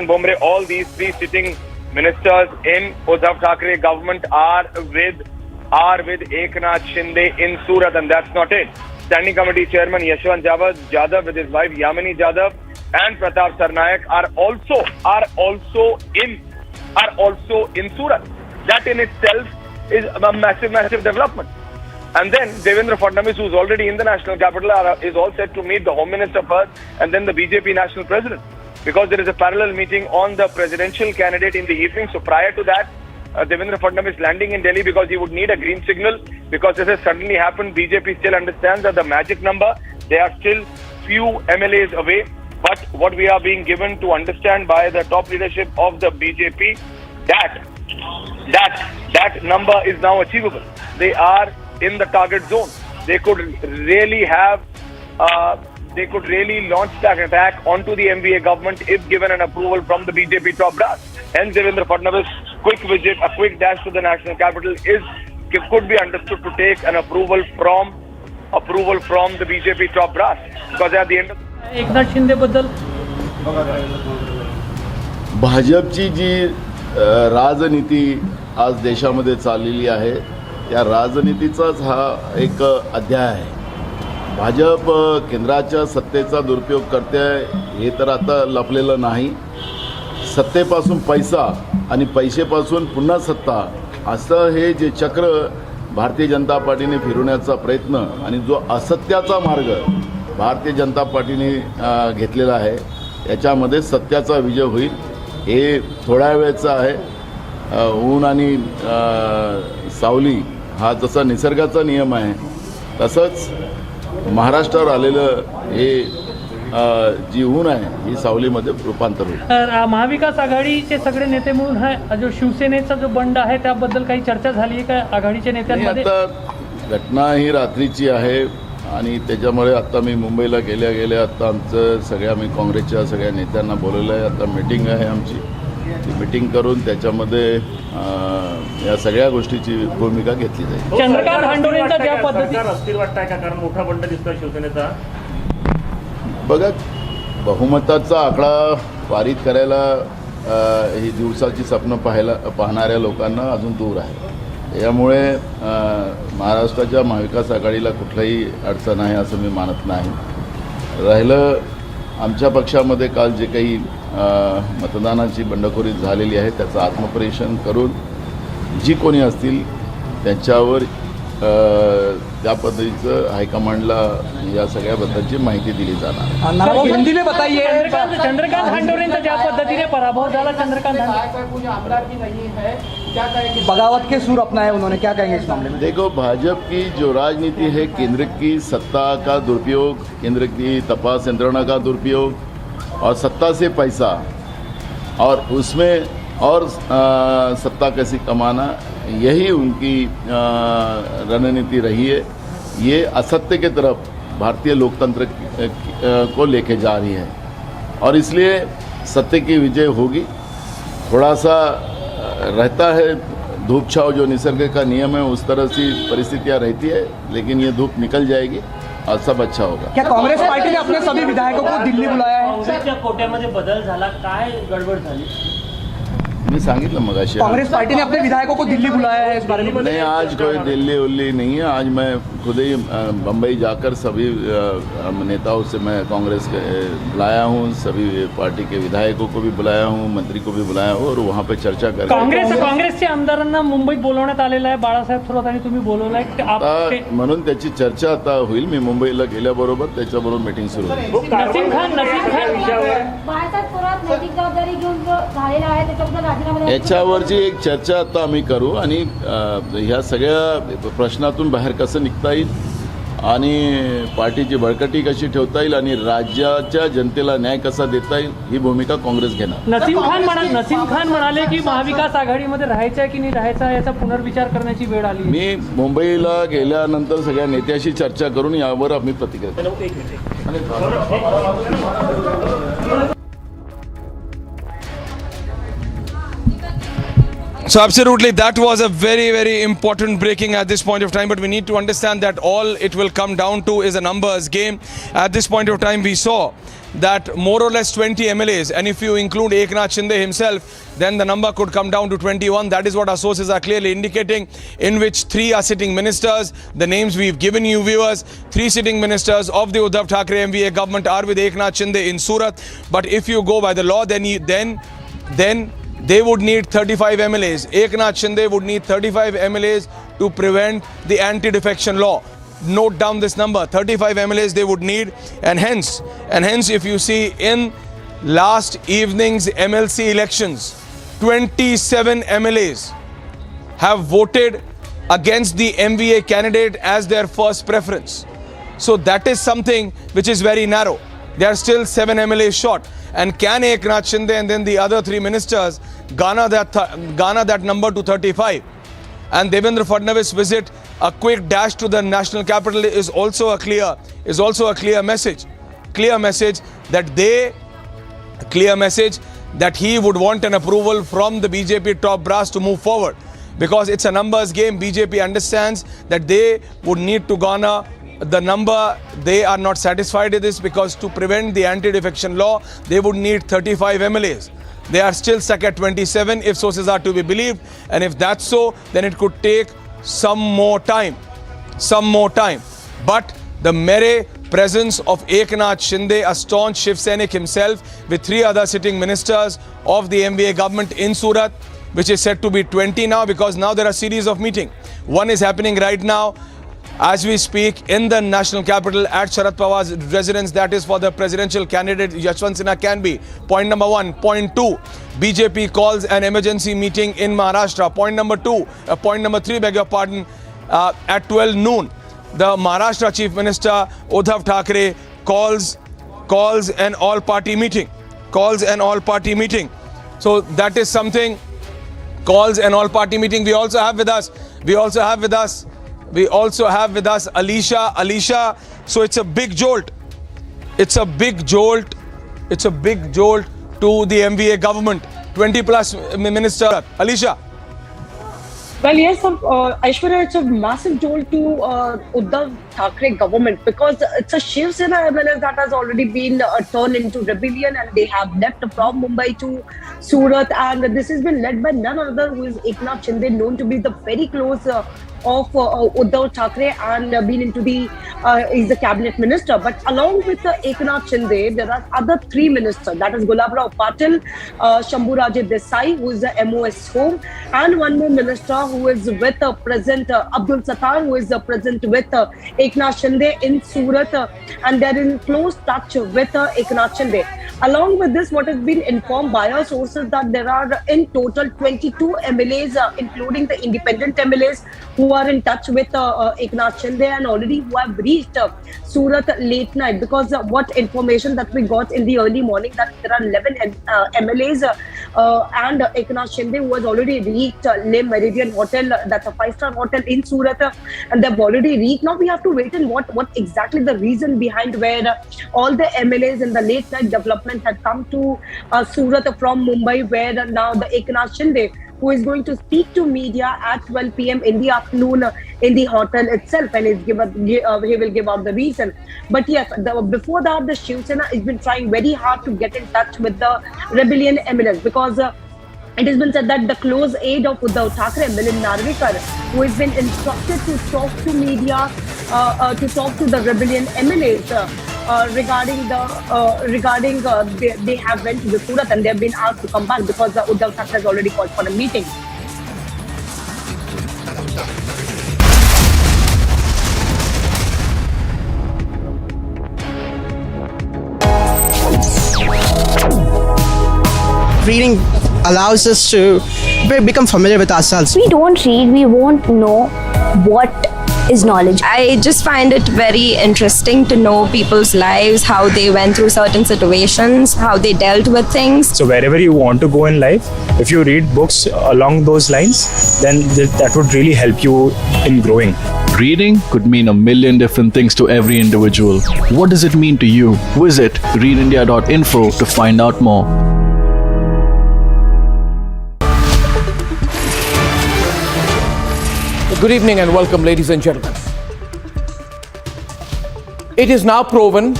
Bomre, all these 3 sitting ministers in Uddhav Thackeray government are with Eknath Shinde in Surat, and that's not it. Standing Committee Chairman Yashwant Jadhav with his wife Yamini Jadhav and Pratap Sarnaik are also in Surat. That in itself is a massive development. And then Devendra Fadnavis, who's already in the national capital, is all set to meet the Home Minister first and then the BJP national president, because there is a parallel meeting on the presidential candidate in the evening. So prior to that, Devendra Fadnavis landing in Delhi because he would need a green signal, because this has suddenly happened. BJP still understands that the magic number, they are still few MLAs away. But what we are being given to understand by the top leadership of the BJP, that number is now achievable. They are in the target zone. They could really launch that attack onto the MVA government if given an approval from the BJP top brass. Hence, Devendra Fadnavis' quick visit, a quick dash to the national capital could be understood to take an approval from the BJP top brass. Because at the end of Eknath Shinde बद्दल भाजपची जी राजनीती आज देशामध्ये चाललेली आहे, त्या राजनीतीचाच हा एक अध्याय आहे. भाजप केंद्राच्या सत्तेचा दुरुपयोग करते हे तर आता लपलेलं नाही. सत्तेपासून पैसा आणि पैसेपासून पुन्हा सत्ता असं हे जे चक्र भारतीय जनता पार्टीने फिरवण्याचा प्रयत्न आणि जो असत्याचा मार्ग भारतीय जनता पार्टीने घेतलेला आहे, याच्यामध्ये सत्याचा विजय होईल. हे थोड्या वेळेचा आहे. ऊन आणि सावली हा जसा निसर्गाचा नियम आहे, तसंच महाराष्ट्रावर आलेलं हे जी ऊन आहे ही सावलीमध्ये रूपांतर होईल. महाविकास आघाडीचे सगळे नेते मिळून हा जो शिवसेनेचा जो बंड आहे त्याबद्दल काही चर्चा झाली आहे का आघाडीच्या नेत्यांमध्ये? आता घटना ही रात्रीची आहे. आणि त्याच्यामुळे आत्ता मी मुंबईला गेल्या आत्ता आमचं मी काँग्रेसच्या सगळ्या नेत्यांना बोलवलं आहे. आता मीटिंग आहे आमची, ती मीटिंग करून त्याच्यामध्ये या सगळ्या गोष्टीची भूमिका घेतली जाईल. चंद्रकांत हंडोरेंचा ज्या पद्धतीने अस्थिर वाटतंय का, कारण मोठा बंड दिसतोय शिवसेनेचा. बघा, बहुमताचा आकडा पारित करायला ही दिवसाची स्वप्न पाहणाऱ्या लोकांना अजून दूर आहे. त्यामुळे महाराष्ट्राच्या महाविकास आघाडीला कुठलाही अडचण आहे असं मी मानत नाही. राहिलं आमच्या पक्षामध्ये काल जे काही मतदानाची बंडखोरी झालेली आहे त्याचं आत्मपरीक्षण करून जी कोणी असतील त्यांच्यावर त्या पद्धतीचं हायकमांडला या सगळ्याबद्दलची माहिती दिली जाणार. हिंदी में बताइए. चंद्रकांत हंडोरेंचा ज्या पद्धतीने पराभव झाला, चंद्रकांत बगावत के सुर अपनाए उन्होंने, क्या कहेंगे इस मामले में? देखो, भाजपा की जो राजनीति है, केंद्र की सत्ता का दुरुपयोग, केंद्र की तपास यंत्रणा का दुरुपयोग और सत्ता से पैसा और उसमें और सत्ता कैसी कमाना, यही उनकी रणनीति रही है. ये असत्य की तरफ भारतीय लोकतंत्र को लेके जा रही है और इसलिए सत्य की विजय होगी. थोड़ा सा रहता है धूप छाव, जो निसर्ग का नियम है, उस तरह से परिस्थितियाँ रहती है, लेकिन ये धूप निकल जाएगी और सब अच्छा होगा. क्या काँग्रेस पार्टी ने अपने सभी विधायकों को दिल्ली बुलाया है? काँग्रेसच्या कोट्यामध्ये बदल झाला, काय गडबड झाली? मी सांगितलं मगाशी. कांग्रेस पार्टी ने अपने विधायकों को दिल्ली बुलाया है, इस बारे में? नहीं, आज कोई दिल्ली उल्ली नहीं है. आज मैं खुद ही बम्बई जाकर सभी नेताओं से मैं कांग्रेस के बुलाया हूँ, सभी पार्टी के विधायकों को भी बुलाया हूँ, मंत्री को भी बुलाया हूँ और वहाँ पे चर्चा कर. काँग्रेसच्या आमदारांना मुंबईत बोलवण्यात आलेलं आहे. बाळासाहेब थोरात आणि तुम्ही बोलवलाय म्हणून त्याची चर्चा आता होईल. मी मुंबईला गेल्याबरोबर त्याच्याबरोबर मीटिंग सुरू होईल. नसीम खान बाळासाहेब थोरात नैतिक जबाबदारी घेऊन जो झालेला आहे त्याच्याबद्दल याच्यावरची एक चर्चा आता आम्ही करू आणि ह्या सगळ्या प्रश्नातून बाहेर कसं निघता येईल आणि पार्टीची बळकटी कशी ठेवता येईल आणि राज्याच्या जनतेला न्याय कसा देता येईल ही भूमिका काँग्रेस घेणार. नसीम खान म्हणाले की महाविकास आघाडीमध्ये राहायचं आहे की नाही राहायचं याचा पुनर्विचार करण्याची वेळ आली. मी मुंबईला गेल्यानंतर सगळ्या नेत्याशी चर्चा करून यावर आम्ही प्रतिक्रिया देऊ. So absolutely, that was a very, very important breaking at this point of time. But we need to understand that all it will come down to is a numbers game. At this point of time, we saw that more or less 20 MLAs, and if you include Eknath Shinde himself, then the number could come down to 21. That is what our sources are clearly indicating, in which 3 are sitting ministers. The names we've given you, viewers, 3 sitting ministers of the Uddhav Thackeray MVA government are with Eknath Shinde in Surat. But if you go by the law, then they would need 35 MLAs. Eknath Shinde would need 35 MLAs to prevent the anti-defection law. Note down this number, 35 MLAs they would need, and hence if you see in last evening's MLC elections, 27 MLAs have voted against the MVA candidate as their first preference. So that is something which is very narrow. They are still 7 MLAs short. And can Eknath Shinde and then the other 3 ministers garner that number to 35? And Devendra Fadnavis' visit, a quick dash to the national capital, is also a clear message. Clear message that he would want an approval from the BJP top brass to move forward. Because it's a numbers game. BJP understands that they would need to garner the number. They are not satisfied with this because to prevent the anti-defection law, they would need 35 MLAs. They are still stuck at 27 if sources are to be believed. And if that's so, then it could take some more time. But the mere presence of Eknath Shinde, a staunch Shiv Sainik himself, with 3 other sitting ministers of the MVA government in Surat, which is said to be 20 now, because now there are series of meetings. One is happening right now as we speak in the national capital at Sharad Pawar's residence, that is for the presidential candidate Yashwant Sinha can be. Point number 1. Point 2, BJP calls an emergency meeting in Maharashtra. Point number 3, beg your pardon, at 12 noon, the Maharashtra Chief Minister Uddhav Thackeray calls an all-party meeting. So that is something, calls an all-party meeting. We also have with us We also have with us Alisha. Alisha, so it's a big jolt. It's a big jolt. It's a big jolt to the MVA government. 20 plus minister. Alisha. Well, yes, Aishwarya, it's a massive jolt to Uddhav Thackeray government because it's a Shiv Sena MLS that has already been turned into rebellion, and they have left from Mumbai to Surat, and this has been led by none other who is Eknath Shinde, known to be the very close of Uddhav Thackeray, and been into the is the cabinet minister. But along with Eknath Shinde, there are other three ministers. That is Gulabrao Patil, Shambhuraje Desai, who is the MOS Home, and one more minister who is with President Abdul Sattar, who is present with Eknath Shinde in Surat, and they're in close touch with Eknath Shinde. Along with this, what has been informed by our sources that there are in total 22 MLAs, including the independent MLAs, who are in touch with Eknath Shinde and already who have reached Surat late night. Because what information that we got in the early morning, that there are 11 MLAs and Eknath Shinde who has already reached Le Meridian Hotel, that's a 5-star hotel in Surat, and they've already reached. Now we have to wait and what exactly the reason behind where all the MLAs in the late night development had come to Surat from Mumbai, where now the Eknath Shinde, who is going to speak to media at 12 p.m. in the afternoon in the hotel itself, and he will give out the reason. But yes, before that, the Shiv Sena has been trying very hard to get in touch with the rebellion MLAs, because it has been said that the close aide of Uddhav Thackeray, Milind Narvekar, who has been instructed to talk to media, to talk to the rebellion MLAs regarding they have went to the Surat and they have been asked to come back because Uddhav Thackeray has already called for a meeting. Reading allows us to become familiar with ourselves. We don't read, we won't know what is knowledge. I just find it very interesting to know people's lives, how they went through certain situations, how they dealt with things. So wherever you want to go in life, if you read books along those lines, then that would really help you in growing. Reading could mean a million different things to every individual. What does it mean to you? Visit readindia.info to find out more. Good evening and welcome, ladies and gentlemen. It is now proven,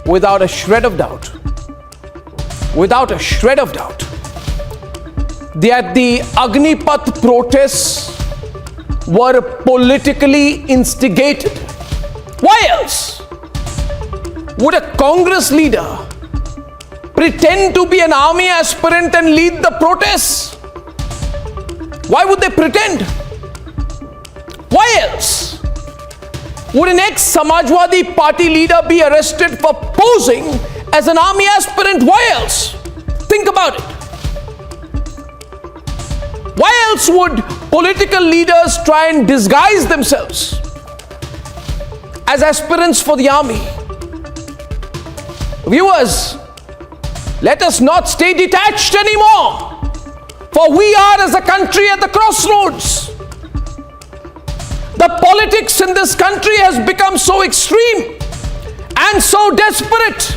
without a shred of doubt, that the Agnipath protests were politically instigated. Why else would a Congress leader pretend to be an army aspirant and lead the protests? Why would they pretend? Why else would an ex-Samajwadi party leader be arrested for posing as an army aspirant? Why else? Think about it. Why else would political leaders try and disguise themselves as aspirants for the army? Viewers, let us not stay detached anymore, for we are as a country at the crossroads. The politics in this country has become so extreme and so desperate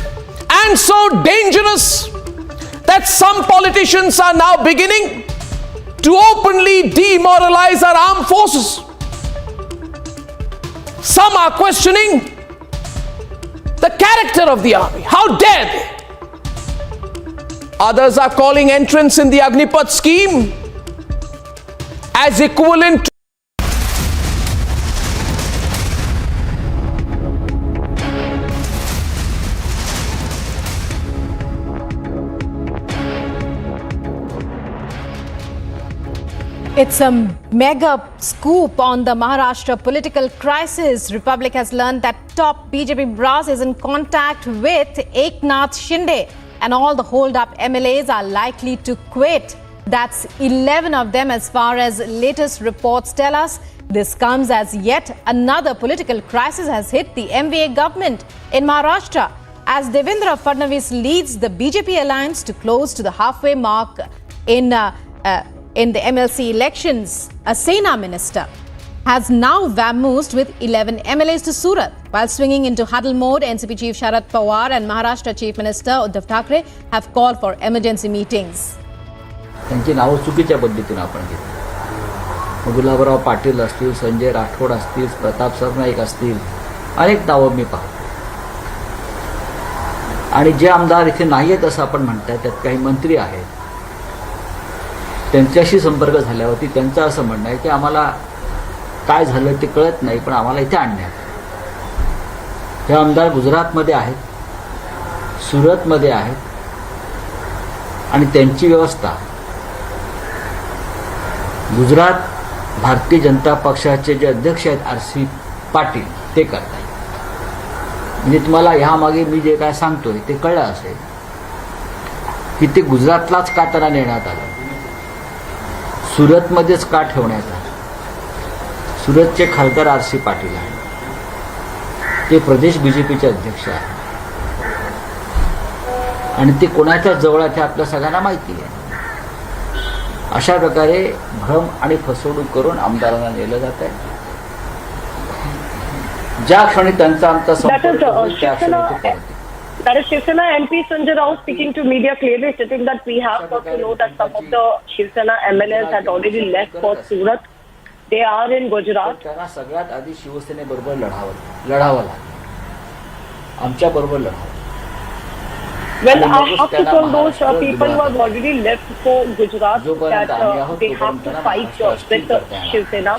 and so dangerous that some politicians are now beginning to openly demoralize our armed forces. Some are questioning the character of the army. How dare they? Others are calling entrance in the Agnipath scheme as equivalent to It's a mega scoop on the Maharashtra political crisis. Republic has learned that top BJP brass is in contact with Eknath Shinde, and all the hold-up MLAs are likely to quit. That's 11 of them as far as latest reports tell us. This comes as yet another political crisis has hit the MVA government in Maharashtra as Devendra Fadnavis leads the BJP alliance to close to the halfway mark in the MLC elections. A Sena minister has now vamoosed with 11 MLAs to Surat. While swinging into huddle mode, NCP Chief Sharad Pawar and Maharashtra Chief Minister Uddhav Thackeray have called for emergency meetings. त्यांची नावं चुकीच्या पद्धतीने आपण घेतली. गुलाबराव पाटील असतील, संजय राठोड असतील, प्रताप सरनाईक असतील, अनेक नावं मी पाहतो. आणि जे आमदार इथे नाही आहेत असं आपण म्हणताय, त्यात काही मंत्री आहेत. त्यांच्याशी संपर्क झाल्यावरती त्यांचं असं म्हणणं आहे की आम्हाला काय झालं ते कळत नाही, पण आम्हाला इथे आणण्यात. हे आमदार गुजरातमध्ये आहेत, सुरतमध्ये आहेत आणि त्यांची व्यवस्था गुजरात भारतीय जनता पक्षाचे जे अध्यक्ष आहेत RC पाटील ते करतात. म्हणजे तुम्हाला ह्यामागे मी जे काय सांगतोय ते कळलं असेल की ते गुजरातलाच का त्यांना नेण्यात आलं, सुरतमध्येच का ठेवण्यात आलं. सुरतचे खासदार RC पाटील आहेत, ते प्रदेश BJPचे अध्यक्ष आहेत आणि ते कोणाच्या जवळ आहेत हे आपल्या सगळ्यांना माहिती आहे. अशा प्रकारे भ्रम आणि फसवणूक करून आमदारांना नेलं जात आहे. ज्या क्षणी त्यांचा आमचा संपर्क होईल त्या क्षणी ते पळतील. That is Shiv Sena MP Sanjay Rao speaking to media clearly stating that we have got to know that some of the Shiv Sena MLAs had already left for Surat. They are in Gujarat. त्यांना सगळ्यात आधी शिवसेनेबरोबर लढावं लागेल, आमच्या बरोबर लढावं. Well, I have to tell those people who have already left for Gujarat that they have to fight with Shiv Sena.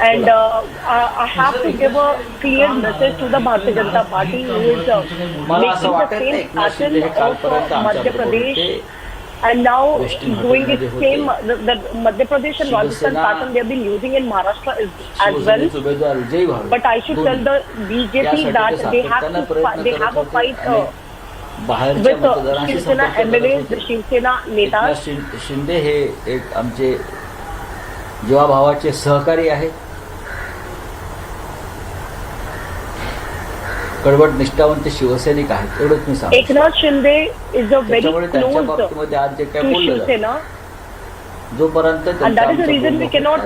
And I have to give a clear message to the Bharatiya Janata Party who is making the same pattern of Madhya Pradesh and now doing the same, the Madhya Pradesh and Rajasthan pattern they have been using in Maharashtra as well. But I should tell the BJP that they have a fight with Shiv Sena MLAs, the Shiv Sena netas. Shinde हे एक आमचे जीवाभावाचे सहकारी आहेत, कडवट निष्ठावंत शिवसैनिक आहेत, एवढंच मी सांगतो. Eknath Shinde is a very close to Shiv Sena. जोपर्यंत and that is the reason we cannot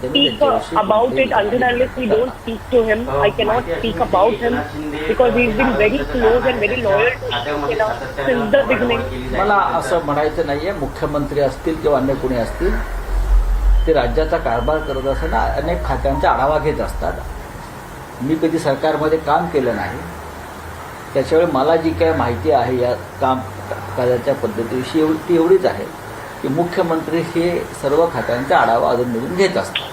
speak about it until unless we don't speak to him. I cannot speak about him because he's been very close and very loyal to Shiv Sena since the beginning. मला असं म्हणायचं नाहीये मुख्यमंत्री असतील किंवा अन्य कोणी असतील, ते राज्याचा कारभार करत असताना अनेक खात्यांचा आढावा घेत असतात. मी कधी सरकारमध्ये काम केलं नाही, त्याच्यामुळे मला जी काय माहिती आहे या कामकाजाच्या पद्धतीविषयी ती एवढीच आहे की मुख्यमंत्री हे सर्व खात्यांचा आढावा अधूनमधून घेत असतात.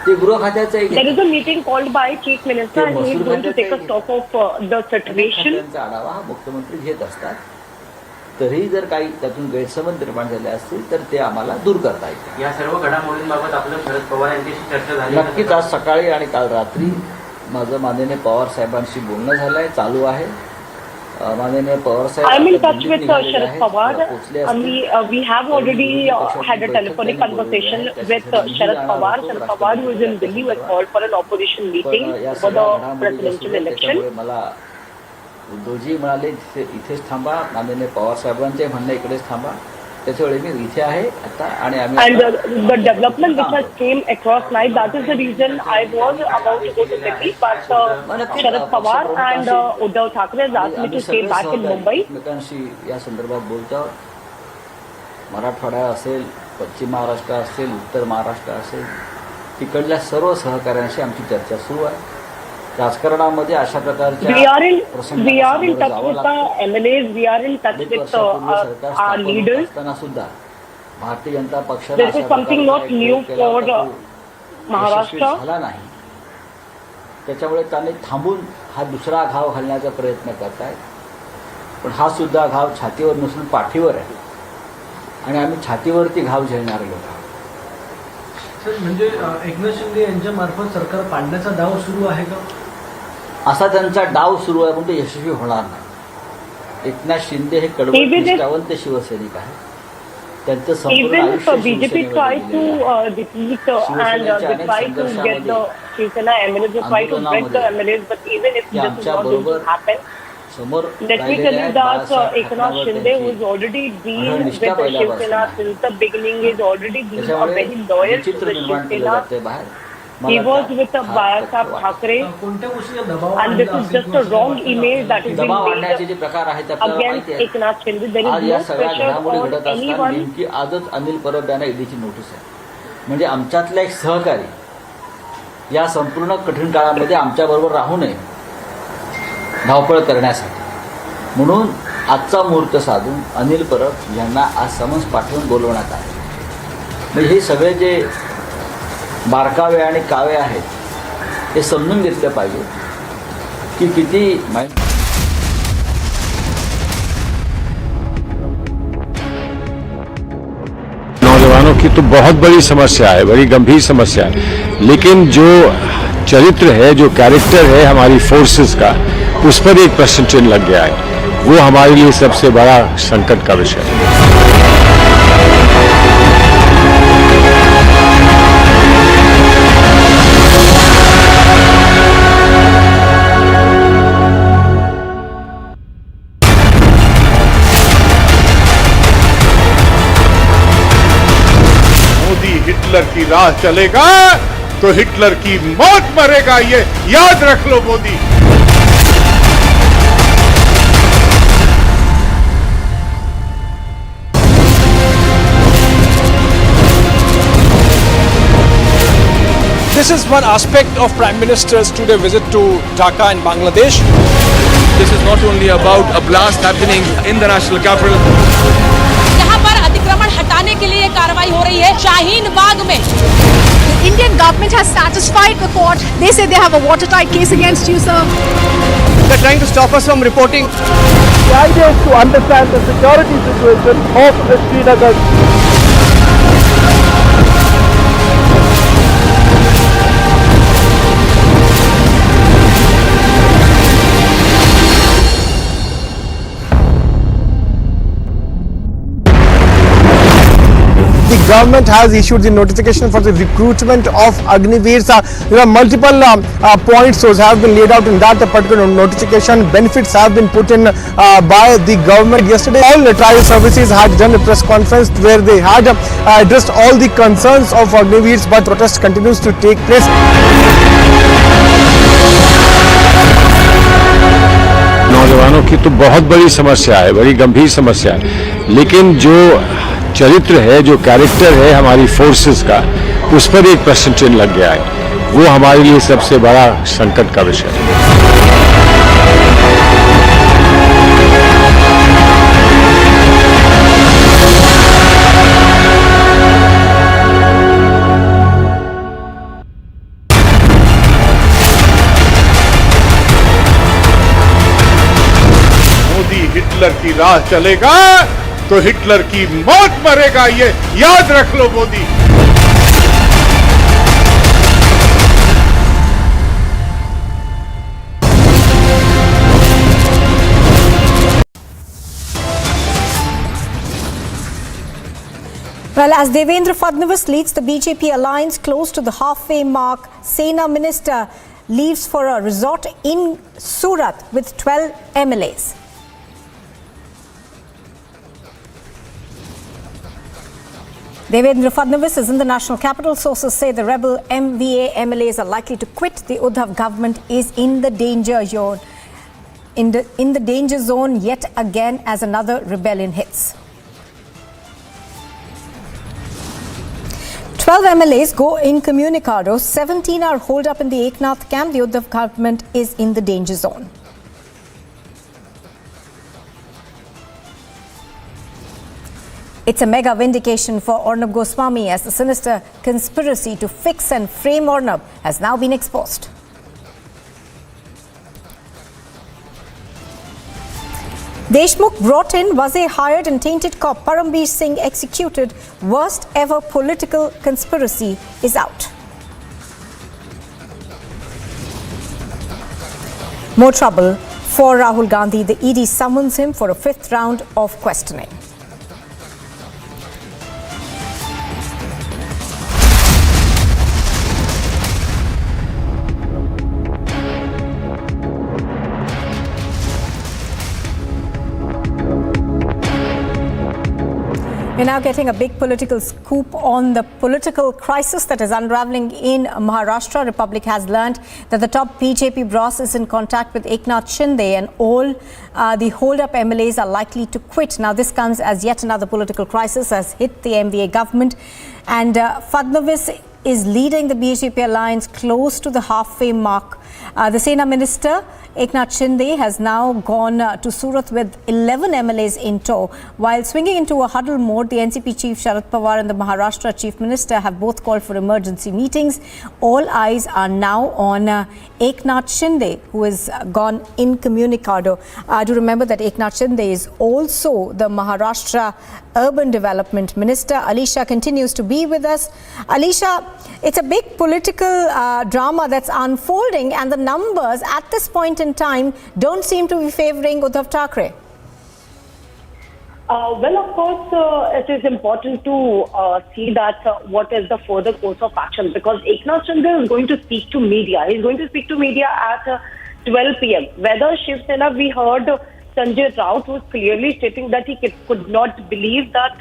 ते गृह खात्याचं एक there is a meeting called by Chief Minister and he is going to take a stock of the situation. खात्यांचा आढावा हा मुख्यमंत्री घेत असतात. तरीही जर काही त्यातून गैरसमज निर्माण झाले असतील तर ते आम्हाला दूर करता येते. या सर्व घडामोडींबाबत आपलं शरद पवार यांच्याशी चर्चा झाली? नक्कीच आज सकाळी आणि काल रात्री माझं माननीय पवार साहेबांशी बोलणं झालंय, चालू आहे. माननीय पवार साहेब, I'm in touch with Sharad Pawar. We have already had a telephonic conversation with Sharad Pawar. Sharad Pawar, who is in Delhi, was called for an opposition meeting for the presidential election. मला उद्धवजी म्हणाले इथेच थांबा, माननीय पवार साहेबांचे म्हणणं इकडेच थांबा. त्याच्यावेळी मी इथे आहे आता आणि आम्ही and the development which has came across night, that is the reason I was about to go to Delhi, but Sharad Pawar and Uddhav Thackeray has asked me to stay back in Mumbai. एकमेकांशी या संदर्भात बोलतो. मराठवाडा असेल, पश्चिम महाराष्ट्र असेल, उत्तर महाराष्ट्र असेल, तिकडल्या सर्व सहकाऱ्यांशी आमची चर्चा सुरू आहे. राजकारणामध्ये अशा प्रकारच्या we are in touch with the MLAs, we are in touch with our leaders. असताना सुद्धा भारतीय जनता पक्षाला This is something not new for Maharashtra. झाला नाही, त्याच्यामुळे त्यांनी थांबून हा दुसरा घाव घालण्याचा प्रयत्न करतायत. पण हा सुद्धा घाव छातीवर नसून पाठीवर आहे आणि आम्ही छातीवरती घाव झेलणारे लोक आहोत. म्हणजे एकनाथ शिंदे यांच्या मार्फत सरकार पाडण्याचा डाव सुरू आहे का? असा त्यांचा डाव सुरू आहे, पण तो यशस्वी होणार नाही. एकनाथ शिंदे हे कडवट निष्ठावंत शिवसैनिक आहेत. त्यांचं संपूर्ण आयुष्य BJP tried to defeat and they tried to get the Shiv Sena MLAs, they tried to get the MLAs, but even if this is not going to happen, let me tell you that Eknath Shinde, who has already been with the Shiv Sena since the beginning, is already been a very loyal to the Shiv Sena. He was with a Bayasab Thackeray, and this is just a wrong image that is being made against Eknath Shinde. There is no pressure on anyone. नेमकी आजच अनिल परब यांना ईडीची notice आहे. म्हणजे आमच्यातला एक सहकारी या संपूर्ण कठीण काळामध्ये आमच्याबरोबर राहू नये धावपळ करण्यासाठी, म्हणून आजचा मुहूर्त साधून अनिल परब यांना आज समन्स पाठवून बोलवण्यात आले. म्हणजे हे सगळे जे बारकावे आणि कावे आहेत हे समजून घेतले पाहिजे की किती नौजवानों की तो बहुत बड़ी समस्या है, बड़ी गंभीर समस्या है, लेकिन जो चरित्र है, जो कैरेक्टर है हमारी फोर्सेस का, उस पर एक प्रश्न चिन्ह लग गया है. वो हमारे लिए सबसे बड़ा संकट का विषय है. हिटलर की राह चलेगा तो हिटलर की मौत मरेगा, ये याद रख लो Modi. This is one aspect of Prime Minister's today visit to Dhaka in Bangladesh. This is not only about a blast happening in the national capital. यहाँ पर अतिक्रमण हटाने के लिए कार्रवाई हो रही है शाहीन बाग में. The Indian government has satisfied the court. They say they have a watertight case against you, sir. They're trying to stop us from reporting. The idea is to understand the security situation of Srinagar. The government has issued the notification for the recruitment of Agniveers. There are multiple points those have been laid out in that particular notification. Benefits have been put in by the government. Yesterday, all the trial services had done a press conference where they had addressed all the concerns of Agniveers, but protest continues to take place. नौजवानों की तो बहुत बड़ी समस्या है, बड़ी गंभीर समस्या है, लेकिन जो चरित्र है, जो कैरेक्टर है हमारी फोर्सेस का, उस पर एक प्रश्न चिन्ह लग गया है. वो हमारे लिए सबसे बड़ा संकट का विषय है. मोदी हिटलर की राह चलेगा तो हिटलर की मौत मरेगा, ये याद रख लो Modi. Well, as Devendra Fadnavis leads the BJP alliance close to the halfway mark, Sena minister leaves for a resort in Surat with 12 MLAs. Devendra Fadnavis is in the national capital. Sources say the rebel MVA MLAs are likely to quit. The Uddhav government is in the danger zone. In the danger zone yet again as another rebellion hits. 12 MLAs go incommunicado. 17 are holed up in the Eknath camp. The Uddhav government is in the danger zone. It's a mega vindication for Arnab Goswami as the sinister conspiracy to fix and frame Arnab has now been exposed. Deshmukh brought in, Wazir hired and tainted cop Parambir Singh executed. Worst ever political conspiracy is out. More trouble for Rahul Gandhi. The ED summons him for a 5th round of questioning. We're now getting a big political scoop on the political crisis that is unraveling in Maharashtra. Republic has learned that the top BJP brass is in contact with Eknath Shinde and all the hold-up MLAs are likely to quit. Now, this comes as yet another political crisis has hit the MVA government, and Fadnavis is leading the BJP alliance close to the halfway mark. The Sena minister Eknath Shinde has now gone to Surat with 11 MLAs in tow. While swinging into a huddle mode, the NCP chief Sharad Pawar and the Maharashtra chief minister have both called for emergency meetings. All eyes are now on Eknath Shinde, who has gone incommunicado. Do remember that Eknath Shinde is also the Maharashtra urban development minister. Alisha continues to be with us. Alisha, it's a big political drama that's unfolding, and the numbers at this point in time don't seem to be favoring Uddhav Thackeray. Well, of course, it is important to see that what is the further course of action, because Eknath Shinde is going to speak to media. He's going to speak to media at 12 p.m. Whether Shiv Sena, we heard Sanjay Raut was clearly stating that he could not believe that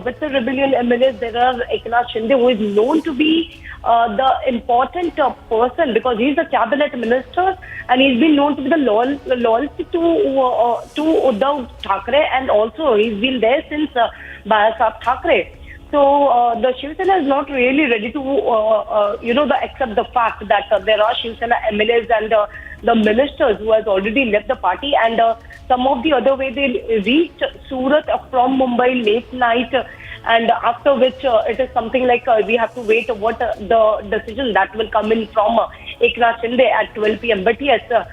with the rebellion MLAs, there are Eknath Shinde, who is known to be the important person, because he's a cabinet minister and he's been known to be the loyalty to Uddhav Thackeray, and also he's been there since Bala Thackeray. So the Shiv Sena is not really ready to accept the fact that there are Shiv Sena MLAs and the ministers who has already left the party, and some of the other way they reached Surat from Mumbai late night, and after which it is something like we have to wait what the decision that will come in from Eknath Shinde at 12 p.m. But yes, the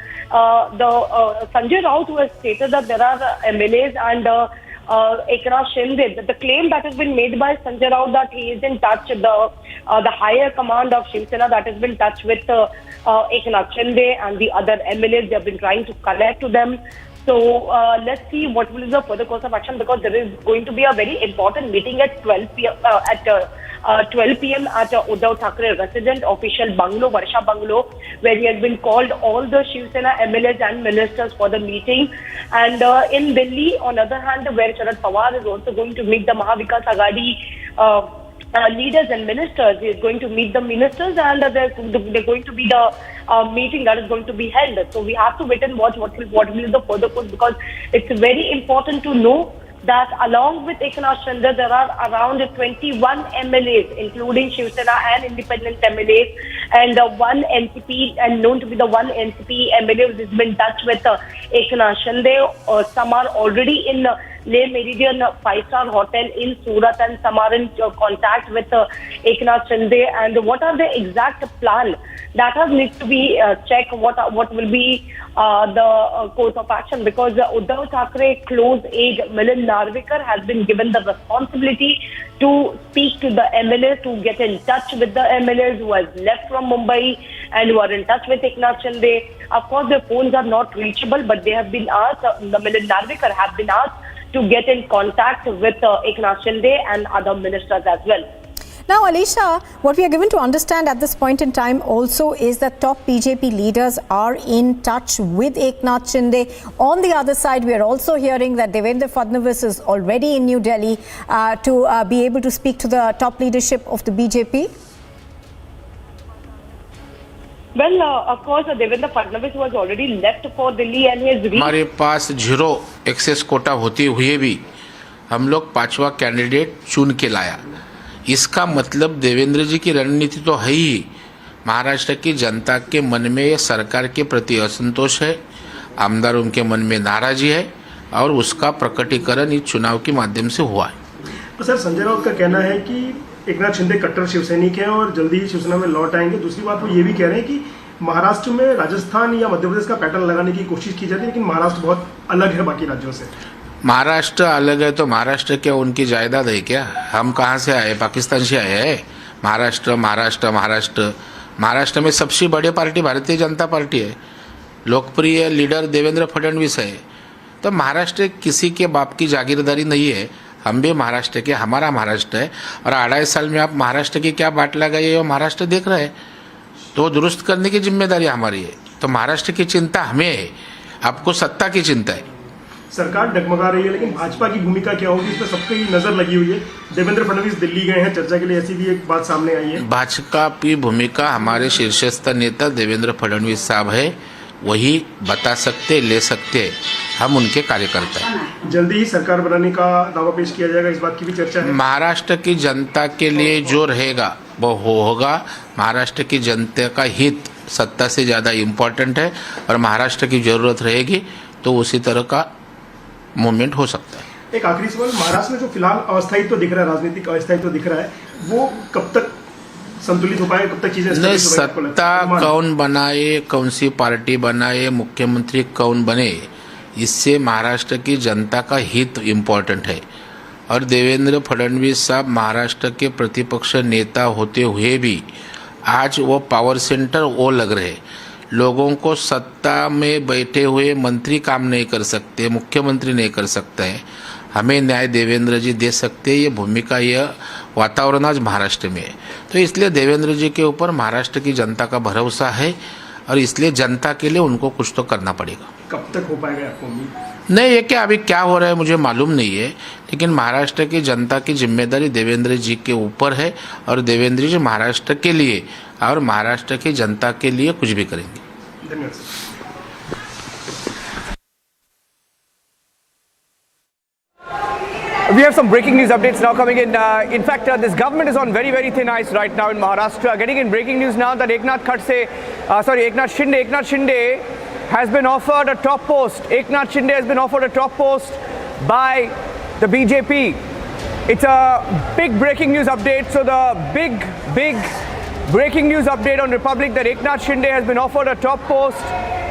Sanjay Raut, who has stated that there are MLAs and Eknath Shinde, the claim that has been made by Sanjay Raut that he is in touch, the higher command of Shiv Sena that has been in touch with Eknath Shinde and the other MLAs, they have been trying to connect to them. So let's see what will be the further course of action, because there is going to be a very important meeting at 12 p.m. at Uddhav Thackeray resident official bungalow, Varsha bungalow, where he has been called all the Shiv Sena MLAs and ministers for the meeting. And in Delhi, on the other hand, where Sharad Pawar is also going to meet the Mahavikas Aghadi leaders and ministers. He is going to meet the ministers, and they're going to be the meeting that is going to be held. So we have to wait and watch what will be the further course, because it's very important to know that along with Eknath Shinde, there are around 21 MLAs, including Shiv Sena and independent MLAs, and one NCP, and known to be the one NCP MLA who has been in touch with Eknath Shinde. Some are already in Le Meridian 5-star hotel in Surat, and some are in contact with Eknath Shinde. And what are the exact plan? That has needs to be checked. What will be the course of action? Because Uddhav Thackeray close aide Milind Narvikar has been given the responsibility to speak to the MLAs, to get in touch with the MLAs who has left from Mumbai and who are in touch with Eknath Shinde. Of course, their phones are not reachable, but they have been asked, the Milind Narvikar have been asked to get in contact with Eknath Shinde and other ministers as well. Now, Alisha, what we are given to understand at this point in time also is that top BJP leaders are in touch with Eknath Shinde. On the other side, we are also hearing that Devendra Fadnavis is already in New Delhi to be able to speak to the top leadership of the BJP. Well, of course, Devendra Fadnavis was already left for Delhi and he has reached. हमारे पास 0 access Kota होते हुए भी हम लोग 5वां candidate चुन के लाया। इसका मतलब देवेंद्र जी की रणनीति तो है ही, महाराष्ट्र की जनता के मन में सरकार के प्रति असंतोष है, आमदार उनके मन में नाराजी है, और उसका प्रकटीकरण इस चुनाव के माध्यम से हुआ है। तो सर, संजय राउत का कहना है कि एकनाथ शिंदे कट्टर शिवसैनिक हैं और जल्दी ही शिवसेना में लौट आएंगे। दूसरी बात वो ये भी कह रहे हैं कि महाराष्ट्र में राजस्थान या मध्य प्रदेश का पैटर्न लगाने की कोशिश की जाती है, लेकिन महाराष्ट्र बहुत अलग है बाकी राज्यों से। महाराष्ट्र अलग है तो महाराष्ट्र क्या उनकी जायदाद है क्या? हम कहाँ से आए? पाकिस्तान से आए हैं। महाराष्ट्र में सबसे बड़ी पार्टी भारतीय जनता पार्टी है, लोकप्रिय लीडर देवेंद्र फडणवीस है। तो महाराष्ट्र किसी के बाप की जागीरदारी नहीं है। हम भी महाराष्ट्र के, हमारा महाराष्ट्र है, और 2.5 साल में आप महाराष्ट्र की क्या बाट लगाई है वो महाराष्ट्र देख रहे हैं, तो दुरुस्त करने की जिम्मेदारी हमारी है। तो महाराष्ट्र की चिंता हमें है, आपको सत्ता की चिंता है। सरकार डगमगा रही है, लेकिन भाजपा की भूमिका क्या होगी, इस पर सबकी नजर लगी हुई है। देवेंद्र फडणवीस दिल्ली गए हैं चर्चा के लिए, ऐसी भी एक बात सामने आई है। भाजपा की भूमिका हमारे शीर्षस्थ नेता देवेंद्र फडणवीस साहब है, वही बता सकते, ले सकते, हम उनके कार्यकर्ता हैं। जल्दी ही सरकार बनाने का दावा पेश किया जाएगा, इस बात की भी चर्चा है। महाराष्ट्र की जनता के लिए जो रहेगा वो होगा। महाराष्ट्र की जनता का हित सत्ता से ज़्यादा इम्पोर्टेंट है, और महाराष्ट्र की ज़रूरत रहेगी तो उसी तरह का मूवमेंट हो सकता है। एक आखिरी सवाल, महाराष्ट्र में जो फिलहाल अस्थायित्व दिख रहा है, राजनीतिक अस्थायित्व दिख रहा है, वो कब तक संतुलित हो पाएगा, कब तक चीजें नहीं, सत्ता कौन बनाए, कौन सी पार्टी बनाए, मुख्यमंत्री कौन बने, इससे महाराष्ट्र की जनता का हित इम्पोर्टेंट है। और देवेंद्र फडणवीस साहब महाराष्ट्र के प्रतिपक्ष नेता होते हुए भी आज वो पावर सेंटर वो लग रहे। लोगों को सत्ता में बैठे हुए मंत्री काम नहीं कर सकते, मुख्यमंत्री नहीं कर सकते हैं, हमें न्याय देवेंद्र जी दे सकते हैं। ये भूमिका, यह वातावरण आज महाराष्ट्र में है, तो इसलिए देवेंद्र जी के ऊपर महाराष्ट्र की जनता का भरोसा है, और इसलिए जनता के लिए उनको कुछ तो करना पड़ेगा। कब तक हो पाएगा आपको उम्मीद? नहीं, ये क्या अभी क्या हो रहा है मुझे मालूम नहीं है, लेकिन महाराष्ट्र की जनता की जिम्मेदारी देवेंद्र जी के ऊपर है, और देवेंद्र जी महाराष्ट्र के लिए और महाराष्ट्र की जनता के लिए कुछ भी करेंगे। धन्यवाद। We have some breaking news updates now coming in. In fact, this government is on very, very thin ice right now in Maharashtra. Getting in breaking news now that Eknath Shinde has been offered a top post. Eknath Shinde has been offered a top post by the BJP. It's a big breaking news update. So the big breaking news update on Republic that Eknath Shinde has been offered a top post,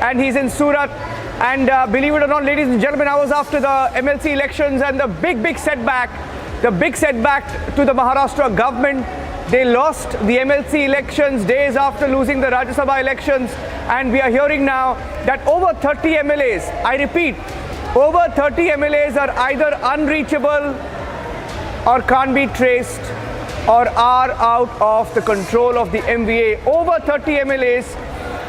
and he's in Surat. And believe it or not, ladies and gentlemen, hours after the MLC elections and the big setback to the Maharashtra government, they lost the MLC elections days after losing the Rajya Sabha elections, and we are hearing now that over 30 MLAs, I repeat, over 30 MLAs are either unreachable or can't be traced or are out of the control of the MVA. Over 30 MLAs.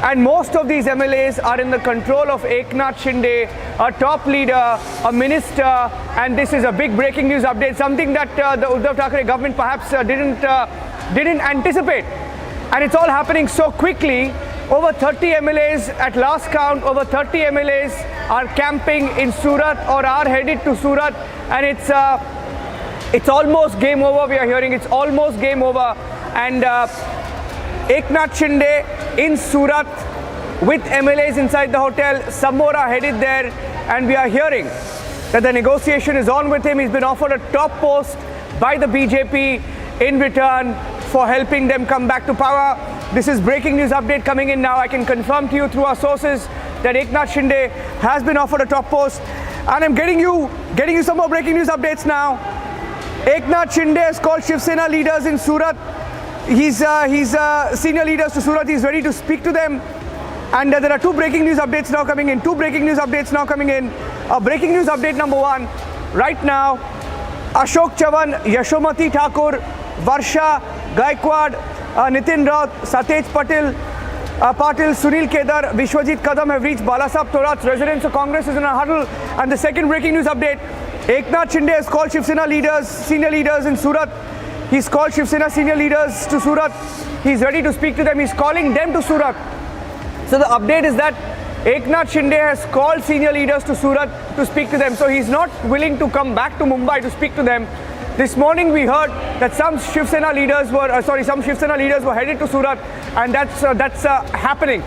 And most of these MLAs are in the control of Eknath Shinde, a top leader, a minister, and this is a big breaking news update, something that the Uddhav Thackeray government perhaps didn't anticipate. And it's all happening so quickly. Over 30 MLAs at last count, over 30 MLAs are camping in Surat or are headed to Surat, and it's almost game over. We are hearing it's almost game over, and Eknath Shinde in Surat with MLAs inside the hotel. Some more are headed there, and we are hearing that the negotiation is on with him. He's been offered a top post by the BJP in return for helping them come back to power. This is breaking news update coming in now. I can confirm to you through our sources that Eknath Shinde has been offered a top post, and I'm getting you some more breaking news updates now. Eknath Shinde has called Shiv Sena leaders in Surat. He's senior leaders to Surat. He's ready to speak to them. And there are two breaking news updates now coming in. Breaking news update number one. Right now, Ashok Chavan, Yashomati Thakur, Varsha Gaikwad, Nitin Raut, Satej Patil, Sunil Kedar, Vishwajit Kadam have reached Balasab Thorat's residence. So Congress is in a huddle. And the second breaking news update, Eknath Shinde has called Shiv Sena leaders, senior leaders in Surat. He's called Shiv Sena senior leaders to Surat. He's ready to speak to them. He's calling them to Surat. So the update is that Eknath Shinde has called senior leaders to Surat to speak to them. So he's not willing to come back to Mumbai to speak to them. This morning we heard that some Shiv Sena leaders were headed to Surat, and that's happening.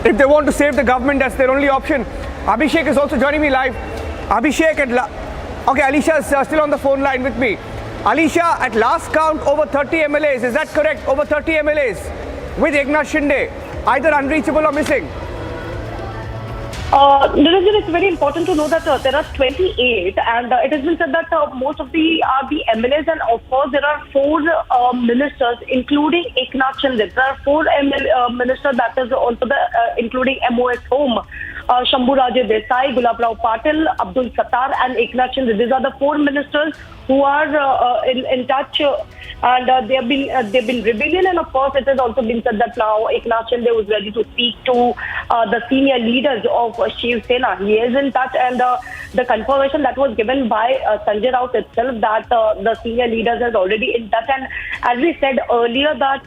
If they want to save the government, that's their only option. Abhishek is also joining me live. Abhishek, okay, Alisha is still on the phone line with me. Alisha, at last count, over 30 MLAs, is that correct? Over 30 MLAs with Eknath Shinde, either unreachable or missing? Narendra, it's very important to know that there are 28, and it has been said that most of the MLAs, and of course there are 4 ministers, including Eknath Shinde. There are 4 ministers, that is also including MOS Home, Shambhu Raje Desai, Gulab Rao Patil, Abdul Sattar, and Eknath Shinde. These are the 4 ministers who are in touch, and they've been rebellion, and of course it has also been said that now Eknath Shinde was ready to speak to the senior leaders of Shiv Sena. He is in touch, and the confirmation that was given by Sanjay Raut itself that the senior leaders is already in touch. And as we said earlier, that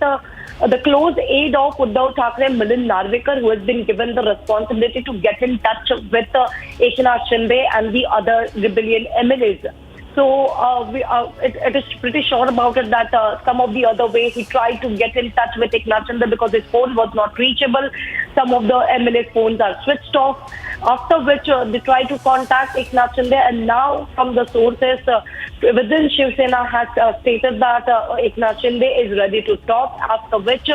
the close aide of Uddhav Thackeray, Milind Narvekar, who has been given the responsibility to get in touch with Eknath Shinde and the other rebellion MLAs. So it is pretty sure about it that some of the other way he tried to get in touch with Eknath Shinde because his phone was not reachable. Some of the MLA phones are switched off. After which they tried to contact Eknath Shinde, and now from the sources within Shiv Sena has stated that Eknath Shinde is ready to talk. After which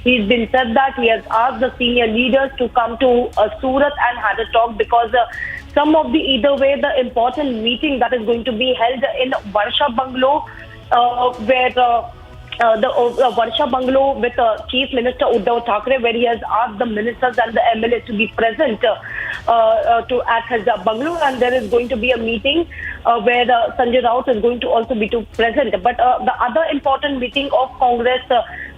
he's been said that he has asked the senior leaders to come to Surat and have a talk, because some of the either way the important meeting that is going to be held in Varsha Bungalow, where the Varsha Bungalow with Chief Minister Uddhav Thackeray, where he has asked the ministers and the MLAs to be present to at his bungalow, and there is going to be a meeting where Sanjay Raut is going to also be present. But the other important meeting of Congress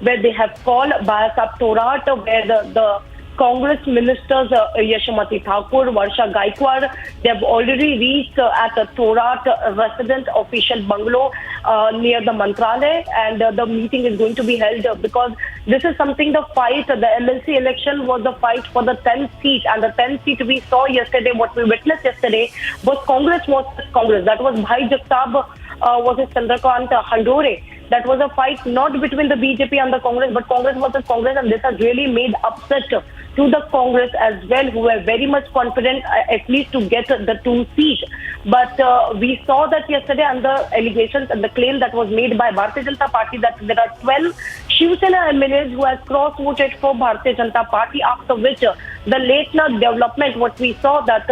where they have called Bahasab Thorat, where the Congress ministers Yashomati Thakur, Varsha Gaikwad, they have already reached at the Thorat resident official bungalow near the Mantralaya, and the meeting is going to be held because this is something, the fight, the MLC election was the fight for the 10th seat, and the 10th seat we saw yesterday, what we witnessed yesterday was Congress versus Congress. That was Bhai Jagtab versus Chandrakant Handore. That was a fight not between the BJP and the Congress, but Congress versus Congress, and this has really made upset to the Congress as well, who were very much confident at least to get the 2 seats. But we saw that yesterday, and the allegations and the claim that was made by Bharatiya Janata Party that there are 12 Shiv Sena MLAs who has cross-voted for Bharatiya Janata Party, after which the late night development, what we saw that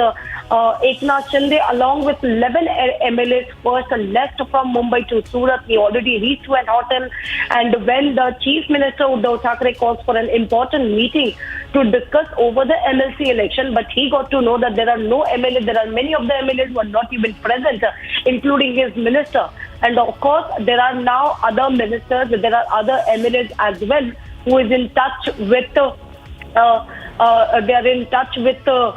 Eknath Shinde along with 11 MLAs first left from Mumbai to Surat. He already reached to an hotel, and when the Chief Minister Uddhav Thackeray calls for an important meeting to discuss over the MLC election, but he got to know that there are no MLAs, there are many of the MLAs who are not even present, including his minister. And of course, there are now other ministers, there are other MLAs as well who is in touch with they are in touch with their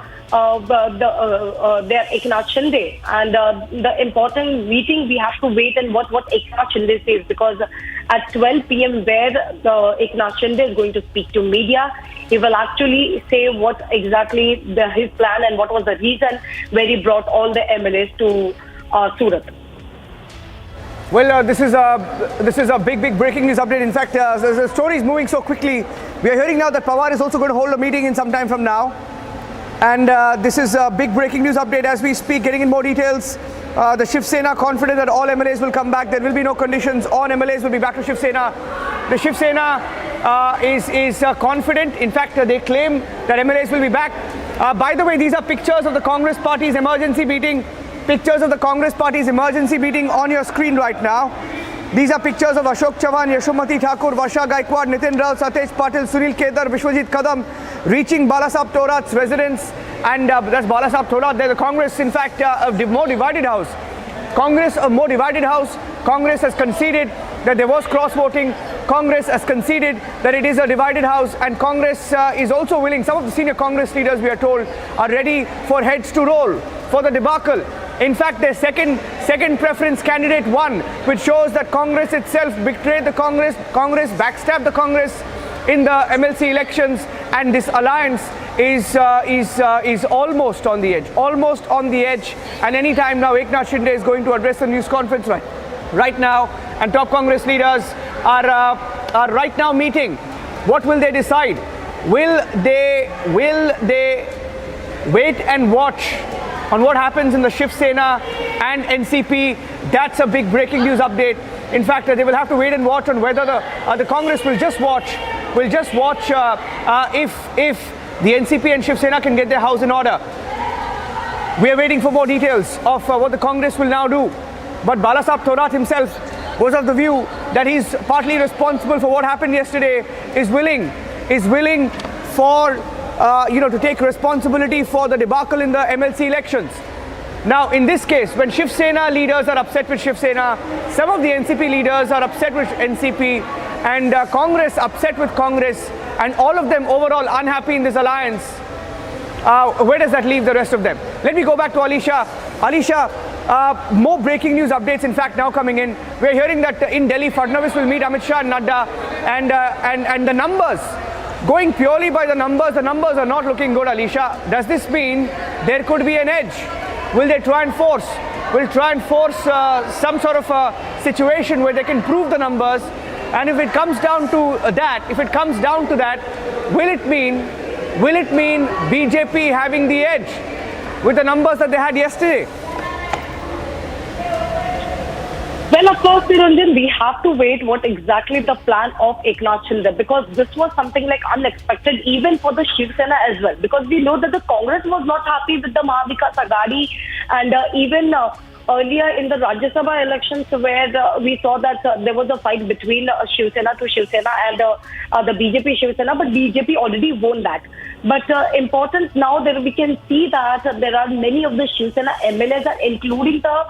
Eknath Shinde, and the important meeting we have to wait and what Eknath Shinde says, because at 12 p.m. where Eknath Shinde is going to speak to media, he will actually say what exactly his plan and what was the reason where he brought all the MLAs to Surat. Well, this is a big breaking news update. In fact, the story is moving so quickly. We are hearing now that Pawar is also going to hold a meeting in some time from now. And this is a big breaking news update as we speak. Getting in more details, the Shiv Sena confident that all MLAs will come back. There will be no conditions. All MLAs will be back to Shiv Sena. The Shiv Sena is confident. In fact, they claim that MLAs will be back. By the way, these are pictures of the Congress Party's emergency meeting. Pictures of the Congress Party's emergency meeting on your screen right now. These are pictures of Ashok Chavan, Yashomati Thakur, Varsha Gaikwad, Nitin Rao, Satesh Patil, Sunil Kedar, Vishwajit Kadam reaching Balasab Thorat's residence. And that's Balasab Thorat. There's the Congress, in fact, a more divided house. Congress, a more divided house. Congress has conceded that there was cross-voting. Congress has conceded that it is a divided house, and Congress is also willing. Some of the senior Congress leaders, we are told, are ready for heads to roll for the debacle. In fact, their second preference candidate won, which shows that Congress itself betrayed the Congress backstabbed the Congress in the MLC elections, and this alliance is almost on the edge. And any time now, Eknath Shinde is going to address the news conference right now, and top Congress leaders are right now meeting. What will they decide? Will they wait and watch on what happens in the Shiv Sena and NCP? That's a big breaking news update. In fact, they will have to wait and watch on whether the Congress will just watch if the NCP and Shiv Sena can get their house in order. We are waiting for more details of what the Congress will now do. But Balasab Thorat himself was of the view that he's partly responsible for what happened yesterday, is willing for to take responsibility for the debacle in the MLC elections. Now, in this case, when Shiv Sena leaders are upset with Shiv Sena, some of the NCP leaders are upset with NCP, and Congress upset with Congress, and all of them overall unhappy in this alliance, where does that leave the rest of them? Let me go back to Alisha. Alisha, more breaking news updates, in fact, now coming in. We're hearing that in Delhi, Fadnavis will meet Amit Shah and Nadda, and the numbers, going purely by the numbers are not looking good, Alisha. Does this mean there could be an edge? Will they try and force? Will try and force some sort of a situation where they can prove the numbers? And if it comes down to that, will it mean BJP having the edge with the numbers that they had yesterday? Well, of course, Niranjan, we have to wait what exactly the plan of Eknath Shinde, because this was something like unexpected even for the Shiv Sena as well, because we know that the Congress was not happy with the Mahavikas Aghadi, and even earlier in the Rajya Sabha elections where we saw that there was a fight between Shiv Sena to Shiv Sena and the BJP Shiv Sena, but BJP already won that. But important now that we can see that there are many of the Shiv Sena MLAs, including the